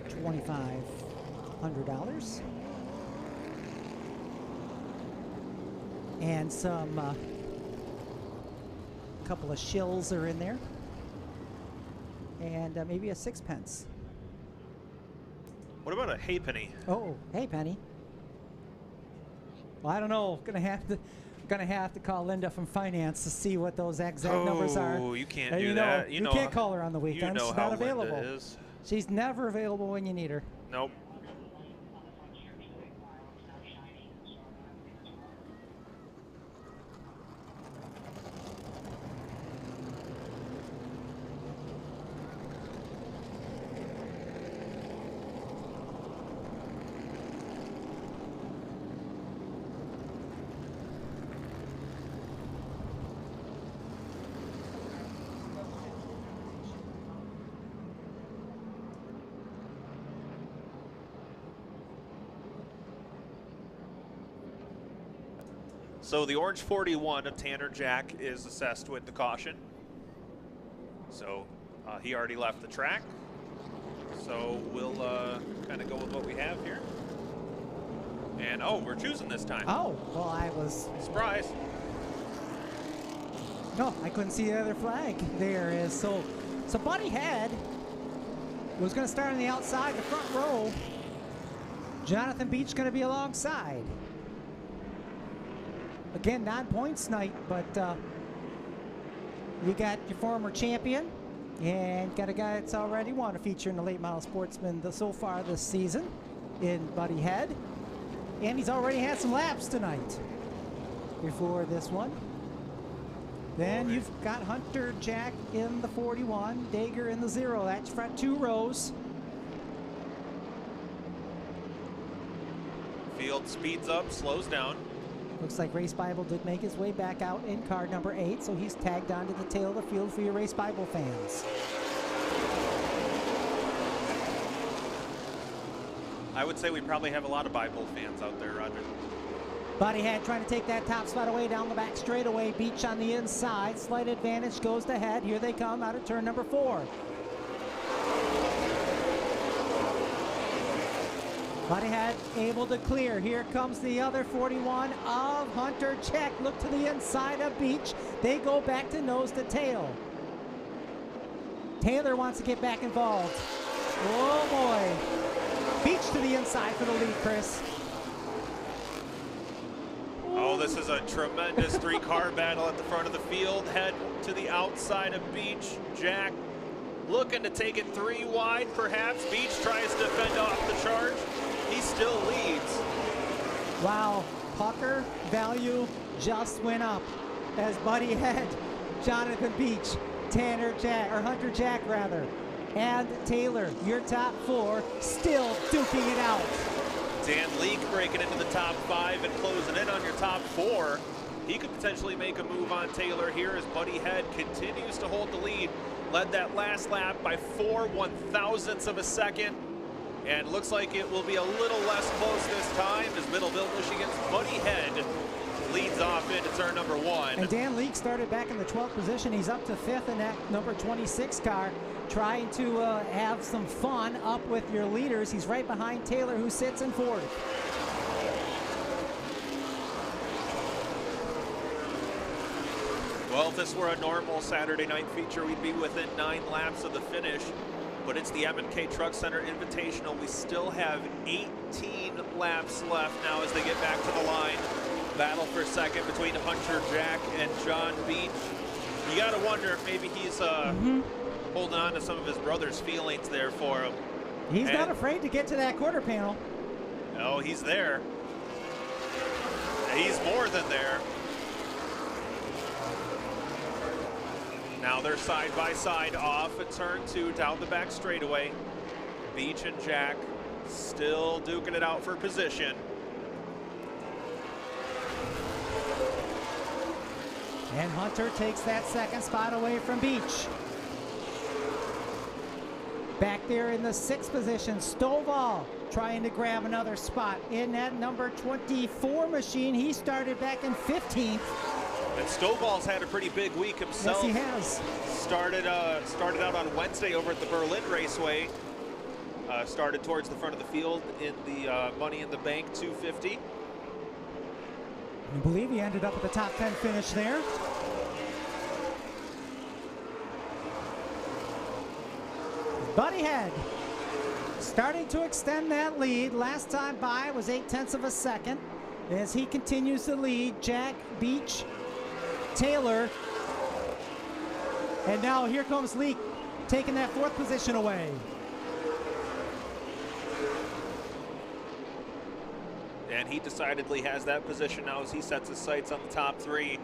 Speaker 3: $2,500. And some couple of shills are in there. And maybe a sixpence.
Speaker 1: What about a halfpenny?
Speaker 3: Oh, hey penny. Well, I don't know. Gonna have to call Linda from finance to see what those exact numbers are.
Speaker 1: Oh, you can't
Speaker 3: And
Speaker 1: do that.
Speaker 3: You can't call her on the weekends.
Speaker 1: You know
Speaker 3: She's
Speaker 1: how
Speaker 3: not available.
Speaker 1: Linda is.
Speaker 3: She's never available when you need her.
Speaker 1: Nope. So the orange 41 of Tanner Jack is assessed with the caution. So he already left the track. So we'll kind of go with what we have here. And oh, we're choosing this time.
Speaker 3: Oh, well, I was.
Speaker 1: Surprise.
Speaker 3: No, I couldn't see the other flag. There is. So Buddy Head was going to start on the outside, the front row. Jonathan Beach going to be alongside. Again, 9 points night, but you got your former champion and got a guy that's already won a feature in the late model Sportsman so far this season in Buddy Head. And he's already had some laps tonight before this one. Then you've got Hunter Jack in the 41, Dager in the 0. That's front 2 rows.
Speaker 1: Field speeds up, slows down.
Speaker 3: Looks like Race Bible did make his way back out in car number 8, so he's tagged onto the tail of the field for your Race Bible fans.
Speaker 1: I would say we probably have a lot of Bible fans out there, Roger.
Speaker 3: Buddy Head trying to take that top spot away down the back straightaway. Beach on the inside. Slight advantage goes to Head. Here they come out of turn number 4. Buddy Head able to clear. Here comes the other 41 of Hunter Jack. Look to the inside of Beach. They go back to nose to tail. Taylor wants to get back involved. Oh boy. Beach to the inside for the lead, Chris.
Speaker 1: Oh, this is a tremendous 3-car battle at the front of the field. Head to the outside of Beach. Jack looking to take it 3 wide, perhaps. Beach tries to fend off the charge. He still leads.
Speaker 3: Wow, pucker value just went up as Buddy Head, Jonathan Beach, Tanner Jack, or Hunter Jack rather, and Taylor, your top 4, still duking it out.
Speaker 1: Dan Leake breaking into the top 5 and closing in on your top 4. He could potentially make a move on Taylor here as Buddy Head continues to hold the lead. Led that last lap by 4 1/1000ths of a second. And looks like it will be a little less close this time as Middleville, Michigan's Buddy Head leads off into turn number 1.
Speaker 3: And Dan Leake started back in the 12th position. He's up to 5th in that number 26 car, trying to have some fun up with your leaders. He's right behind Taylor, who sits in 4th.
Speaker 1: Well, if this were a normal Saturday night feature, we'd be within 9 laps of the finish. But it's the M&K Truck Center Invitational. We still have 18 laps left now as they get back to the line. Battle for second between Hunter Jack and John Beach. You got to wonder if maybe he's holding on to some of his brother's feelings there for him.
Speaker 3: He's not afraid to get to that quarter panel.
Speaker 1: No, he's there. He's more than there. Now they're side by side off at turn 2 down the back straightaway. Beach and Jack still duking it out for position.
Speaker 3: And Hunter takes that second spot away from Beach. Back there in the 6th position, Stovall trying to grab another spot in that number 24 machine. He started back in 15th.
Speaker 1: And Stovall's had a pretty big week himself.
Speaker 3: Yes, he has.
Speaker 1: Started out on Wednesday over at the Berlin Raceway. Started towards the front of the field in the Money in the Bank 250.
Speaker 3: I believe he ended up at the top 10 finish there. Buddy Head starting to extend that lead. Last time by was 0.8 of a second. As he continues to lead, Jack, Beach, Taylor, and now here comes Leak taking that 4th position away.
Speaker 1: And he decidedly has that position now as he sets his sights on the top 3.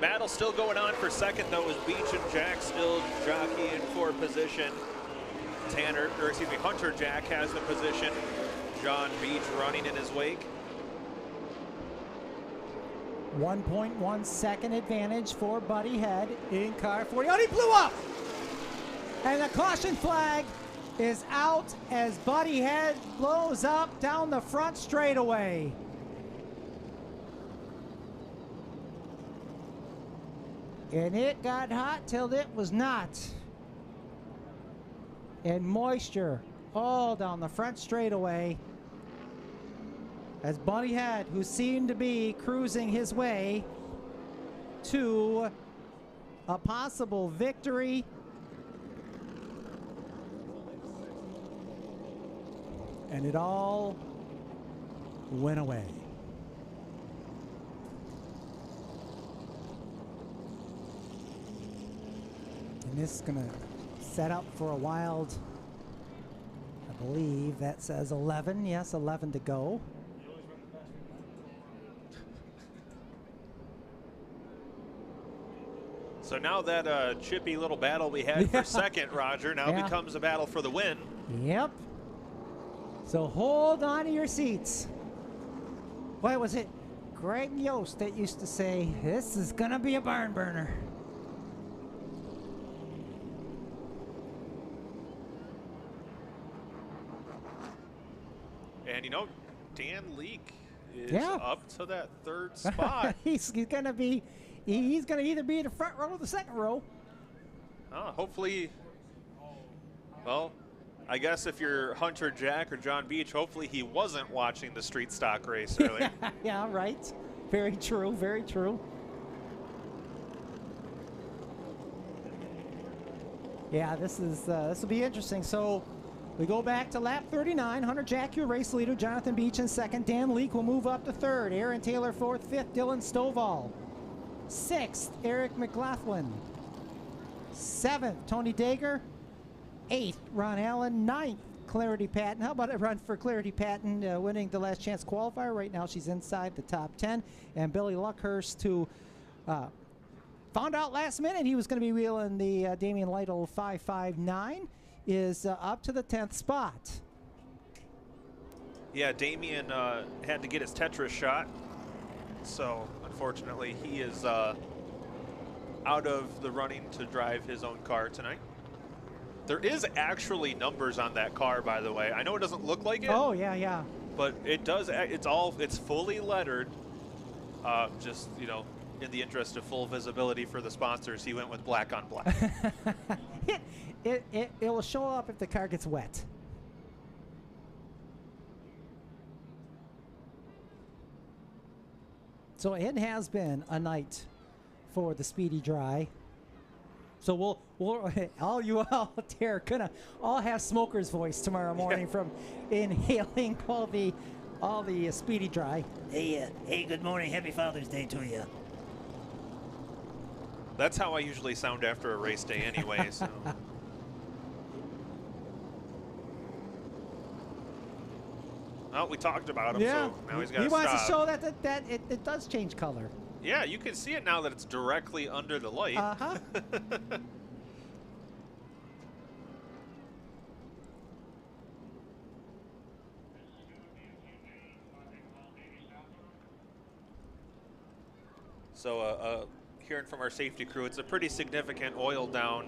Speaker 1: Battle still going on for second though, as Beach and Jack still jockeying for position. Hunter Jack has the position. John Beach running in his wake.
Speaker 3: 1.1 second advantage for Buddy Head in car 40. Oh, he blew up! And the caution flag is out as Buddy Head blows up down the front straightaway. And it got hot till it was not. And moisture all down the front straightaway as Buddy Head, who seemed to be cruising his way to a possible victory, and it all went away. And this is gonna set up for a wild, I believe that says 11. Yes, 11 to go.
Speaker 1: So now that chippy little battle we had for second, Roger, now becomes a battle for the win.
Speaker 3: Yep. So hold on to your seats. What was it? Greg Yost that used to say, this is gonna be a barn burner.
Speaker 1: And you know, Dan Leak is up to that 3rd spot.
Speaker 3: He's gonna either be in the front row or the second row.
Speaker 1: Hopefully, well, I guess if you're Hunter Jack or John Beach, hopefully he wasn't watching the street stock race earlier.
Speaker 3: Yeah, right. Very true, very true. Yeah, this will be interesting. So we go back to lap 39. Hunter Jack, your race leader. Jonathan Beach in second. Dan Leak will move up to 3rd. Aaron Taylor 4th. 5th, Dylan Stovall. 6th, Eric McLaughlin. 7th, Tony Dager. 8th, Ron Allen. 9th, Clarity Patton. How about a run for Clarity Patton winning the last chance qualifier? Right now she's inside the top 10. And Billy Luckhurst, who found out last minute he was going to be wheeling the Damian Lytle 559, is up to the 10th spot.
Speaker 1: Yeah, Damian had to get his Tetris shot, so unfortunately he is out of the running to drive his own car tonight. There is actually numbers on that car, by the way. I know it doesn't look like it.
Speaker 3: Oh, yeah, yeah.
Speaker 1: But it does. It's fully lettered. Just, you know, in the interest of full visibility for the sponsors, he went with black on black.
Speaker 3: It will show up if the car gets wet. So it has been a night for the Speedy Dry. So we'll all you out there gonna all have smoker's voice tomorrow morning from inhaling all the Speedy Dry.
Speaker 7: Hey, good morning. Happy Father's Day to you.
Speaker 1: That's how I usually sound after a race day anyway. So. Well, we talked about him, so now he's got to stop.
Speaker 3: He wants to show that it does change color.
Speaker 1: Yeah, you can see it now that it's directly under the light.
Speaker 3: Uh-huh.
Speaker 1: So hearing from our safety crew, it's a pretty significant oil down.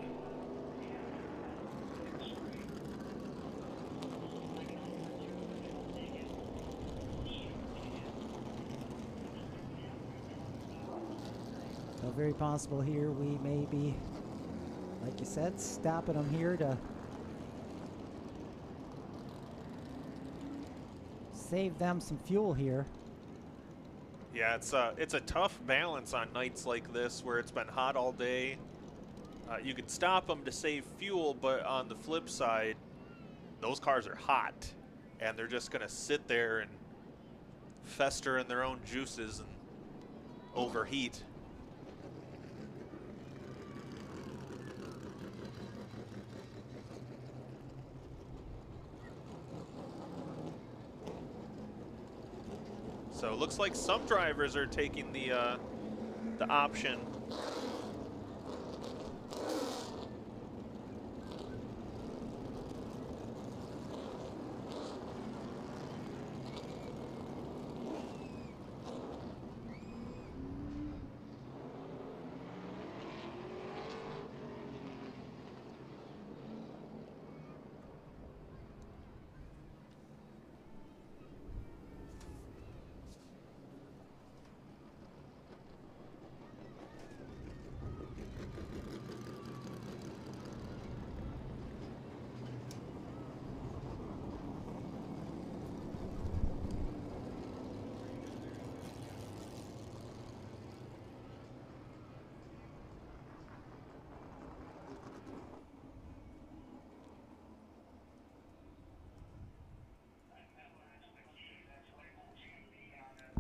Speaker 3: So very possible here we may be, like you said, stopping them here to save them some fuel here.
Speaker 1: Yeah, it's a tough balance on nights like this where it's been hot all day. You could stop them to save fuel, but on the flip side, those cars are hot, and they're just going to sit there and fester in their own juices and overheat. So it looks like some drivers are taking the option.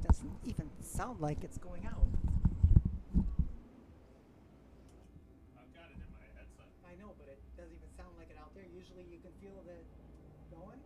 Speaker 3: Doesn't even sound like it's going out.
Speaker 1: I've got it in my headset.
Speaker 3: I know, but it doesn't even sound like it out there. Usually you can feel that going.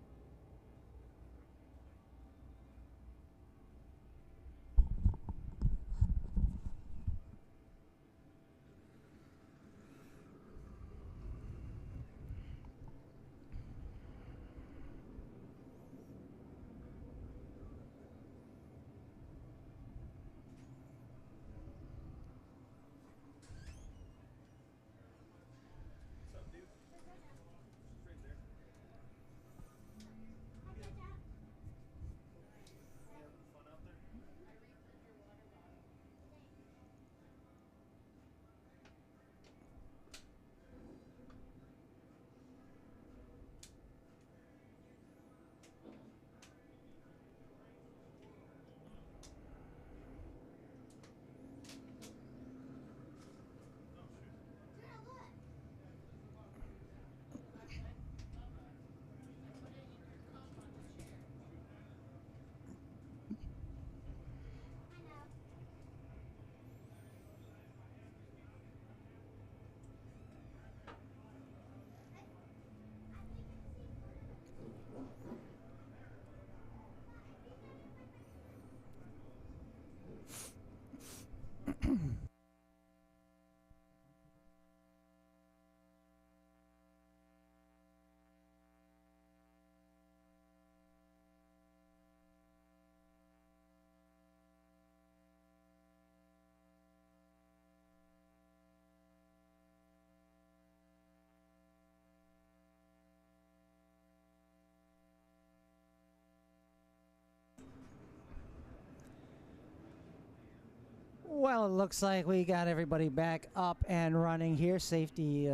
Speaker 3: Well, it looks like we got everybody back up and running here. Safety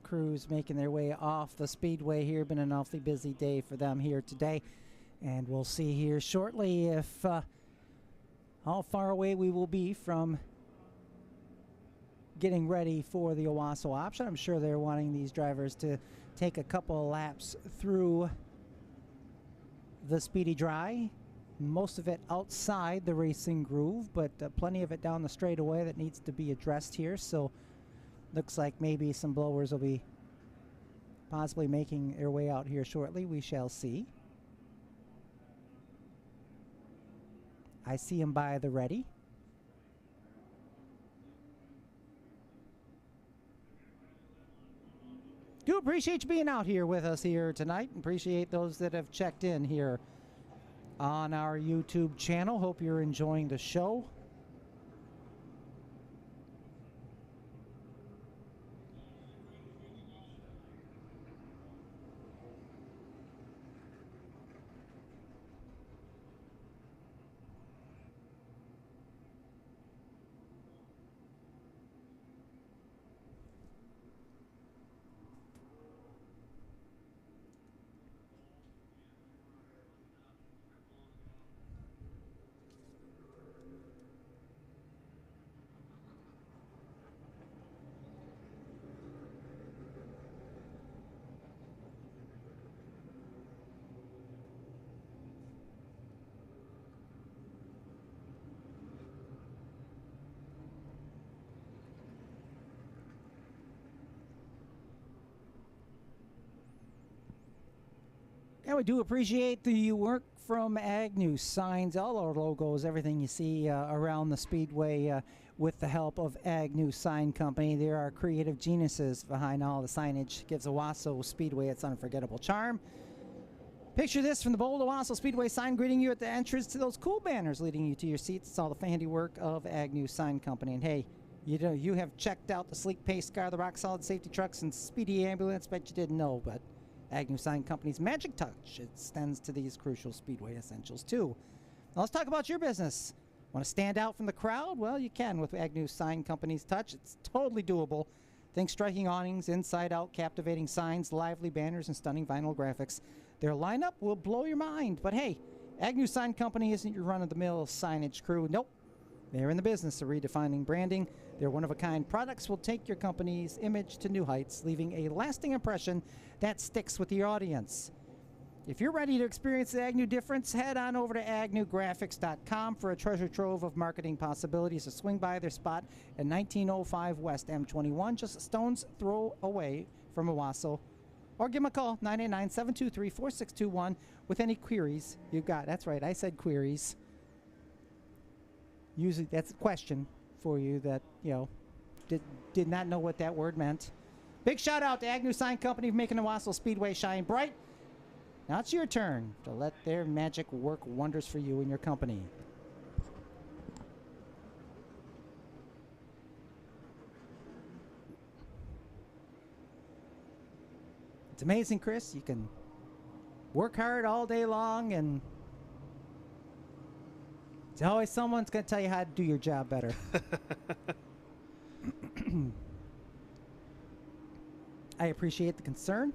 Speaker 3: crews making their way off the speedway here. Been an awfully busy day for them here today. And we'll see here shortly if how far away we will be from getting ready for the Owasso option. I'm sure they're wanting these drivers to take a couple of laps through the Speedy Dry. Most of it outside the racing groove, but plenty of it down the straightaway that needs to be addressed here. So looks like maybe some blowers will be possibly making their way out here shortly. We shall see. I see him by the ready. Do appreciate you being out here with us here tonight. Appreciate those that have checked in here on our YouTube channel. Hope you're enjoying the show. And we do appreciate the work from Agnew Signs, all our logos, everything you see around the Speedway with the help of Agnew Sign Company. There are creative geniuses behind all the signage. Gives Owasso Speedway its unforgettable charm. Picture this from the bold Owasso Speedway sign greeting you at the entrance to those cool banners leading you to your seats. It's all the handiwork of Agnew Sign Company. And hey, you have checked out the sleek pace car, the rock solid safety trucks, and speedy ambulance. Bet you didn't know, but Agnew Sign Company's magic touch extends to these crucial Speedway essentials too. Now let's talk about your business. Want to stand out from the crowd? Well, you can with Agnew Sign Company's touch. It's totally doable. Think striking awnings, inside-out captivating signs, lively banners, and stunning vinyl graphics. Their lineup will blow your mind. But hey, Agnew Sign Company isn't your run-of-the-mill signage crew. Nope. They're in the business of redefining branding. Their one-of-a-kind products will take your company's image to new heights, leaving a lasting impression that sticks with the audience. If you're ready to experience the Agnew difference, head on over to agnewgraphics.com for a treasure trove of marketing possibilities. So swing by their spot at 1905 West M21, just a stone's throw away from Owasso. Or give them a call, 989-723-4621, with any queries you've got. That's right, I said queries. Usually that's a question for you that, did not know what that word meant. Big shout out to Agnew Sign Company for making the Owasso Speedway shine bright. Now it's your turn to let their magic work wonders for you and your company. It's amazing, Chris. You can work hard all day long, and it's always someone's going to tell you how to do your job better. I appreciate the concern.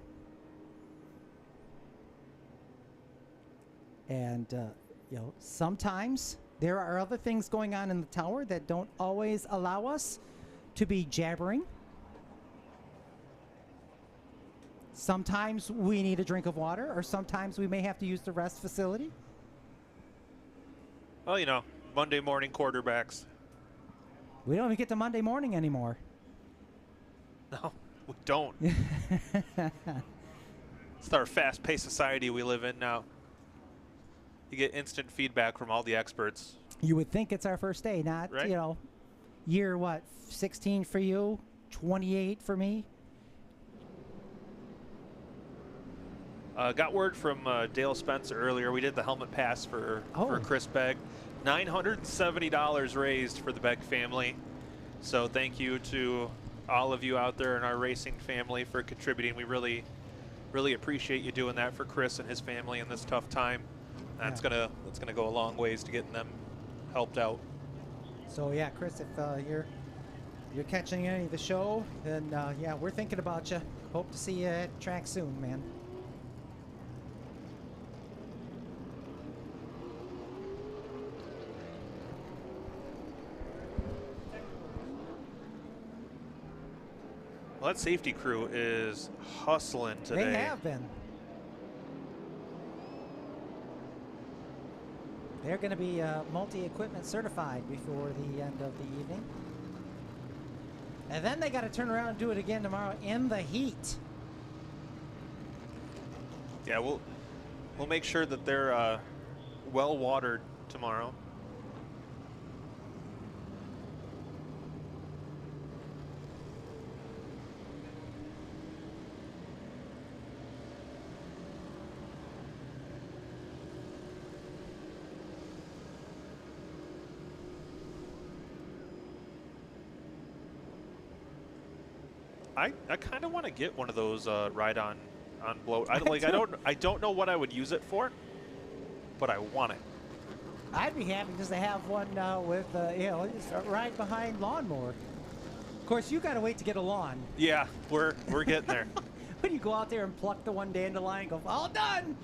Speaker 3: And, sometimes there are other things going on in the tower that don't always allow us to be jabbering. Sometimes we need a drink of water, or sometimes we may have to use the rest facility.
Speaker 1: Well, Monday morning quarterbacks.
Speaker 3: We don't even get to Monday morning anymore.
Speaker 1: No, we don't. It's our fast-paced society we live in now. You get instant feedback from all the experts.
Speaker 3: You would think it's our first day, not,
Speaker 1: right?
Speaker 3: Year, 16 for you, 28 for me.
Speaker 1: Got word from Dale Spencer earlier. We did the helmet pass for Chris Begg. $970 raised for the Begg family. So thank you to all of you out there in our racing family for contributing. We really, really appreciate you doing that for Chris and his family in this tough time. That's gonna go a long ways to getting them helped out.
Speaker 3: So yeah, Chris, if you're catching any of the show, then we're thinking about you. Hope to see you at the track soon, man.
Speaker 1: Well, that safety crew is hustling today.
Speaker 3: They have been. They're going to be multi-equipment certified before the end of the evening. And then they got to turn around and do it again tomorrow in the heat.
Speaker 1: Yeah, we'll make sure that they're well watered tomorrow. I kind of want to get one of those ride-on blow. I don't know what I would use it for, but I want it.
Speaker 3: I'd be happy just to have one with just right behind lawnmower. Of course, you got to wait to get a lawn.
Speaker 1: Yeah, we're getting there.
Speaker 3: When you go out there and pluck the one dandelion, go all done.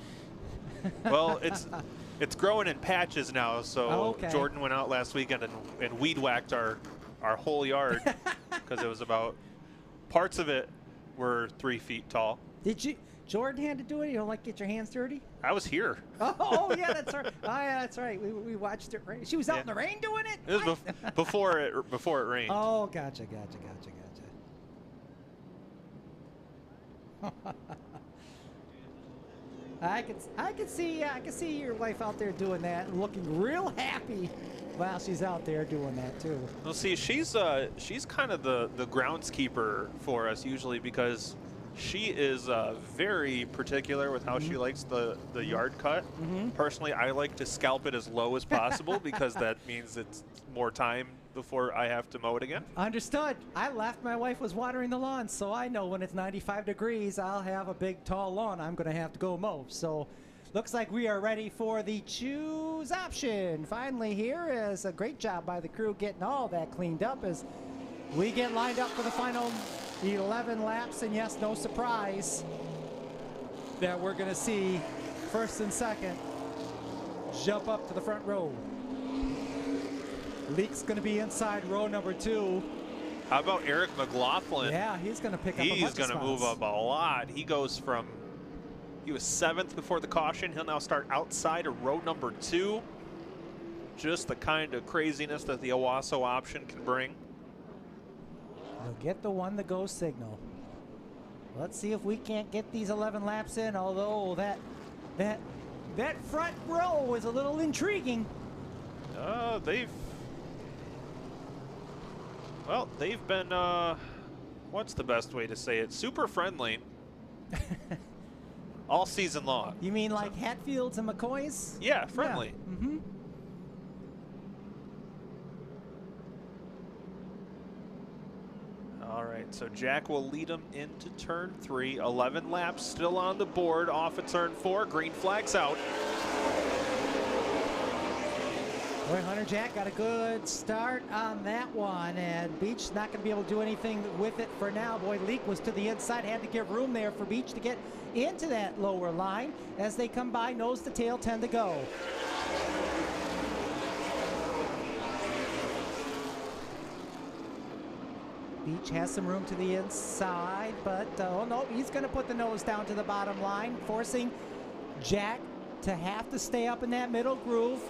Speaker 1: Well, it's growing in patches now. So Jordan went out last weekend and weed whacked our whole yard because it was about. Parts of it were 3 feet tall.
Speaker 3: Jordan had to do it? You don't get your hands dirty?
Speaker 1: I was here.
Speaker 3: Oh yeah, that's right. Oh yeah, that's right. We watched it rain. She was out in the rain doing it?
Speaker 1: It was before it rained.
Speaker 3: Oh, gotcha. I can see your wife out there doing that and looking real happy while she's out there doing that too.
Speaker 1: Well, see, she's kind of the groundskeeper for us usually because she is very particular with how she likes the yard cut. Personally, I like to scalp it as low as possible because that means it's more time before I have to mow it again.
Speaker 3: Understood. I left. My wife was watering the lawn, so I know when it's 95 degrees, I'll have a big, tall lawn I'm going to have to go mow. So looks like we are ready for the choose option. Finally here is a great job by the crew getting all that cleaned up as we get lined up for the final 11 laps. And yes, no surprise that we're going to see first and second jump up to the front row. Leak's going to be inside row number 2.
Speaker 1: How about Eric McLaughlin?
Speaker 3: Yeah, he's going to pick up a bunch of
Speaker 1: He's going to move
Speaker 3: spots.
Speaker 1: up a lot. He was 7th before the caution. He'll now start outside of row number 2. Just the kind of craziness that the Owasso option can bring.
Speaker 3: He'll get the one to go signal. Let's see if we can't get these 11 laps in, although that front row is a little intriguing.
Speaker 1: They've been, what's the best way to say it? Super friendly all season long.
Speaker 3: You mean like Hatfields and McCoys?
Speaker 1: Yeah, friendly.
Speaker 3: Yeah. Mm-hmm.
Speaker 1: All right, so Jack will lead him into turn 3. 11 laps still on the board off of turn 4. Green flag's out.
Speaker 3: Boy, Hunter Jack got a good start on that one, and Beach not going to be able to do anything with it for now. Boy, Leak was to the inside, had to give room there for Beach to get into that lower line. As they come by, nose to tail, 10 to go. Beach has some room to the inside, but oh no, he's going to put the nose down to the bottom line, forcing Jack to have to stay up in that middle groove.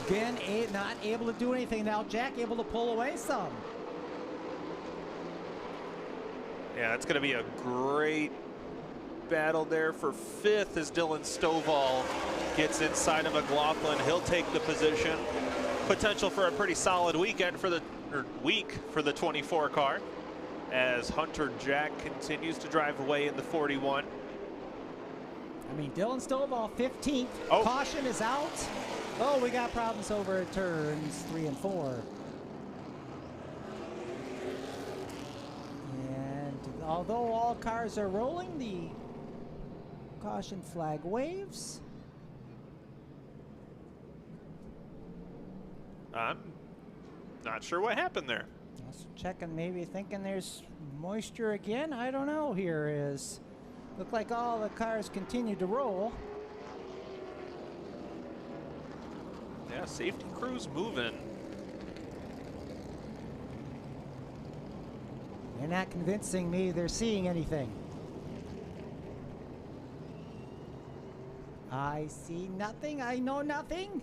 Speaker 3: Again, not able to do anything. Now Jack able to pull away some.
Speaker 1: Yeah, it's going to be a great battle there for 5th as Dylan Stovall gets inside of McLaughlin. He'll take the position. Potential for a pretty solid weekend for week for the 24 car as Hunter Jack continues to drive away in the 41.
Speaker 3: I mean, Dylan Stovall 15th.
Speaker 1: Oh.
Speaker 3: Caution is out. Oh, we got problems over at turns 3 and 4. And although all cars are rolling, the caution flag waves.
Speaker 1: I'm not sure what happened there.
Speaker 3: Just checking, maybe thinking there's moisture again. I don't know. Here is. Look like all the cars continue to roll.
Speaker 1: Yeah, safety crew's moving.
Speaker 3: They're not convincing me they're seeing anything. I see nothing. I know nothing.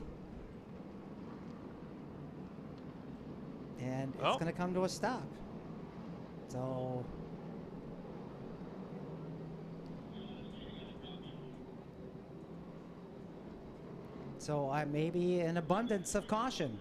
Speaker 3: And it's going to come to a stop. So I may be an abundance of caution.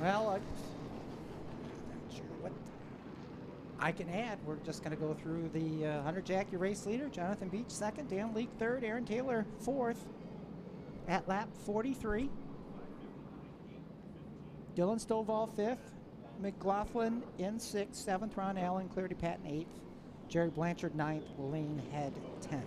Speaker 3: Well, I'm not sure what I can add. We're just going to go through the Hunter Jack, your race leader. Jonathan Beach, 2nd. Dan Leak, 3rd. Aaron Taylor, 4th. At lap 43. Dylan Stovall, 5th. McLaughlin in 6th. 7th, Ron Allen. Clarity Patton, 8th. Jerry Blanchard, 9th. Lane Head, 10th.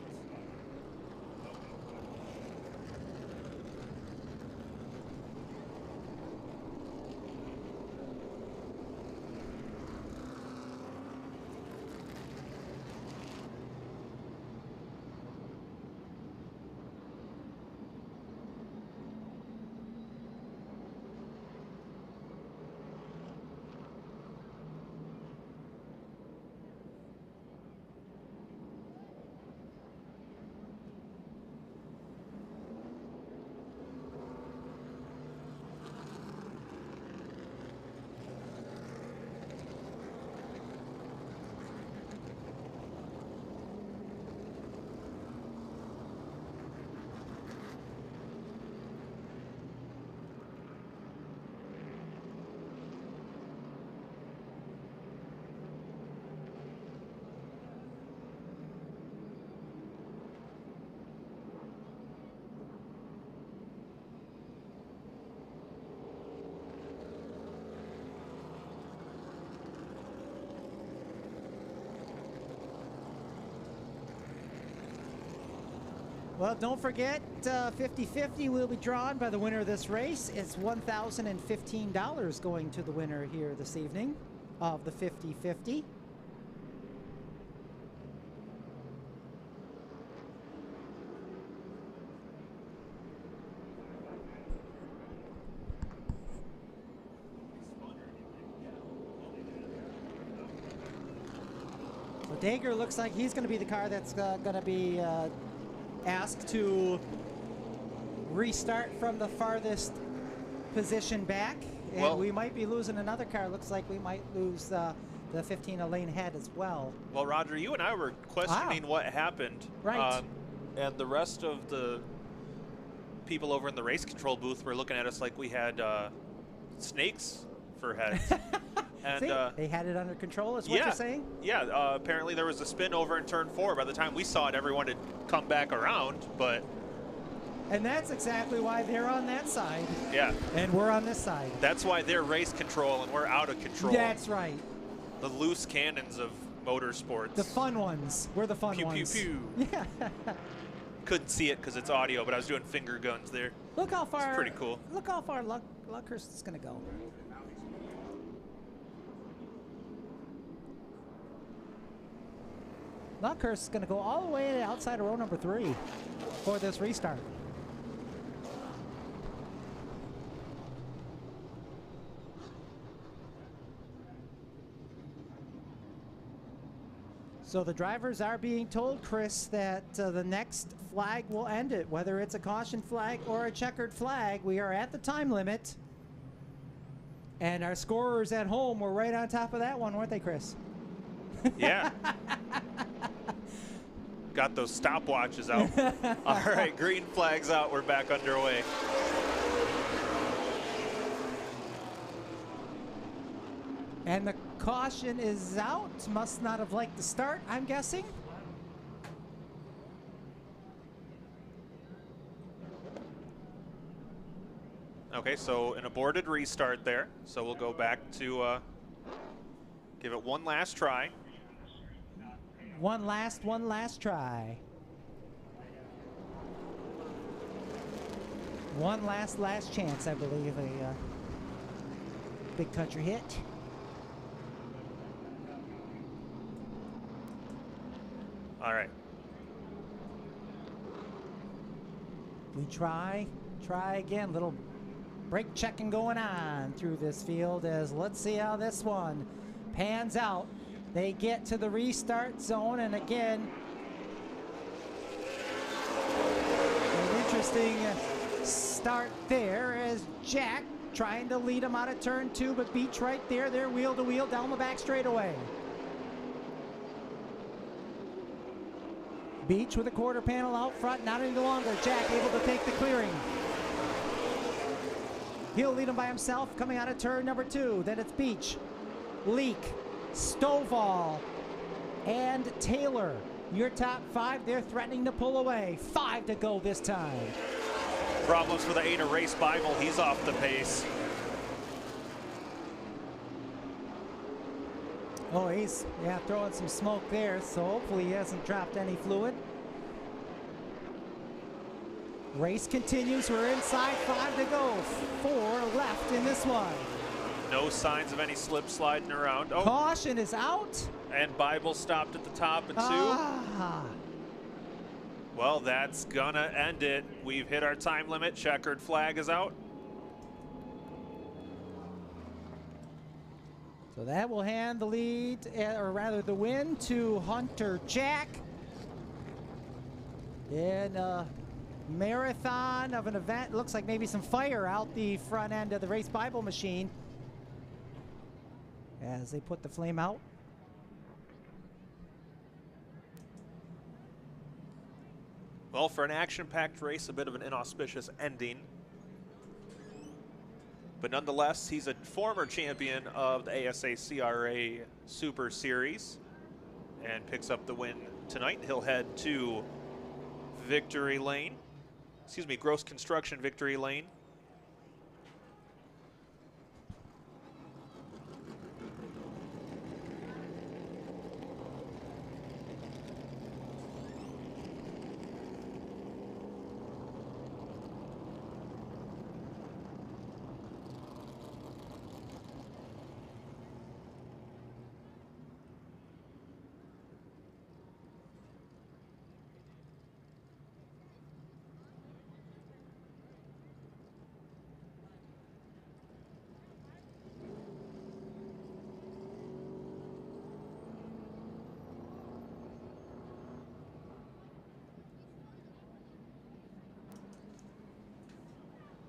Speaker 3: Well, don't forget, 50-50 will be drawn by the winner of this race. It's $1,015 going to the winner here this evening of the 50-50. So Dager looks like he's going to be the car that's going to be asked to restart from the farthest position back, and
Speaker 1: Well,
Speaker 3: we might be losing another car. Looks like we might lose the 15 a lane ahead as well.
Speaker 1: Well, Roger, you and I were questioning what happened.
Speaker 3: Right.
Speaker 1: And the rest of the people over in the race control booth were looking at us like we had snakes for heads. And
Speaker 3: See, they had it under control, is what
Speaker 1: yeah,
Speaker 3: you're saying?
Speaker 1: Yeah, apparently there was a spin over in turn 4. By the time we saw it, everyone had come back around, but...
Speaker 3: And that's exactly why they're on that side.
Speaker 1: Yeah.
Speaker 3: And we're on this side.
Speaker 1: That's why they're race control and we're out of control.
Speaker 3: That's right.
Speaker 1: The loose cannons of motorsports.
Speaker 3: The fun ones. We're the fun
Speaker 1: pew,
Speaker 3: ones.
Speaker 1: Pew, pew.
Speaker 3: Yeah.
Speaker 1: Couldn't see it because it's audio, but I was doing finger guns there.
Speaker 3: Look how far.
Speaker 1: It's pretty cool.
Speaker 3: Look how far Luckhurst is going to go. Luckhurst is going to go all the way outside of row number 3 for this restart. So the drivers are being told, Chris, that the next flag will end it. Whether it's a caution flag or a checkered flag, we are at the time limit. And our scorers at home were right on top of that one, weren't they, Chris?
Speaker 1: Yeah. Got those stopwatches out. All right, green flag's out. We're back underway.
Speaker 3: And the caution is out. Must not have liked the start, I'm guessing.
Speaker 1: Okay, so an aborted restart there. So we'll go back to give it one last try.
Speaker 3: One last try. One last chance, I believe. A big country hit.
Speaker 1: All right.
Speaker 3: We try again. Little brake checking going on through this field as let's see how this one pans out. They get to the restart zone, and again, an interesting start there as Jack trying to lead him out of turn 2, but Beach right there. They're wheel to wheel down the back straightaway. Beach with a quarter panel out front, not any longer. Jack able to take the clearing. He'll lead him by himself coming out of turn number 2. Then it's Beach, Leak, Stovall, and Taylor. Your top 5, they're threatening to pull away. 5 to go this time.
Speaker 1: Problems for the ADA Race Bible. He's off the pace.
Speaker 3: Oh, he's throwing some smoke there, so hopefully he hasn't dropped any fluid. Race continues. We're inside. 5 to go. 4 left in this one.
Speaker 1: No signs of any slip sliding around. Oh,
Speaker 3: Caution is out.
Speaker 1: and Bible stopped at the top at 2.
Speaker 3: Ah.
Speaker 1: Well, that's gonna end it. We've hit our time limit. Checkered flag is out.
Speaker 3: So that will hand the lead, or rather the win, to Hunter Jack. In a marathon of an event, looks like maybe some fire out the front end of the Race Bible machine as they put the flame out.
Speaker 1: Well, for an action-packed race, a bit of an inauspicious ending. But nonetheless, he's a former champion of the ASA CRA Super Series and picks up the win tonight. He'll head to Victory Lane. Excuse me, Gross Construction Victory Lane.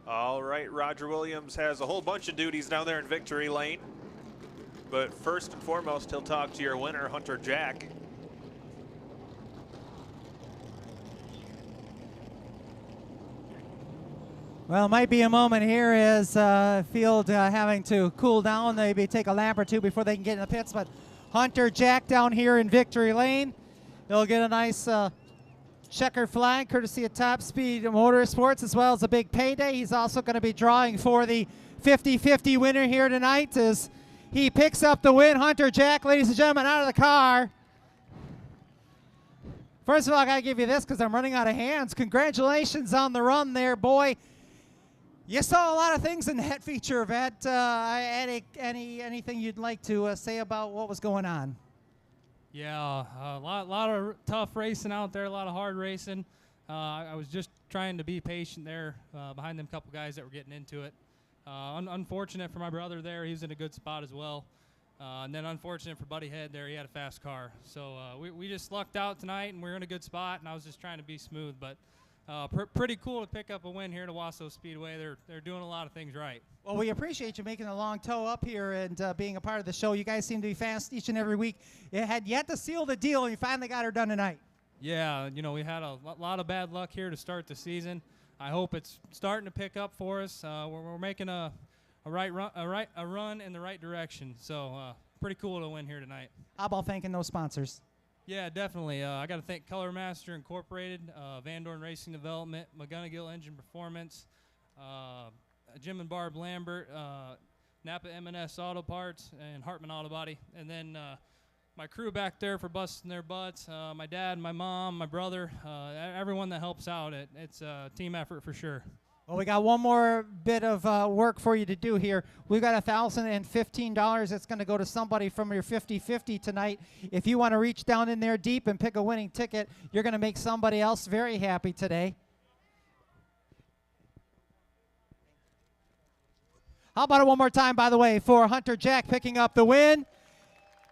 Speaker 1: All right, Roger Williams has a whole bunch of duties down there in Victory Lane. But first and foremost, he'll talk to your winner, Hunter Jack.
Speaker 3: Well, it might be a moment here as field having to cool down, maybe take a lap or two before they can get in the pits. But Hunter Jack down here in Victory Lane, he'll get a nice checker flag courtesy of Top Speed Motorsports, as well as a big payday. He's also going to be drawing for the 50-50 winner here tonight as he picks up the win. Hunter Jack, ladies and gentlemen, out of the car. First of all, I got to give you this because I'm running out of hands. Congratulations on the run there, boy. You saw a lot of things in that feature event. Anything you'd like to say about what was going on?
Speaker 8: Yeah, a lot of tough racing out there, a lot of hard racing. I was just trying to be patient there behind them couple guys that were getting into it. Unfortunate for my brother there, he was in a good spot as well. And then unfortunate for Buddy Head there, he had a fast car. So we just lucked out tonight, and we were in a good spot, and I was just trying to be smooth. But pretty cool to pick up a win here at Owasso Speedway. They're doing a lot of things right.
Speaker 3: Well, we appreciate you making a long tow up here and being a part of the show. You guys seem to be fast each and every week. You had yet to seal the deal, and you finally got her done tonight.
Speaker 8: Yeah, you know, we had a lot of bad luck here to start the season. I hope it's starting to pick up for us. We're making a run in the right direction. So pretty cool to win here tonight.
Speaker 3: How about thanking those sponsors?
Speaker 8: Yeah, definitely. I got to thank Color Master Incorporated, Van Dorn Racing Development, McGonigal Engine Performance, Jim and Barb Lambert, Napa M&S Auto Parts, and Hartman Auto Body. And then my crew back there for busting their butts, my dad, my mom, my brother, everyone that helps out. It's a team effort for sure.
Speaker 3: Well, we got one more bit of work for you to do here. We've got $1,015 that's going to go to somebody from your 50-50 tonight. If you want to reach down in there deep and pick a winning ticket, you're going to make somebody else very happy today. How about it one more time, by the way, for Hunter Jack picking up the win.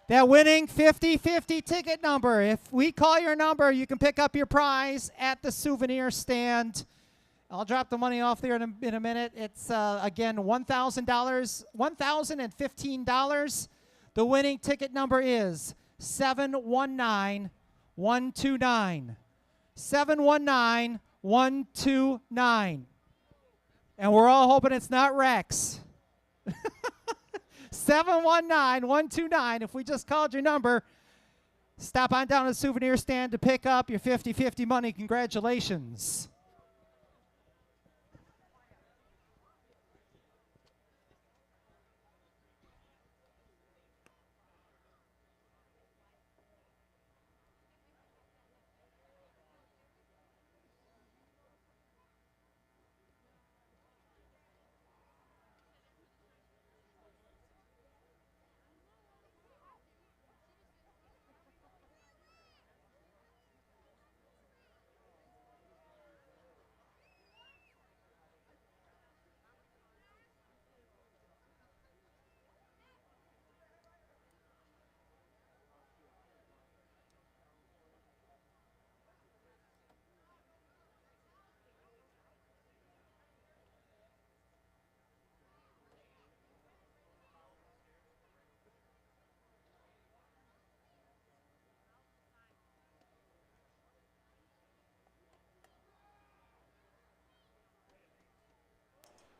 Speaker 3: That winning 50-50 ticket number. If we call your number, you can pick up your prize at the souvenir stand. I'll drop the money off there in a minute. It's, again, $1,015. The winning ticket number is 719129. 719129. And we're all hoping it's not Rex. 719129. If we just called your number, stop on down to the souvenir stand to pick up your 50-50 money. Congratulations.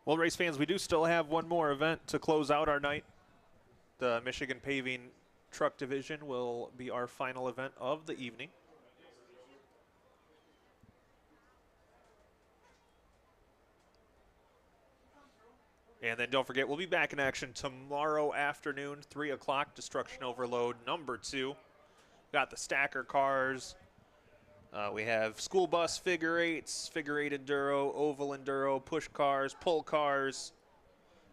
Speaker 1: Well, race fans, we do still have one more event to close out our night. The Michigan Paving Truck Division will be our final event of the evening. And then don't forget, we'll be back in action tomorrow afternoon, 3 o'clock, Destruction Overload number 2. Got the stacker cars. We have school bus figure eights, figure eight enduro, oval enduro, push cars, pull cars,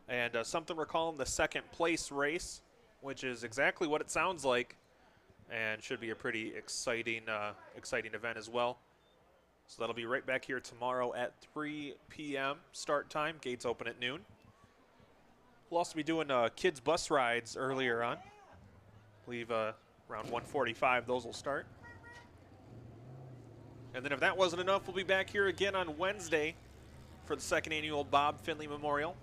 Speaker 1: and something we're calling the second place race, which is exactly what it sounds like, and should be a pretty exciting event as well. So that'll be right back here tomorrow at 3 p.m. start time. Gates open at noon. We'll also be doing kids bus rides earlier on. I believe around 1:45 those will start. And then if that wasn't enough, we'll be back here again on Wednesday for the second annual Bob Finley Memorial.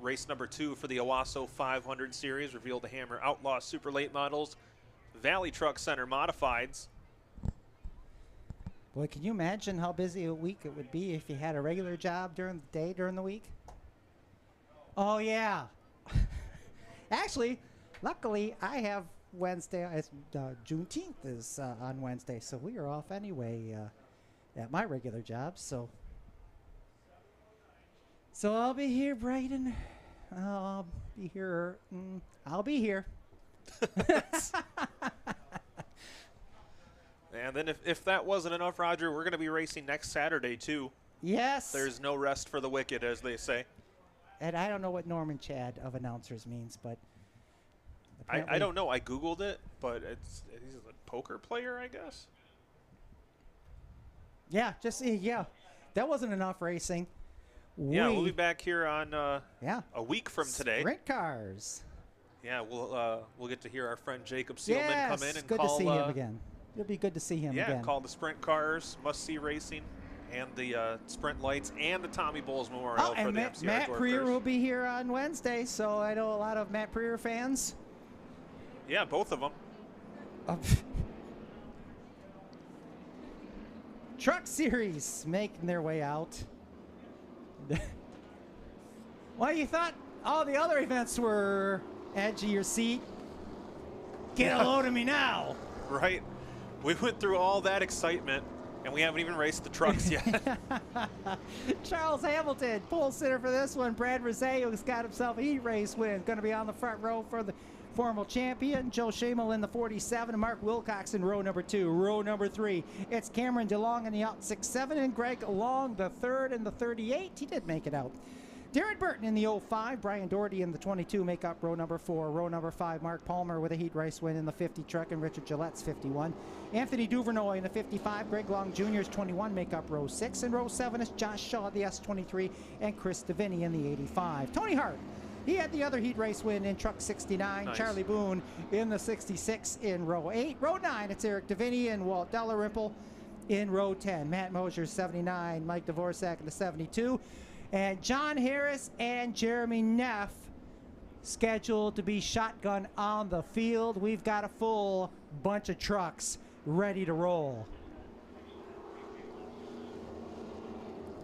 Speaker 1: Race number 2 for the Owasso 500 Series, Reveal the Hammer Outlaw Super Late Models, Valley Truck Center Modifieds.
Speaker 3: Boy, can you imagine how busy a week it would be if you had a regular job during the day, during the week? Oh, yeah. Actually, luckily, I have Wednesday. Juneteenth is on Wednesday, so we are off anyway at my regular job. So I'll be here bright and I'll be here. I'll be here.
Speaker 1: And then if that wasn't enough, Roger, we're going to be racing next Saturday, too.
Speaker 3: Yes.
Speaker 1: There's no rest for the wicked, as they say.
Speaker 3: And I don't know what Norman Chad of announcers means, but
Speaker 1: I don't know. I Googled it, but he's a poker player, I guess.
Speaker 3: Yeah, that wasn't enough racing.
Speaker 1: Yeah, we'll be back here on a week from today.
Speaker 3: Sprint cars.
Speaker 1: Yeah, we'll get to hear our friend Jacob Seelman come in and
Speaker 3: good
Speaker 1: call.
Speaker 3: To see him again. It'll be good to see him again.
Speaker 1: Yeah, call the sprint cars, must-see racing, and the sprint lights, and the Tommy Bowles Memorial for the MCR
Speaker 3: Matt
Speaker 1: Dwarf
Speaker 3: Preer
Speaker 1: Cars.
Speaker 3: will be here on Wednesday, so I know a lot of Matt Preer fans.
Speaker 1: Yeah, both of them.
Speaker 3: Truck Series making their way out. Well, you thought all the other events were edge of your seat. Get a load of me now.
Speaker 1: Right. We went through all that excitement, and we haven't even raced the trucks yet.
Speaker 3: Charles Hamilton, pole sitter for this one. Brad Rosé, got himself a heat race win. Going to be on the front row for the formal champion. Joe Shamel in the 47. Mark Wilcox in row number 2. Row number 3, it's Cameron DeLong in the out 6-7, and Greg Long the 3rd in the 38. He did make it out. Darren Burton in the 05, Brian Doherty in the 22 make up row number 4. Row number 5, Mark Palmer with a heat race win in the 50 truck, and Richard Gillette's 51. Anthony Duvernoy in the 55, Greg Long Jr.'s 21 make up row 6. And row 7 is Josh Shaw, the S23, and Chris Deviney in the 85. Tony Hart, he had the other heat race win in truck 69.
Speaker 1: Nice.
Speaker 3: Charlie Boone in the 66 in row 8. Row 9, it's Eric Deviney and Walt Dalrymple in row 10. Matt Mosier 79, Mike Dvorak in the 72. And John Harris and Jeremy Neff scheduled to be shotgun on the field. We've got a full bunch of trucks ready to roll.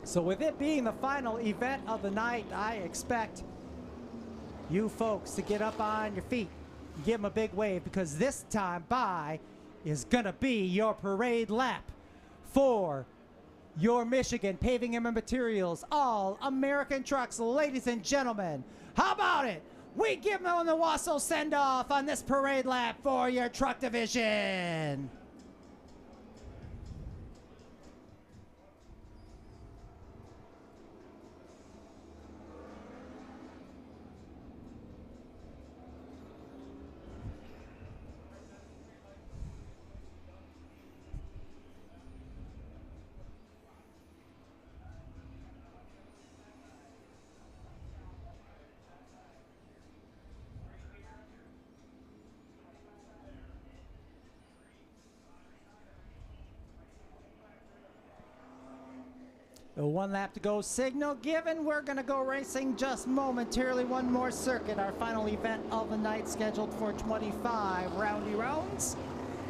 Speaker 3: So with it being the final event of the night, I expect you folks to get up on your feet and give them a big wave, because this time by is going to be your parade lap for your Michigan Paving and Materials All-American Trucks. Ladies and gentlemen, how about it? We give them the Owasso send-off on this parade lap for your truck division. One lap to go, signal given. We're going to go racing just momentarily. One more circuit, our final event of the night, scheduled for 25 roundy rounds.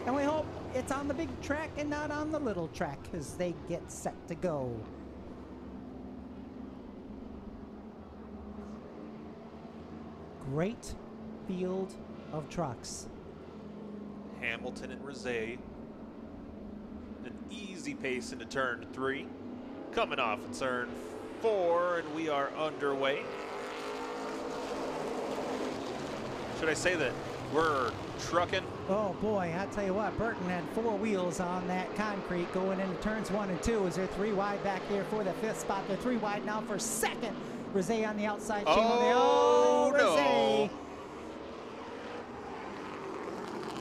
Speaker 3: And we hope it's on the big track and not on the little track as they get set to go. Great field of trucks.
Speaker 1: Hamilton and Rosé. An easy pace into turn 3. Coming off of turn 4, and we are underway. Should I say that we're trucking?
Speaker 3: Oh boy, I tell you what, Burton had 4 wheels on that concrete going into turns 1 and 2. Is there 3 wide back there for the 5th spot? They're 3 wide now for 2nd. Rosé on the outside.
Speaker 1: Oh,
Speaker 3: Rosé.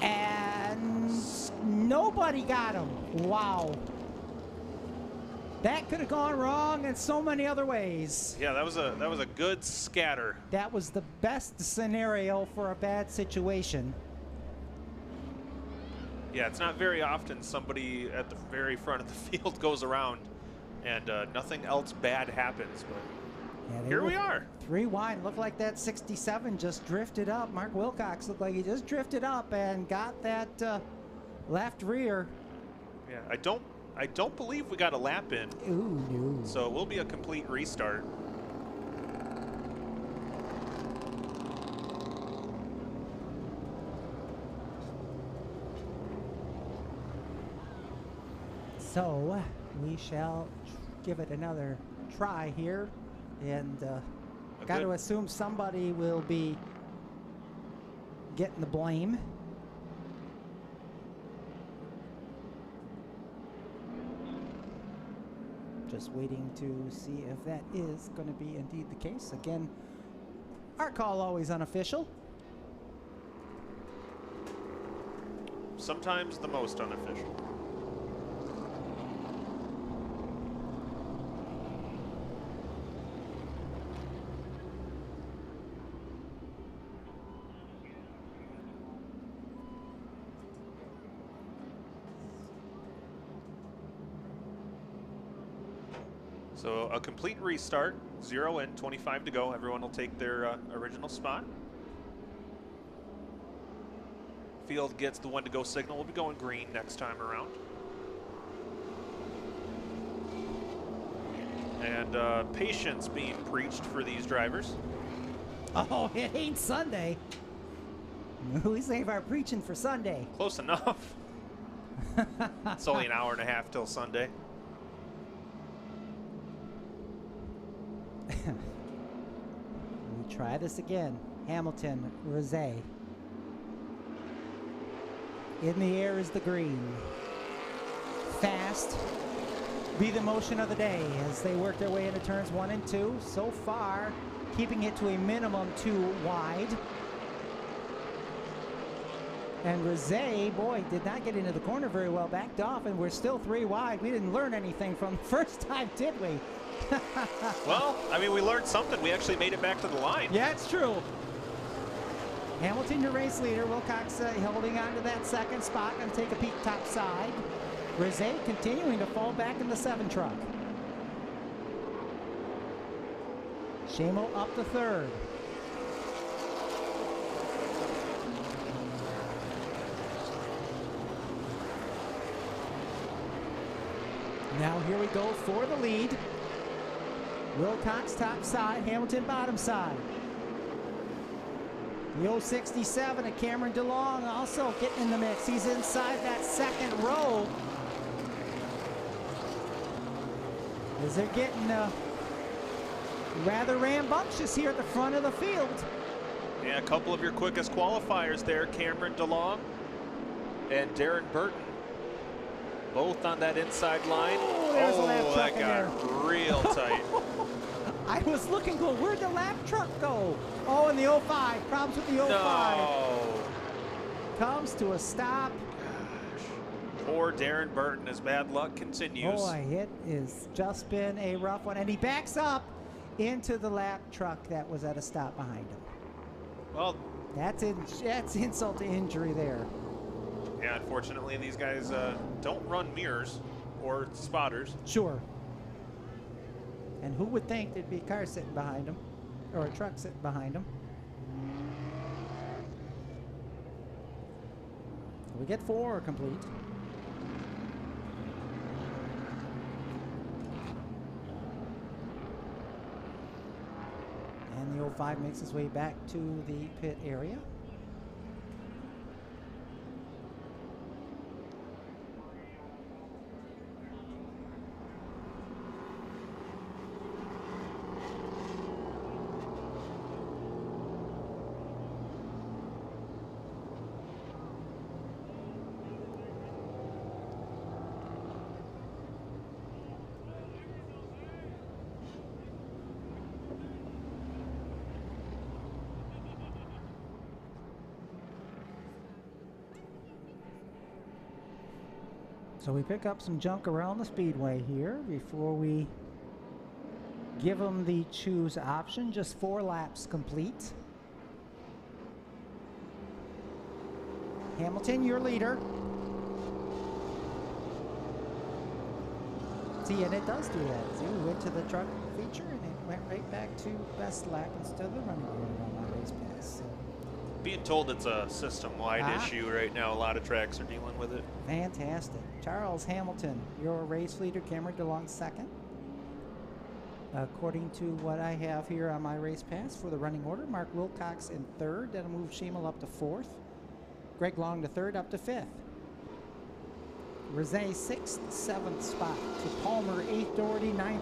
Speaker 1: no.
Speaker 3: And nobody got him. Wow. That could have gone wrong in so many other ways.
Speaker 1: Yeah, that was a good scatter.
Speaker 3: That was the best scenario for a bad situation.
Speaker 1: Yeah, it's not very often somebody at the very front of the field goes around and nothing else bad happens. But
Speaker 3: Yeah,
Speaker 1: here we are.
Speaker 3: 3 wide. Looked like that 67 just drifted up. Mark Wilcox looked like he just drifted up and got that left rear.
Speaker 1: Yeah, I don't believe we got a lap in.
Speaker 3: Ooh, no.
Speaker 1: So it will be a complete restart.
Speaker 3: So we shall give it another try here, and got to assume somebody will be getting the blame. Just waiting to see if that is going to be indeed the case. Again, our call always unofficial.
Speaker 1: Sometimes the most unofficial. So a complete restart, 0 in, 25 to go. Everyone will take their original spot. Field gets the one to go signal. We'll be going green next time around. And patience being preached for these drivers.
Speaker 3: Oh, it ain't Sunday. We save our preaching for Sunday.
Speaker 1: Close enough. It's only an hour and a half till Sunday.
Speaker 3: We try this again. Hamilton, Rosé. In the air is the green. Fast. Be the motion of the day as they work their way into turns 1 and 2. So far, keeping it to a minimum 2 wide. And Rosé, boy, did not get into the corner very well. Backed off, and we're still 3 wide. We didn't learn anything from the first time, did we?
Speaker 1: Well, I mean, we learned something. We actually made it back to the line.
Speaker 3: Yeah, it's true. Hamilton, your race leader. Wilcox holding on to that second spot. Going to take a peek top side. Rosé continuing to fall back in the 7 truck. Shamo up to 3rd. Now here we go for the lead. Wilcox top side, Hamilton bottom side. The 067 of Cameron DeLong also getting in the mix. He's inside that second row. As they're getting rather rambunctious here at the front of the field.
Speaker 1: Yeah, a couple of your quickest qualifiers there, Cameron DeLong and Darren Burton. Both on that inside line.
Speaker 3: Oh, there's a lap truck
Speaker 1: that
Speaker 3: in
Speaker 1: got
Speaker 3: there.
Speaker 1: real tight.
Speaker 3: I was looking, where'd the lap truck go? Oh, in the 05. Problems with the 05.
Speaker 1: No.
Speaker 3: Comes to a stop.
Speaker 1: Gosh. Poor Darren Burton, his bad luck continues.
Speaker 3: Boy, it has just been a rough one. And he backs up into the lap truck that was at a stop behind him.
Speaker 1: Well,
Speaker 3: That's insult to injury there.
Speaker 1: yeah, unfortunately, these guys don't run mirrors or spotters.
Speaker 3: Sure. And who would think there'd be a car sitting behind him, or a truck sitting behind him? We get 4 complete. And the 05 makes his way back to the pit area. So we pick up some junk around the speedway here before we give them the choose option. Just 4 laps complete. Hamilton, your leader. See, and it does do that. See, we went to the truck feature and it went right back to best lap instead of the running order on my race pass. So.
Speaker 1: Being told it's a system-wide issue right now. A lot of tracks are dealing with it.
Speaker 3: Fantastic. Charles Hamilton, your race leader. Cameron DeLong second. According to what I have here on my race pass for the running order, Mark Wilcox in third. That'll move Shamel up to fourth. Greg Long to third, up to fifth. Rosé sixth, seventh spot to Palmer, eighth Doherty, ninth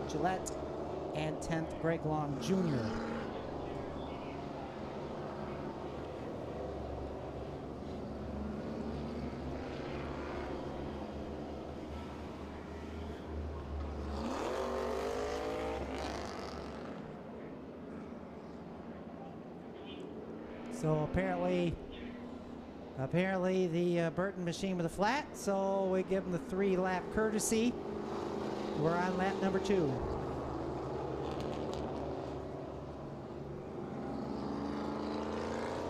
Speaker 3: Gillette, and 10th Greg Long Jr. So apparently the Burton machine with a flat, so we give them the 3-lap courtesy. We're on lap number 2.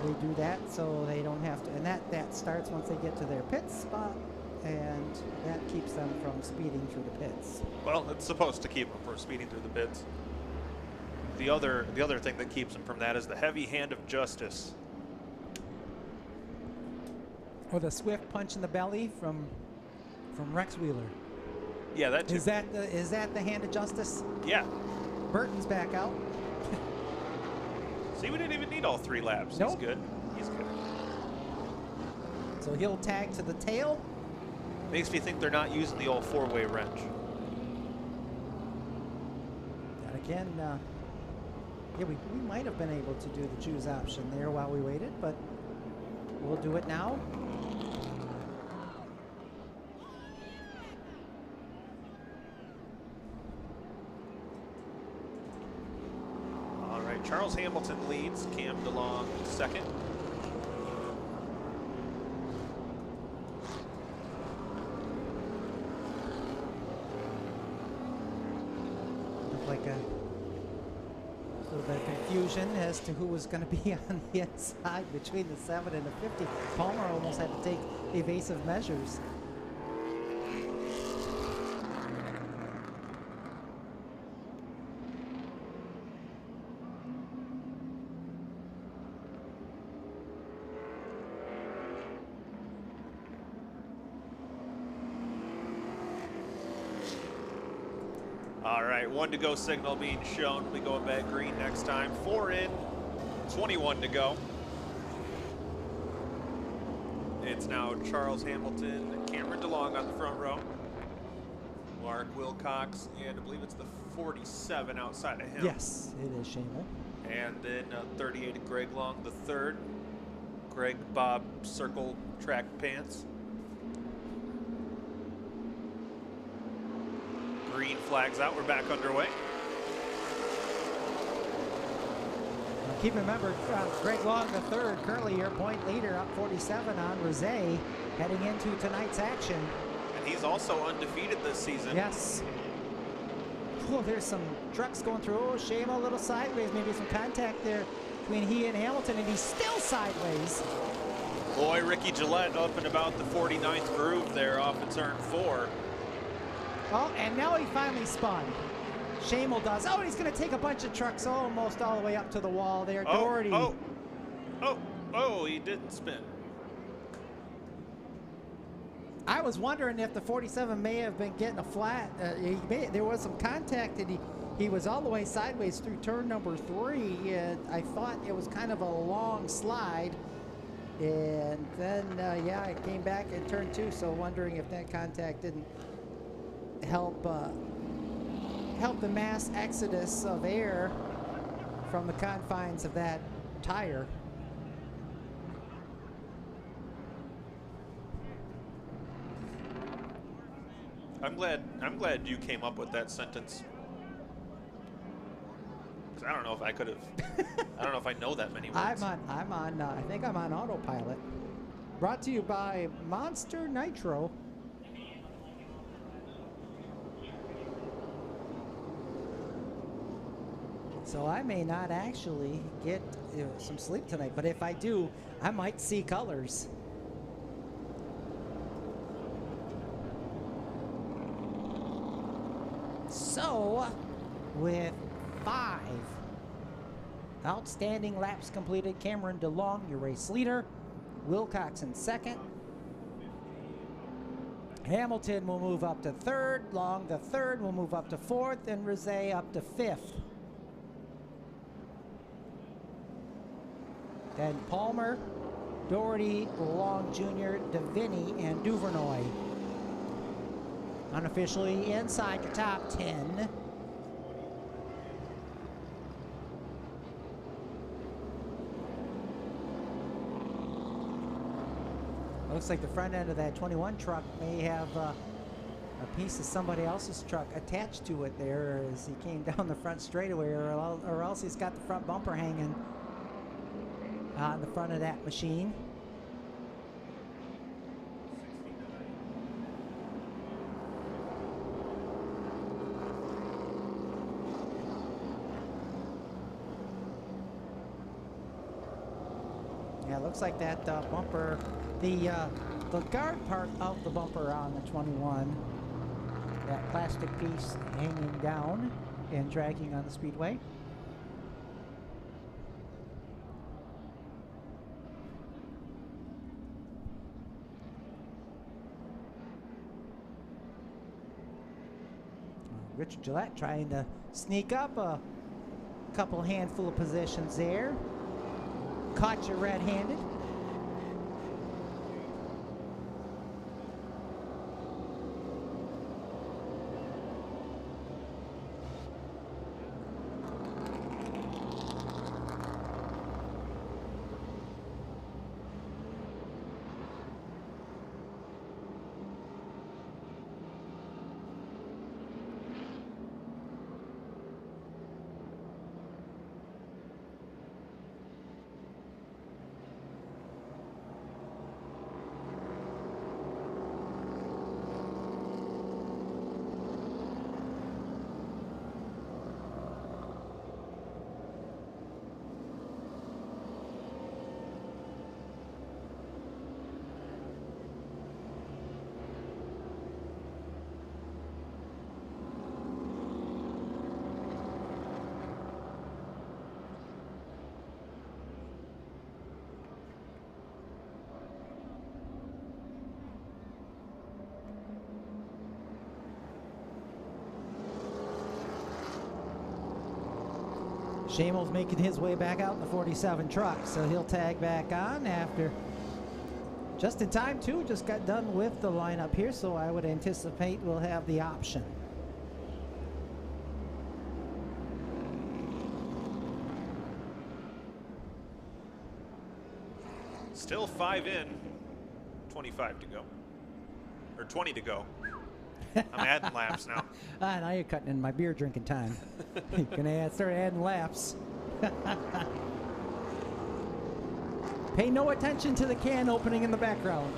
Speaker 3: We do that so they don't have to, and that starts once they get to their pit spot, and that keeps them from speeding through the pits.
Speaker 1: Well, it's supposed to keep them from speeding through the pits. The other thing that keeps them from that is the heavy hand of justice.
Speaker 3: Or the swift punch in the belly from Rex Wheeler.
Speaker 1: Yeah, that too.
Speaker 3: Is that the hand of justice?
Speaker 1: Yeah.
Speaker 3: Burton's back out.
Speaker 1: See, we didn't even need all 3 laps.
Speaker 3: Nope.
Speaker 1: He's good. He's good.
Speaker 3: So he'll tag to the tail.
Speaker 1: Makes me think they're not using the old 4-way wrench.
Speaker 3: And again, yeah, we might have been able to do the choose option there while we waited, but we'll do it now.
Speaker 1: All right, Charles Hamilton leads, Cam DeLong second.
Speaker 3: Looked like a little bit of confusion as to who was going to be on the inside between the 7 and the 50. Palmer almost had to take evasive measures.
Speaker 1: All right, 1 to go signal being shown. We'll be going back green next time. 4 in, 21 to go. It's now Charles Hamilton and Cameron DeLong on the front row. Mark Wilcox, and I believe it's the 47 outside of him.
Speaker 3: Yes, it is Shamel.
Speaker 1: And then 38, Greg Long, the third. Greg Bob Circle Track Pants. Green flags out, we're back underway.
Speaker 3: Keep in remember, Greg Long the third, currently your point leader, up 47 on Rosé, heading into tonight's action.
Speaker 1: And he's also undefeated this season.
Speaker 3: Yes. Oh, there's some trucks going through. Oh, Shame a little sideways, maybe some contact there between he and Hamilton, and he's still sideways.
Speaker 1: Boy, Ricky Gillette up and about the 49th groove there off of turn 4.
Speaker 3: Oh, and now he finally spun. Shamel does. Oh, and he's going to take a bunch of trucks almost all the way up to the wall there. Doherty.
Speaker 1: Oh, he didn't spin.
Speaker 3: I was wondering if the 47 may have been getting a flat. There was some contact, and he was all the way sideways through turn number 3. And I thought it was kind of a long slide. And then, yeah, it came back in turn 2, so wondering if that contact didn't help the mass exodus of air from the confines of that tire.
Speaker 1: I'm glad you came up with that sentence. 'Cause I don't know if I could have. I don't know if I know that many words.
Speaker 3: I think I'm on autopilot. Brought to you by Monster Nitro. So I may not actually get some sleep tonight, but if I do, I might see colors. with 5 outstanding laps completed. Cameron DeLong, your race leader. Wilcox in second. Hamilton will move up to third. Long, the third, will move up to fourth, and Rizet up to fifth. Then Palmer, Doherty, Long Jr., Deviney, and Duvernoy. Unofficially inside the top 10. Looks like the front end of that 21 truck may have a piece of somebody else's truck attached to it there as he came down the front straightaway, or else he's got the front bumper hanging on the front of that machine. Yeah, it looks like that bumper, the guard part of the bumper on the 21, that plastic piece hanging down and dragging on the speedway. Richard Gillette trying to sneak up a couple handful of positions there. Caught you red-handed. Shamel's making his way back out in the 47 truck, so he'll tag back on after just in time too. Just got done with the lineup here, so I would anticipate we'll have the option.
Speaker 1: Still 5 in, 25 to go, or 20 to go. I'm adding laps now.
Speaker 3: Now you're cutting in my beer drinking time. You're gonna start adding laps. Pay no attention to the can opening in the background.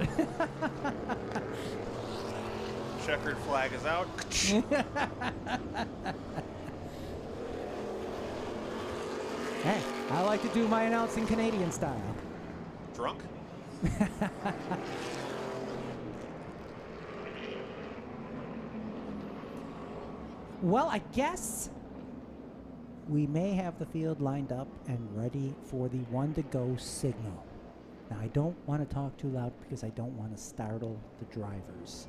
Speaker 1: Checkered flag is out.
Speaker 3: Hey, I like to do my announcing Canadian style.
Speaker 1: Drunk?
Speaker 3: Well, I guess we may have the field lined up and ready for the 1 to go signal. Now, I don't want to talk too loud because I don't want to startle the drivers.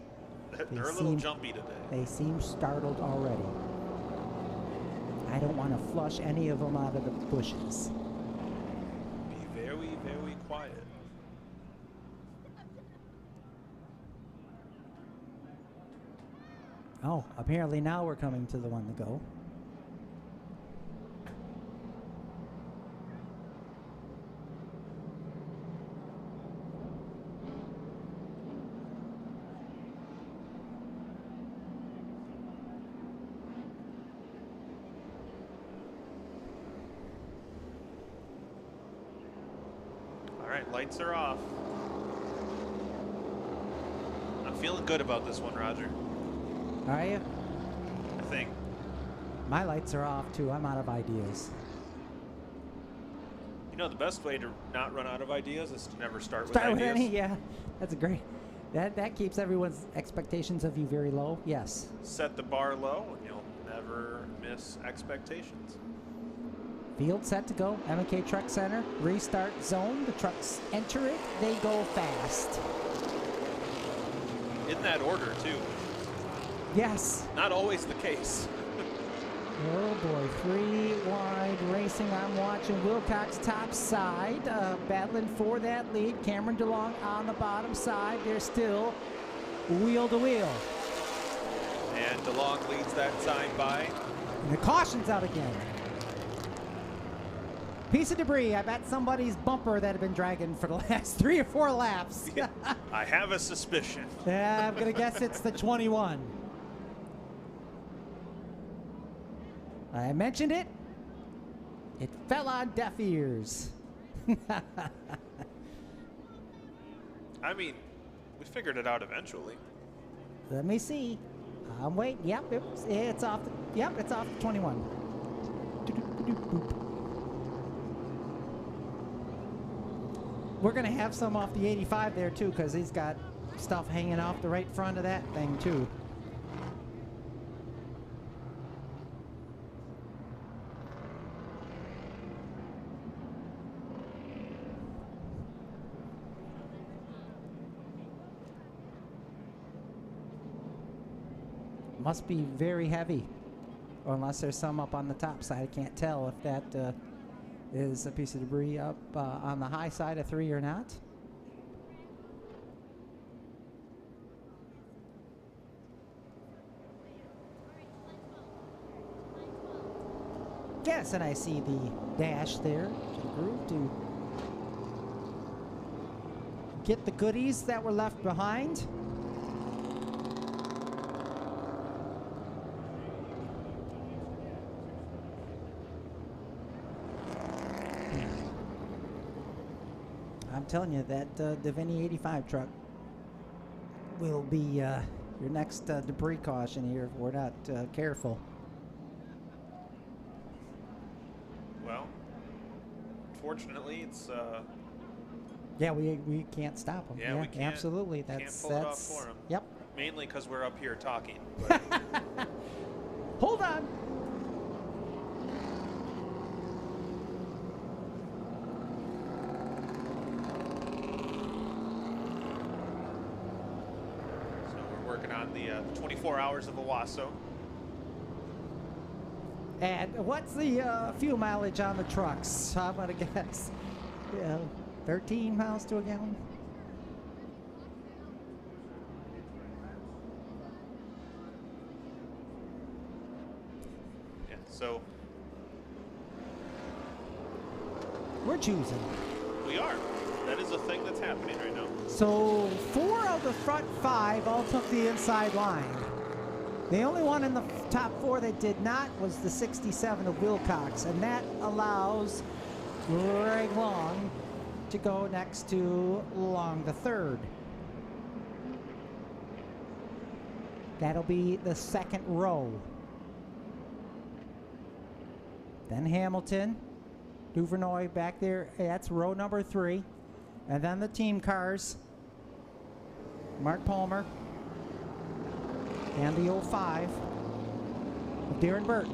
Speaker 1: They're a little jumpy today.
Speaker 3: They seem startled already. I don't want to flush any of them out of the bushes.
Speaker 1: Be very, very quiet.
Speaker 3: Oh, apparently now we're coming to the 1 to go.
Speaker 1: All right, lights are off. I'm feeling good about this one, Roger.
Speaker 3: Are you?
Speaker 1: I think.
Speaker 3: My lights are off too. I'm out of ideas.
Speaker 1: You know, the best way to not run out of ideas is to never start with
Speaker 3: Start with
Speaker 1: ideas.
Speaker 3: any? Yeah, that's a great. That keeps everyone's expectations of you very low. Yes.
Speaker 1: Set the bar low, and you'll never miss expectations.
Speaker 3: Field set to go. M&K Truck Center. Restart zone. The trucks enter it. They go fast.
Speaker 1: In that order, too.
Speaker 3: Yes.
Speaker 1: Not always the case.
Speaker 3: Oh boy, 3 wide racing. I'm watching Wilcox top side, battling for that lead. Cameron DeLong on the bottom side. They're still wheel to wheel.
Speaker 1: And DeLong leads that side by.
Speaker 3: And the caution's out again. Piece of debris. I bet somebody's bumper that had been dragging for the last 3 or 4 laps.
Speaker 1: I have a suspicion.
Speaker 3: Yeah, I'm going to guess it's the 21. I mentioned it. It fell on deaf ears.
Speaker 1: I mean, we figured it out eventually.
Speaker 3: Let me see. I'm waiting. Yep, it's off. Yep, it's off the 21. We're going to have some off the 85 there, too, because he's got stuff hanging off the right front of that thing, too. Must be very heavy, or unless there's some up on the top side. I can't tell if that is a piece of debris up on the high side of 3 or not. Yes, and I see the dash there to the groove to get the goodies that were left behind. I'm telling you, that Davini 85 truck will be your next debris caution here if we're not careful.
Speaker 1: Well, fortunately, it's.
Speaker 3: Yeah, we can't stop them.
Speaker 1: Yeah, we can't.
Speaker 3: Absolutely.
Speaker 1: Can't pull it off for them.
Speaker 3: Yep.
Speaker 1: Mainly because we're up here talking. But
Speaker 3: Hold on.
Speaker 1: on the 24 hours of Owasso.
Speaker 3: And what's the fuel mileage on the trucks? I'm going to guess 13 miles to a gallon.
Speaker 1: Yeah, so
Speaker 3: we're choosing.
Speaker 1: We are. That is a thing that's happening right now.
Speaker 3: So 4 of the front 5 all took the inside line. The only one in the top 4 that did not was the 67 of Wilcox, and that allows Greg Long to go next to Long the third. That'll be the second row. Then Hamilton, Duvernay back there, that's row number 3. And then the team cars, Mark Palmer, and the 05 of Darren Burton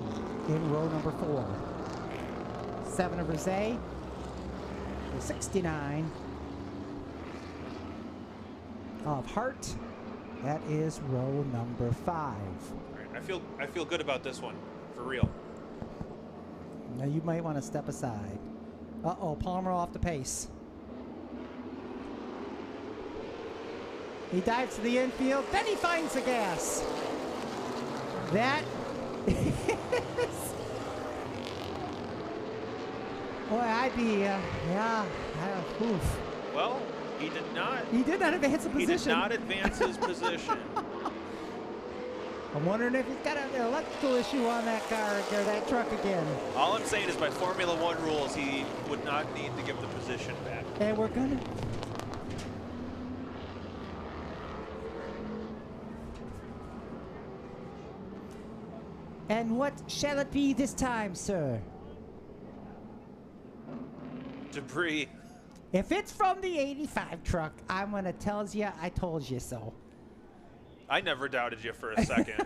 Speaker 3: in row number 4. 7 of Rosé, the 69 of Hart. That is row number 5.
Speaker 1: All right, I feel good about this one, for real.
Speaker 3: Now you might want to step aside. Uh-oh, Palmer off the pace. He dives to the infield, then he finds the gas. That is... Boy, I'd be, oof.
Speaker 1: Well, he did not.
Speaker 3: He did not advance the position.
Speaker 1: He did not advance his position.
Speaker 3: I'm wondering if he's got an electrical issue on that car or that truck again.
Speaker 1: All I'm saying is by Formula 1 rules, he would not need to give the position back.
Speaker 3: And we're gonna... And what shall it be this time, sir?
Speaker 1: Debris.
Speaker 3: If it's from the 85 truck, I'm going to tell you I told you so.
Speaker 1: I never doubted you for a second.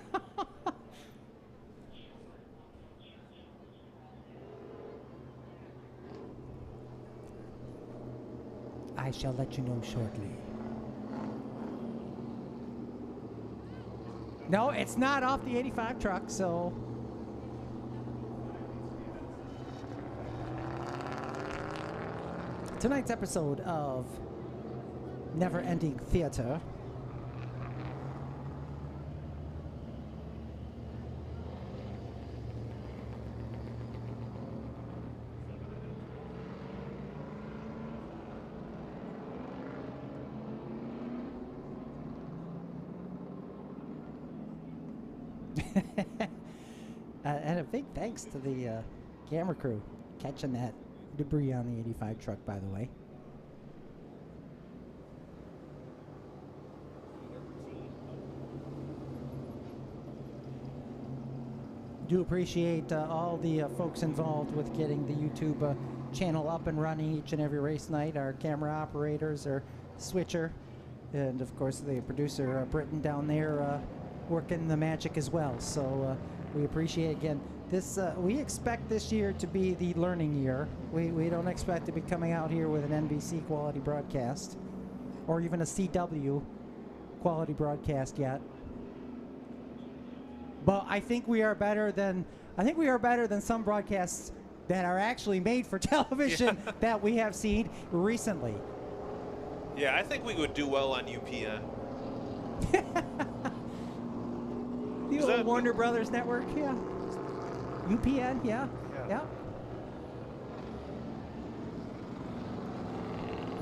Speaker 3: I shall let you know shortly. No, it's not off the 85 truck, so... Tonight's episode of Never Ending Theater and a big thanks to the camera crew catching that debris on the 85 truck, by the way. Do appreciate all the folks involved with getting the YouTube channel up and running each and every race night. Our camera operators, our switcher, and of course the producer Britton down there working the magic as well. So we appreciate again this. We expect this year to be the learning year. We don't expect to be coming out here with an NBC quality broadcast or even a CW quality broadcast yet. But I think we are better than some broadcasts that are actually made for television that we have seen recently.
Speaker 1: Yeah, I think we would do well on UPN.
Speaker 3: The old Warner Brothers Network, yeah. UPN, yeah.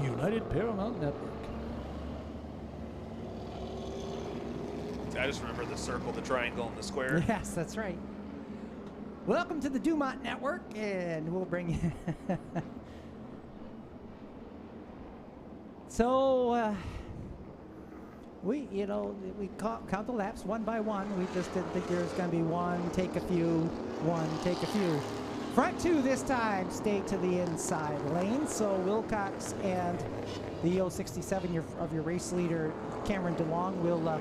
Speaker 3: United Paramount Network.
Speaker 1: I just remember the circle, the triangle, and the square.
Speaker 3: Yes, that's right. Welcome to the Dumont Network, and we'll bring you. So, we count the laps one by one. We just didn't think there was going to be one, take a few. Front two this time, stay to the inside lane. So Wilcox and the 067 of your race leader, Cameron DeLong, will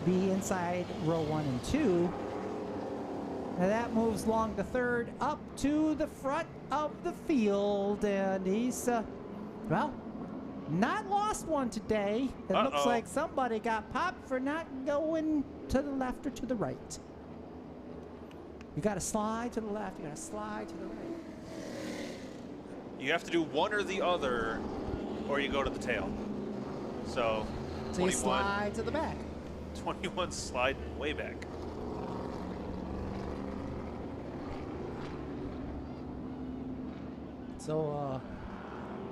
Speaker 3: be inside row 1 and 2. Now that moves along the third up to the front of the field, and he's, well, not lost one today. It looks like somebody got popped for not going to the left or to the right. You got to slide to the left, you got to slide to the right.
Speaker 1: You have to do one or the other, or you go to the tail. So
Speaker 3: you slide to the back.
Speaker 1: 21 sliding way back.
Speaker 3: So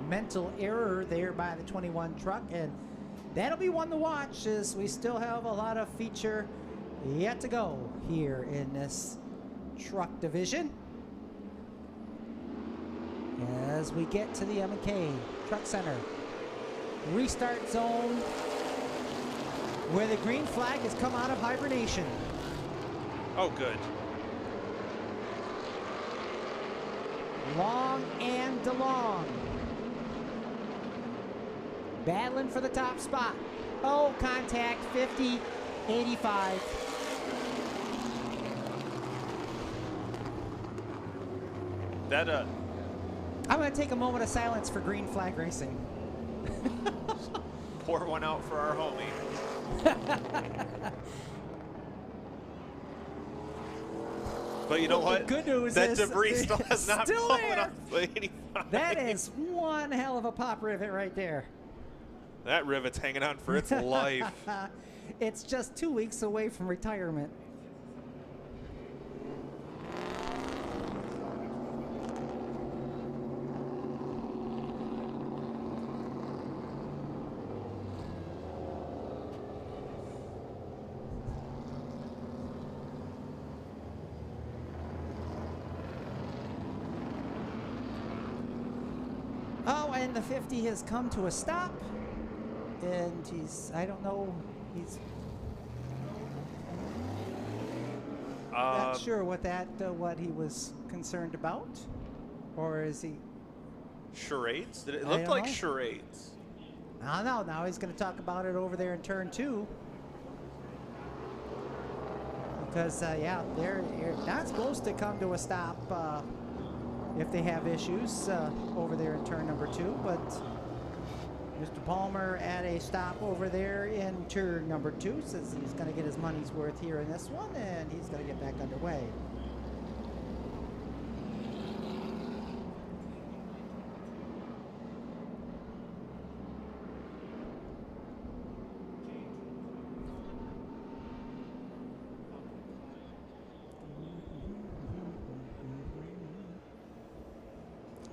Speaker 3: mental error there by the 21 truck, and that'll be one to watch as we still have a lot of feature yet to go here in this truck division. As we get to the M&K Truck Center restart zone, where the green flag has come out of hibernation.
Speaker 1: Oh, good.
Speaker 3: Long and DeLong battling for the top spot. Oh, contact 50, 85.
Speaker 1: That
Speaker 3: I'm going to take a moment of silence for green flag racing.
Speaker 1: Pour one out for our homie. But you know what?
Speaker 3: The good news
Speaker 1: that
Speaker 3: is
Speaker 1: debris still has not
Speaker 3: still
Speaker 1: fallen
Speaker 3: there.
Speaker 1: off the 85.
Speaker 3: That is one hell of a pop rivet right there.
Speaker 1: That rivet's hanging on for its life.
Speaker 3: It's just 2 weeks away from retirement. Oh, and the 50 has come to a stop. And he's, I don't know, he's not sure what what he was concerned about. Or is he?
Speaker 1: Charades? It looked like charades.
Speaker 3: I don't know. Now he's going to talk about it over there in turn 2. Because, yeah, they're not supposed to come to a stop if they have issues over there in turn number 2. But Mr. Palmer at a stop over there in turn number 2 says he's going to get his money's worth here in this one, and he's going to get back underway.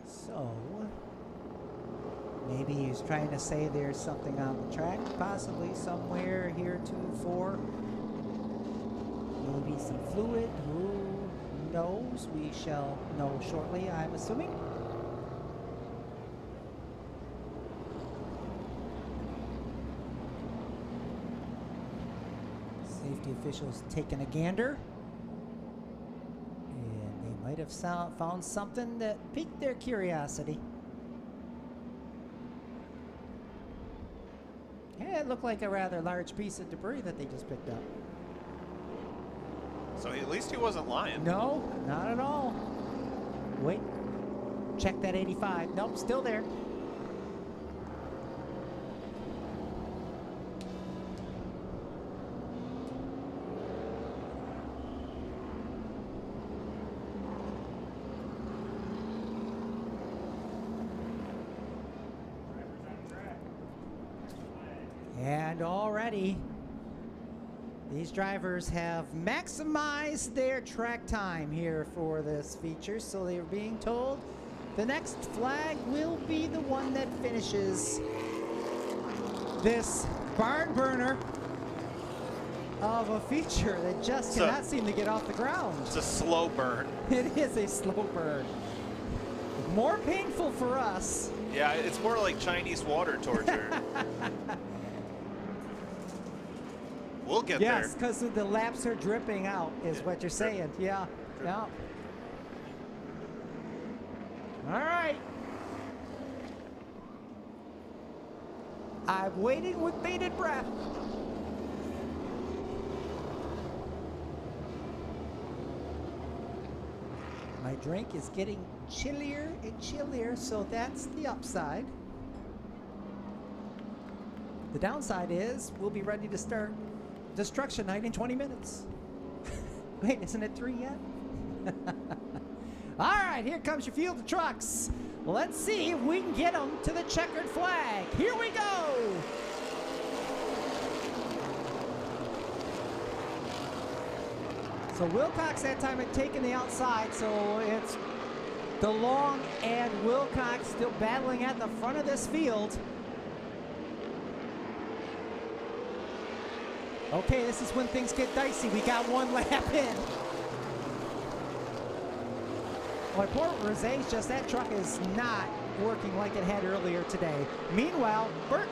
Speaker 3: So, maybe he's trying to say there's something on the track, possibly somewhere here heretofore. Maybe some fluid, who knows? We shall know shortly, I'm assuming. Safety officials taking a gander. Might have found something that piqued their curiosity. Yeah, it looked like a rather large piece of debris that they just picked up.
Speaker 1: So at least he wasn't lying.
Speaker 3: No, not at all. Wait, check that 85. Nope, still there. And already, these drivers have maximized their track time here for this feature, so they're being told the next flag will be the one that finishes this barn burner of a feature that just cannot seem to get off the ground.
Speaker 1: It's a slow burn.
Speaker 3: It is a slow burn. More painful for us.
Speaker 1: Yeah, it's more like Chinese water torture. We'll get there.
Speaker 3: Yes, because the laps are dripping out, is what you're saying. Yeah, yeah. All right. I'm waiting with bated breath. My drink is getting chillier and chillier, so that's the upside. The downside is we'll be ready to start Destruction Night in 20 minutes. Wait, isn't it 3 yet? All right, here comes your field of trucks. Let's see if we can get them to the checkered flag. Here we go. So Wilcox that time had taken the outside, so it's DeLong and Wilcox still battling at the front of this field. Okay, this is when things get dicey. We got one lap in. Boy, poor Rosé's just, that truck is not working like it had earlier today. Meanwhile, Burton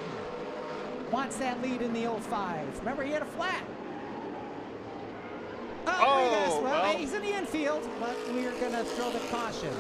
Speaker 3: wants that lead in the 05. Remember, he had a flat. Oh, well, he's in the infield, but we're going to throw the caution.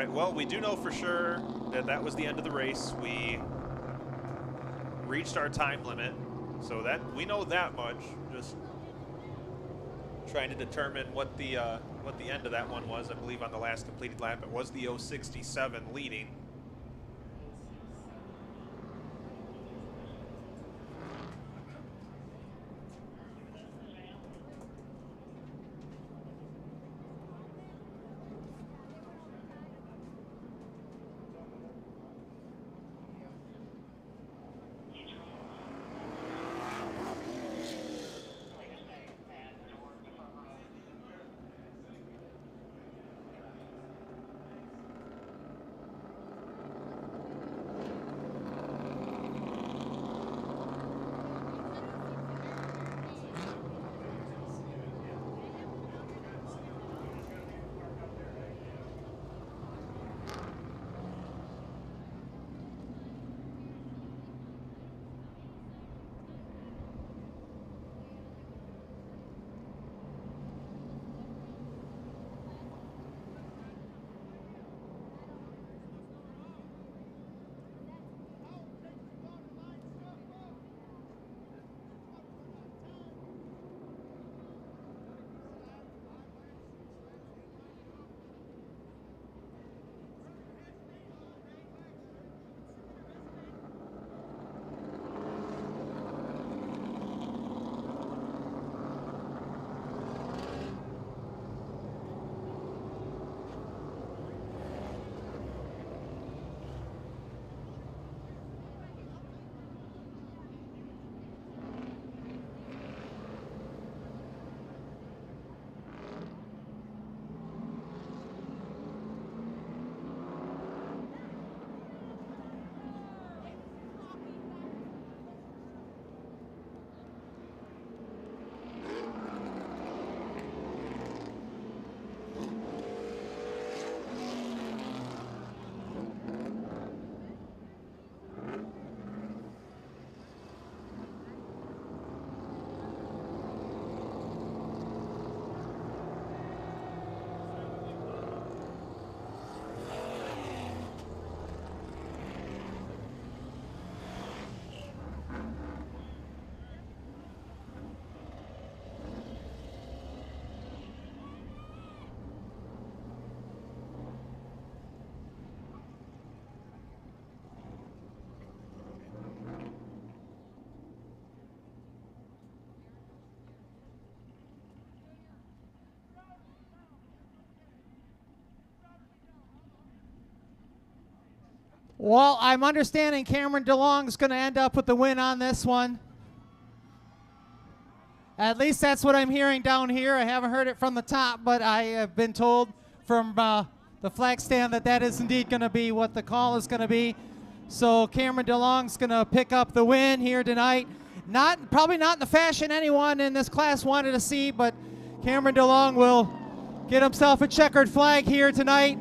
Speaker 1: right, well, we do know for sure that that was the end of the race. We reached our time limit, so that we know that much. Just trying to determine what the end of that one was. I believe on the last completed lap, it was the 067 leading.
Speaker 2: Well, I'm understanding Cameron DeLong's going to end up with the win on this one. At least that's what I'm hearing down here. I haven't heard it from the top, but I have been told from the flag stand that that is indeed going to be what the call is going to be. So Cameron DeLong's going to pick up the win here tonight. Probably not in the fashion anyone in this class wanted to see, but Cameron DeLong will get himself a checkered flag here tonight.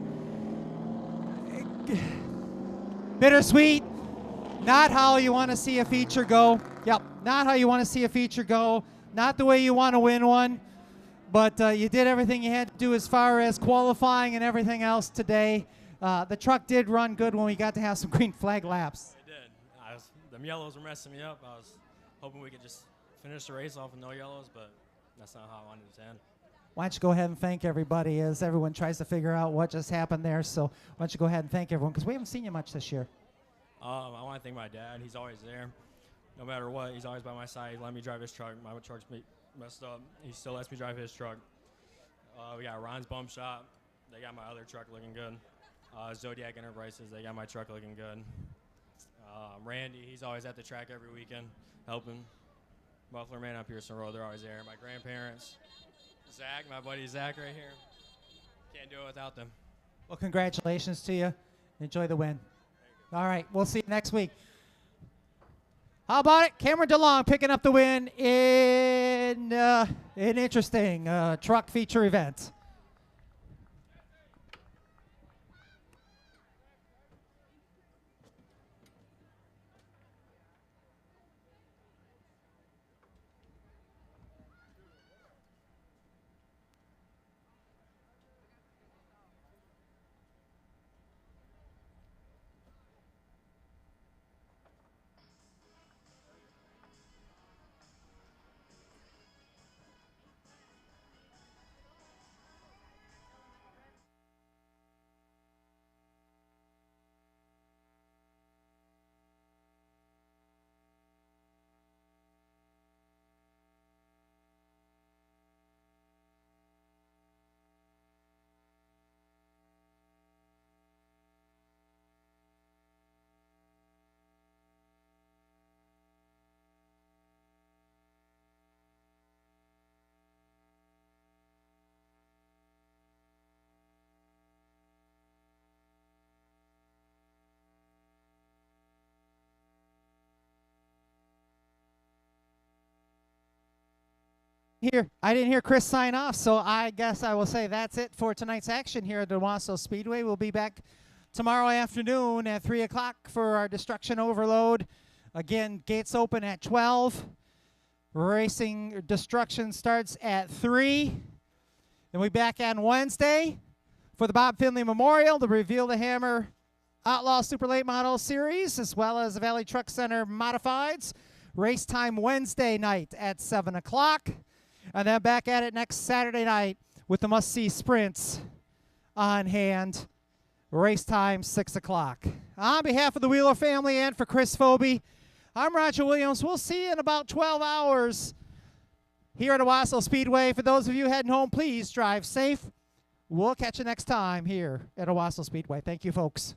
Speaker 2: Bittersweet. Not how you want to see a feature go. Yep, not how you want to see a feature go. Not the way you want to win one. But you did everything you had to do as far as qualifying and everything else today. The truck did run good when we got to have some green flag laps.
Speaker 9: It did. Them yellows were messing me up. I was hoping we could just finish the race off with no yellows, but that's not how I wanted it to end.
Speaker 2: Why don't you go ahead and thank everybody as everyone tries to figure out what just happened there. So why don't you go ahead and thank everyone, because we haven't seen you much this year.
Speaker 9: I want to thank my dad. He's always there. No matter what, he's always by my side. He let me drive his truck. My truck's messed up. He still lets me drive his truck. We got Ron's Bump Shop. They got my other truck looking good. Zodiac Enterprises, they got my truck looking good. Randy, he's always at the track every weekend helping. Muffler Man on Pearson Road, they're always there. My grandparents. Zach, my buddy Zach right here. Can't do it without them.
Speaker 2: Well, congratulations to you. Enjoy the win. All right, we'll see you next week. How about it? Cameron DeLong picking up the win in an interesting truck feature event. didn't hear Chris sign off, so I guess I will say that's it for tonight's action here at the Owasso Speedway. We'll be back tomorrow afternoon at 3 o'clock for our Destruction Overload. Again, gates open at 12. Racing Destruction starts at 3. Then we back on Wednesday for the Bob Finley Memorial, the Reveal the Hammer Outlaw Super Late Model Series, as well as the Valley Truck Center Modifieds. Race time Wednesday night at 7 o'clock. And then back at it next Saturday night with the must-see sprints on hand. Race time 6 o'clock. On behalf of the Wheeler family and for Chris Phoebe, I'm Roger Williams. We'll see you in about 12 hours here at Owasso Speedway. For those of you heading home, please drive safe. We'll catch you next time here at Owasso Speedway. Thank you, folks.